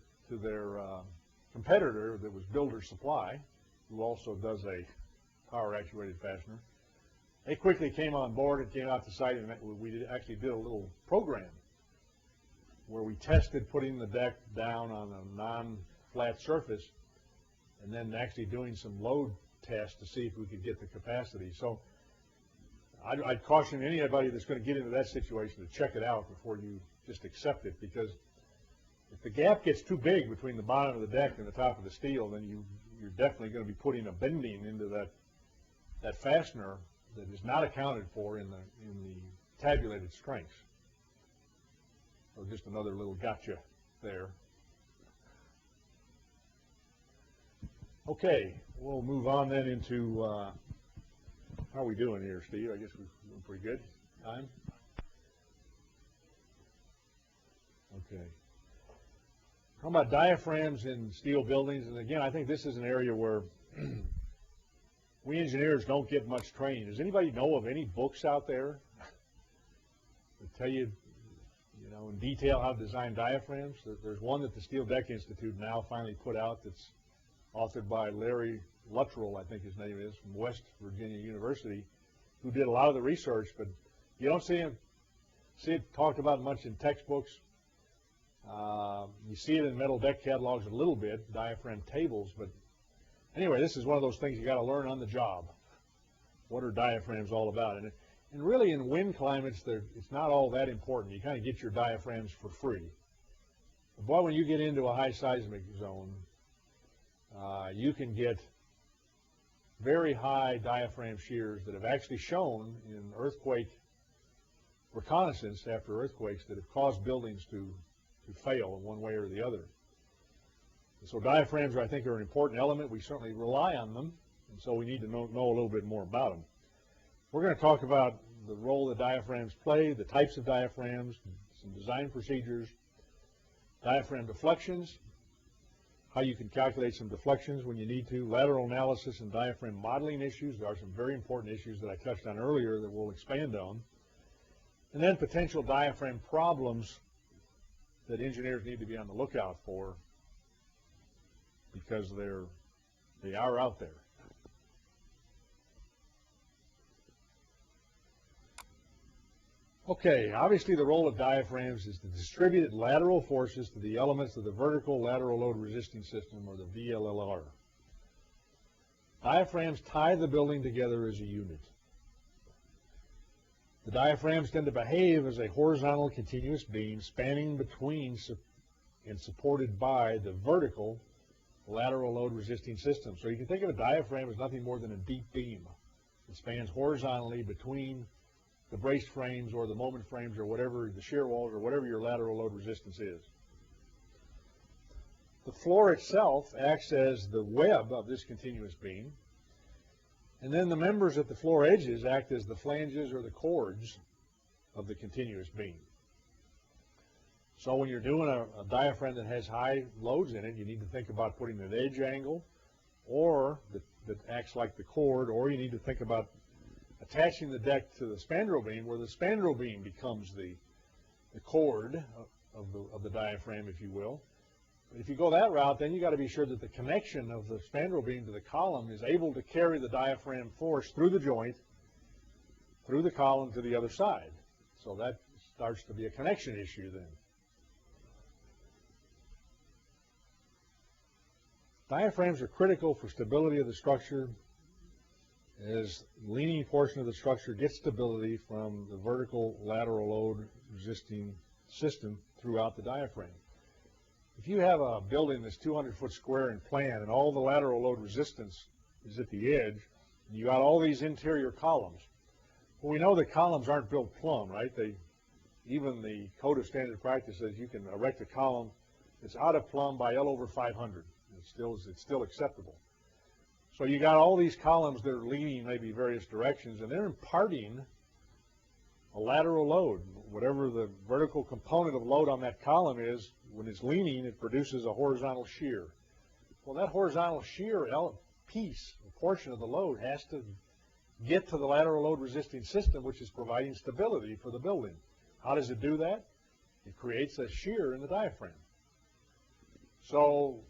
A: competitor that was Builder Supply, who also does a power actuated fastener, they quickly came on board and came out to site, and we actually did a little program where we tested putting the deck down on a non-flat surface and then actually doing some load tests to see if we could get the capacity. So I'd caution anybody that's going to get into that situation to check it out before you just accept it, because if the gap gets too big between the bottom of the deck and the top of the steel, then you're definitely going to be putting a bending into that fastener that is not accounted for in the tabulated strengths. So just another little gotcha there. Okay, we'll move on then into how are we doing here, Steve? I guess we're doing pretty good. Time? Okay. How about diaphragms in steel buildings? And again, I think this is an area where we engineers don't get much training. Does anybody know of any books out there that tell you, in detail how to design diaphragms? There's one that the Steel Deck Institute now finally put out that's authored by Larry Luttrell, I think his name is, from West Virginia University, who did a lot of the research, but you don't see it talked about much in textbooks. You see it in metal deck catalogs a little bit, diaphragm tables, but anyway, this is one of those things you got to learn on the job. What are diaphragms all about? And really in wind climates, it's not all that important. You kind of get your diaphragms for free. But boy, when you get into a high seismic zone, you can get very high diaphragm shears that have actually shown in earthquake reconnaissance after earthquakes that have caused buildings to fail in one way or the other. And so diaphragms, I think, are an important element. We certainly rely on them, and so we need to know a little bit more about them. We're going to talk about the role that diaphragms play, the types of diaphragms, some design procedures, diaphragm deflections, how you can calculate some deflections when you need to, lateral analysis and diaphragm modeling issues. There are some very important issues that I touched on earlier that we'll expand on. And then potential diaphragm problems that engineers need to be on the lookout for, because they are out there. Okay, obviously the role of diaphragms is to distribute lateral forces to the elements of the vertical lateral load resisting system, or the VLLR. Diaphragms tie the building together as a unit. The diaphragms tend to behave as a horizontal continuous beam spanning between and supported by the vertical lateral load resisting system. So you can think of a diaphragm as nothing more than a deep beam. It spans horizontally between the braced frames or the moment frames or whatever, the shear walls or whatever your lateral load resistance is. The floor itself acts as the web of this continuous beam, and then the members at the floor edges act as the flanges or the chords of the continuous beam. So when you're doing a diaphragm that has high loads in it, you need to think about putting an edge angle or that acts like the cord, or you need to think about attaching the deck to the spandrel beam, where the spandrel beam becomes the cord of the diaphragm, if you will. But if you go that route, then you got to be sure that the connection of the spandrel beam to the column is able to carry the diaphragm force through the joint, through the column to the other side. So that starts to be a connection issue then. Diaphragms are critical for stability of the structure, as the leaning portion of the structure gets stability from the vertical lateral load resisting system throughout the diaphragm. If you have a building that's 200 foot square in plan and all the lateral load resistance is at the edge, and you got all these interior columns, well, we know that columns aren't built plumb, right? Even the Code of Standard Practice says you can erect a column that's out of plumb by L over 500. It's still acceptable. So you got all these columns that are leaning maybe various directions, and they're imparting a lateral load. Whatever the vertical component of load on that column is, when it's leaning, it produces a horizontal shear. Well, that horizontal shear piece, a portion of the load, has to get to the lateral load resisting system, which is providing stability for the building. How does it do that? It creates a shear in the diaphragm. So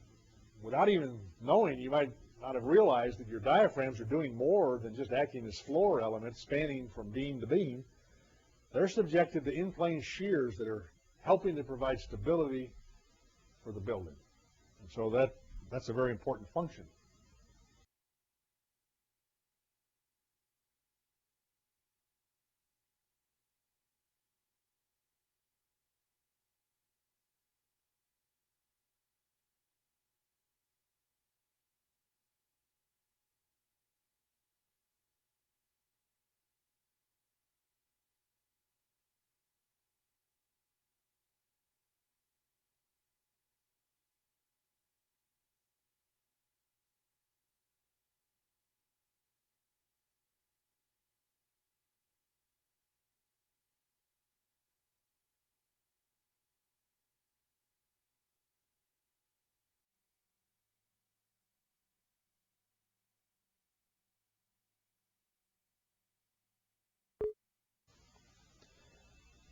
A: without even knowing, you might not have realized that your diaphragms are doing more than just acting as floor elements spanning from beam to beam. They're subjected to in-plane shears that are helping to provide stability for the building. And so that's a very important function.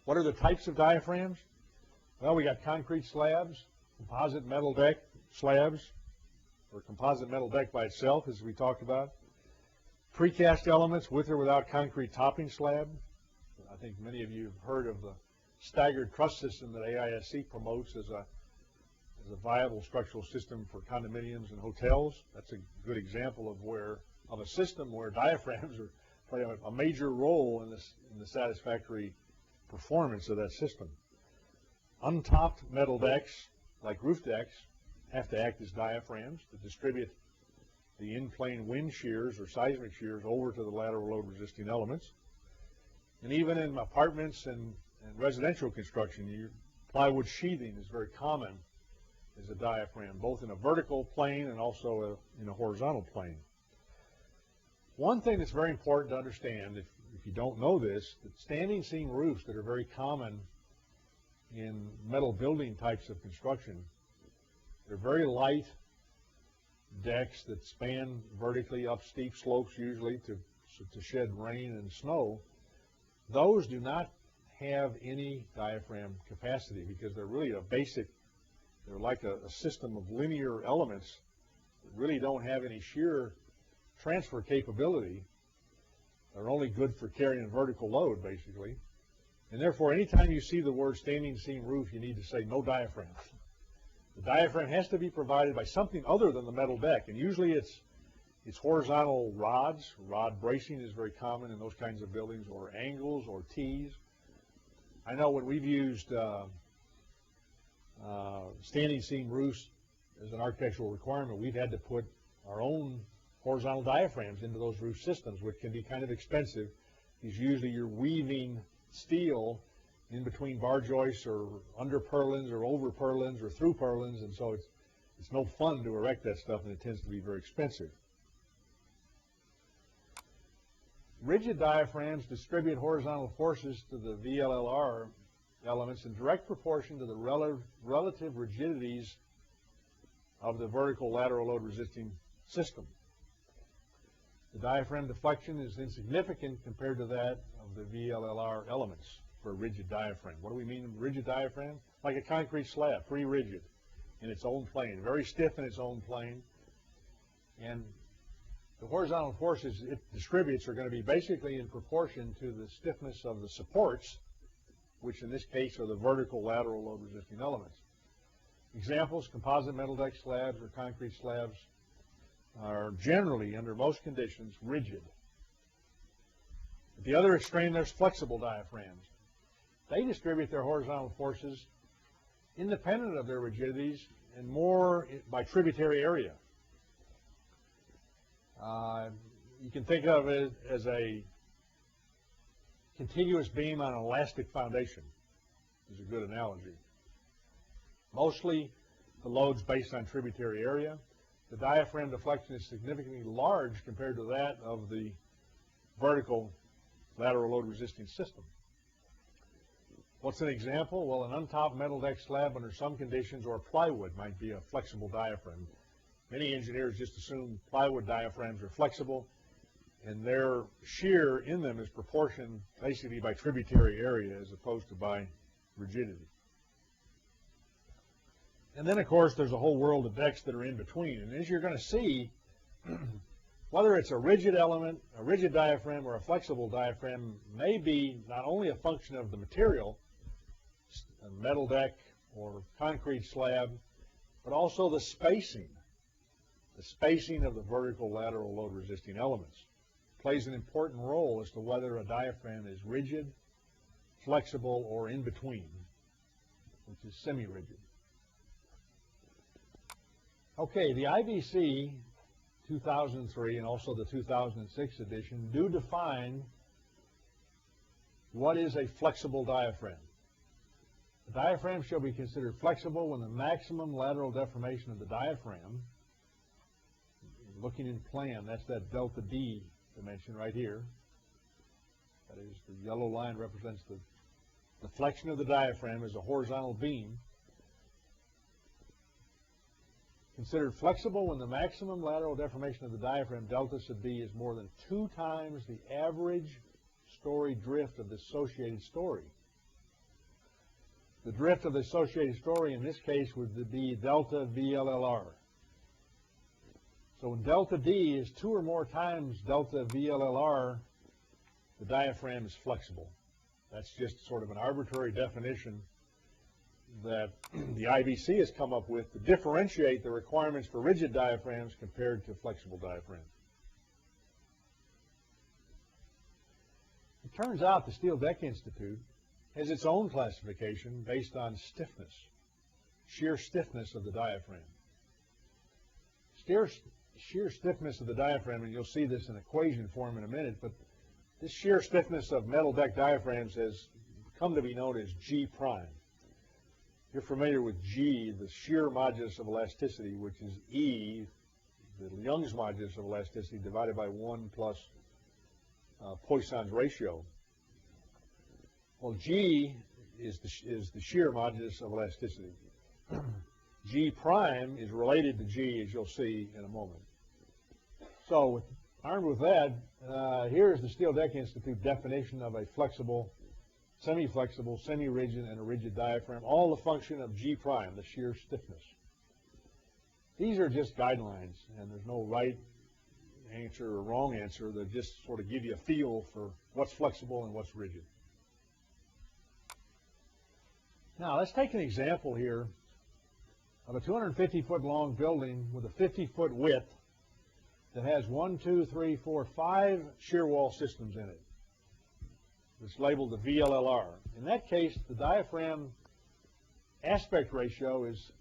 A: What are the types of diaphragms? Well, we got concrete slabs, composite metal deck slabs, or composite metal deck by itself, as we talked about. Precast elements with or without concrete topping slab. I think many of you have heard of the staggered truss system that AISC promotes as a viable structural system for condominiums and hotels. That's a good example of a system where diaphragms play a major role in the satisfactory performance of that system. Untopped metal decks, like roof decks, have to act as diaphragms to distribute the in-plane wind shears or seismic shears over to the lateral load resisting elements. And even in apartments and residential construction, plywood sheathing is very common as a diaphragm, both in a vertical plane and also in a horizontal plane. One thing that's very important to understand, if you don't know this, that standing seam roofs that are very common in metal building types of construction, they're very light decks that span vertically up steep slopes usually to shed rain and snow. Those do not have any diaphragm capacity because they're really they're like a system of linear elements that really don't have any shear transfer capability. They're only good for carrying vertical load, basically. And therefore, anytime you see the word standing seam roof, you need to say no diaphragm. The diaphragm has to be provided by something other than the metal deck, and usually it's horizontal rods. Rod bracing is very common in those kinds of buildings, or angles or T's. I know when we've used standing seam roofs as an architectural requirement, we've had to put our own horizontal diaphragms into those roof systems, which can be kind of expensive. Because usually you're weaving steel in between bar joists or under purlins or over purlins or through purlins, and so it's no fun to erect that stuff, and it tends to be very expensive. Rigid diaphragms distribute horizontal forces to the VLLR elements in direct proportion to the relative rigidities of the vertical lateral load resisting system. The diaphragm deflection is insignificant compared to that of the VLLR elements for a rigid diaphragm. What do we mean rigid diaphragm? Like a concrete slab, pretty rigid in its own plane, very stiff in its own plane. And the horizontal forces it distributes are going to be basically in proportion to the stiffness of the supports, which in this case are the vertical lateral load resisting elements. Examples: composite metal deck slabs or concrete slabs are generally, under most conditions, rigid. At the other extreme, there's flexible diaphragms. They distribute their horizontal forces independent of their rigidities and more by tributary area. You can think of it as a continuous beam on an elastic foundation, is a good analogy. Mostly the load's based on tributary area. The diaphragm deflection is significantly large compared to that of the vertical lateral load resisting system. What's an example? Well, an untopped metal deck slab under some conditions or plywood might be a flexible diaphragm. Many engineers just assume plywood diaphragms are flexible, and their shear in them is proportioned basically by tributary area as opposed to by rigidity. And then, of course, there's a whole world of decks that are in between. And as you're going to see, whether it's a rigid element, a rigid diaphragm, or a flexible diaphragm may be not only a function of the material, a metal deck or concrete slab, but also the spacing of the vertical lateral load resisting elements. Plays an important role as to whether a diaphragm is rigid, flexible, or in between, which is semi-rigid. Okay, the IBC 2003 and also the 2006 edition do define what is a flexible diaphragm. The diaphragm shall be considered flexible when the maximum lateral deformation of the diaphragm, looking in plan, that's that delta D dimension right here. That is, the yellow line represents the deflection of the diaphragm as a horizontal beam. Considered flexible when the maximum lateral deformation of the diaphragm, delta sub D, is more than 2 times the average story drift of the associated story. The drift of the associated story in this case would be delta VLLR. So when delta D is 2 or more times delta VLLR, the diaphragm is flexible. That's just sort of an arbitrary definition that the IBC has come up with to differentiate the requirements for rigid diaphragms compared to flexible diaphragms. It turns out the Steel Deck Institute has its own classification based on stiffness, shear stiffness of the diaphragm. Shear stiffness of the diaphragm, and you'll see this in equation form in a minute, but this shear stiffness of metal deck diaphragms has come to be known as G prime. You're familiar with G, the shear modulus of elasticity, which is E, the Young's modulus of elasticity, divided by 1 plus Poisson's ratio. Well, G is the shear modulus of elasticity. G prime is related to G, as you'll see in a moment. So, armed with that, here's the Steel Deck Institute definition of a flexible, semi-flexible, semi-rigid, and a rigid diaphragm, all the function of G prime, the shear stiffness. These are just guidelines, and there's no right answer or wrong answer. They just sort of give you a feel for what's flexible and what's rigid. Now, let's take an example here of a 250-foot long building with a 50-foot width that has 5 shear wall systems in it. It's labeled the VLLR. In that case, the diaphragm aspect ratio is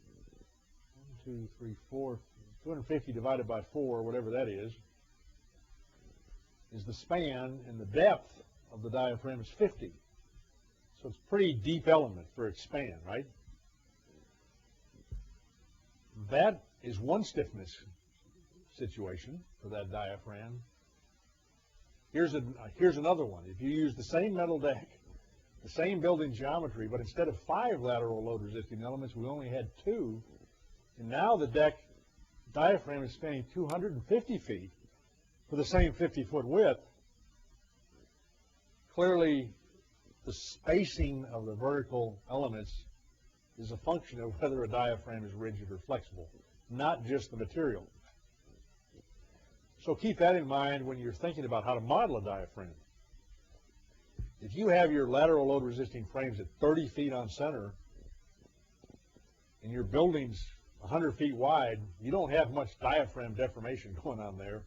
A: 250 divided by 4, whatever that is the span, and the depth of the diaphragm is 50. So it's a pretty deep element for its span, right? That is one stiffness situation for that diaphragm. Here's another one. If you use the same metal deck the same building geometry, but instead of 5 lateral load resisting elements, we only had 2. And now the deck diaphragm is spanning 250 feet for the same 50-foot width. Clearly, the spacing of the vertical elements is a function of whether a diaphragm is rigid or flexible, not just the material. So keep that in mind when you're thinking about how to model a diaphragm. If you have your lateral load resisting frames at 30 feet on center and your building's 100 feet wide, you don't have much diaphragm deformation going on there.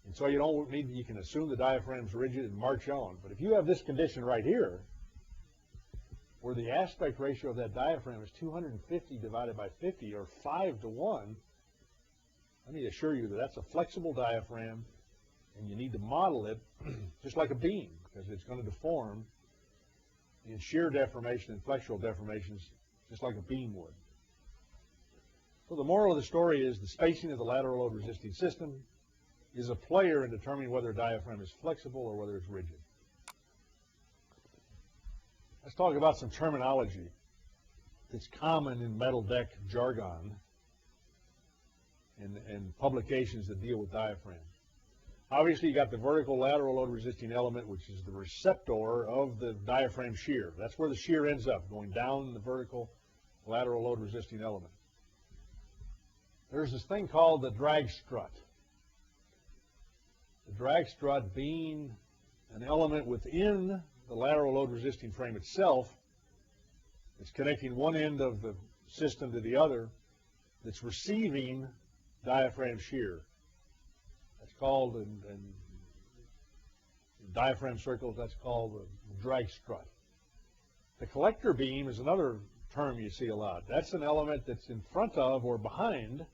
A: And so you can assume the diaphragm's rigid and march on. But if you have this condition right here, where the aspect ratio of that diaphragm is 250 divided by 50, or 5 to 1, let me assure you that that's a flexible diaphragm, and you need to model it just like a beam, because it's going to deform in shear deformation and flexural deformations just like a beam would. So the moral of the story is the spacing of the lateral load resisting system is a player in determining whether a diaphragm is flexible or whether it's rigid. Let's talk about some terminology that's common in metal deck jargon and publications that deal with diaphragms. Obviously, you got the vertical lateral load resisting element, which is the receptor of the diaphragm shear. That's where the shear ends up, going down the vertical lateral load resisting element. There's this thing called the drag strut. The drag strut being an element within the lateral load resisting frame itself. It's connecting one end of the system to the other that's receiving diaphragm shear. That's called, in diaphragm circles, that's called the drag strut. The collector beam is another term you see a lot. That's an element that's in front of or behind,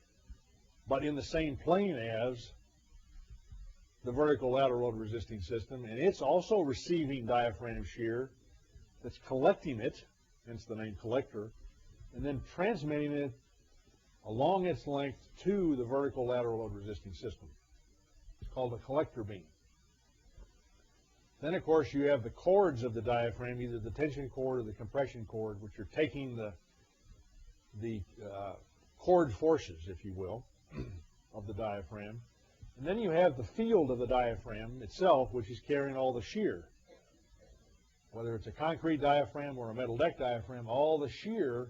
A: but in the same plane as the vertical lateral load resisting system, and it's also receiving diaphragm shear that's collecting it, hence the name collector, and then transmitting it along its length to the vertical lateral load resisting system. It's called a collector beam. Then, of course, you have the chords of the diaphragm, either the tension cord or the compression cord, which are taking the chord forces, if you will, of the diaphragm. And then you have the field of the diaphragm itself, which is carrying all the shear. Whether it's a concrete diaphragm or a metal deck diaphragm, all the shear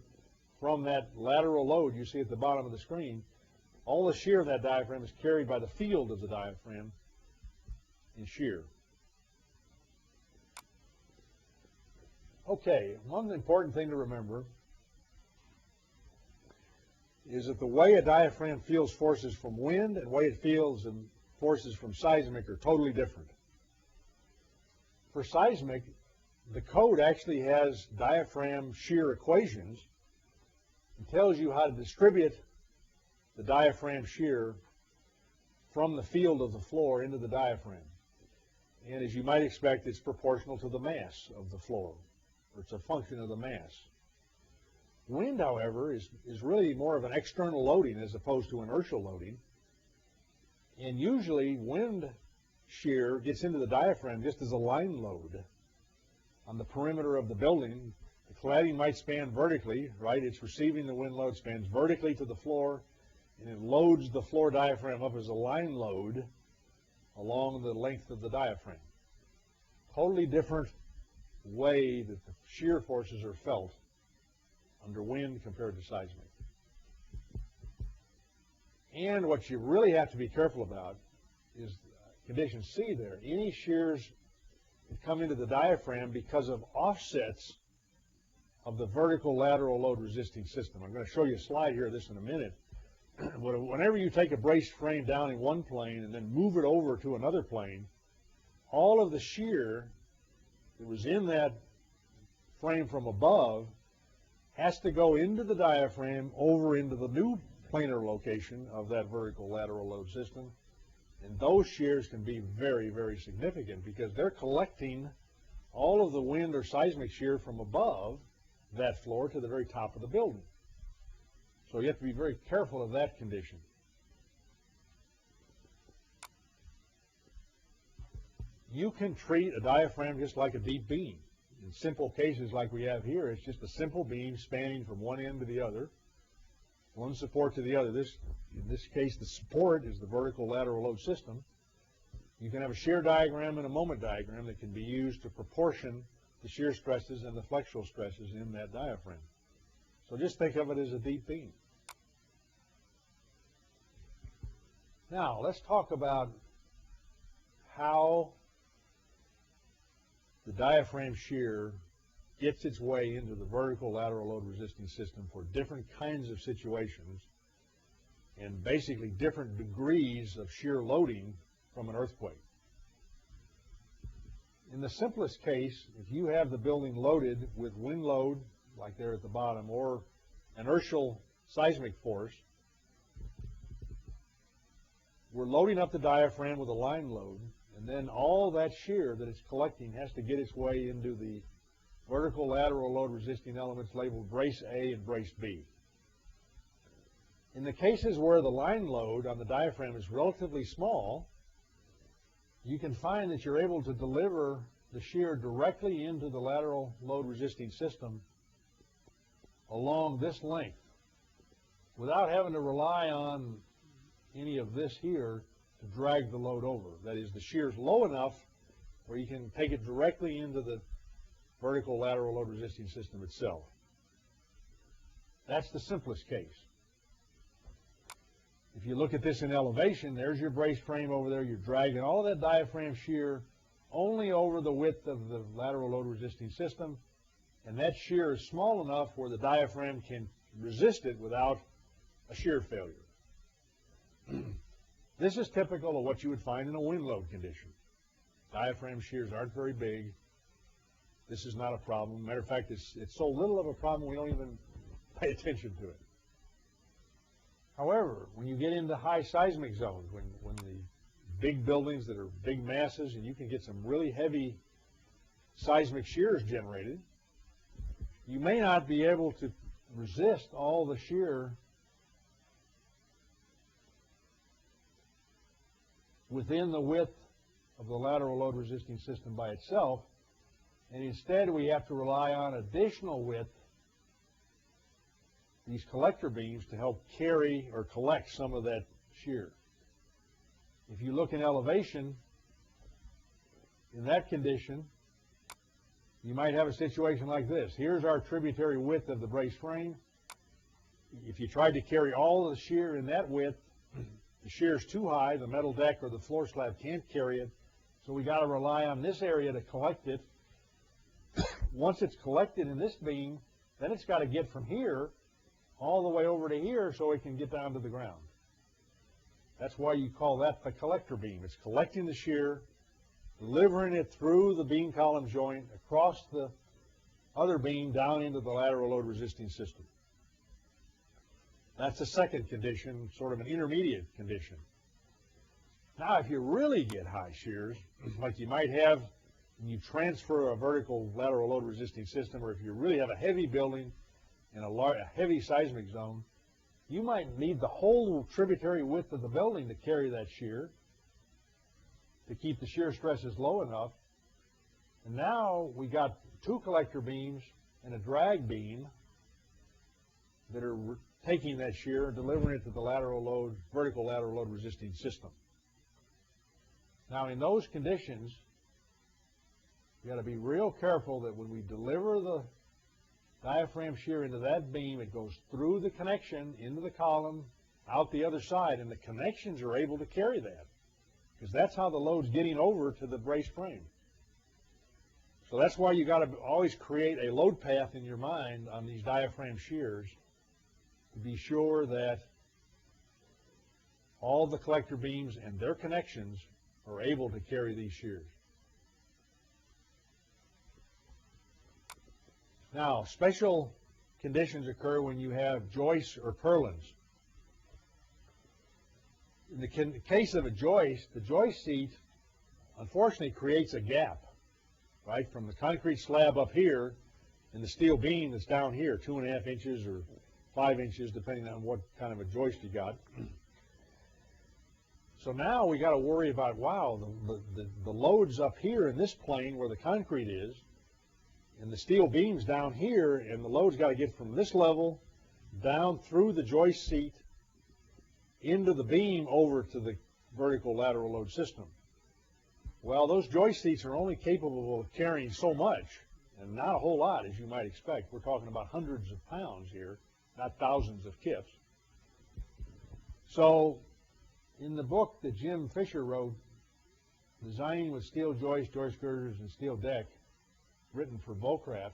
A: from that lateral load you see at the bottom of the screen, all the shear of that diaphragm is carried by the field of the diaphragm in shear. Okay, one important thing to remember is that the way a diaphragm feels forces from wind and the way it feels forces from seismic are totally different. For seismic, the code actually has diaphragm shear equations and tells you how to distribute the diaphragm shear from the field of the floor into the diaphragm. And as you might expect, it's proportional to the mass of the floor, or it's a function of the mass. Wind, however, is really more of an external loading as opposed to inertial loading. And usually wind shear gets into the diaphragm just as a line load on the perimeter of the building. The cladding might span vertically, right? It's receiving the wind load, spans vertically to the floor, and it loads the floor diaphragm up as a line load along the length of the diaphragm. Totally different way that the shear forces are felt under wind compared to seismic. And what you really have to be careful about is condition C there. Any shears that come into the diaphragm because of offsets of the vertical lateral load resisting system. I'm going to show you a slide here of this in a minute. Whenever you take a braced frame down in one plane and then move it over to another plane, all of the shear that was in that frame from above has to go into the diaphragm over into the new planar location of that vertical lateral load system. And those shears can be very, very significant because they're collecting all of the wind or seismic shear from above that floor to the very top of the building. So you have to be very careful of that condition. You can treat a diaphragm just like a deep beam. In simple cases like we have here, it's just a simple beam spanning from one end to the other, one support to the other. In this case, the support is the vertical lateral load system. You can have a shear diagram and a moment diagram that can be used to proportion the shear stresses and the flexural stresses in that diaphragm. So just think of it as a deep beam. Now, let's talk about how the diaphragm shear gets its way into the vertical lateral load resisting system for different kinds of situations and basically different degrees of shear loading from an earthquake. In the simplest case, if you have the building loaded with wind load, like there at the bottom, or inertial seismic force, we're loading up the diaphragm with a line load, and then all that shear that it's collecting has to get its way into the vertical lateral load resisting elements labeled brace A and brace B. In the cases where the line load on the diaphragm is relatively small, you can find that you're able to deliver the shear directly into the lateral load resisting system along this length without having to rely on any of this here to drag the load over. That is, the shear is low enough where you can take it directly into the vertical lateral load resisting system itself. That's the simplest case. If you look at this in elevation, there's your brace frame over there. You're dragging all of that diaphragm shear only over the width of the lateral load resisting system, and that shear is small enough where the diaphragm can resist it without a shear failure. This is typical of what you would find in a wind load condition. Diaphragm shears aren't very big. This is not a problem. Matter of fact, it's so little of a problem we don't even pay attention to it. However, when you get into high seismic zones, when the big buildings that are big masses and you can get some really heavy seismic shears generated, you may not be able to resist all the shear within the width of the lateral load resisting system by itself, and instead we have to rely on additional width, these collector beams, to help carry or collect some of that shear. If you look in elevation, in that condition, you might have a situation like this. Here's our tributary width of the brace frame. If you tried to carry all of the shear in that width, the shear is too high, the metal deck or the floor slab can't carry it, so we got to rely on this area to collect it. Once it's collected in this beam, then it's got to get from here all the way over to here so it can get down to the ground. That's why you call that the collector beam. It's collecting the shear, delivering it through the beam column joint, across the other beam, down into the lateral load resisting system. That's the second condition, sort of an intermediate condition. Now, if you really get high shears, like you might have when you transfer a vertical lateral load resisting system, or if you really have a heavy building in a heavy seismic zone, you might need the whole tributary width of the building to carry that shear, to keep the shear stresses low enough. And now we got two collector beams and a drag beam that are taking that shear and delivering it to the lateral load, vertical lateral load resisting system. Now, in those conditions, you got to be real careful that when we deliver the diaphragm shear into that beam, it goes through the connection into the column, out the other side, and the connections are able to carry that, because that's how the load's getting over to the brace frame. So that's why you got to always create a load path in your mind on these diaphragm shears to be sure that all the collector beams and their connections are able to carry these shears. Now, special conditions occur when you have joists or purlins. In the case of a joist, the joist seat unfortunately creates a gap, right, from the concrete slab up here and the steel beam that's down here, 2.5 inches or 5 inches, depending on what kind of a joist you got. So now we got to worry about, wow, the loads up here in this plane where the concrete is, And the steel beam's down here, and the load's got to get from this level down through the joist seat into the beam over to the vertical lateral load system. Well, those joist seats are only capable of carrying so much, and not a whole lot, as you might expect. We're talking about hundreds of pounds here, not thousands of kips. So in the book that Jim Fisher wrote, Designing with Steel Joist, Joist Girders, and Steel Deck, written for Volcraft,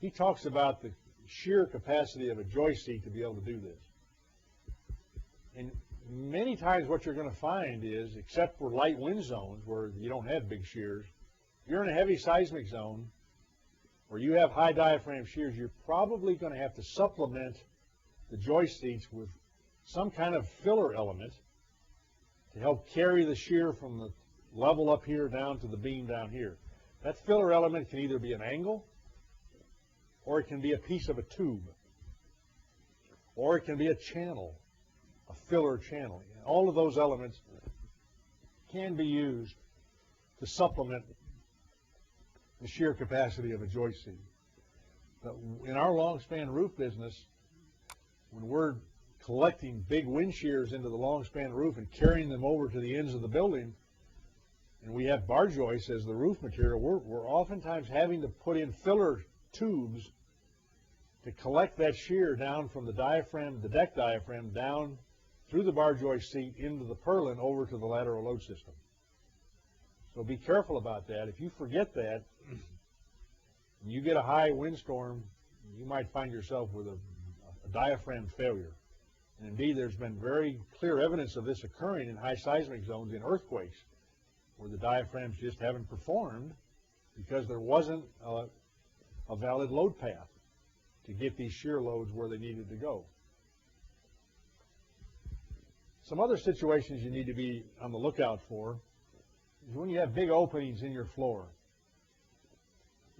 A: he talks about the shear capacity of a joist seat to be able to do this. And many times what you're going to find is, except for light wind zones where you don't have big shears, if you're in a heavy seismic zone or you have high diaphragm shears, you're probably going to have to supplement the joist seats with some kind of filler element to help carry the shear from the level up here down to the beam down here. That filler element can either be an angle, or it can be a piece of a tube, or it can be a channel, a filler channel. All of those elements can be used to supplement the shear capacity of a joist seat. But in our long span roof business, when we're collecting big wind shears into the long span roof and carrying them over to the ends of the building, and we have bar joists as the roof material, we're oftentimes having to put in filler tubes to collect that shear down from the diaphragm, the deck diaphragm, down through the bar joist seat into the purlin over to the lateral load system. So be careful about that. If you forget that, and you get a high windstorm, you might find yourself with a diaphragm failure. And indeed, there's been very clear evidence of this occurring in high seismic zones in earthquakes, where the diaphragms just haven't performed because there wasn't a valid load path to get these shear loads where they needed to go. Some other situations you need to be on the lookout for is when you have big openings in your floor.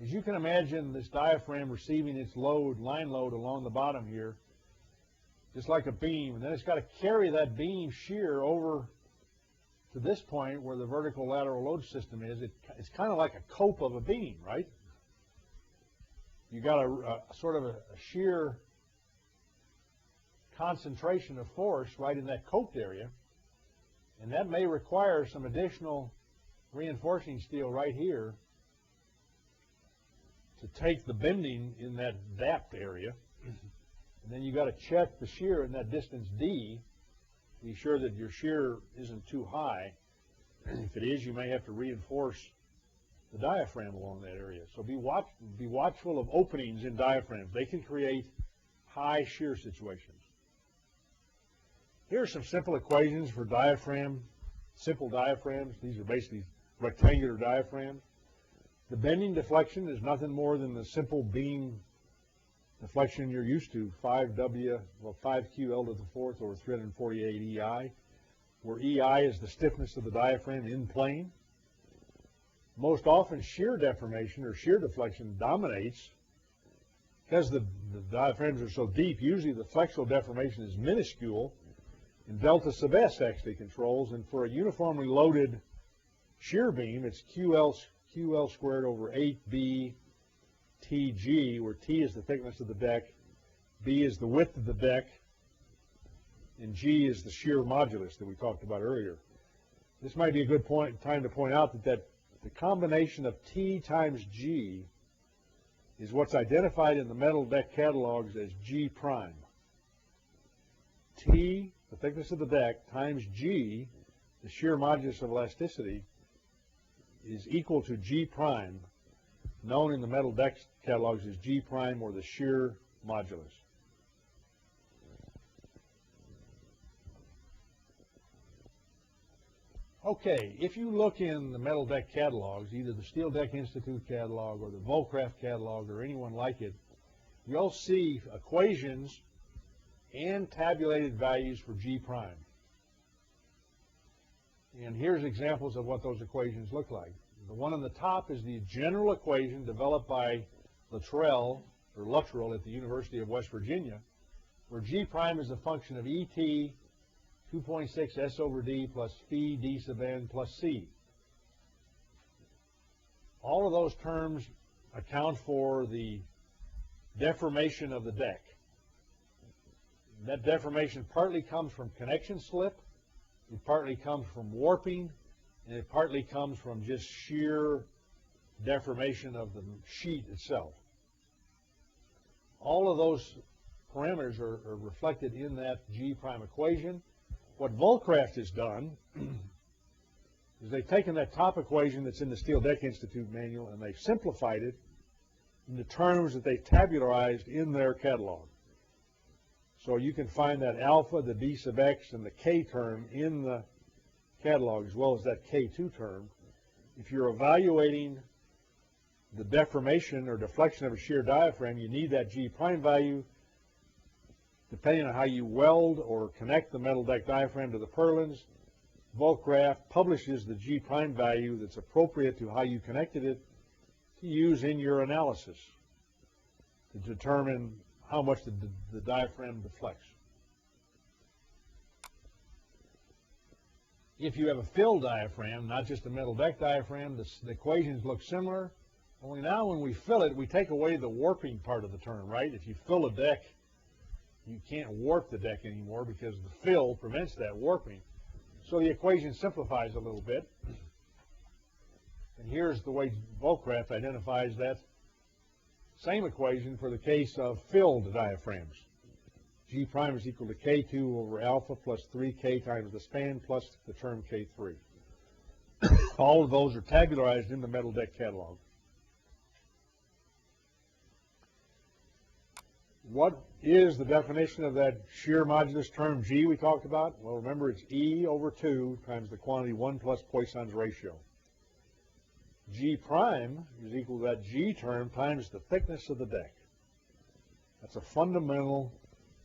A: As you can imagine, this diaphragm receiving its load, line load along the bottom here, just like a beam, and then it's got to carry that beam shear over to this point where the vertical lateral load system is. It's kind of like a cope of a beam, right? You got a sort of a shear concentration of force right in that coped area, and that may require some additional reinforcing steel right here to take the bending in that depth area. And then you got to check the shear in that distance D, be sure that your shear isn't too high. If it is, you may have to reinforce the diaphragm along that area. So be watchful of openings in diaphragms. They can create high shear situations. Here are some simple equations for simple diaphragms. These are basically rectangular diaphragms. The bending deflection is nothing more than the simple beam deflection you're used to, 5W, well, 5Q L to the fourth, or 348 EI, where EI is the stiffness of the diaphragm in plane. Most often shear deformation or shear deflection dominates because the diaphragms are so deep. Usually the flexural deformation is minuscule, and delta sub S actually controls, and for a uniformly loaded shear beam, it's QL squared over 8B TG, where T is the thickness of the deck, B is the width of the deck, and G is the shear modulus that we talked about earlier. This might be a good time to point out that the combination of T times G is what's identified in the metal deck catalogs as G prime. T, the thickness of the deck, times G, the shear modulus of elasticity, is equal to G prime, known in the metal deck catalogs as G prime, or the shear modulus. Okay, if you look in the metal deck catalogs, either the Steel Deck Institute catalog or the Volcraft catalog or anyone like it, you'll see equations and tabulated values for G prime. And here's examples of what those equations look like. The one on the top is the general equation developed by Luttrell at the University of West Virginia, where G prime is a function of ET 2.6 S over D plus phi D sub n plus C. All of those terms account for the deformation of the deck. That deformation partly comes from connection slip, it partly comes from warping, and it partly comes from just sheer deformation of the sheet itself. All of those parameters are reflected in that G prime equation. What Volcraft has done is they've taken that top equation that's in the Steel Deck Institute manual and they've simplified it into terms that they tabularized in their catalog. So you can find that alpha, the D sub x, and the K term in the catalog, as well as that K2 term. If you're evaluating the deformation or deflection of a shear diaphragm, you need that G prime value. Depending on how you weld or connect the metal deck diaphragm to the purlins, Volcraft publishes the G prime value that's appropriate to how you connected it to use in your analysis to determine how much the diaphragm deflects. If you have a fill diaphragm, not just a metal deck diaphragm, the equations look similar, only now when we fill it, we take away the warping part of the term, right? If you fill a deck, you can't warp the deck anymore because the fill prevents that warping. So the equation simplifies a little bit. And here's the way Volcraft identifies that same equation for the case of filled diaphragms. G prime is equal to K2 over alpha plus 3K times the span plus the term K3. All of those are tabularized in the metal deck catalog. What is the definition of that shear modulus term G we talked about? Well, remember it's E over 2 times the quantity 1 plus Poisson's ratio. G prime is equal to that G term times the thickness of the deck. That's a fundamental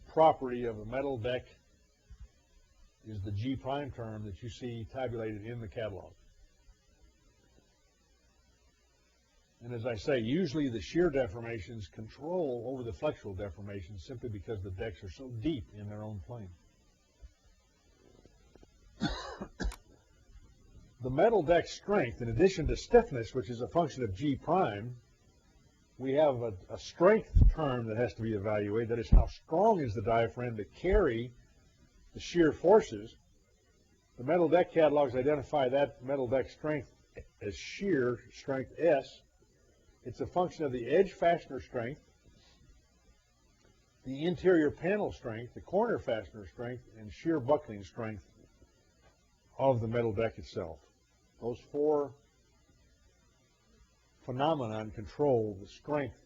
A: property of a metal deck, is the G prime term that you see tabulated in the catalog. And as I say, usually the shear deformations control over the flexural deformations simply because the decks are so deep in their own plane. The metal deck strength, in addition to stiffness, which is a function of G prime, we have a strength term that has to be evaluated. That is, how strong is the diaphragm to carry the shear forces. The metal deck catalogs identify that metal deck strength as shear strength S. It's a function of the edge fastener strength, the interior panel strength, the corner fastener strength, and shear buckling strength of the metal deck itself. Those four phenomena control the strength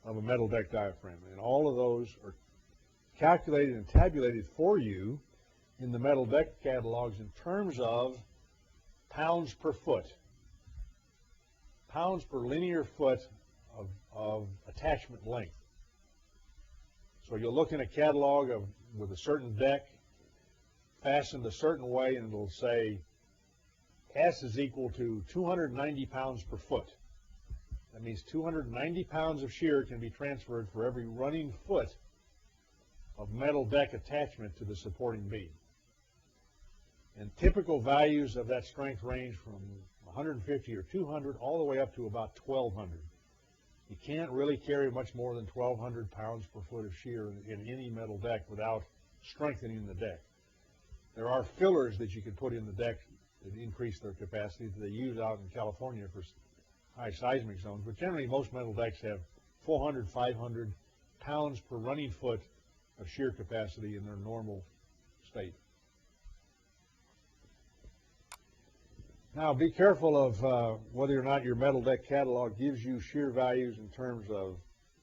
A: of a metal deck diaphragm. And all of those are calculated and tabulated for you in the metal deck catalogs in terms of pounds per foot. Pounds per linear foot of attachment length. So you'll look in a catalog with a certain deck fastened a certain way, and it'll say S is equal to 290 pounds per foot. That means 290 pounds of shear can be transferred for every running foot of metal deck attachment to the supporting beam. And typical values of that strength range from 150 or 200 all the way up to about 1,200. You can't really carry much more than 1,200 pounds per foot of shear in any metal deck without strengthening the deck. There are fillers that you can put in the deck that increase their capacity that they use out in California for high seismic zones, but generally most metal decks have 400, 500 pounds per running foot of shear capacity in their normal state. Now, be careful of whether or not your metal deck catalog gives you shear values in terms of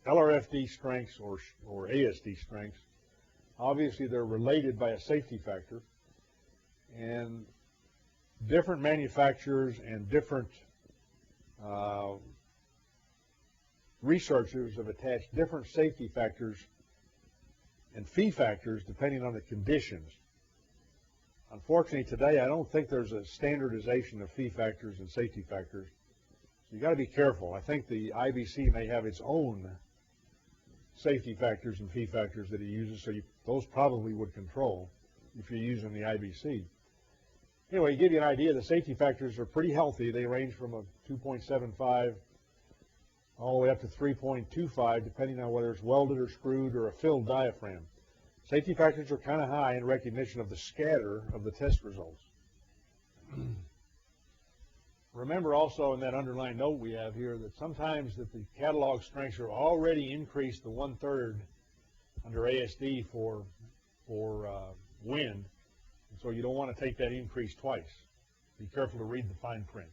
A: LRFD strengths or ASD strengths. Obviously, they're related by a safety factor, and different manufacturers and different researchers have attached different safety factors and fee factors depending on the conditions. Unfortunately, today, I don't think there's a standardization of fee factors and safety factors. So you got to be careful. I think the IBC may have its own safety factors and fee factors that it uses, so those probably would control if you're using the IBC. Anyway, to give you an idea, the safety factors are pretty healthy. They range from a 2.75 all the way up to 3.25, depending on whether it's welded or screwed or a filled diaphragm. Safety factors are kind of high in recognition of the scatter of the test results. Remember also in that underlined note we have here that sometimes that the catalog strengths are already increased to 1/3 under ASD for wind, and so you don't want to take that increase twice. Be careful to read the fine print.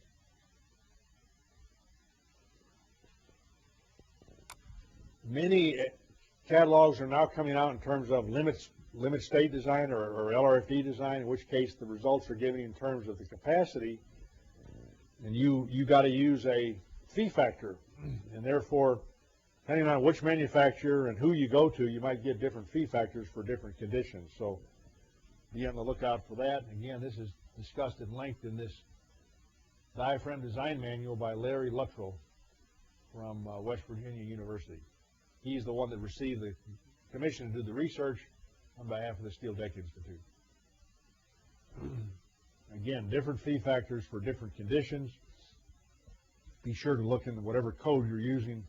A: Many catalogs are now coming out in terms of limit state design or LRFD design, in which case the results are given in terms of the capacity, and you got to use a fee factor, and therefore, depending on which manufacturer and who you go to, you might get different fee factors for different conditions. So be on the lookout for that. Again, this is discussed at length in this diaphragm design manual by Larry Luttrell from West Virginia University. He's the one that received the commission to do the research on behalf of the Steel Deck Institute. Again, different fee factors for different conditions. Be sure to look into whatever code you're using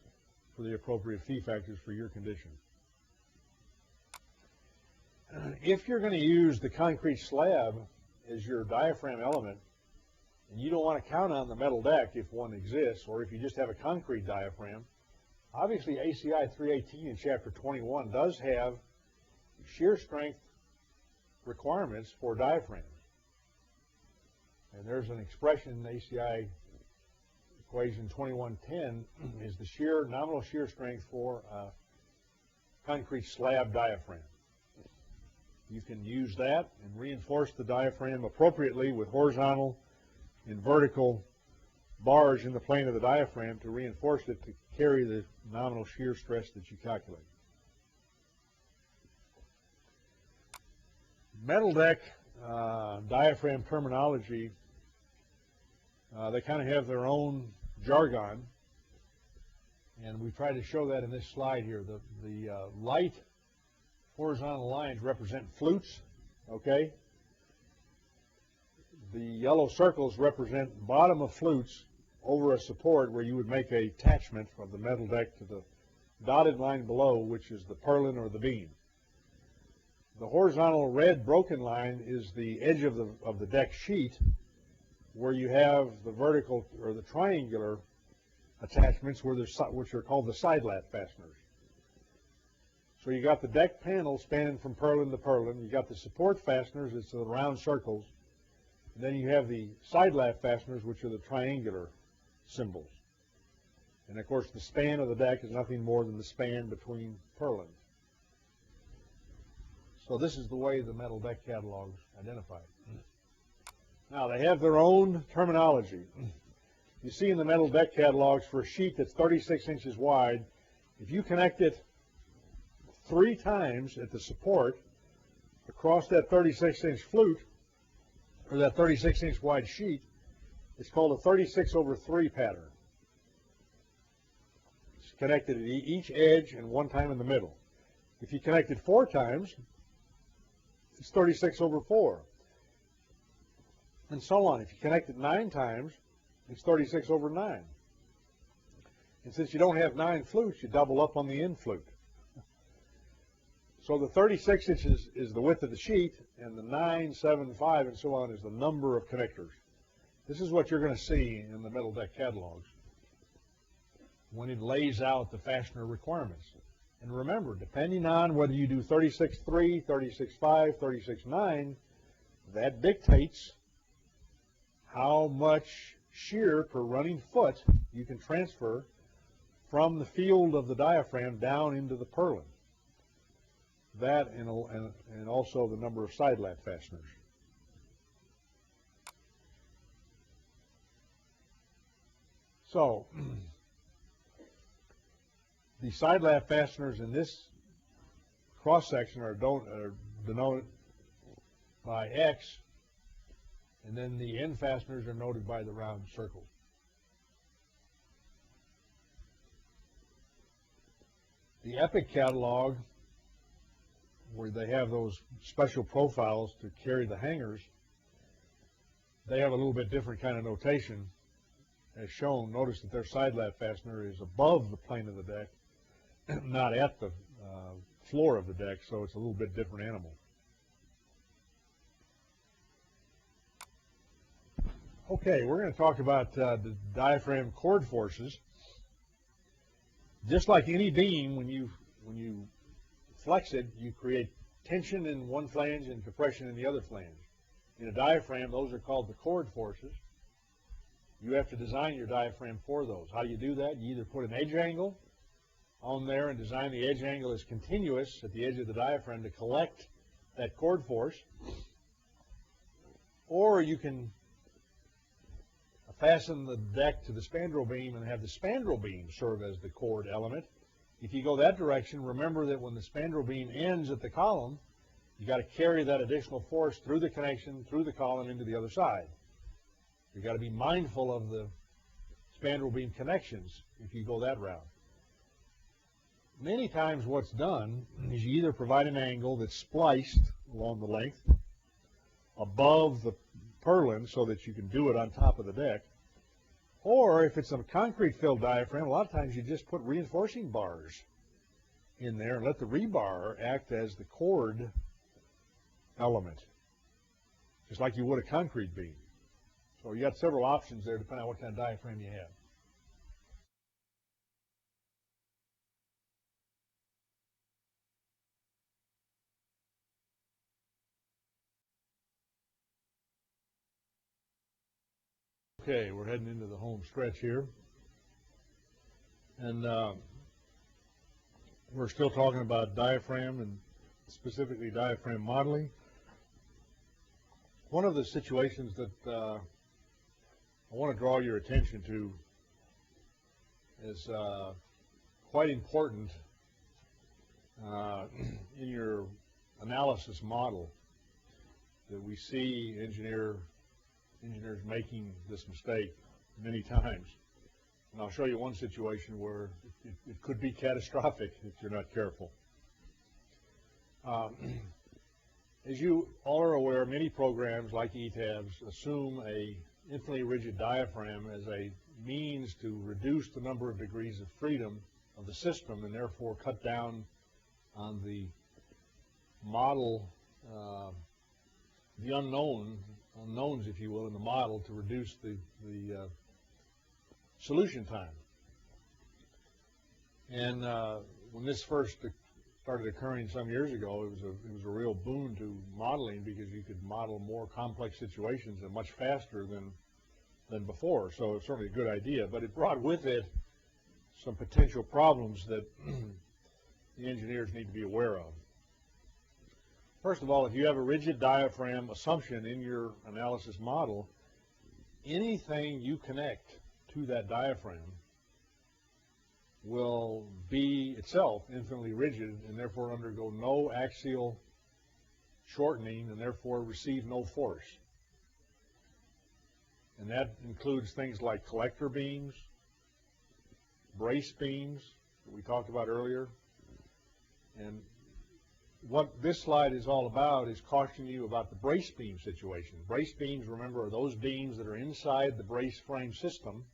A: for the appropriate fee factors for your condition. If you're going to use the concrete slab as your diaphragm element, and you don't want to count on the metal deck if one exists, or if you just have a concrete diaphragm, obviously ACI 318 in Chapter 21 does have shear strength requirements for diaphragms. And there's an expression in ACI equation 2110 is the nominal shear strength for a concrete slab diaphragm. You can use that and reinforce the diaphragm appropriately with horizontal and vertical bars in the plane of the diaphragm to reinforce it to carry the nominal shear stress that you calculate. Metal deck diaphragm terminology, they kind of have their own jargon, and we try to show that in this slide here. The light horizontal lines represent flutes, okay? The yellow circles represent bottom of flutes over a support where you would make a attachment from the metal deck to the dotted line below, which is the purlin or the beam. The horizontal red broken line is the edge of the deck sheet where you have the vertical or the triangular attachments which are called the side lap fasteners. So you got the deck panel spanning from purlin to purlin. You got the support fasteners, it's the round circles. And then you have the side lap fasteners, which are the triangular symbols. And of course the span of the deck is nothing more than the span between purlins. So this is the way the metal deck catalogs identify it. Now they have their own terminology. You see in the metal deck catalogs for a sheet that's 36 inches wide, if you connect it 3 times at the support across that 36-inch flute, or that 36-inch wide sheet, it's called a 36/3 pattern. It's connected at each edge and 1 time in the middle. If you connect it 4 times, it's 36/4. And so on. If you connect it 9 times, it's 36/9. And since you don't have 9 flutes, you double up on the end flute. So the 36 inches is the width of the sheet, and the 9, 7, 5, and so on is the number of connectors. This is what you're going to see in the metal deck catalogs when it lays out the fastener requirements. And remember, depending on whether you do 36/3, 36/5, 36/9, that dictates how much shear per running foot you can transfer from the field of the diaphragm down into the purlin. That and also the number of side lap fasteners. So the side lap fasteners in this cross section are denoted by X, and then the end fasteners are noted by the round circles. The Epic catalog, where they have those special profiles to carry the hangers, they have a little bit different kind of notation. as shown, notice that their side lap fastener is above the plane of the deck, not at the floor of the deck, so it's a little bit different animal. Okay, we're going to talk about the diaphragm chord forces. Just like any beam, when you flex it, you create tension in one flange and compression in the other flange. In a diaphragm, those are called the chord forces. You have to design your diaphragm for those. How do you do that? You either put an edge angle on there and design the edge angle as continuous at the edge of the diaphragm to collect that chord force, or you can fasten the deck to the spandrel beam and have the spandrel beam serve as the chord element. If you go that direction, remember that when the spandrel beam ends at the column, you got to carry that additional force through the connection, through the column, into the other side. You got to be mindful of the spandrel beam connections if you go that route. Many times what's done is you either provide an angle that's spliced along the length above the purlin so that you can do it on top of the deck, or if it's a concrete filled diaphragm, a lot of times you just put reinforcing bars in there and let the rebar act as the chord element, just like you would a concrete beam. So you got several options there depending on what kind of diaphragm you have. Okay, we're heading into the home stretch here. And we're still talking about diaphragm and specifically diaphragm modeling. One of the situations that I want to draw your attention to is quite important in your analysis model that we see engineers making this mistake many times. And I'll show you one situation where it could be catastrophic if you're not careful. As you all are aware, many programs like ETABS assume a infinitely rigid diaphragm as a means to reduce the number of degrees of freedom of the system and therefore cut down on the model, the unknowns, if you will, in the model to reduce the solution time. And when this first started occurring some years ago, it was a real boon to modeling because you could model more complex situations and much faster than before. So it's certainly a good idea, but it brought with it some potential problems that the engineers need to be aware of. First of all, if you have a rigid diaphragm assumption in your analysis model, anything you connect to that diaphragm will be itself infinitely rigid and therefore undergo no axial shortening and therefore receive no force. And that includes things like collector beams, brace beams that we talked about earlier. And what this slide is all about is cautioning you about the brace beam situation. Brace beams, remember, are those beams that are inside the brace frame system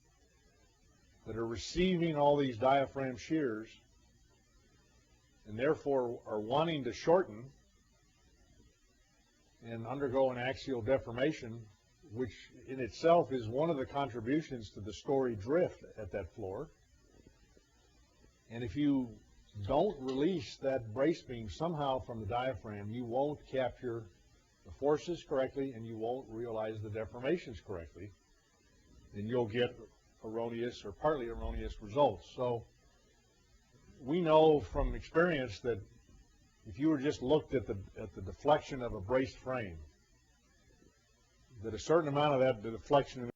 A: that are receiving all these diaphragm shears and therefore are wanting to shorten and undergo an axial deformation, which in itself is one of the contributions to the story drift at that floor. And if you don't release that brace beam somehow from the diaphragm, you won't capture the forces correctly and you won't realize the deformations correctly, and you'll get erroneous or partly erroneous results. So we know from experience that if you were just looked at the deflection of a braced frame, that a certain amount of that deflection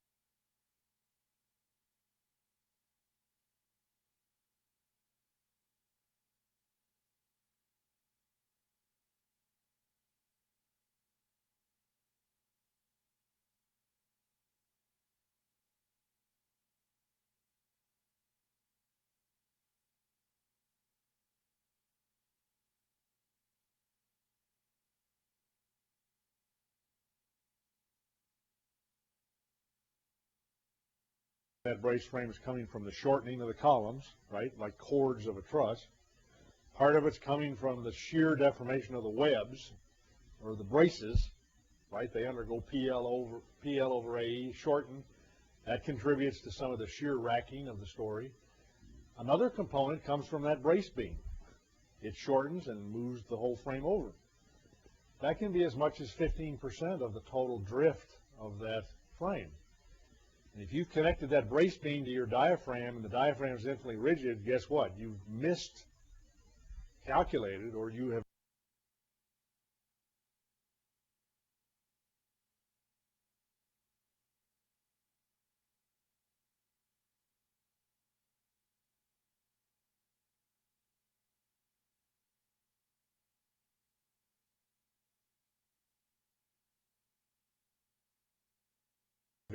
A: that brace frame is coming from the shortening of the columns, right, like cords of a truss. Part of it's coming from the shear deformation of the webs, or the braces, right? They undergo PL over AE, shorten. That contributes to some of the shear racking of the story. Another component comes from that brace beam. It shortens and moves the whole frame over. That can be as much as 15% of the total drift of that frame. And if you've connected that brace beam to your diaphragm and the diaphragm is infinitely rigid, guess what? You've miscalculated, or you have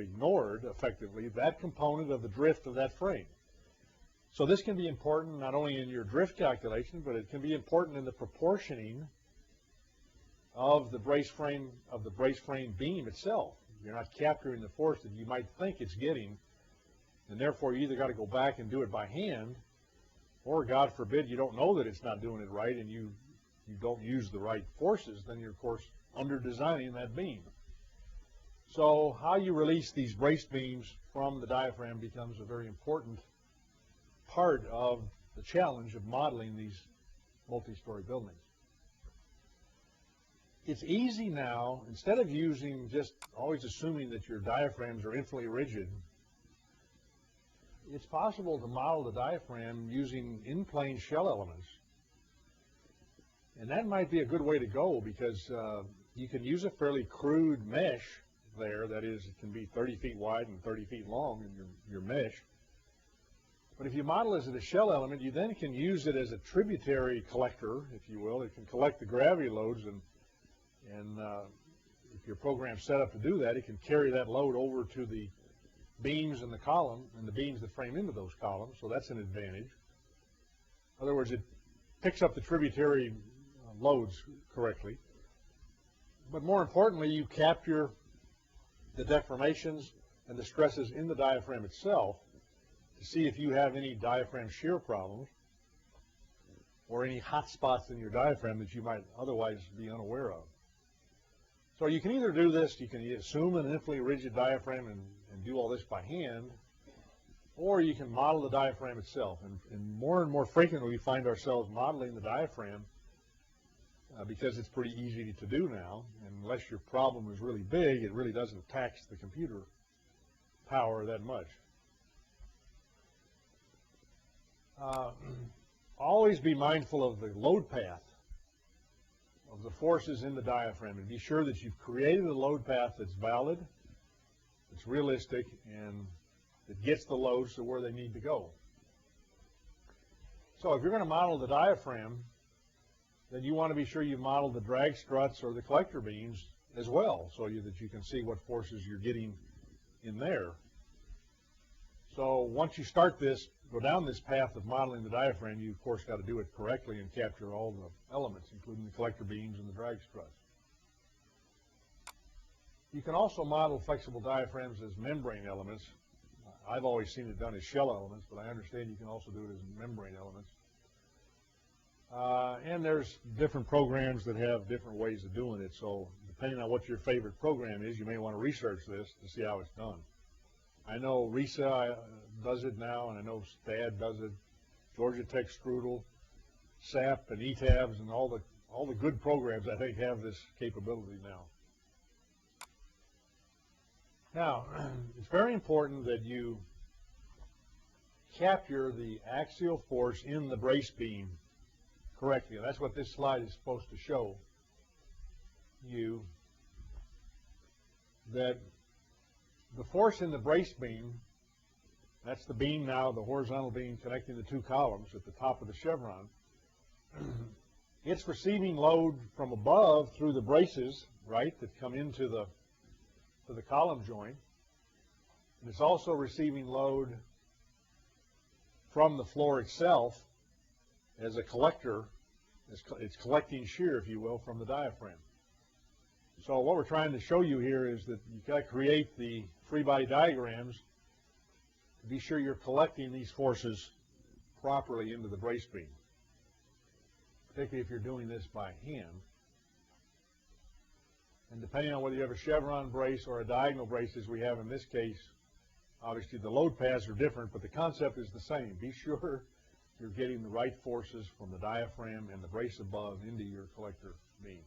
A: ignored, effectively, that component of the drift of that frame. So this can be important not only in your drift calculation, but it can be important in the proportioning of the brace frame beam itself. You're not capturing the force that you might think it's getting, and therefore you either got to go back and do it by hand, or God forbid you don't know that it's not doing it right and you don't use the right forces, then you're of course under designing that beam. So how you release these brace beams from the diaphragm becomes a very important part of the challenge of modeling these multi-story buildings. It's easy now, instead of using just always assuming that your diaphragms are infinitely rigid, it's possible to model the diaphragm using in-plane shell elements. And that might be a good way to go, because you can use a fairly crude mesh there. That is, it can be 30 feet wide and 30 feet long in your mesh. But if you model it as a shell element, you then can use it as a tributary collector, if you will. It can collect the gravity loads, and if your program's set up to do that, it can carry that load over to the beams in the column and the beams that frame into those columns, so that's an advantage. In other words, it picks up the tributary loads correctly. But more importantly, you capture the deformations and the stresses in the diaphragm itself to see if you have any diaphragm shear problems or any hot spots in your diaphragm that you might otherwise be unaware of. So you can either do this, you can assume an infinitely rigid diaphragm and do all this by hand, or you can model the diaphragm itself. And more frequently we find ourselves modeling the diaphragm because it's pretty easy to do now. And unless your problem is really big, it really doesn't tax the computer power that much. Always be mindful of the load path of the forces in the diaphragm, and be sure that you've created a load path that's valid, that's realistic, and that gets the loads to where they need to go. So if you're going to model the diaphragm, then you want to be sure you model the drag struts or the collector beams as well, so that you can see what forces you're getting in there. So once you start this, go down this path of modeling the diaphragm, you of course got to do it correctly and capture all the elements, including the collector beams and the drag struts. You can also model flexible diaphragms as membrane elements. I've always seen it done as shell elements, but I understand you can also do it as membrane elements. And there's different programs that have different ways of doing it, so depending on what your favorite program is, you may want to research this to see how it's done. I know RISA does it now, and I know STAD does it, Georgia Tech Strudel, SAP, and ETABS, and all the good programs I think have this capability now. Now, it's very important that you capture the axial force in the brace beam correctly, and that's what this slide is supposed to show you, that the force in the brace beam, that's the beam now, the horizontal beam connecting the two columns at the top of the chevron, it's receiving load from above through the braces, right, that come into the column joint, and it's also receiving load from the floor itself as a collector. It's collecting shear, if you will, from the diaphragm. So what we're trying to show you here is that you've got to create the free body diagrams to be sure you're collecting these forces properly into the brace beam, particularly if you're doing this by hand. And depending on whether you have a chevron brace or a diagonal brace, as we have in this case, obviously the load paths are different, but the concept is the same. Be sure you're getting the right forces from the diaphragm and the brace above into your collector beam.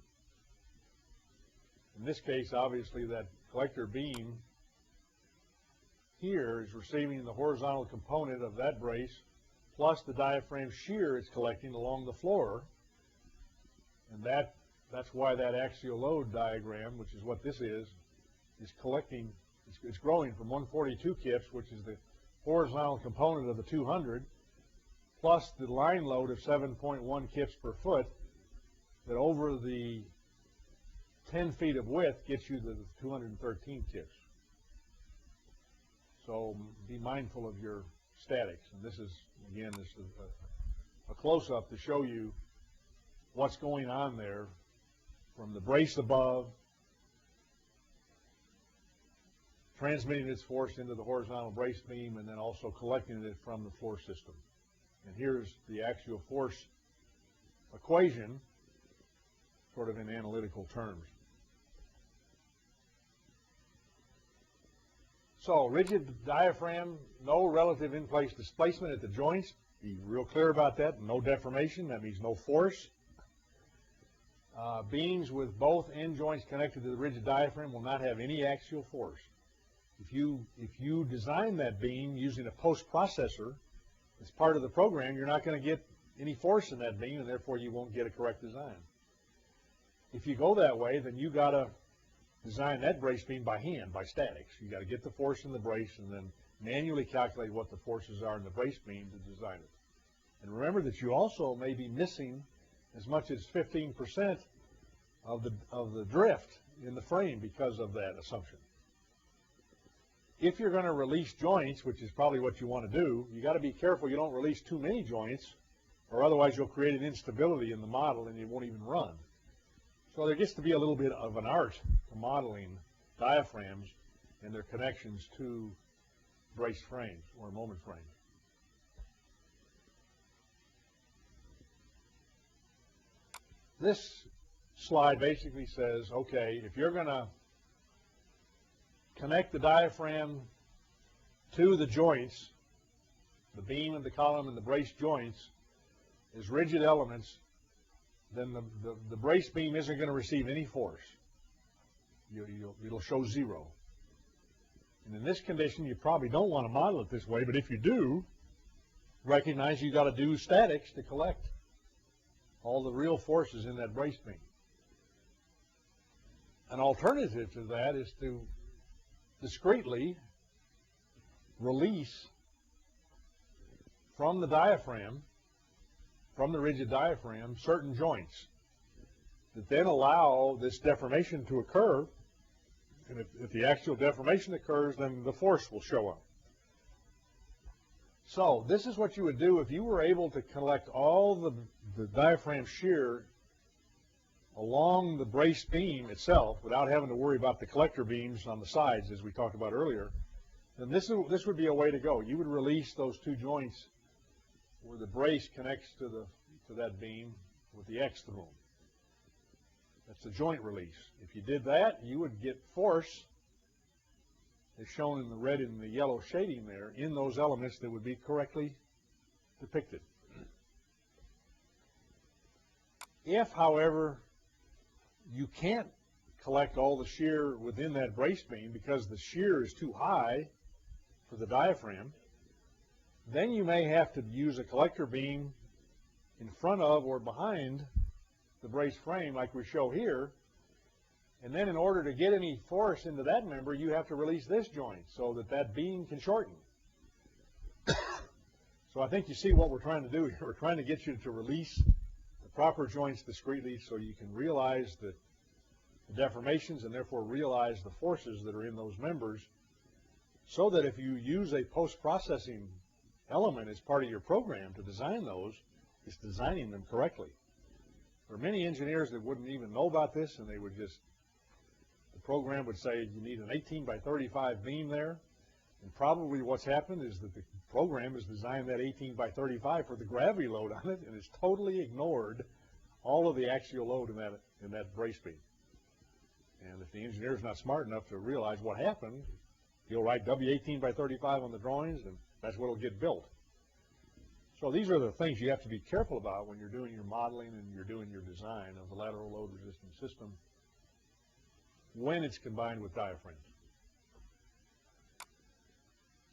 A: In this case, obviously, that collector beam here is receiving the horizontal component of that brace plus the diaphragm shear it's collecting along the floor. And that's why that axial load diagram, which is what this is collecting, it's growing from 142 kips, which is the horizontal component of the 200, plus the line load of 7.1 kips per foot, that over the 10 feet of width gets you the 213 kips. So be mindful of your statics. And this is, again, this is a close-up to show you what's going on there from the brace above, transmitting its force into the horizontal brace beam, and then also collecting it from the floor system. And here's the axial force equation, sort of in analytical terms. So, rigid diaphragm, no relative in-place displacement at the joints. Be real clear about that. No deformation, that means no force. Beams with both end joints connected to the rigid diaphragm will not have any axial force. If you design that beam using a post-processor as part of the program, you're not going to get any force in that beam, and therefore you won't get a correct design. If you go that way, then you got to design that brace beam by hand, by statics. You got to get the force in the brace and then manually calculate what the forces are in the brace beam to design it. And remember that you also may be missing as much as 15% of the drift in the frame because of that assumption. If you're going to release joints, which is probably what you want to do, you got to be careful you don't release too many joints, or otherwise you'll create an instability in the model and it won't even run. So there gets to be a little bit of an art to modeling diaphragms and their connections to brace frames or moment frames. This slide basically says, okay, if you're going to connect the diaphragm to the joints, the beam and the column and the brace joints, as rigid elements, then the brace beam isn't going to receive any force. It'll show zero. And in this condition, you probably don't want to model it this way, but if you do, recognize you got to do statics to collect all the real forces in that brace beam. An alternative to that is to discretely release from the diaphragm, from the rigid diaphragm, certain joints that then allow this deformation to occur. And if the axial deformation occurs, then the force will show up. So this is what you would do if you were able to collect all the diaphragm shear along the brace beam itself without having to worry about the collector beams on the sides, as we talked about earlier. Then this would be a way to go. You would release those two joints where the brace connects to that beam with the X through them. That's a joint release. If you did that, you would get force, as shown in the red and the yellow shading there, in those elements that would be correctly depicted. If, however, you can't collect all the shear within that brace beam because the shear is too high for the diaphragm, then you may have to use a collector beam in front of or behind the brace frame like we show here, and then in order to get any force into that member, you have to release this joint so that that beam can shorten. So I think you see what we're trying to do here. We're trying to get you to release the proper joints discretely so you can realize the deformations and therefore realize the forces that are in those members, so that if you use a post-processing element as part of your program to design those, it's designing them correctly. There are many engineers that wouldn't even know about this, and they would just, the program would say you need an 18 by 35 beam there, And probably what's happened is that the program has designed that 18 by 35 for the gravity load on it, and it's totally ignored all of the axial load in that brace beam. And if the engineer's not smart enough to realize what happened, he'll write W18 by 35 on the drawings, and that's what will get built. So these are the things you have to be careful about when you're doing your modeling and you're doing your design of the lateral load resistant system when it's combined with diaphragms.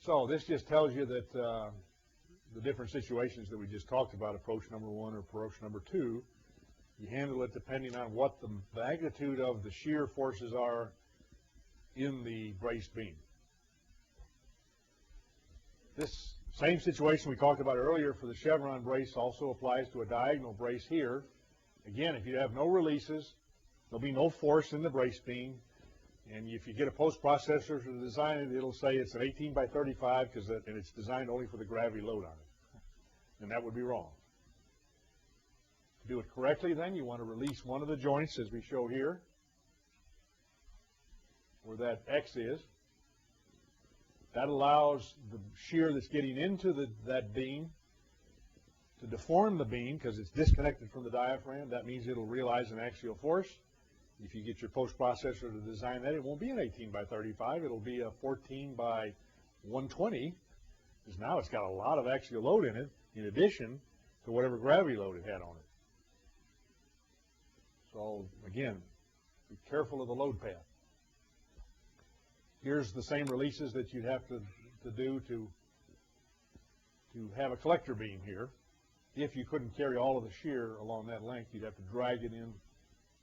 A: So this just tells you that the different situations that we just talked about, approach number 1 or approach number 2, you handle it depending on what the magnitude of the shear forces are in the brace beam. This same situation we talked about earlier for the chevron brace also applies to a diagonal brace here. Again, if you have no releases, there'll be no force in the brace beam. And if you get a post-processor to design it, it'll say it's an 18 by 35 and it's designed only for the gravity load on it. And that would be wrong. To do it correctly, then, you want to release one of the joints, as we show here, where that X is. That allows the shear that's getting into that beam to deform the beam because it's disconnected from the diaphragm. That means it'll realize an axial force. If you get your post-processor to design that, it won't be an 18 by 35. It'll be a 14 by 120 because now it's got a lot of axial load in it in addition to whatever gravity load it had on it. So, again, be careful of the load path. Here's the same releases that you'd have to do to have a collector beam here. If you couldn't carry all of the shear along that length, you'd have to drag it in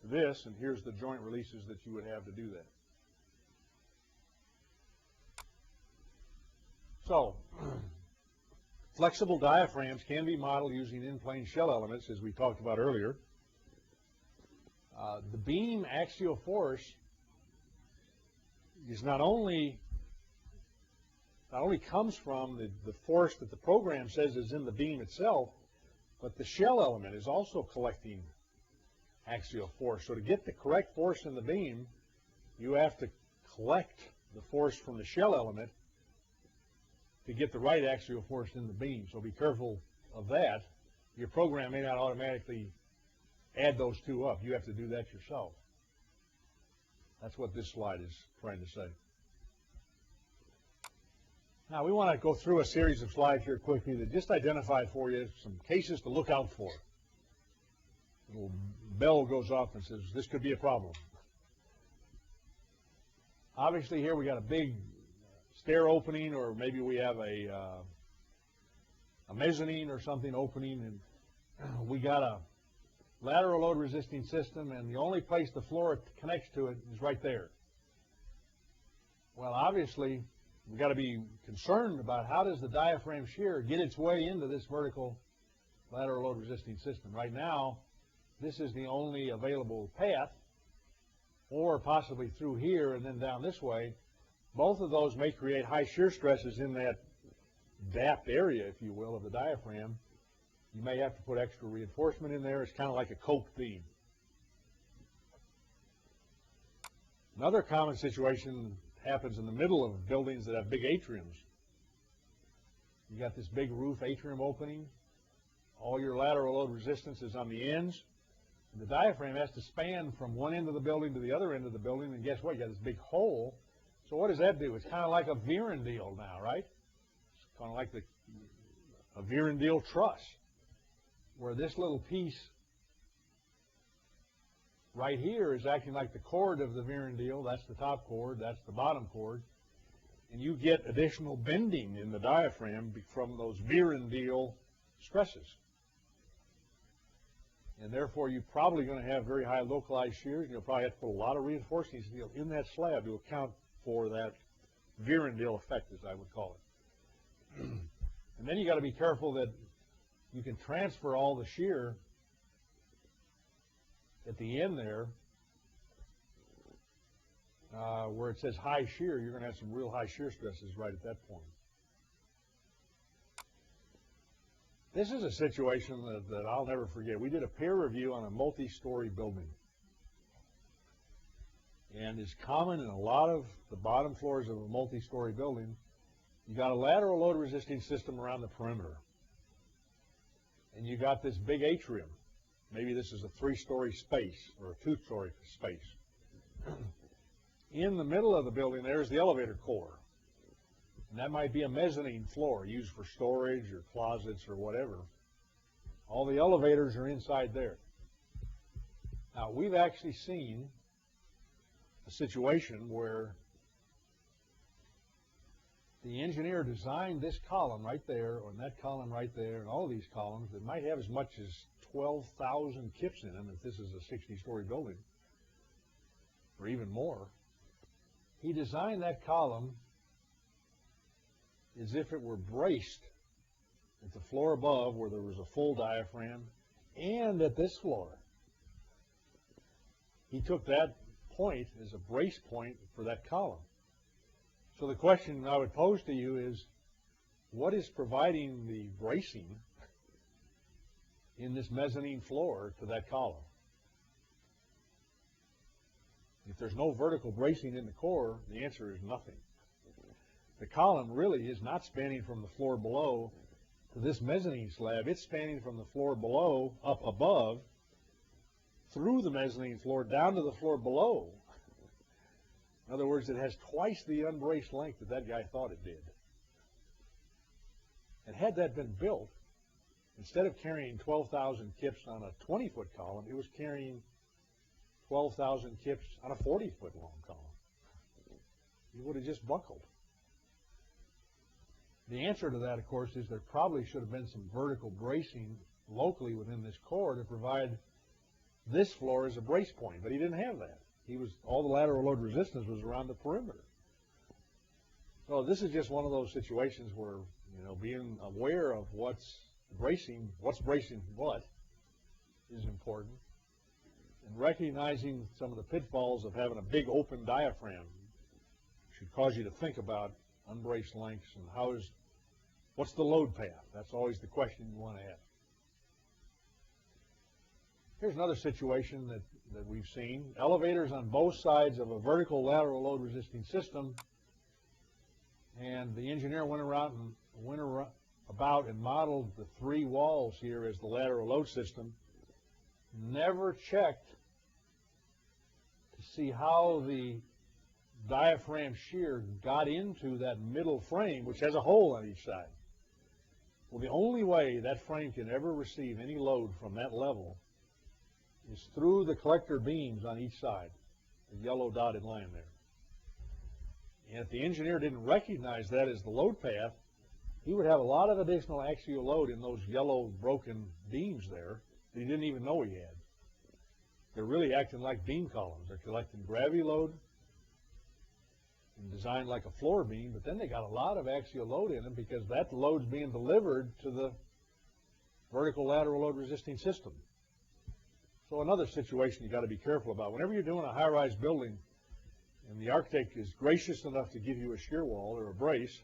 A: to this, and here's the joint releases that you would have to do that. So, flexible diaphragms can be modeled using in-plane shell elements, as we talked about earlier. The beam axial force is not only comes from the force that the program says is in the beam itself, but the shell element is also collecting axial force. So to get the correct force in the beam, you have to collect the force from the shell element to get the right axial force in the beam. So be careful of that. Your program may not automatically add those two up. You have to do that yourself. That's what this slide is trying to say. Now, we want to go through a series of slides here quickly that just identify for you some cases to look out for. A little bell goes off and says, this could be a problem. Obviously, here we got a big stair opening, or maybe we have a mezzanine or something opening, and we got a lateral load resisting system, and the only place the floor connects to it is right there. Well, obviously, we've got to be concerned about how does the diaphragm shear get its way into this vertical lateral load resisting system. Right now, this is the only available path, or possibly through here and then down this way. Both of those may create high shear stresses in that dapped area, if you will, of the diaphragm. You may have to put extra reinforcement in there. It's kind of like a coped beam. Another common situation happens in the middle of buildings that have big atriums. You got this big roof atrium opening. All your lateral load resistance is on the ends. And the diaphragm has to span from one end of the building to the other end of the building. And guess what? You got this big hole. So what does that do? It's kind of like a Vierendeel now, right? It's kind of like a Vierendeel truss, where this little piece right here is acting like the chord of the Vierendeel. That's the top chord, that's the bottom chord. And you get additional bending in the diaphragm from those Vierendeel stresses. And therefore, you're probably going to have very high localized shears, and you'll probably have to put a lot of reinforcing steel in that slab to account for that Vierendeel effect, as I would call it. And then you got to be careful that you can transfer all the shear at the end there, where it says high shear. You're going to have some real high shear stresses right at that point. This is a situation that I'll never forget. We did a peer review on a multi-story building. And it's common in a lot of the bottom floors of a multi-story building You got a lateral load resisting system around the perimeter. And you got this big atrium. Maybe this is a 3-story space or a 2-story space. In the middle of the building, there's the elevator core. And that might be a mezzanine floor used for storage or closets or whatever. All the elevators are inside there. Now, we've actually seen a situation where the engineer designed this column right there, or that column right there, and all of these columns that might have as much as 12,000 kips in them if this is a 60-story building, or even more. He designed that column as if it were braced at the floor above where there was a full diaphragm and at this floor. He took that point as a brace point for that column. So the question I would pose to you is, what is providing the bracing in this mezzanine floor to that column? If there's no vertical bracing in the core, the answer is nothing. The column really is not spanning from the floor below to this mezzanine slab. It's spanning from the floor below up above, through the mezzanine floor, down to the floor below. In other words, it has twice the unbraced length that that guy thought it did. And had that been built, instead of carrying 12,000 kips on a 20-foot column, it was carrying 12,000 kips on a 40-foot long column. It would have just buckled. The answer to that, of course, is there probably should have been some vertical bracing locally within this core to provide this floor as a brace point, but he didn't have that. All the lateral load resistance was around the perimeter. So this is just one of those situations where, being aware of what's bracing what is important, and recognizing some of the pitfalls of having a big open diaphragm should cause you to think about unbraced lengths and what's the load path? That's always the question you want to ask. Here's another situation that we've seen. Elevators on both sides of a vertical lateral load resisting system, and the engineer went about and modeled the 3 walls here as the lateral load system, never checked to see how the diaphragm shear got into that middle frame, which has a hole on each side. Well, the only way that frame can ever receive any load from that level is through the collector beams on each side, the yellow dotted line there. And if the engineer didn't recognize that as the load path, he would have a lot of additional axial load in those yellow broken beams there that he didn't even know he had. They're really acting like beam columns. They're collecting gravity load and designed like a floor beam, but then they got a lot of axial load in them because that load's being delivered to the vertical lateral load resisting system. So another situation you got to be careful about. Whenever you're doing a high-rise building and the architect is gracious enough to give you a shear wall or a brace,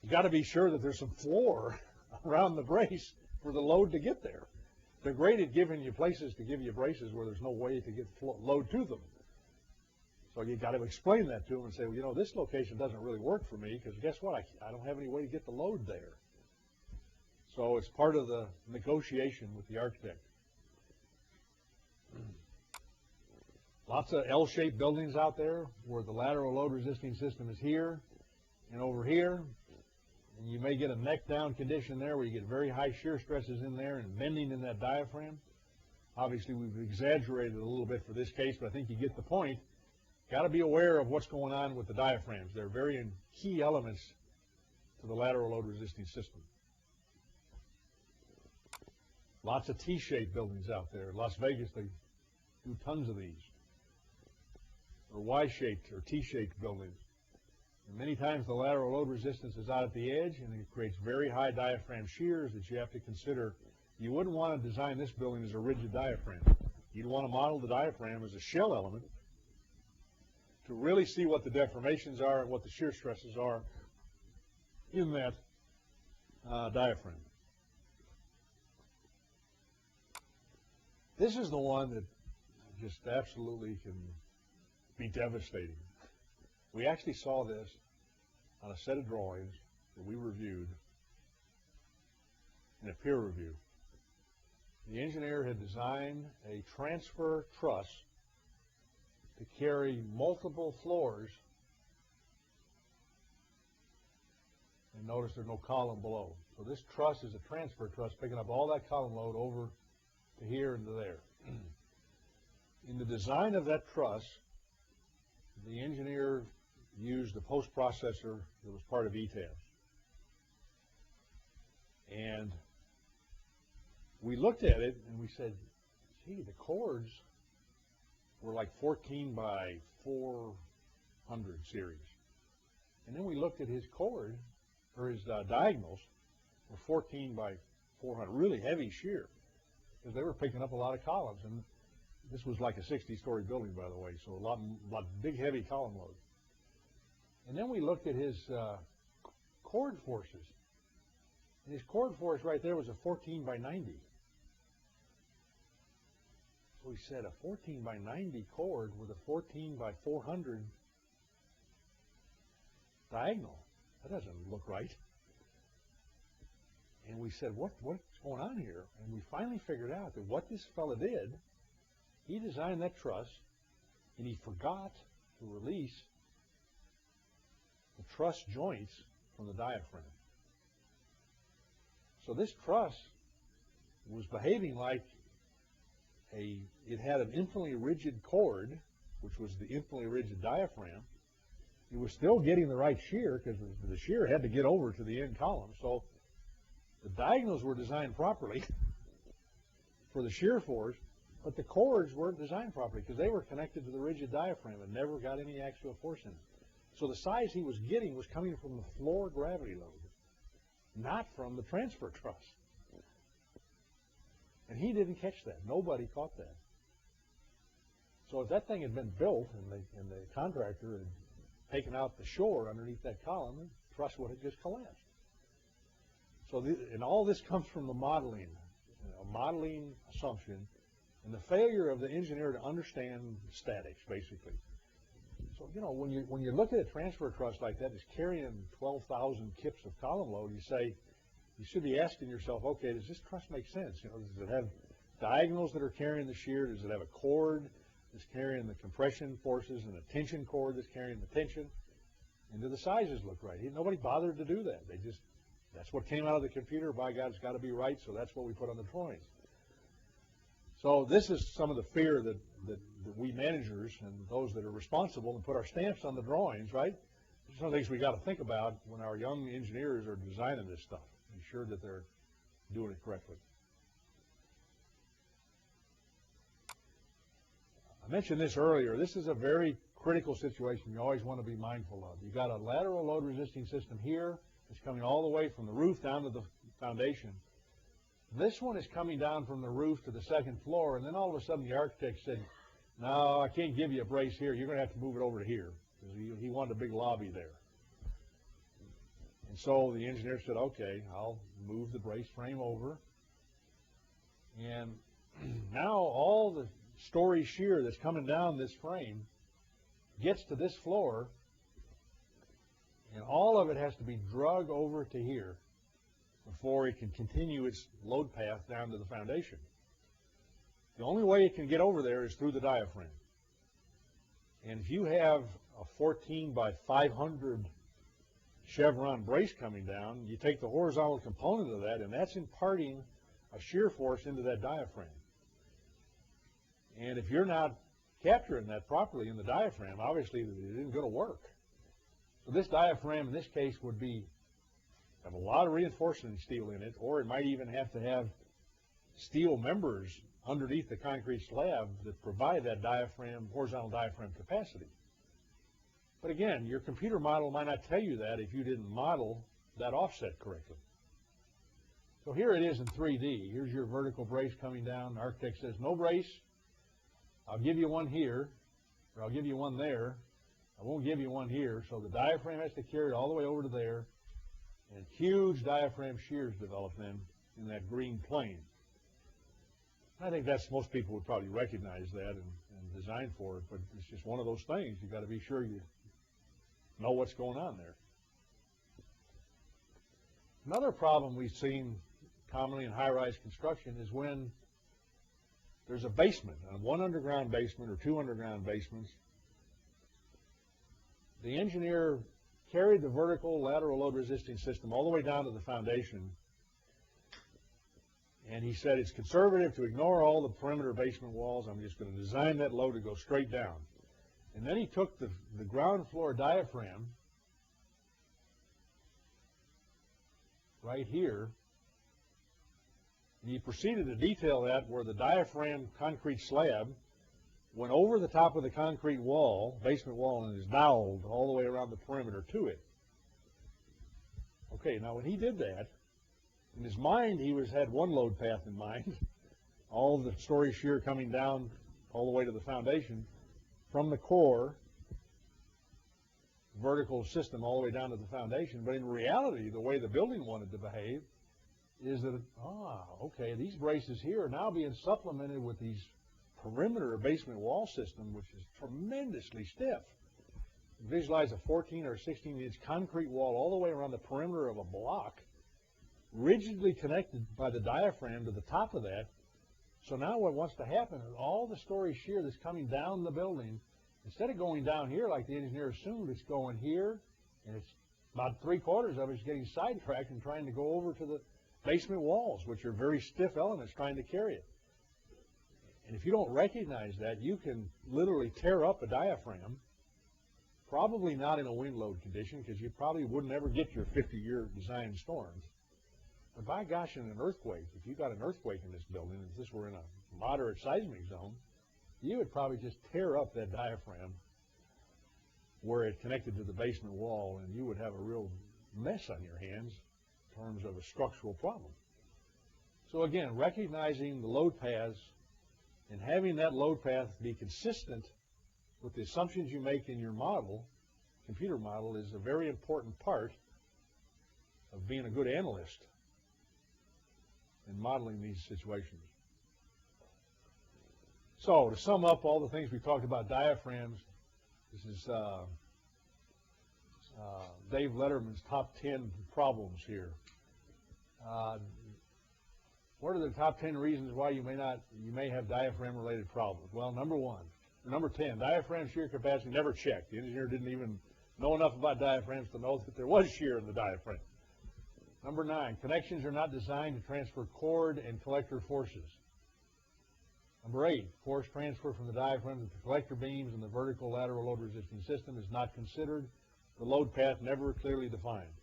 A: you got to be sure that there's some floor around the brace for the load to get there. They're great at giving you places to give you braces where there's no way to get load to them. So you got to explain that to them and say, well, this location doesn't really work for me because guess what? I don't have any way to get the load there. So it's part of the negotiation with the architect. Lots of L-shaped buildings out there where the lateral load resisting system is here and over here. And you may get a neck down condition there where you get very high shear stresses in there and bending in that diaphragm. Obviously, we've exaggerated a little bit for this case, but I think you get the point. Got to be aware of what's going on with the diaphragms. They're very key elements to the lateral load resisting system. Lots of T-shaped buildings out there. In Las Vegas, they do tons of these. Or Y-shaped or T-shaped buildings. And many times the lateral load resistance is out at the edge, and it creates very high diaphragm shears that you have to consider. You wouldn't want to design this building as a rigid diaphragm. You'd want to model the diaphragm as a shell element to really see what the deformations are and what the shear stresses are in that diaphragm. This is the one that just absolutely can be devastating. We actually saw this on a set of drawings that we reviewed in a peer review. The engineer had designed a transfer truss to carry multiple floors, and notice there's no column below. So this truss is a transfer truss picking up all that column load over to here and to there. In the design of that truss, the engineer used a post-processor that was part of ETABS. And we looked at it and we said, gee, the chords were like 14 by 400 series. And then we looked at his chord, or his diagonals, were 14 by 400, really heavy shear, because they were picking up a lot of columns. And this was like a 60-story building, by the way, so a lot big, heavy column load. And then we looked at his chord forces. And his chord force right there was a 14 by 90. So we said a 14 by 90 chord with a 14 by 400 diagonal. That doesn't look right. And we said, what's going on here? And we finally figured out that what this fella did, he designed that truss, and he forgot to release the truss joints from the diaphragm. So this truss was behaving like it had an infinitely rigid chord, which was the infinitely rigid diaphragm. It was still getting the right shear because the shear had to get over to the end column. So the diagonals were designed properly for the shear force, but the chords weren't designed properly because they were connected to the rigid diaphragm and never got any axial force in it. So the size he was getting was coming from the floor gravity load, not from the transfer truss. And he didn't catch that. Nobody caught that. So if that thing had been built and the contractor had taken out the shore underneath that column, the truss would have just collapsed. So and all this comes from the modeling, modeling assumption, and the failure of the engineer to understand statics, basically. So, when you look at a transfer truss like that, it's carrying 12,000 kips of column load, you should be asking yourself, okay, does this truss make sense? Does it have diagonals that are carrying the shear? Does it have a chord that's carrying the compression forces and a tension cord that's carrying the tension? And do the sizes look right? Nobody bothered to do that. That's what came out of the computer. By God, it's got to be right, so that's what we put on the drawings. So this is some of the fear that we managers and those that are responsible and put our stamps on the drawings, right? These are some of the things we got to think about when our young engineers are designing this stuff. Be sure that they're doing it correctly. I mentioned this earlier. This is a very critical situation you always want to be mindful of. You've got a lateral load resisting system here. It's coming all the way from the roof down to the foundation. This one is coming down from the roof to the second floor, and then all of a sudden the architect said, no, I can't give you a brace here. You're going to have to move it over to here, because he wanted a big lobby there. And so the engineer said, okay, I'll move the brace frame over. And now all the story shear that's coming down this frame gets to this floor, and all of it has to be drug over to here before it can continue its load path down to the foundation. The only way it can get over there is through the diaphragm. And if you have a 14 by 500 chevron brace coming down, you take the horizontal component of that, and that's imparting a shear force into that diaphragm. And if you're not capturing that properly in the diaphragm, obviously it isn't going to work. So this diaphragm in this case would have a lot of reinforcing steel in it, or it might even have to have steel members underneath the concrete slab that provide that diaphragm, horizontal diaphragm capacity. But again, your computer model might not tell you that if you didn't model that offset correctly. So here it is in 3D. Here's your vertical brace coming down. The architect says, no brace. I'll give you one here, or I'll give you one there. I won't give you one here. So the diaphragm has to carry it all the way over to there. And huge diaphragm shears develop then in that green plane. I think most people would probably recognize that and design for it, but it's just one of those things. You've got to be sure you know what's going on there. Another problem we've seen commonly in high-rise construction is when there's a basement, one underground basement or two underground basements. The engineer carried the vertical lateral load resisting system all the way down to the foundation, and he said it's conservative to ignore all the perimeter basement walls. I'm just going to design that load to go straight down. And then he took the ground floor diaphragm right here, and he proceeded to detail that where the diaphragm concrete slab went over the top of the concrete wall, basement wall, and is doweled all the way around the perimeter to it. Okay, now when he did that, in his mind he had one load path in mind, all the story shear coming down all the way to the foundation from the core vertical system all the way down to the foundation. But in reality, the way the building wanted to behave is that, okay, these braces here are now being supplemented with these perimeter basement wall system, which is tremendously stiff. Visualize a 14 or 16-inch concrete wall all the way around the perimeter of a block, rigidly connected by the diaphragm to the top of that. So now what wants to happen is all the story shear that's coming down the building, instead of going down here like the engineer assumed, it's going here, and it's about 3/4 of it is getting sidetracked and trying to go over to the basement walls, which are very stiff elements trying to carry it. And if you don't recognize that, you can literally tear up a diaphragm, probably not in a wind load condition, because you probably wouldn't ever get your 50-year design storms. But by gosh, in an earthquake, if you got an earthquake in this building, if this were in a moderate seismic zone, you would probably just tear up that diaphragm where it connected to the basement wall, and you would have a real mess on your hands in terms of a structural problem. So again, recognizing the load paths and having that load path be consistent with the assumptions you make in your model, computer model, is a very important part of being a good analyst in modeling these situations. So to sum up all the things we talked about diaphragms, this is Dave Letterman's top 10 problems here. What are the top 10 reasons why you may have diaphragm-related problems? Well, number 10, diaphragm shear capacity never checked. The engineer didn't even know enough about diaphragms to know that there was shear in the diaphragm. Number 9, connections are not designed to transfer chord and collector forces. Number 8, force transfer from the diaphragm to the collector beams and the vertical lateral load resisting system is not considered. The load path never clearly defined.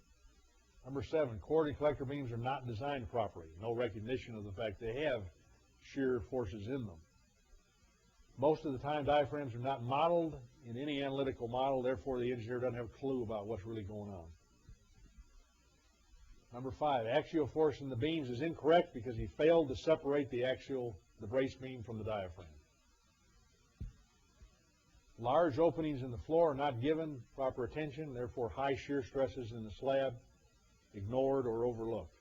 A: Number 7, chord and collector beams are not designed properly. No recognition of the fact they have shear forces in them. Most of the time, diaphragms are not modeled in any analytical model, therefore the engineer doesn't have a clue about what's really going on. Number 5, axial force in the beams is incorrect because he failed to separate the brace beam from the diaphragm. Large openings in the floor are not given proper attention, therefore high shear stresses in the slab ignored or overlooked.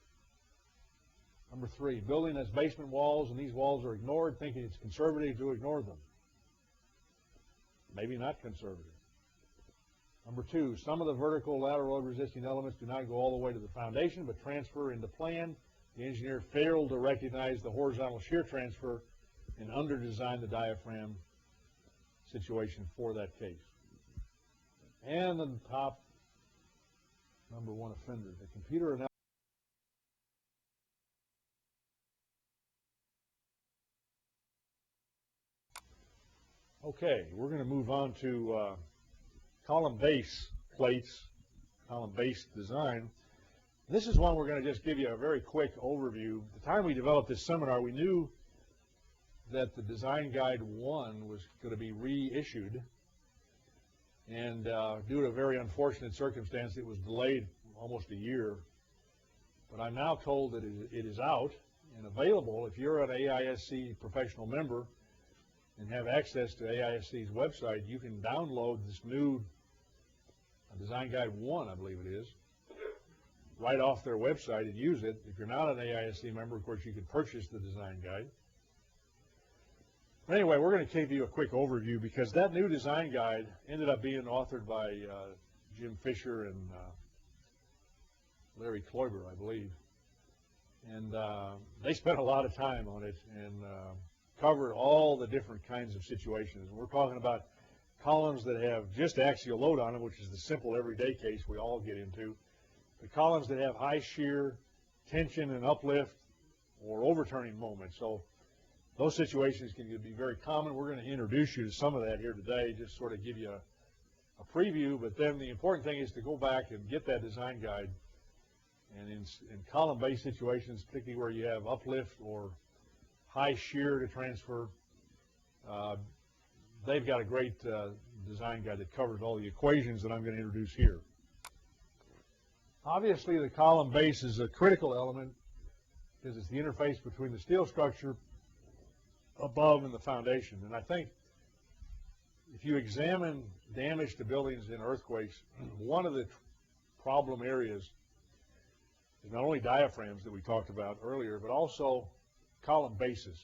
A: Number 3, building has basement walls and these walls are ignored, thinking it's conservative to ignore them. Maybe not conservative. Number 2, some of the vertical lateral load resisting elements do not go all the way to the foundation but transfer into plan. The engineer failed to recognize the horizontal shear transfer and under-designed the diaphragm situation for that case. And the top number 1 offender, the computer analysis. Okay, we're going to move on to column base plates, column base design. This is one we're going to just give you a very quick overview. At the time we developed this seminar, we knew that the Design Guide 1 was going to be reissued, and due to a very unfortunate circumstance, it was delayed almost a year. But I'm now told that it is out and available. If you're an AISC professional member and have access to AISC's website, you can download this new Design Guide 1, I believe it is, right off their website and use it. If you're not an AISC member, of course, you can purchase the Design Guide. But anyway, we're going to give you a quick overview because that new Design Guide ended up being authored by Jim Fisher and Larry Kloiber, I believe. And they spent a lot of time on it and covered all the different kinds of situations. We're talking about columns that have just axial load on them, which is the simple everyday case we all get into. The columns that have high shear, tension and uplift, or overturning moment. So those situations can be very common. We're going to introduce you to some of that here today, just sort of give you a preview. But then the important thing is to go back and get that design guide. And in column-based situations, particularly where you have uplift or high shear to transfer, they've got a great design guide that covers all the equations that I'm going to introduce here. Obviously, the column base is a critical element because it's the interface between the steel structure above and the foundation. And I think if you examine damage to buildings in earthquakes, one of the problem areas is not only diaphragms that we talked about earlier, but also column bases.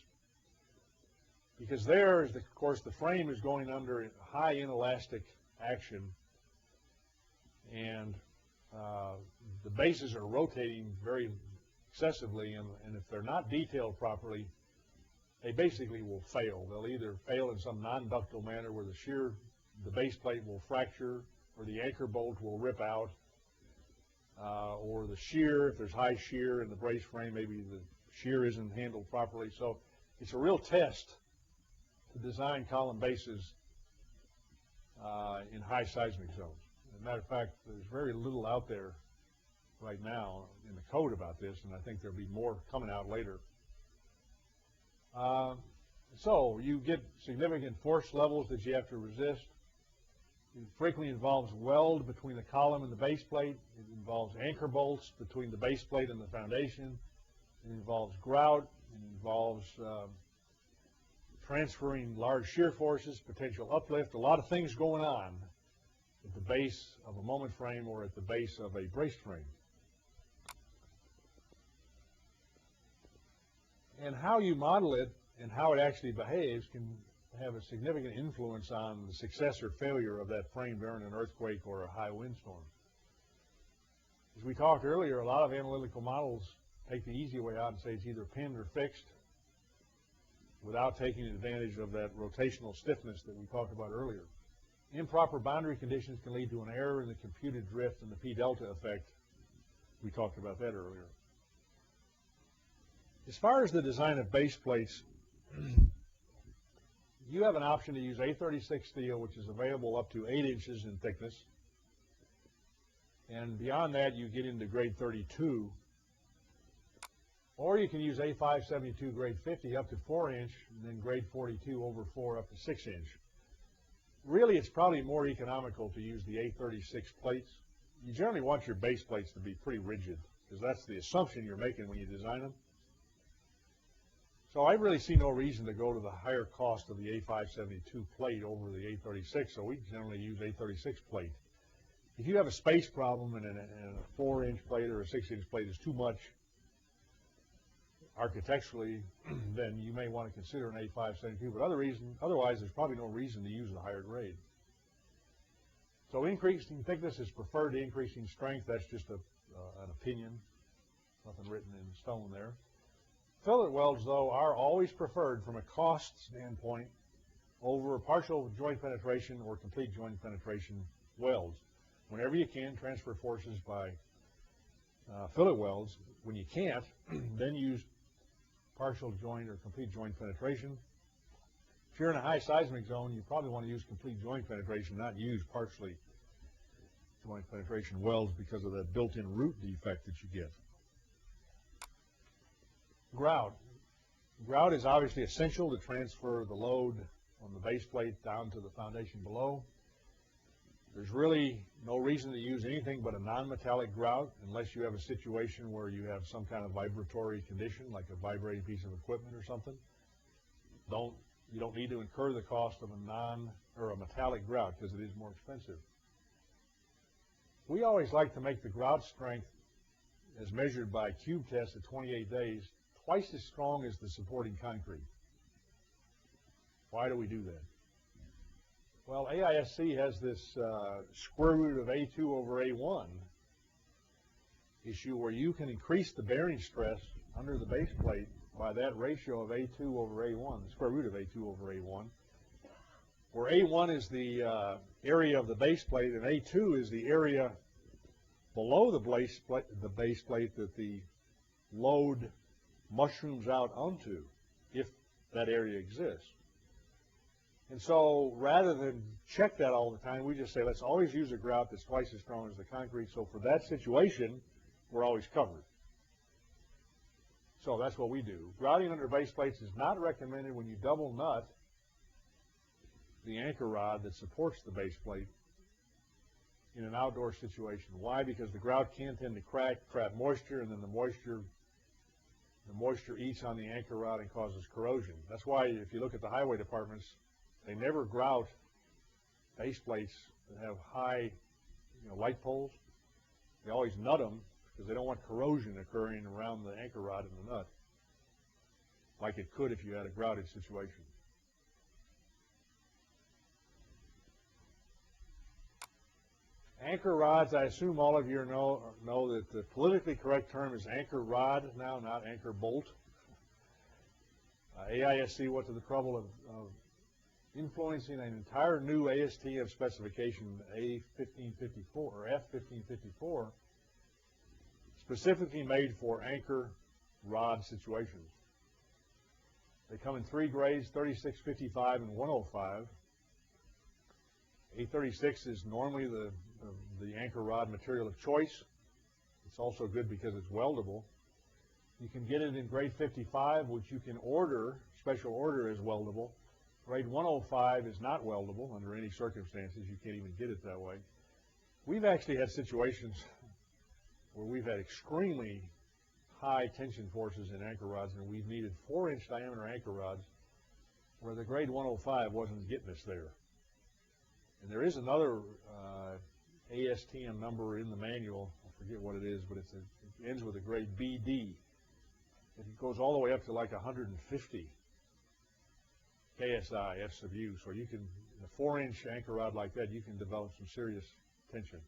A: Because there, of course, the frame is going under high inelastic action, and the bases are rotating very excessively, and if they're not detailed properly, they basically will fail. They'll either fail in some non-ductile manner where the base plate will fracture, or the anchor bolt will rip out, or the shear, if there's high shear in the brace frame, maybe the shear isn't handled properly. So it's a real test to design column bases in high seismic zones. As a matter of fact, there's very little out there right now in the code about this, and I think there'll be more coming out later. So you get significant force levels that you have to resist. It frequently involves weld between the column and the base plate. It involves anchor bolts between the base plate and the foundation. It involves grout. It involves transferring large shear forces, potential uplift, a lot of things going on at the base of a moment frame or at the base of a braced frame. And how you model it and how it actually behaves can have a significant influence on the success or failure of that frame during an earthquake or a high windstorm. As we talked earlier, a lot of analytical models take the easy way out and say it's either pinned or fixed without taking advantage of that rotational stiffness that we talked about earlier. Improper boundary conditions can lead to an error in the computed drift and the P delta effect. We talked about that earlier. As far as the design of base plates, you have an option to use A36 steel, which is available up to 8 inches in thickness. And beyond that, you get into grade 32. Or you can use A572 grade 50 up to 4 inch, and then grade 42 over 4 up to 6 inch. Really, it's probably more economical to use the A36 plates. You generally want your base plates to be pretty rigid, because that's the assumption you're making when you design them. So I really see no reason to go to the higher cost of the A572 plate over the A36, so we generally use A36 plate. If you have a space problem and a 4-inch plate or a 6-inch plate is too much architecturally, then you may want to consider an A572, but otherwise there's probably no reason to use the higher grade. So increasing thickness is preferred to increasing strength. That's just an opinion, nothing written in stone there. Fillet welds, though, are always preferred from a cost standpoint over partial joint penetration or complete joint penetration welds. Whenever you can, transfer forces by fillet welds. When you can't, then use partial joint or complete joint penetration. If you're in a high seismic zone, you probably want to use complete joint penetration, not use partially joint penetration welds because of that built-in root defect that you get. Grout. Grout is obviously essential to transfer the load on the base plate down to the foundation below. There's really no reason to use anything but a non-metallic grout unless you have a situation where you have some kind of vibratory condition, like a vibrating piece of equipment or something. You don't need to incur the cost of a metallic grout because it is more expensive. We always like to make the grout strength as measured by cube test at 28 days twice as strong as the supporting concrete. Why do we do that? Well, AISC has this square root of A2 over A1, issue where you can increase the bearing stress under the base plate by that ratio of A2 over A1, the square root of A2 over A1, where A1 is the area of the base plate and A2 is the area below the base plate that the load mushrooms out onto, if that area exists. And so rather than check that all the time, we just say, let's always use a grout that's twice as strong as the concrete. So for that situation, we're always covered. So that's what we do. Grouting under base plates is not recommended when you double nut the anchor rod that supports the base plate in an outdoor situation. Why? Because the grout can tend to trap moisture, and then the moisture eats on the anchor rod and causes corrosion. That's why if you look at the highway departments, they never grout base plates that have high, light poles. They always nut them because they don't want corrosion occurring around the anchor rod and the nut, like it could if you had a grouted situation. Anchor rods, I assume all of you know that the politically correct term is anchor rod now, not anchor bolt. AISC went to the trouble of influencing an entire new ASTM specification, A1554 or F1554, specifically made for anchor rod situations. They come in three grades, 36, 55, and 105. A36 is normally the anchor rod material of choice. It's also good because it's weldable. You can get it in grade 55, which you can order, special order as weldable. Grade 105 is not weldable under any circumstances. You can't even get it that way. We've actually had situations where we've had extremely high tension forces in anchor rods, and we've needed 4-inch diameter anchor rods where the grade 105 wasn't getting us there. And there is another ASTM number in the manual. I forget what it is, but it ends with a grade BD. It goes all the way up to like 150 KSI F sub U. So you can, in a 4-inch anchor rod like that, you can develop some serious tension.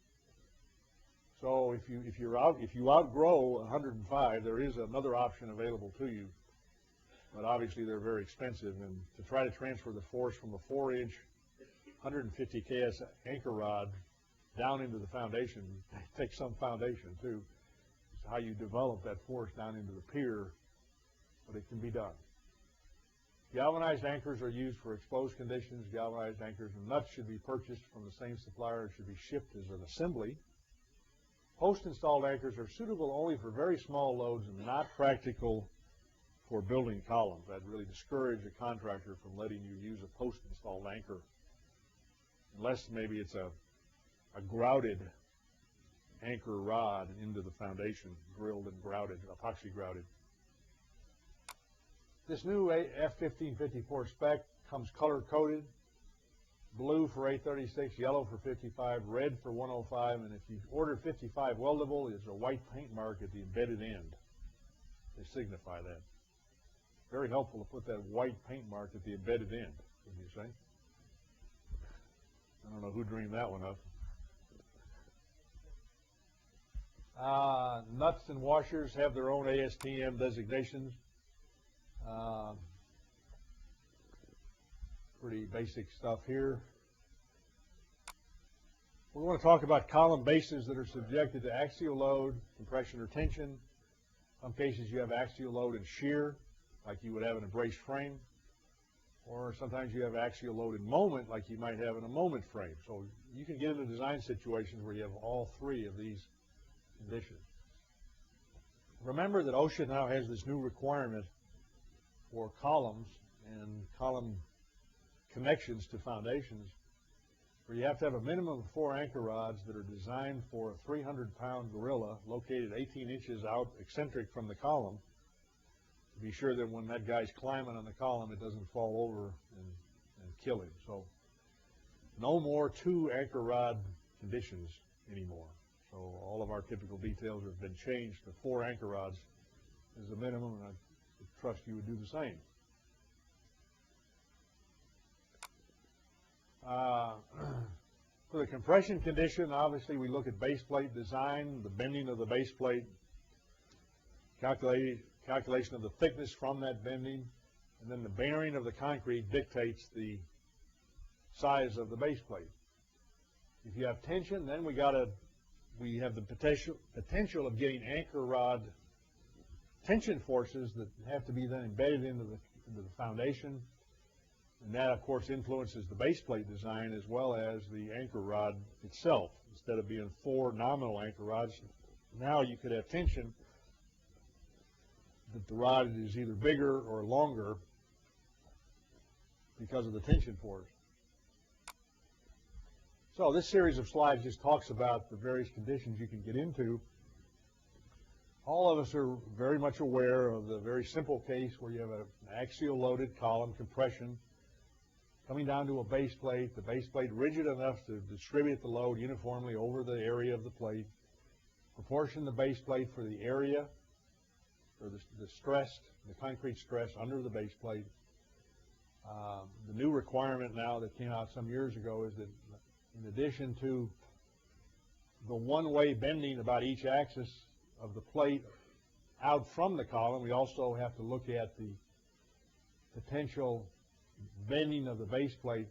A: So if you outgrow 105, there is another option available to you, but obviously they're very expensive. And to try to transfer the force from a 4-inch 150 KS anchor rod down into the foundation takes some foundation too. It's how you develop that force down into the pier, but it can be done. Galvanized anchors are used for exposed conditions. Galvanized anchors and nuts should be purchased from the same supplier. It should be shipped as an assembly. Post-installed anchors are suitable only for very small loads and not practical for building columns. I'd really discourage a contractor from letting you use a post-installed anchor, unless maybe it's a grouted anchor rod into the foundation, drilled and grouted, epoxy grouted. This new F1554 spec comes color-coded, blue for A36, yellow for 55, red for 105, and if you order 55 weldable, there's a white paint mark at the embedded end. They signify that. Very helpful to put that white paint mark at the embedded end, wouldn't you say? I don't know who dreamed that one up. Nuts and washers have their own ASTM designations. Pretty basic stuff here. We want to talk about column bases that are subjected to axial load, compression, or tension. In some cases you have axial load and shear, like you would have in a braced frame. Or sometimes you have axial load in moment, like you might have in a moment frame. So you can get into design situations where you have all three of these conditions. Remember that OSHA now has this new requirement for columns and column connections to foundations, where you have to have a minimum of 4 anchor rods that are designed for a 300-pound gorilla located 18 inches out eccentric from the column, to be sure that when that guy's climbing on the column, it doesn't fall over and kill him. So no more 2 anchor rod conditions anymore. So all of our typical details have been changed to 4 anchor rods as a minimum, and I trust you would do the same. For the compression condition, obviously we look at base plate design, the bending of the base plate, calculation of the thickness from that bending, and then the bearing of the concrete dictates the size of the base plate. If you have tension, then we have the potential of getting anchor rod tension forces that have to be then embedded into the foundation, and that of course influences the base plate design as well as the anchor rod itself. Instead of being 4 nominal anchor rods, now you could have tension that the rod is either bigger or longer because of the tension force. So this series of slides just talks about the various conditions you can get into. All of us are very much aware of the very simple case where you have an axial loaded column compression coming down to a base plate, the base plate rigid enough to distribute the load uniformly over the area of the plate, proportion the base plate for the area or the concrete stress under the base plate. The new requirement now that came out some years ago is that in addition to the one-way bending about each axis of the plate out from the column, we also have to look at the potential bending of the base plate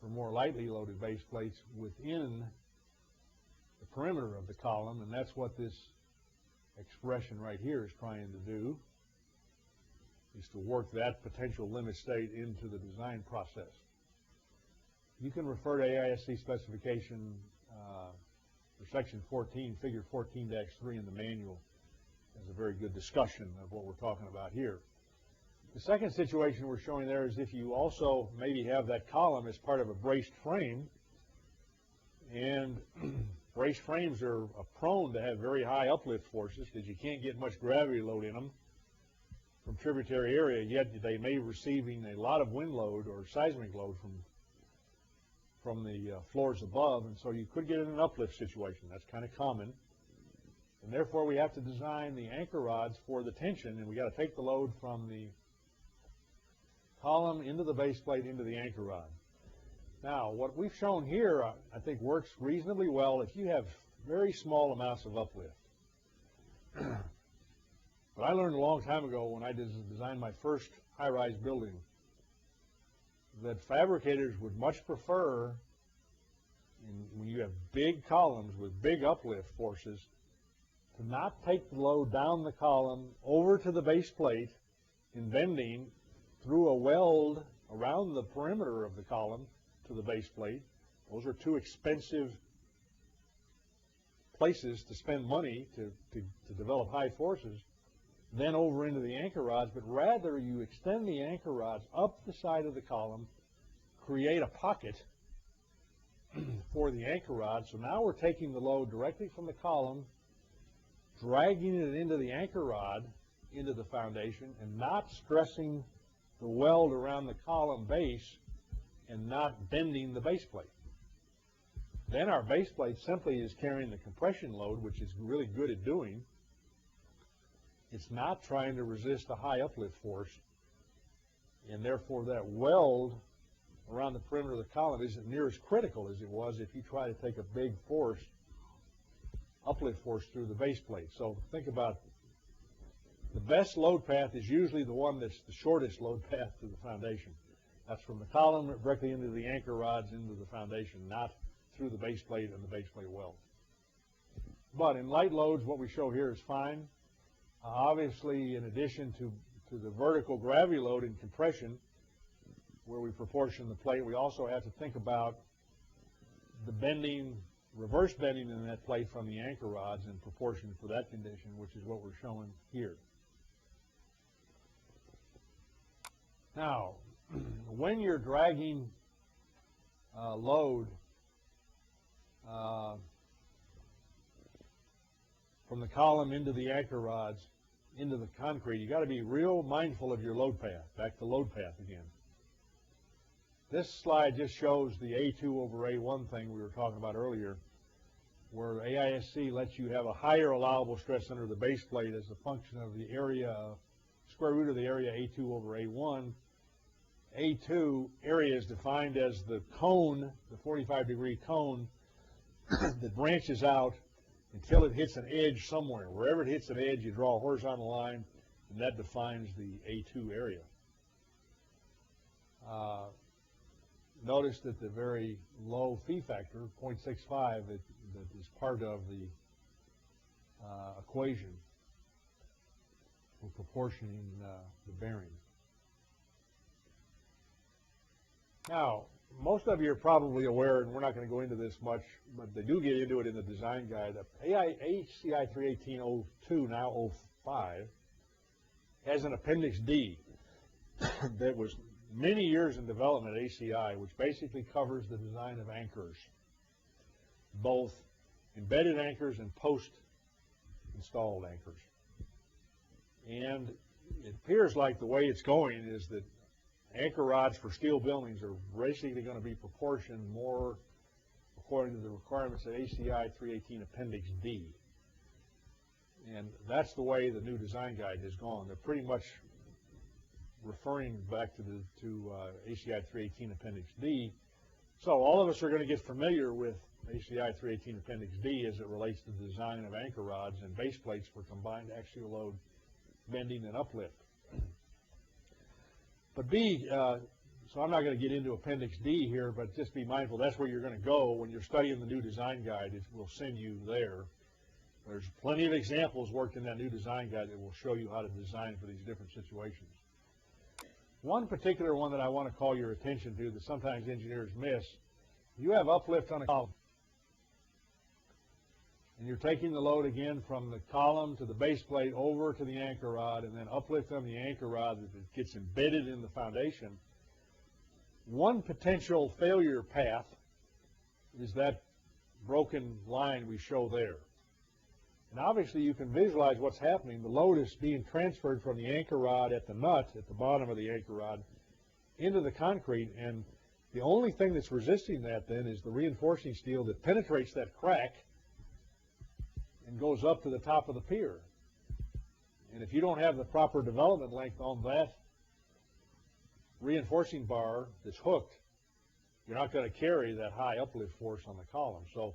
A: for more lightly loaded base plates within the perimeter of the column, and that's what this expression right here is trying to do, is to work that potential limit state into the design process. You can refer to AISC specification for section 14, figure 14-3 in the manual as a very good discussion of what we're talking about here. The second situation we're showing there is if you also maybe have that column as part of a braced frame, and braced frames are prone to have very high uplift forces because you can't get much gravity load in them from tributary area, yet they may be receiving a lot of wind load or seismic load from the floors above, and so you could get in an uplift situation. That's kind of common, and therefore we have to design the anchor rods for the tension, and we got to take the load from the column into the base plate into the anchor rod. Now, what we've shown here, I think, works reasonably well if you have very small amounts of uplift. But I learned a long time ago when I designed my first high-rise building that fabricators would much prefer, when you have big columns with big uplift forces, to not take the load down the column over to the base plate in bending through a weld around the perimeter of the column to the base plate. Those are too expensive places to spend money to develop high forces, then over into the anchor rods, but rather you extend the anchor rods up the side of the column, create a pocket for the anchor rod. So now we're taking the load directly from the column, dragging it into the anchor rod, into the foundation, and not stressing the weld around the column base and not bending the base plate. Then our base plate simply is carrying the compression load, which is really good at doing. It's not trying to resist a high uplift force, and therefore that weld around the perimeter of the column isn't near as critical as it was if you try to take a big force, uplift force, through the base plate. So think about the best load path is usually the one that's the shortest load path to the foundation. That's from the column directly into the anchor rods into the foundation, not through the base plate and the base plate weld. But in light loads, what we show here is fine. Obviously, in addition to the vertical gravity load in compression, where we proportion the plate, we also have to think about the bending, reverse bending in that plate from the anchor rods in proportion for that condition, which is what we're showing here. Now, when you're dragging load from the column into the anchor rods, into the concrete, you got to be real mindful of your load path. Back to load path again. This slide just shows the A2 over A1 thing we were talking about earlier, where AISC lets you have a higher allowable stress under the base plate as a function of the area, square root of the area A2 over A1, A2 area is defined as the cone, the 45-degree cone that branches out until it hits an edge somewhere. Wherever it hits an edge, you draw a horizontal line, and that defines the A2 area. Notice that the very low phi factor, 0.65, that is part of the equation for proportioning the bearing. Now, most of you are probably aware, and we're not going to go into this much, but they do get into it in the design guide. AISC 318.02, now 05, has an Appendix D that was many years in development at ACI, which basically covers the design of anchors, both embedded anchors and post-installed anchors. And it appears like the way it's going is that anchor rods for steel buildings are basically going to be proportioned more according to the requirements of ACI 318 Appendix D. And that's the way the new design guide has gone. They're pretty much referring back to ACI 318 Appendix D. So all of us are going to get familiar with ACI 318 Appendix D as it relates to the design of anchor rods and base plates for combined axial load bending and uplift. But B, so I'm not going to get into Appendix D here, but just be mindful that's where you're going to go when you're studying the new design guide. It will send you there. There's plenty of examples worked in that new design guide that will show you how to design for these different situations. One particular one that I want to call your attention to that sometimes engineers miss, you have uplift on a column. And you're taking the load again from the column to the base plate over to the anchor rod, and then uplift on the anchor rod that gets embedded in the foundation. One potential failure path is that broken line we show there. And obviously you can visualize what's happening. The load is being transferred from the anchor rod at the nut, at the bottom of the anchor rod, into the concrete, and the only thing that's resisting that then is the reinforcing steel that penetrates that crack and goes up to the top of the pier. And if you don't have the proper development length on that reinforcing bar that's hooked, you're not going to carry that high uplift force on the column. So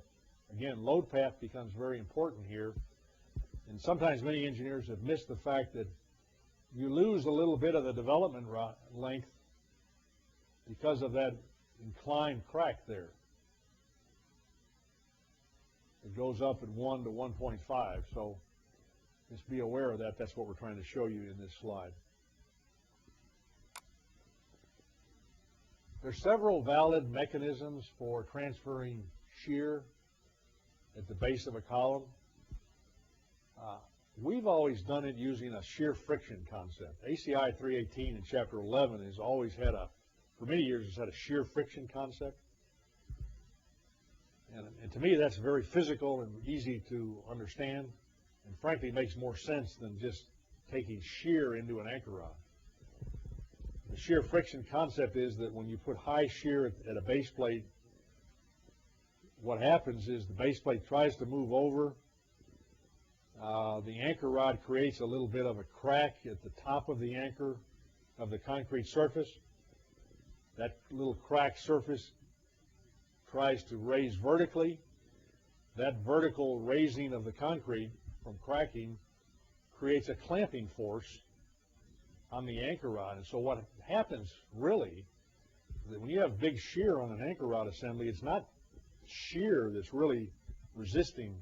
A: again, load path becomes very important here. And sometimes many engineers have missed the fact that you lose a little bit of the development length because of that inclined crack there. It goes up at 1 to 1.5. So just be aware of that. That's what we're trying to show you in this slide. There's several valid mechanisms for transferring shear at the base of a column. We've always done it using a shear friction concept. ACI 318 in Chapter 11 has always had for many years, it's had a shear friction concept. And to me, that's very physical and easy to understand, and frankly makes more sense than just taking shear into an anchor rod. The shear friction concept is that when you put high shear at a base plate, what happens is the base plate tries to move over. The anchor rod creates a little bit of a crack at the top of the anchor of the concrete surface. That little cracked surface tries to raise vertically. That vertical raising of the concrete from cracking creates a clamping force on the anchor rod. And so what happens really is that when you have big shear on an anchor rod assembly, it's not shear that's really resisting.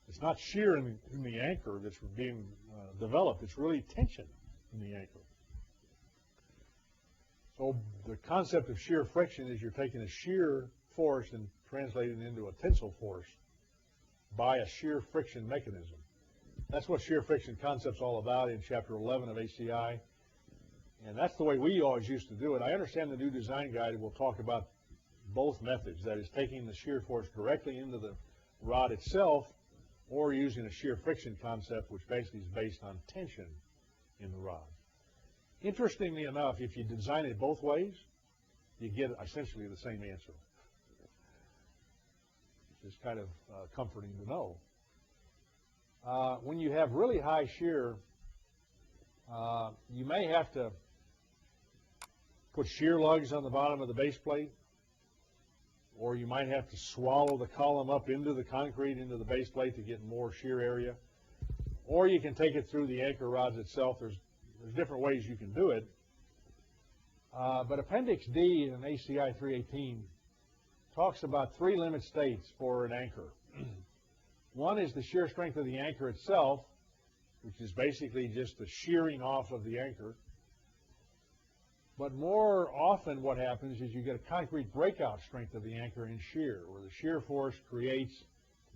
A: It's not shear in the anchor that's being developed. It's really tension in the anchor. So the concept of shear friction is you're taking a shear force and translating it into a tensile force by a shear friction mechanism. That's what shear friction concept's all about in Chapter 11 of ACI. And that's the way we always used to do it. I understand the new design guide will talk about both methods. That is, taking the shear force directly into the rod itself, or using a shear friction concept, which basically is based on tension in the rod. Interestingly enough, if you design it both ways, you get essentially the same answer. It's kind of comforting to know. When you have really high shear, you may have to put shear lugs on the bottom of the base plate, or you might have to swallow the column up into the concrete, into the base plate to get more shear area, or you can take it through the anchor rods itself. There's different ways you can do it. But Appendix D in ACI 318 talks about 3 limit states for an anchor. One is the shear strength of the anchor itself, which is basically just the shearing off of the anchor. But more often what happens is you get a concrete breakout strength of the anchor in shear, where the shear force creates,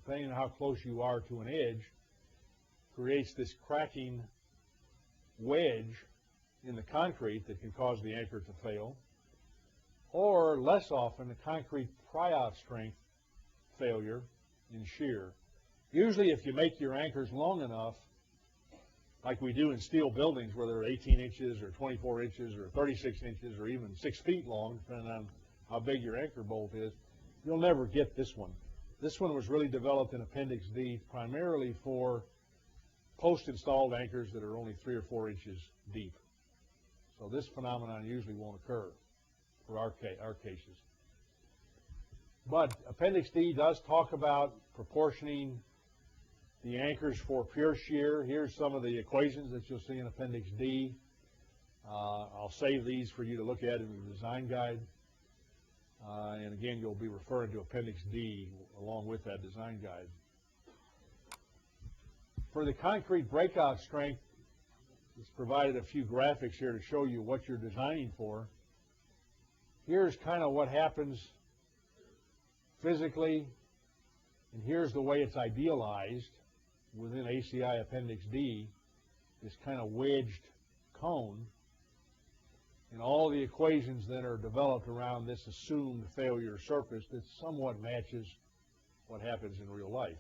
A: depending on how close you are to an edge, creates this cracking wedge in the concrete that can cause the anchor to fail. Or less often, a concrete pry-out strength failure in shear. Usually if you make your anchors long enough, like we do in steel buildings where they're 18 inches or 24 inches or 36 inches or even 6 feet long, depending on how big your anchor bolt is, you'll never get this one. This one was really developed in Appendix D primarily for post-installed anchors that are only 3 or 4 inches deep. So this phenomenon usually won't occur for our cases. But Appendix D does talk about proportioning the anchors for pure shear. Here's some of the equations that you'll see in Appendix D. I'll save these for you to look at in the design guide. And again, you'll be referring to Appendix D along with that design guide. For the concrete breakout strength, it's provided a few graphics here to show you what you're designing for. Here's kind of what happens physically, and here's the way it's idealized within ACI Appendix D, this kind of wedged cone, and all the equations that are developed around this assumed failure surface that somewhat matches what happens in real life.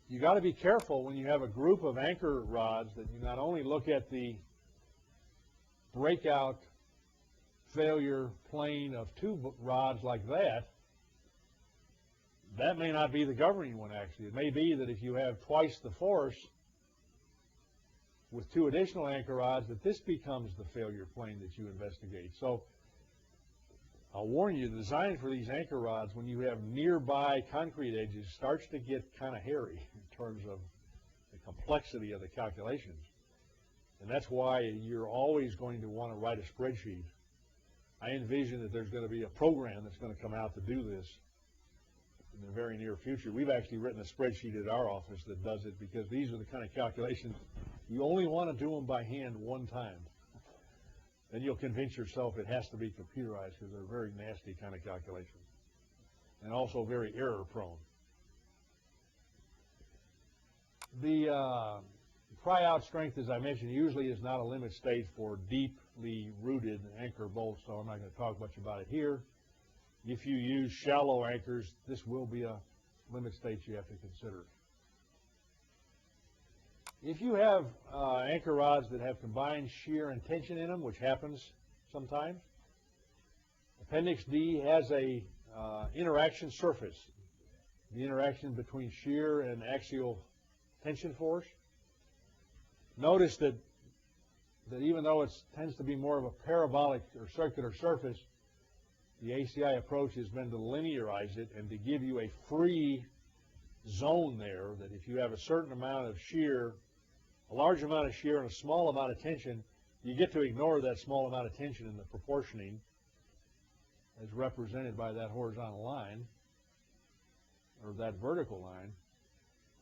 A: You got to be careful when you have a group of anchor rods that you not only look at the breakout failure plane of 2 rods like that. That may not be the governing one, actually. It may be that if you have twice the force with 2 additional anchor rods, that this becomes the failure plane that you investigate. So I'll warn you, the design for these anchor rods, when you have nearby concrete edges, starts to get kind of hairy in terms of the complexity of the calculations. And that's why you're always going to want to write a spreadsheet. I envision that there's going to be a program that's going to come out to do this in the very near future. We've actually written a spreadsheet at our office that does it, because these are the kind of calculations you only want to do them by hand one time. Then you'll convince yourself it has to be computerized, because they're very nasty kind of calculations and also very error prone. The pry-out strength, as I mentioned, usually is not a limit state for deeply rooted anchor bolts, so I'm not going to talk much about it here. If you use shallow anchors, this will be a limit state you have to consider. If you have anchor rods that have combined shear and tension in them, which happens sometimes, Appendix D has a interaction surface, the interaction between shear and axial tension force. Notice that even though it tends to be more of a parabolic or circular surface, the ACI approach has been to linearize it and to give you a free zone there, that if you have a certain amount of shear, a large amount of shear and a small amount of tension, you get to ignore that small amount of tension in the proportioning as represented by that horizontal line or that vertical line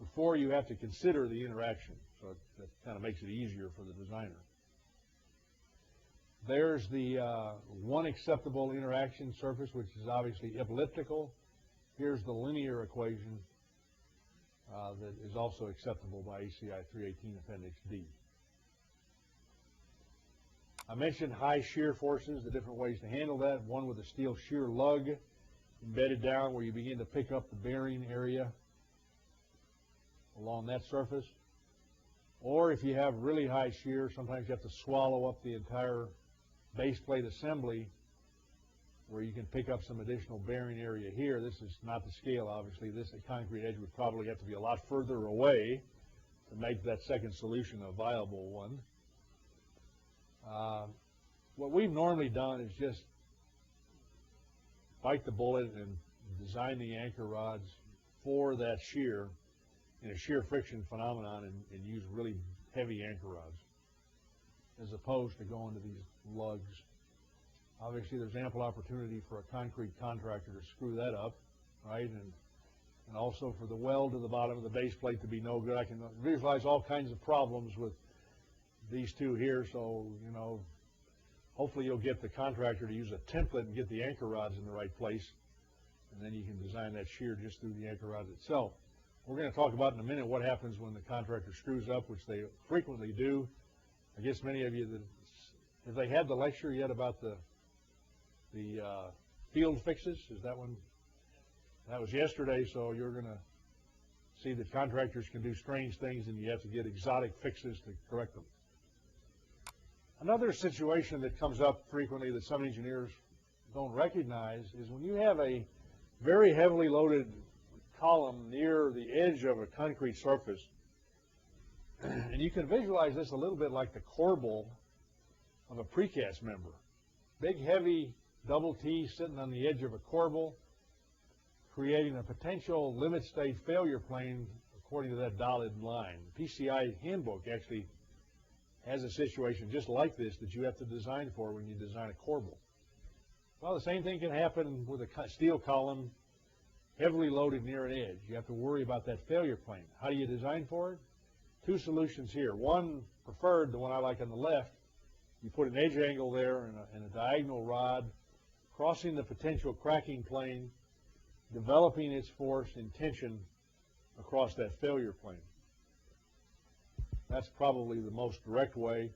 A: before you have to consider the interaction. So that kind of makes it easier for the designer. There's the one acceptable interaction surface, which is obviously elliptical. Here's the linear equation that is also acceptable by ACI 318 Appendix D. I mentioned high shear forces, the different ways to handle that. One with a steel shear lug embedded down where you begin to pick up the bearing area along that surface. Or if you have really high shear, sometimes you have to swallow up the entire base plate assembly where you can pick up some additional bearing area here. This is not the scale, obviously. This concrete edge would probably have to be a lot further away to make that second solution a viable one. What we've normally done is just bite the bullet and design the anchor rods for that shear in a shear friction phenomenon and use really heavy anchor rods as opposed to going to these lugs. Obviously, there's ample opportunity for a concrete contractor to screw that up, right? And also for the weld to the bottom of the base plate to be no good. I can visualize all kinds of problems with these two here, so, you know, hopefully you'll get the contractor to use a template and get the anchor rods in the right place, and then you can design that shear just through the anchor rods itself. We're going to talk about in a minute what happens when the contractor screws up, which they frequently do. I guess many of you, have they had the lecture yet about the field fixes? Is that one? That was yesterday, so you're going to see that contractors can do strange things and you have to get exotic fixes to correct them. Another situation that comes up frequently that some engineers don't recognize is when you have a very heavily loaded column near the edge of a concrete surface, and you can visualize this a little bit like the corbel of a precast member. Big, heavy double T sitting on the edge of a corbel, creating a potential limit state failure plane according to that dotted line. The PCI handbook actually has a situation just like this that you have to design for when you design a corbel. Well, the same thing can happen with a steel column heavily loaded near an edge. You have to worry about that failure plane. How do you design for it? Two solutions here. One preferred, the one I like on the left, you put an edge angle there and a diagonal rod crossing the potential cracking plane, developing its force and tension across that failure plane. That's probably the most direct way.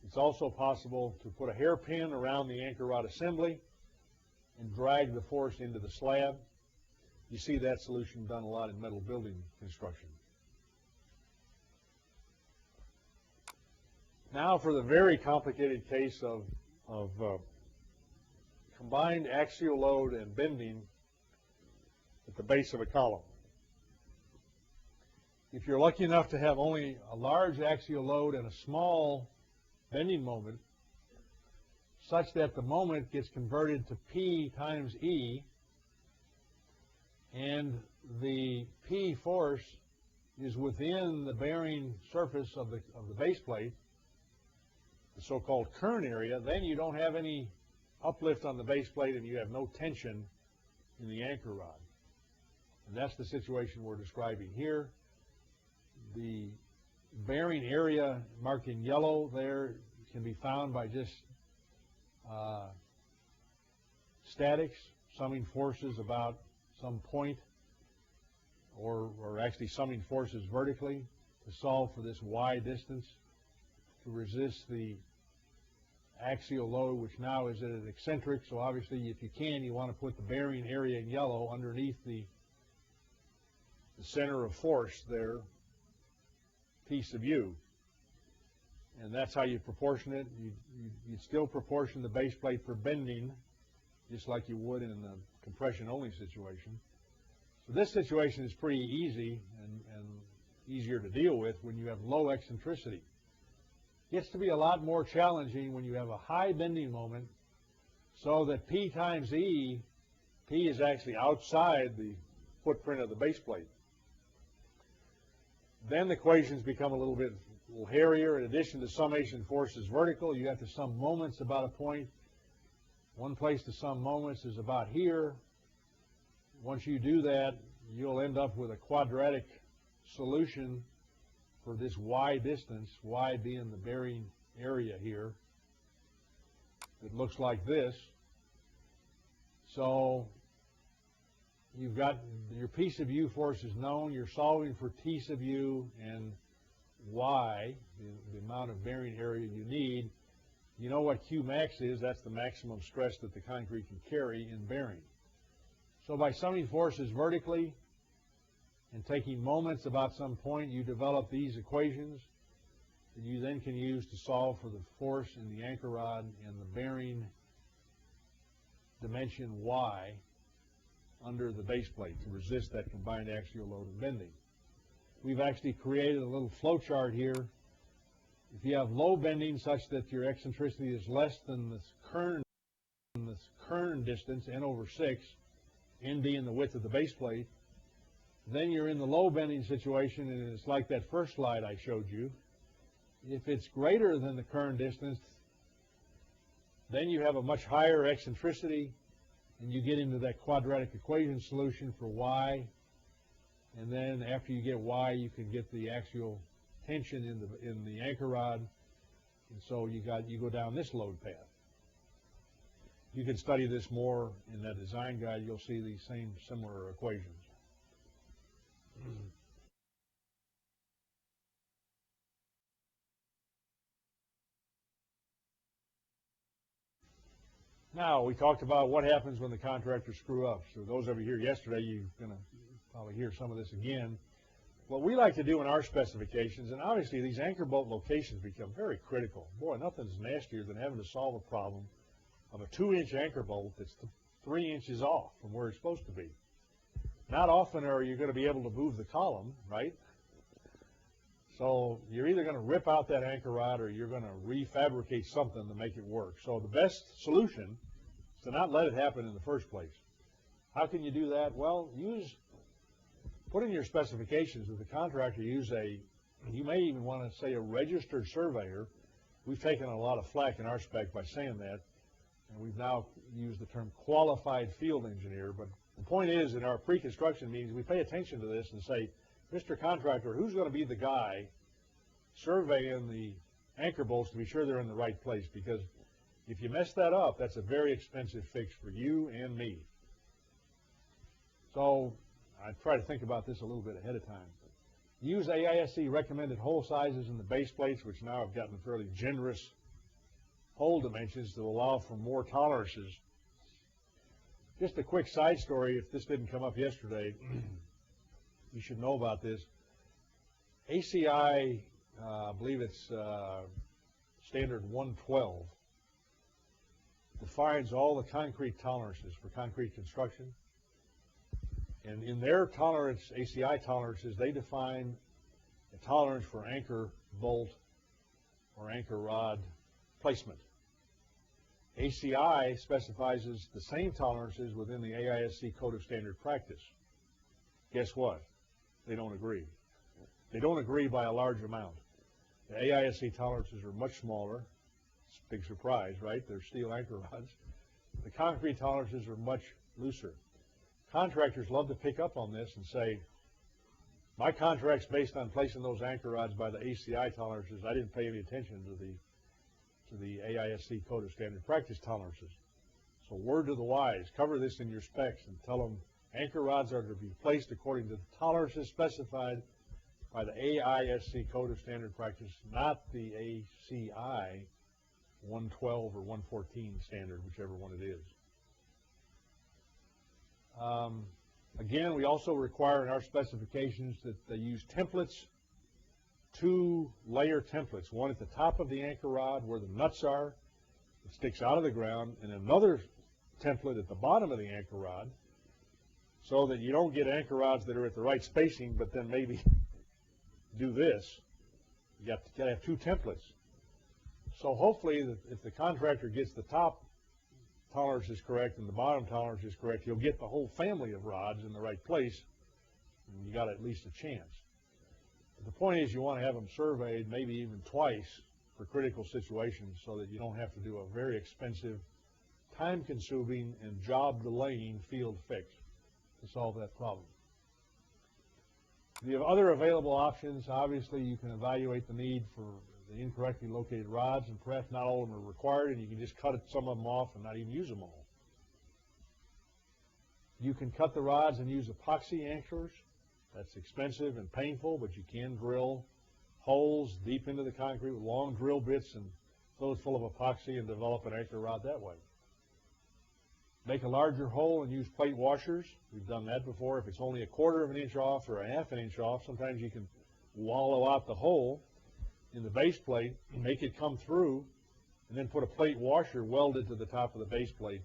A: It's also possible to put a hairpin around the anchor rod assembly and drag the force into the slab. You see that solution done a lot in metal building construction. Now for the very complicated case of combined axial load and bending at the base of a column. If you're lucky enough to have only a large axial load and a small bending moment, such that the moment gets converted to P times E, and the P force is within the bearing surface of the base plate, the so-called current area, then you don't have any uplift on the base plate and you have no tension in the anchor rod. And that's the situation we're describing here. The bearing area marked in yellow there can be found by just statics, summing forces about some point, or actually summing forces vertically to solve for this y distance to resist the axial load, which now is at an eccentric. So obviously, if you can, you want to put the bearing area in yellow underneath the center of force there, P sub u. And that's how you proportion it. You still proportion the base plate for bending, just like you would in the compression-only situation. So this situation is pretty easy and easier to deal with when you have low eccentricity. It gets to be a lot more challenging when you have a high bending moment, so that P times E, P is actually outside the footprint of the base plate. Then the equations become a little hairier. In addition to summation forces vertical, you have to sum moments about a point. One place to sum moments is about here. Once you do that, you'll end up with a quadratic solution for this y distance, y being the bearing area here. It looks like this. So you've got your P sub u force is known. You're solving for T sub u and y, the amount of bearing area you need. You know what Q max is. That's the maximum stress that the concrete can carry in bearing. So by summing forces vertically and taking moments about some point, you develop these equations that you then can use to solve for the force in the anchor rod and the bearing dimension y under the base plate to resist that combined axial load and bending. We've actually created a little flow chart here If you have low bending such that your eccentricity is less than this kern distance, n over 6, n being the width of the base plate, then you're in the low bending situation, and it's like that first slide I showed you. If it's greater than the kern distance, then you have a much higher eccentricity, and you get into that quadratic equation solution for y, and then after you get y, you can get the axial tension in the anchor rod, and so you go down this load path. You can study this more in that design guide. You'll see these same similar equations. Now, we talked about what happens when the contractors screw up. So those of you here yesterday, you're going to probably hear some of this again. What we like to do in our specifications, and obviously these anchor bolt locations become very critical. Boy, nothing's nastier than having to solve a problem of a 2-inch anchor bolt that's 3 inches off from where it's supposed to be. Not often are you going to be able to move the column, right? So you're either going to rip out that anchor rod or you're going to refabricate something to make it work. So the best solution is to not let it happen in the first place. How can you do that? Well, put in your specifications that the contractor you may even want to say a registered surveyor. We've taken a lot of flack in our spec by saying that, and we've now used the term qualified field engineer. But the point is, in our pre-construction meetings, we pay attention to this and say, Mr. Contractor, who's going to be the guy surveying the anchor bolts to be sure they're in the right place? Because if you mess that up, that's a very expensive fix for you and me. So I try to think about this a little bit ahead of time. Use AISC recommended hole sizes in the base plates, which now have gotten fairly generous hole dimensions to allow for more tolerances. Just a quick side story, if this didn't come up yesterday, you should know about this. ACI, I believe it's standard 112, defines all the concrete tolerances for concrete construction. And in their tolerance, ACI tolerances, they define a tolerance for anchor bolt or anchor rod placement. ACI specifies the same tolerances within the AISC Code of Standard Practice. Guess what? They don't agree. They don't agree by a large amount. The AISC tolerances are much smaller. It's a big surprise, right? They're steel anchor rods. The concrete tolerances are much looser. Contractors love to pick up on this and say, my contract's based on placing those anchor rods by the ACI tolerances. I didn't pay any attention to the AISC Code of Standard Practice tolerances. So word to the wise, cover this in your specs and tell them anchor rods are to be placed according to the tolerances specified by the AISC Code of Standard Practice, not the ACI 112 or 114 standard, whichever one it is. Again, we also require in our specifications that they use templates, 2 layer templates, one at the top of the anchor rod where the nuts are, it sticks out of the ground, and another template at the bottom of the anchor rod, so that you don't get anchor rods that are at the right spacing, but then maybe do this. You got to have 2 templates. So hopefully, if the contractor gets the top tolerance is correct and the bottom tolerance is correct, he'll get the whole family of rods in the right place, and you got at least a chance. But the point is, you want to have them surveyed maybe even twice for critical situations so that you don't have to do a very expensive, time-consuming, and job-delaying field fix to solve that problem. The other available options, obviously, you can evaluate the need for the incorrectly located rods, and perhaps not all of them are required, and you can just cut some of them off and not even use them all. You can cut the rods and use epoxy anchors. That's expensive and painful, but you can drill holes deep into the concrete with long drill bits and fill it full of epoxy and develop an anchor rod that way. Make a larger hole and use plate washers. We've done that before. If it's only 1/4 of an inch off or 1/2 inch off, sometimes you can wallow out the hole in the base plate, make it come through, and then put a plate washer welded to the top of the base plate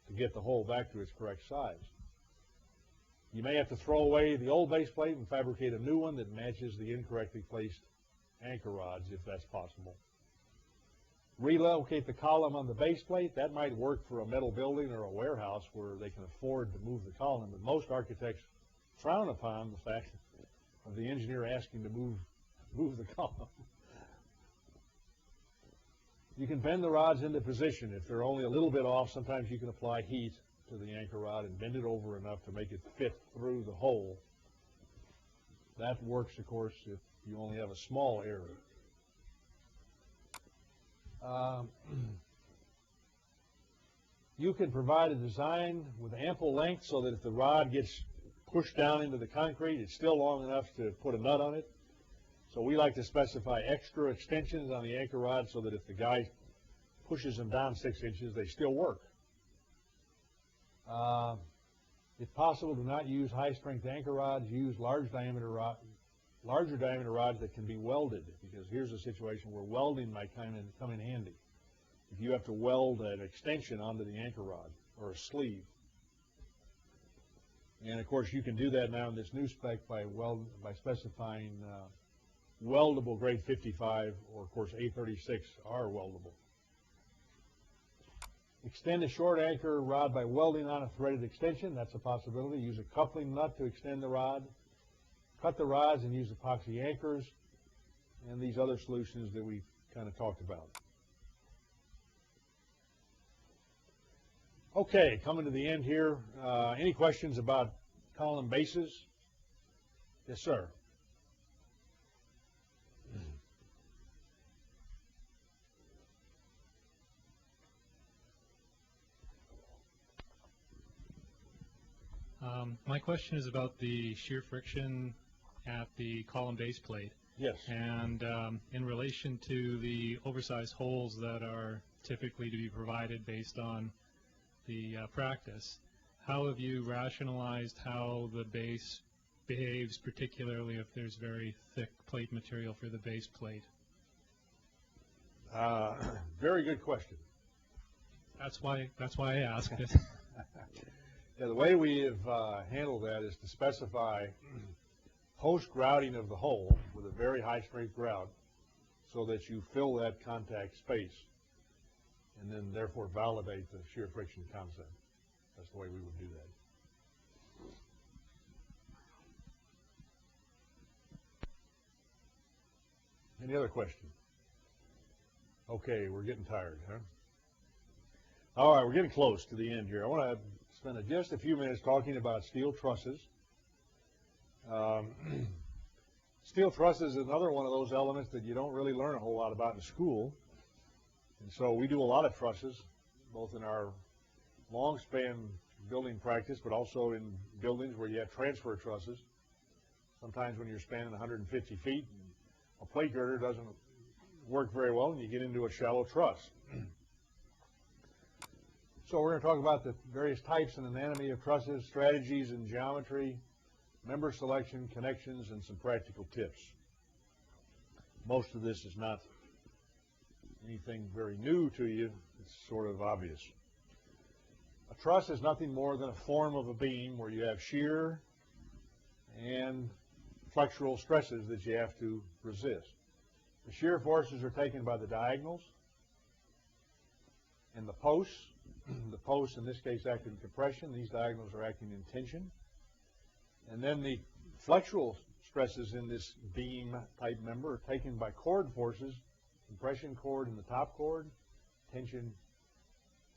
A: to get the hole back to its correct size. You may have to throw away the old base plate and fabricate a new one that matches the incorrectly placed anchor rods if that's possible. Relocate the column on the base plate. That might work for a metal building or a warehouse where they can afford to move the column, but most architects frown upon the fact of the engineer asking to move the column. You can bend the rods into position. If they're only a little bit off, sometimes you can apply heat to the anchor rod and bend it over enough to make it fit through the hole. That works, of course, if you only have a small area. You can provide a design with ample length so that if the rod gets pushed down into the concrete, it's still long enough to put a nut on it. So we like to specify extra extensions on the anchor rod so that if the guy pushes them down 6 inches, they still work. If possible, do not use high-strength anchor rods. Use larger diameter rods that can be welded, because here's a situation where welding might come in handy. If you have to weld an extension onto the anchor rod or a sleeve. And of course, you can do that now in this new spec by specifying weldable grade 55, or of course A36 are weldable. Extend a short anchor rod by welding on a threaded extension. That's a possibility. Use a coupling nut to extend the rod. Cut the rods and use epoxy anchors, and these other solutions that we kind of talked about. Okay, coming to the end here. Any questions about column bases? Yes, sir.
I: My question is about the shear friction at the column base plate.
A: Yes.
I: And in relation to the oversized holes that are typically to be provided based on the practice, how have you rationalized how the base behaves, particularly if there's very thick plate material for the base plate?
A: Very good question.
I: That's why I asked it.
A: Yeah, the way we have handled that is to specify post-grouting of the hole with a very high-strength grout so that you fill that contact space and then therefore validate the shear friction concept. That's the way we would do that. Any other questions? Okay, we're getting tired, huh? All right, we're getting close to the end here. I want to spend just a few minutes talking about steel trusses. Steel trusses is another one of those elements that you don't really learn a whole lot about in school. And so we do a lot of trusses, both in our long span building practice, but also in buildings where you have transfer trusses. Sometimes when you're spanning 150 feet, a plate girder doesn't work very well, and you get into a shallow truss. So we're going to talk about the various types and anatomy of trusses, strategies and geometry, member selection, connections, and some practical tips. Most of this is not anything very new to you. It's sort of obvious. A truss is nothing more than a form of a beam where you have shear and flexural stresses that you have to resist. The shear forces are taken by the diagonals and the posts. The posts, in this case, act in compression. These diagonals are acting in tension. And then the flexural stresses in this beam-type member are taken by chord forces, compression chord in the top chord, tension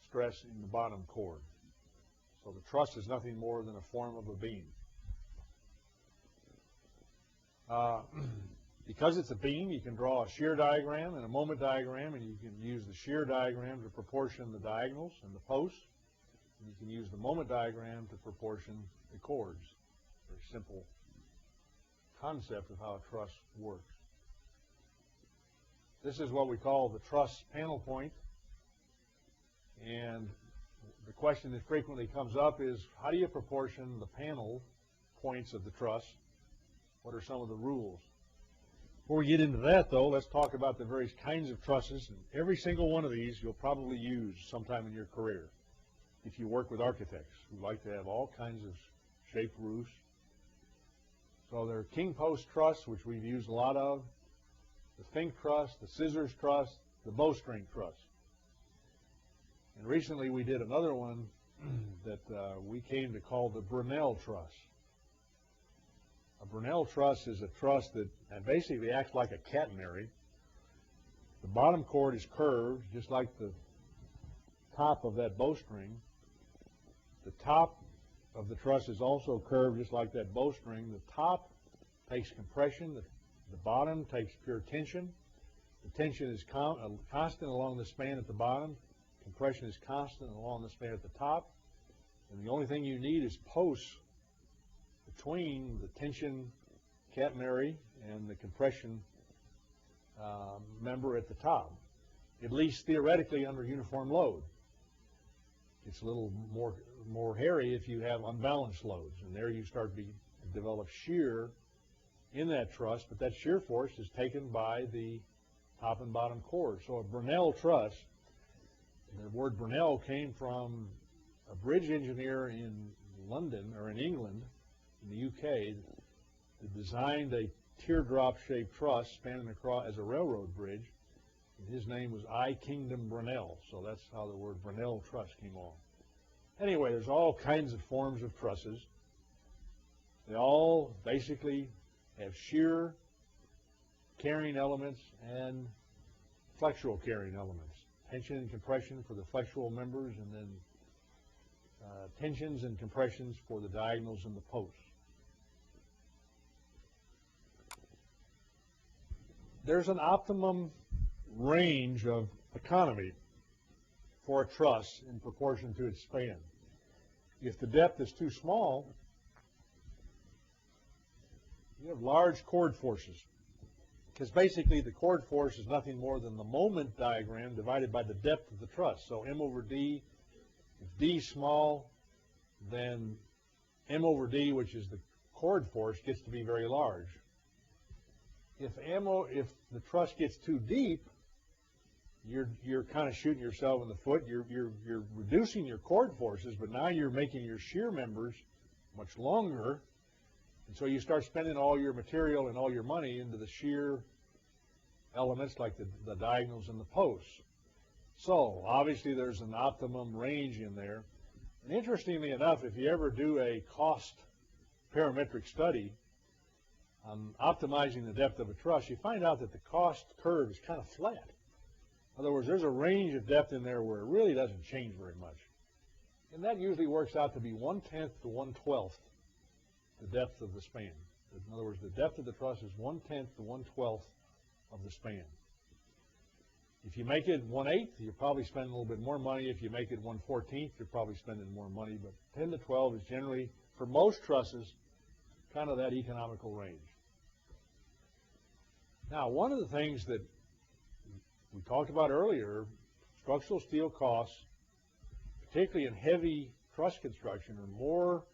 A: stress in the bottom chord. So the truss is nothing more than a form of a beam. Because it's a beam, you can draw a shear diagram and a moment diagram, and you can use the shear diagram to proportion the diagonals and the posts, and you can use the moment diagram to proportion the chords. Very simple concept of how a truss works. This is what we call the truss panel point, and the question that frequently comes up is, how do you proportion the panel points of the truss? What are some of the rules? Before we get into that, though, let's talk about the various kinds of trusses. And every single one of these you'll probably use sometime in your career if you work with architects who like to have all kinds of shaped roofs. So there are king post truss, which we've used a lot of. the Fink truss, the scissors truss, the bowstring truss. And recently we did another one that we came to call the Brunel truss. A Brunel truss is a truss that basically acts like a catenary. The bottom cord is curved, just like the top of that bowstring. The top of the truss is also curved, just like that bowstring. The top takes compression. The bottom takes pure tension. The tension is constant along the span at the bottom. Compression is constant along the span at the top. And the only thing you need is posts between the tension catenary and the compression member at the top, at least theoretically under uniform load. It's a little more hairy if you have unbalanced loads, and there you start to develop shear in that truss, but that shear force is taken by the top and bottom cord. So a Brunel truss, the word Brunel came from a bridge engineer in London, or in England, in the UK, that designed a teardrop-shaped truss spanning across as a railroad bridge. And his name was I. Kingdom Brunel, so that's how the word Brunel truss came along. Anyway, there's all kinds of forms of trusses. They all basically have shear carrying elements and flexural carrying elements. Tension and compression for the flexural members, and then tensions and compressions for the diagonals and the posts. There's an optimum range of economy for a truss in proportion to its span. If the depth is too small, you have large chord forces, because basically the chord force is nothing more than the moment diagram divided by the depth of the truss. So M over D, if D is small, then M over D, which is the chord force, gets to be very large. If the truss gets too deep, you're kind of shooting yourself in the foot. You're reducing your chord forces, but now you're making your shear members much longer, and so you start spending all your material and all your money into the shear elements like the diagonals and the posts. So obviously there's an optimum range in there. And interestingly enough, if you ever do a cost parametric study on optimizing the depth of a truss, you find out that the cost curve is kind of flat. In other words, there's a range of depth in there where it really doesn't change very much. And that usually works out to be 1/10 to 1/12 the depth of the span. In other words, the depth of the truss is 1/10 to 1/12 of the span. If you make it 1/8, you're probably spending a little bit more money. If you make it 1/14, you're probably spending more money. But 10 to 12 is generally, for most trusses, kind of that economical range. Now, one of the things that we talked about earlier, structural steel costs, particularly in heavy truss construction, are more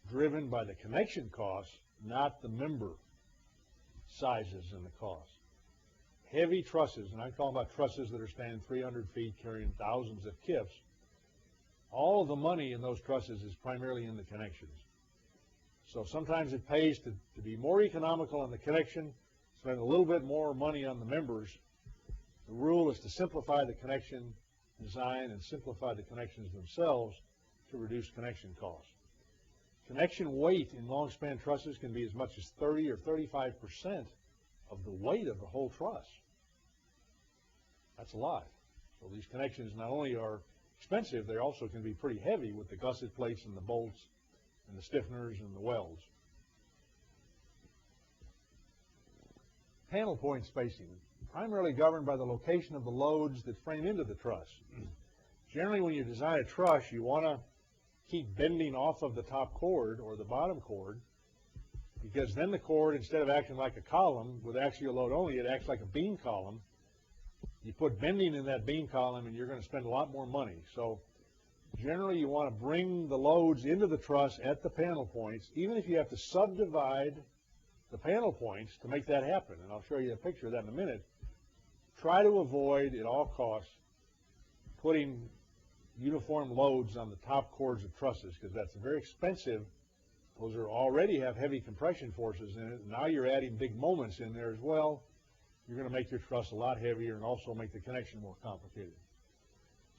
A: driven by the connection costs, not the member sizes and the costs. Heavy trusses, and I'm talking about trusses that are spanning 300 feet, carrying thousands of kips, all of the money in those trusses is primarily in the connections. So sometimes it pays to be more economical on the connection, spend a little bit more money on the members. The rule is to simplify the connection design and simplify the connections themselves to reduce connection costs. Connection weight in long span trusses can be as much as 30 or 35% of the weight of the whole truss. That's a lot. So these connections not only are expensive, they also can be pretty heavy with the gusset plates and the bolts and the stiffeners and the welds. Panel point spacing, primarily governed by the location of the loads that frame into the truss. Generally, when you design a truss, you want to keep bending off of the top cord or the bottom cord, because then the cord, instead of acting like a column with axial load only, it acts like a beam column. You put bending in that beam column and you're going to spend a lot more money. So generally you want to bring the loads into the truss at the panel points, even if you have to subdivide the panel points to make that happen. And I'll show you a picture of that in a minute. Try to avoid at all costs putting uniform loads on the top cords of trusses, because that's very expensive. Those already have heavy compression forces in it. Now you're adding big moments in there as well. you're going to make your truss a lot heavier and also make the connection more complicated.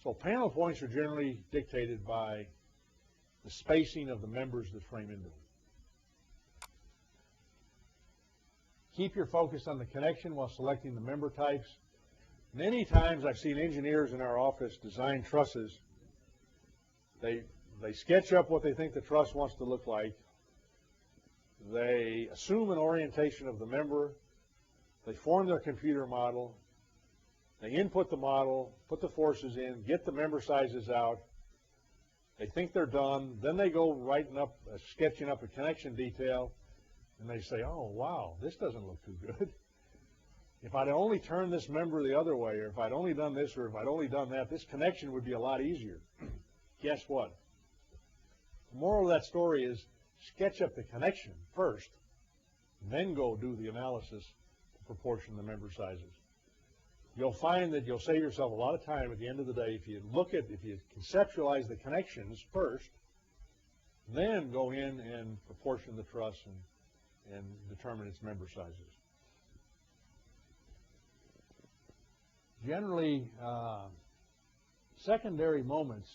A: So panel points are generally dictated by the spacing of the members that frame into them. Keep your focus on the connection while selecting the member types. Many times I've seen engineers in our office design trusses. They sketch up what they think the truss wants to look like. They assume an orientation of the member. They form their computer model. They input the model, put the forces in, get the member sizes out. They think they're done. Then they go sketching up a connection detail, and they say, oh, wow, this doesn't look too good. If I'd only turned this member the other way, or if I'd only done this, or if I'd only done that, this connection would be a lot easier. Guess what? The moral of that story is sketch up the connection first, then go do the analysis to proportion the member sizes. You'll find that you'll save yourself a lot of time at the end of the day if you conceptualize the connections first, then go in and proportion the truss and determine its member sizes. Generally, secondary moments,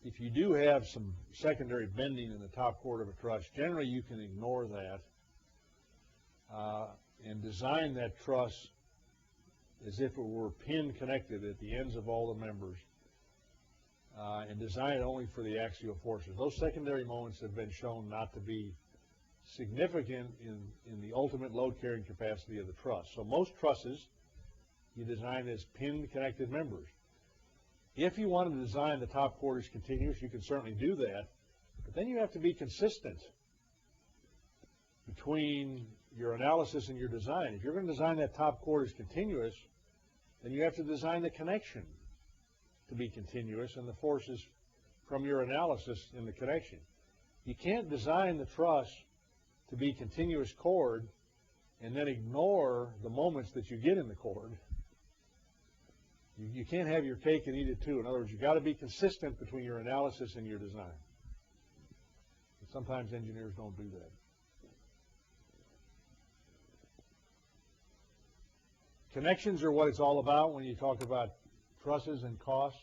A: if you do have some secondary bending in the top chord of a truss, generally you can ignore that and design that truss as if it were pin connected at the ends of all the members and design it only for the axial forces. Those secondary moments have been shown not to be significant in the ultimate load carrying capacity of the truss. So most trusses you design as pin connected members. If you want to design the top chord as continuous, you can certainly do that, but then you have to be consistent between your analysis and your design. If you're going to design that top chord as continuous, then you have to design the connection to be continuous and the forces from your analysis in the connection. You can't design the truss to be continuous chord and then ignore the moments that you get in the chord. You can't have your cake and eat it too. In other words, you've got to be consistent between your analysis and your design. And sometimes engineers don't do that. Connections are what it's all about when you talk about trusses and costs.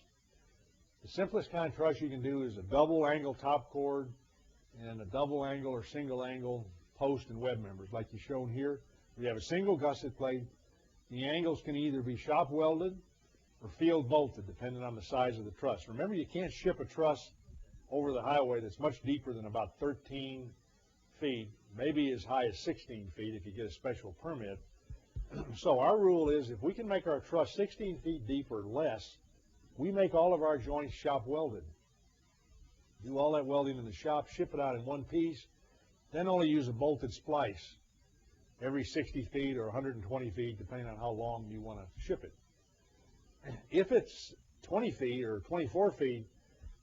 A: The simplest kind of truss you can do is a double angle top chord and a double angle or single angle post and web members like you've shown here. We have a single gusset plate. The angles can either be shop welded or field bolted depending on the size of the truss. Remember, you can't ship a truss over the highway that's much deeper than about 13 feet, maybe as high as 16 feet if you get a special permit. So our rule is if we can make our truss 16 feet deep or less, we make all of our joints shop welded. Do all that welding in the shop, ship it out in one piece, then only use a bolted splice every 60 feet or 120 feet, depending on how long you want to ship it. If it's 20 feet or 24 feet,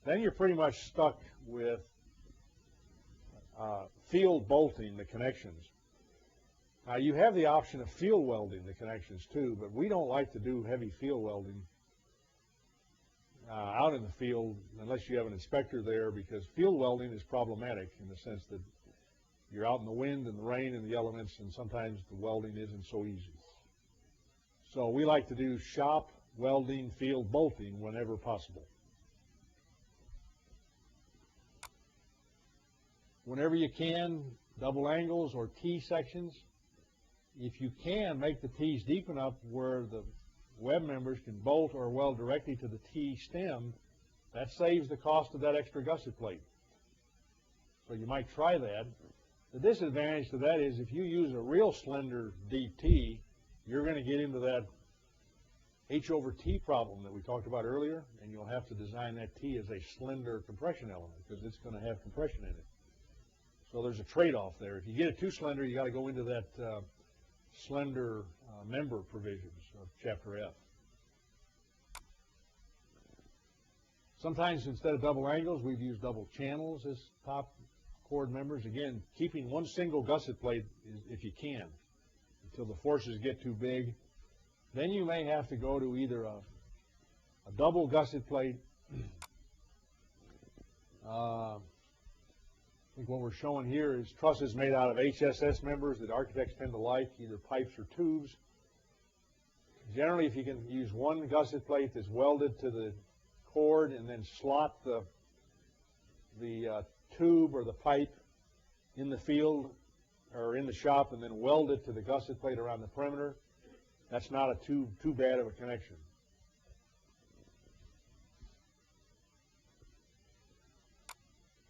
A: then you're pretty much stuck with field bolting the connections. Now, you have the option of field welding the connections too, but we don't like to do heavy field welding out in the field unless you have an inspector there, because field welding is problematic in the sense that you're out in the wind and the rain and the elements, and sometimes the welding isn't so easy. So we like to do shop welding, field bolting whenever possible. Whenever you can, double angles or T sections. If you can, make the T's deep enough where the web members can bolt or weld directly to the T stem. That saves the cost of that extra gusset plate. So you might try that. The disadvantage to that is if you use a real slender deep T, you're going to get into that H over T problem that we talked about earlier, and you'll have to design that T as a slender compression element because it's going to have compression in it. So there's a trade-off there. If you get it too slender, you got to go into that slender member provisions of Chapter F. Sometimes instead of double angles, we've used double channels as top chord members. Again, keeping one single gusset plate if you can until the forces get too big. Then you may have to go to either a double gusset plate. I think what we're showing here is trusses made out of HSS members that architects tend to like, either pipes or tubes. Generally, if you can use one gusset plate that's welded to the cord and then slot the tube or the pipe in the field or in the shop and then weld it to the gusset plate around the perimeter, that's not a too bad of a connection.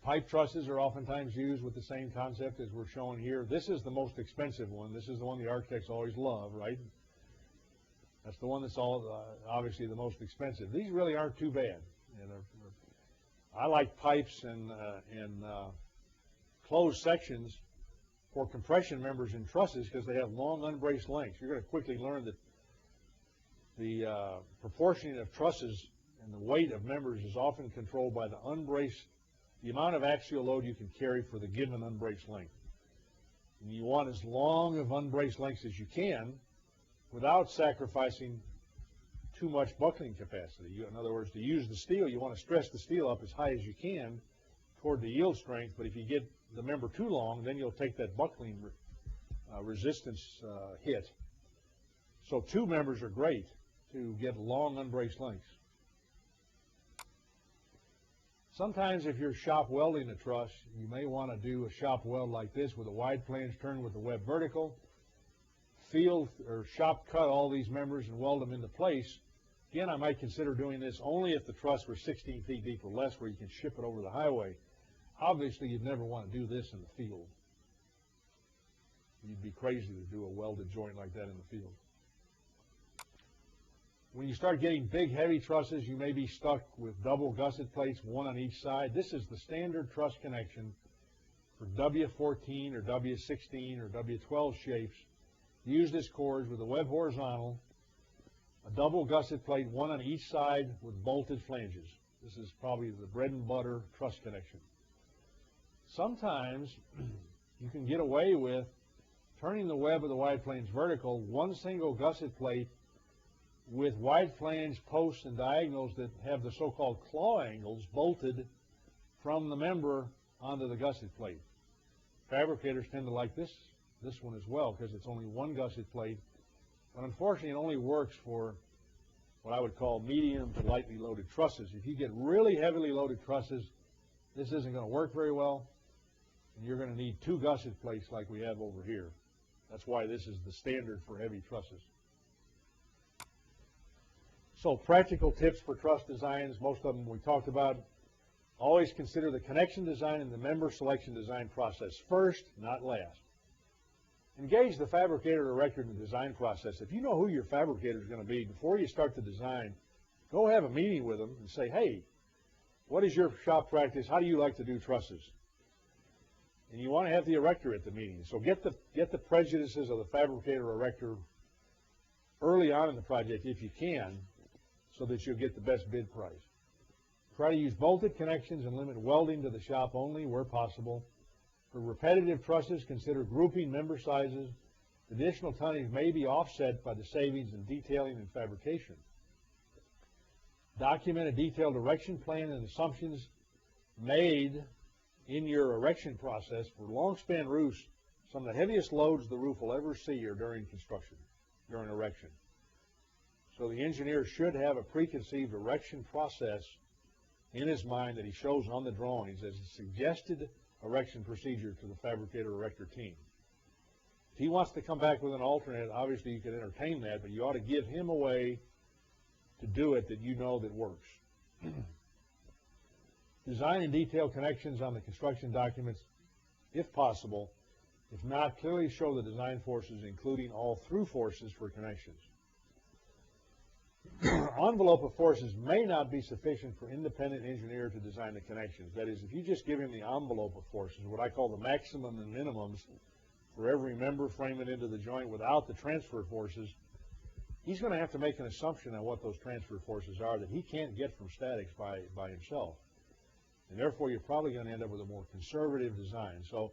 A: Pipe trusses are oftentimes used with the same concept as we're showing here. This is the most expensive one. This is the one the architects always love, right? That's the one that's obviously the most expensive. These really aren't too bad. I like pipes and closed sections for compression members in trusses because they have long unbraced lengths. You're going to quickly learn that the proportioning of trusses and the weight of members is often controlled by the amount of axial load you can carry for the given unbraced length. And you want as long of unbraced lengths as you can without sacrificing too much buckling capacity. In other words, to use the steel, you want to stress the steel up as high as you can toward the yield strength, but if you get the member too long, then you'll take that buckling resistance hit. So two members are great to get long unbraced lengths. Sometimes if you're shop welding a truss, you may want to do a shop weld like this with a wide flange turn with the web vertical, field or shop cut all these members and weld them into place. Again, I might consider doing this only if the truss were 16 feet deep or less where you can ship it over the highway. Obviously, you'd never want to do this in the field. You'd be crazy to do a welded joint like that in the field. When you start getting big, heavy trusses, you may be stuck with double gusset plates, one on each side. This is the standard truss connection for W14 or W16 or W12 shapes. Use this cord with a web horizontal, a double gusset plate, one on each side with bolted flanges. This is probably the bread and butter truss connection. Sometimes you can get away with turning the web of the wide flange vertical, one single gusset plate with wide flange posts and diagonals that have the so-called claw angles bolted from the member onto the gusset plate. Fabricators tend to like this one as well because it's only one gusset plate, but unfortunately it only works for what I would call medium to lightly loaded trusses. If you get really heavily loaded trusses, this isn't going to work very well, and you're going to need two gusset plates like we have over here. That's why this is the standard for heavy trusses. So practical tips for truss designs, most of them we talked about. Always consider the connection design and the member selection design process first, not last. Engage the fabricator or erector in the design process. If you know who your fabricator is going to be, before you start the design, go have a meeting with them and say, hey, what is your shop practice? How do you like to do trusses? And you want to have the erector at the meeting. So get the prejudices of the fabricator or erector early on in the project if you can, so that you'll get the best bid price. Try to use bolted connections and limit welding to the shop only where possible. For repetitive trusses, consider grouping member sizes. Additional tonnage may be offset by the savings in detailing and fabrication. Document a detailed erection plan and assumptions made in your erection process. For long span roofs, some of the heaviest loads the roof will ever see are during construction, during erection. So the engineer should have a preconceived erection process in his mind that he shows on the drawings as a suggested erection procedure to the fabricator erector team. If he wants to come back with an alternate, obviously you can entertain that, but you ought to give him a way to do it that you know that works. Design and detail connections on the construction documents if possible. If not, clearly show the design forces, including all through forces for connections. Envelope of forces may not be sufficient for independent engineer to design the connections. That is, if you just give him the envelope of forces, what I call the maximum and minimums for every member, frame it into the joint without the transfer forces, he's going to have to make an assumption on what those transfer forces are that he can't get from statics by himself. And therefore, you're probably going to end up with a more conservative design. So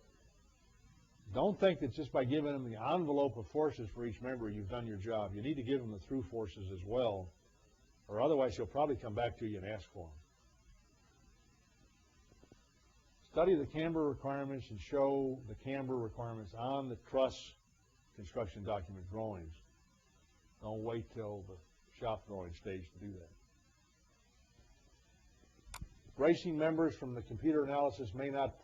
A: don't think that just by giving him the envelope of forces for each member, you've done your job. You need to give him the through forces as well, or otherwise he'll probably come back to you and ask for them. study the camber requirements and show the camber requirements on the truss construction document drawings. Don't wait till the shop drawing stage to do that. Bracing members from the computer analysis may not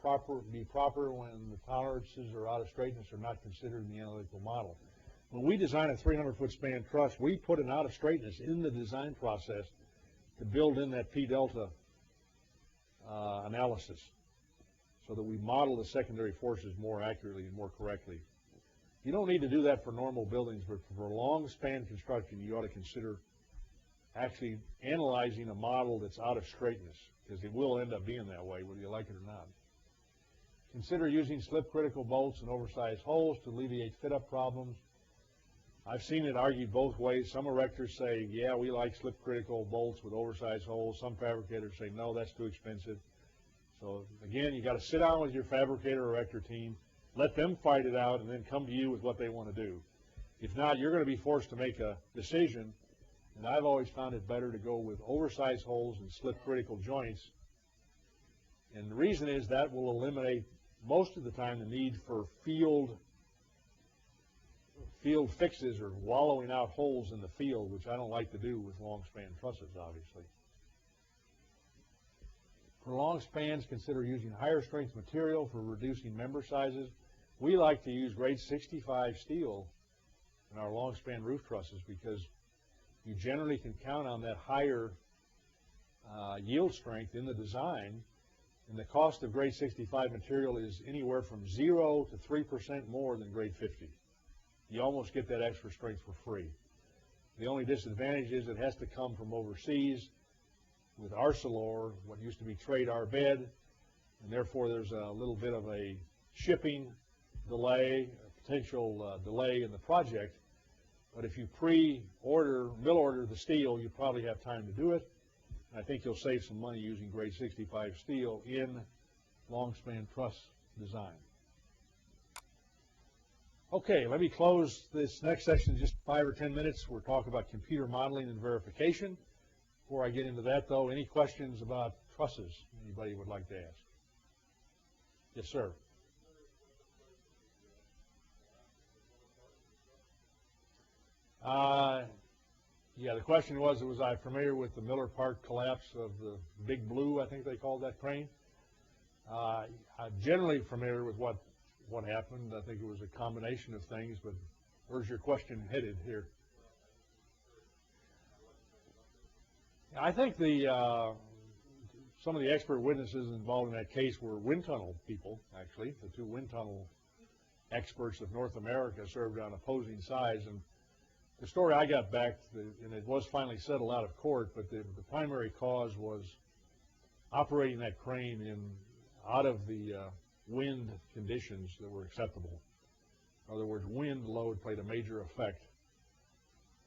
A: be proper when the tolerances are out of straightness or not considered in the analytical model. When we design a 300-foot span truss, we put an out of straightness in the design process to build in that P delta analysis so that we model the secondary forces more accurately and more correctly. You don't need to do that for normal buildings, but for long span construction, you ought to consider actually analyzing a model that's out of straightness, because it will end up being that way whether you like it or not. Consider using slip critical bolts and oversized holes to alleviate fit-up problems. I've seen it argued both ways. Some erectors say, yeah, we like slip critical bolts with oversized holes. Some fabricators say, no, that's too expensive. So again, you got to sit down with your fabricator or erector team, let them fight it out, and then come to you with what they want to do. If not, you're going to be forced to make a decision, and I've always found it better to go with oversized holes and slip critical joints. And the reason is that will eliminate most of the time the need for field fixes or wallowing out holes in the field, which I don't like to do with long span trusses, obviously. For long spans, consider using higher strength material for reducing member sizes. We like to use grade 65 steel in our long span roof trusses because you generally can count on that higher yield strength in the design, and the cost of grade 65 material is anywhere from 0 to 3% more than grade 50. You almost get that extra strength for free. The only disadvantage is it has to come from overseas with Arcelor, what used to be trade our bed, and therefore there's a little bit of a shipping delay, a potential delay in the project. But if you pre-order, mill order the steel, you probably have time to do it. And I think you'll save some money using grade 65 steel in long span truss design. Okay, let me close this next section in just 5 or 10 minutes. We'll talk about computer modeling and verification. Before I get into that, though, any questions about trusses anybody would like to ask? Yes, sir. Yeah, the question was I familiar with the Miller Park collapse of the Big Blue, I think they called that crane? I'm generally familiar with what happened. I think it was a combination of things, but where's your question headed here? I think some of the expert witnesses involved in that case were wind tunnel people, actually. The two wind tunnel experts of North America served on opposing sides. And the story I got back, and it was finally settled out of court, but the primary cause was operating that crane out of the wind conditions that were acceptable. In other words, wind load played a major effect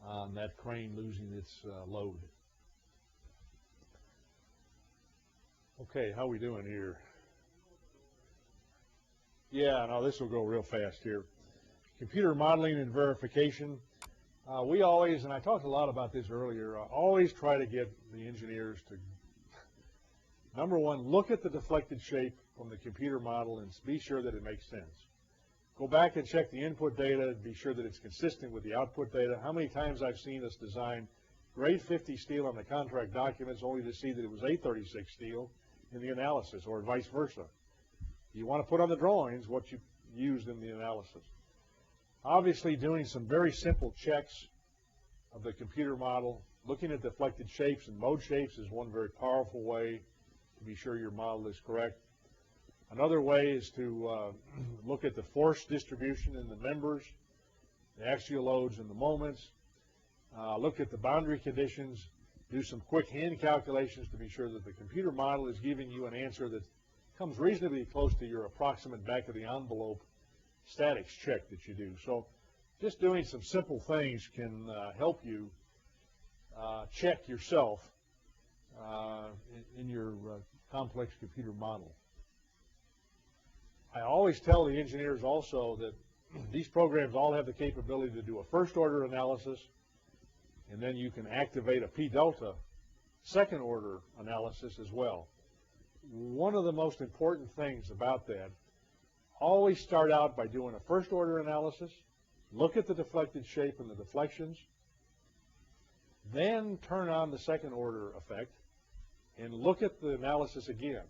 A: on that crane losing its load. Okay, how are we doing here? Yeah, no, this will go real fast here. Computer modeling and verification. We always, and I talked a lot about this earlier, always try to get the engineers to, number one, look at the deflected shape from the computer model and be sure that it makes sense. Go back and check the input data and be sure that it's consistent with the output data. How many times I've seen us design grade 50 steel on the contract documents only to see that it was 836 steel in the analysis, or vice versa. You want to put on the drawings what you used in the analysis. Obviously, doing some very simple checks of the computer model, looking at deflected shapes and mode shapes is one very powerful way to be sure your model is correct. Another way is to look at the force distribution in the members, the axial loads and the moments, look at the boundary conditions, do some quick hand calculations to be sure that the computer model is giving you an answer that comes reasonably close to your approximate back of the envelope statics check that you do. So just doing some simple things can help you check yourself in your complex computer model. I always tell the engineers also that these programs all have the capability to do a first order analysis, and then you can activate a P delta second order analysis as well. one of the most important things about that, always start out by doing a first order analysis, look at the deflected shape and the deflections, then turn on the second order effect and look at the analysis again.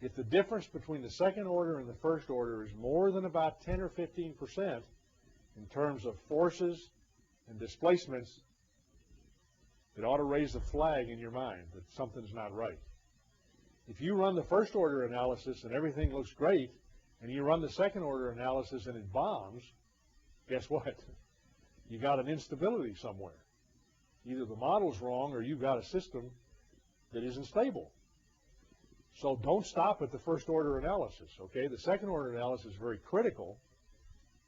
A: If the difference between the second order and the first order is more than about 10 or 15% in terms of forces and displacements, it ought to raise a flag in your mind that something's not right. If you run the first order analysis and everything looks great, and you run the second order analysis and it bombs, guess what? You got an instability somewhere. Either the model's wrong or you've got a system that isn't stable. So don't stop at the first order analysis, okay? The second order analysis is very critical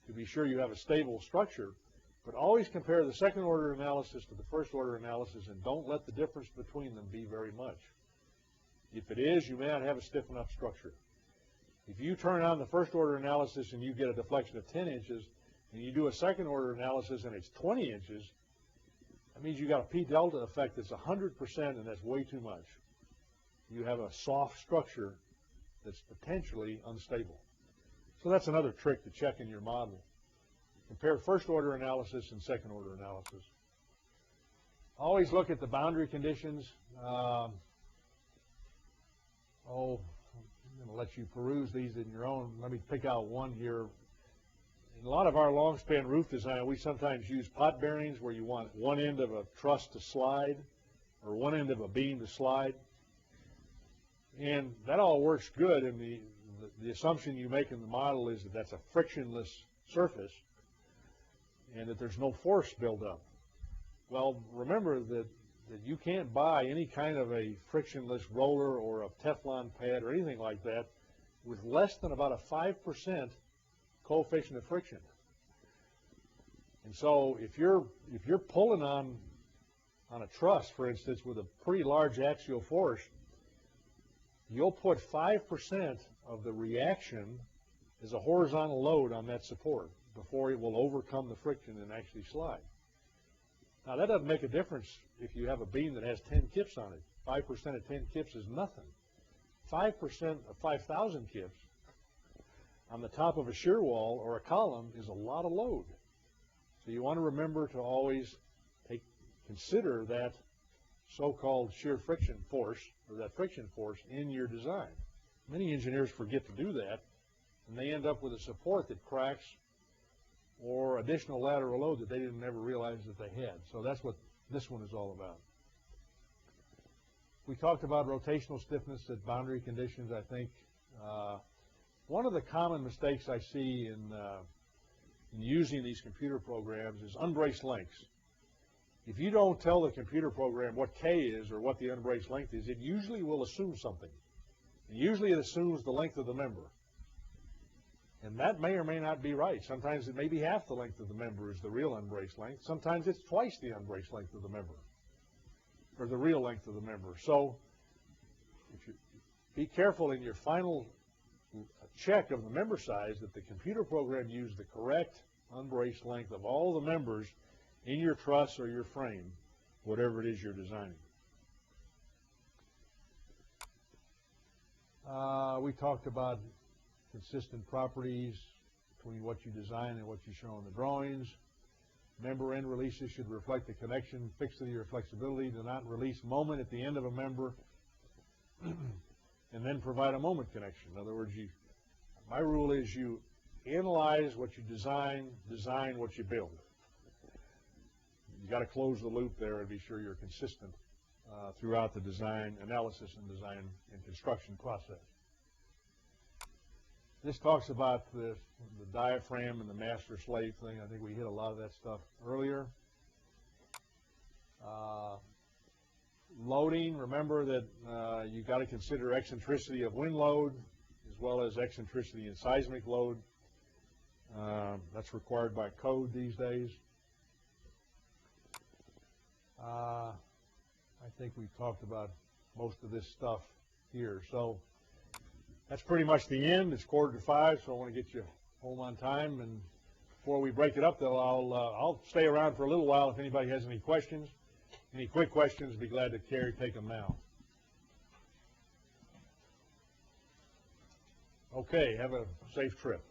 A: to be sure you have a stable structure, but always compare the second order analysis to the first order analysis and don't let the difference between them be very much. If it is, you may not have a stiff enough structure. If you turn on the first order analysis and you get a deflection of 10 inches, and you do a second order analysis and it's 20 inches, that means you got a P delta effect that's 100%, and that's way too much. You have a soft structure that's potentially unstable. So that's another trick to check in your model. Compare first order analysis and second order analysis. Always look at the boundary conditions. I'm going to let you peruse these in your own. Let me pick out one here. In a lot of our long span roof design, we sometimes use pot bearings where you want one end of a truss to slide or one end of a beam to slide. And that all works good, and the assumption you make in the model is that that's a frictionless surface and that there's no force buildup. Well, remember that you can't buy any kind of a frictionless roller or a Teflon pad or anything like that with less than about a 5% coefficient of friction. And so if you're pulling on a truss, for instance, with a pretty large axial force, you'll put 5% of the reaction as a horizontal load on that support before it will overcome the friction and actually slide. Now, that doesn't make a difference if you have a beam that has 10 kips on it. 5% of 10 kips is nothing. 5% of 5,000 kips on the top of a shear wall or a column is a lot of load. So you want to remember to always consider that so-called shear friction force, or that friction force, in your design. Many engineers forget to do that, and they end up with a support that cracks or additional lateral load that they didn't ever realize that they had. So that's what this one is all about. We talked about rotational stiffness at boundary conditions, I think. One of the common mistakes I see in using these computer programs is unbraced lengths. If you don't tell the computer program what K is or what the unbraced length is, it usually will assume something. And usually it assumes the length of the member. And that may or may not be right. Sometimes it may be half the length of the member is the real unbraced length. Sometimes it's twice the unbraced length of the member, or the real length of the member. So if you be careful in your final check of the member size that the computer program used the correct unbraced length of all the members in your truss or your frame, whatever it is you're designing. We talked about consistent properties between what you design and what you show in the drawings. Member end releases should reflect the connection, fixity, or flexibility. Do not release moment at the end of a member and then provide a moment connection. In other words, my rule is you analyze what you design what you build. You got to close the loop there and be sure you're consistent throughout the design, analysis, and design and construction process. This talks about the diaphragm and the master-slave thing. I think we hit a lot of that stuff earlier. Loading, remember that you got to consider eccentricity of wind load as well as eccentricity and seismic load. That's required by code these days. I think we've talked about most of this stuff here. So that's pretty much the end. It's 4:45, so I want to get you home on time. And before we break it up, though, I'll stay around for a little while if anybody has any questions. Any quick questions, be glad to take them now. Okay, have a safe trip.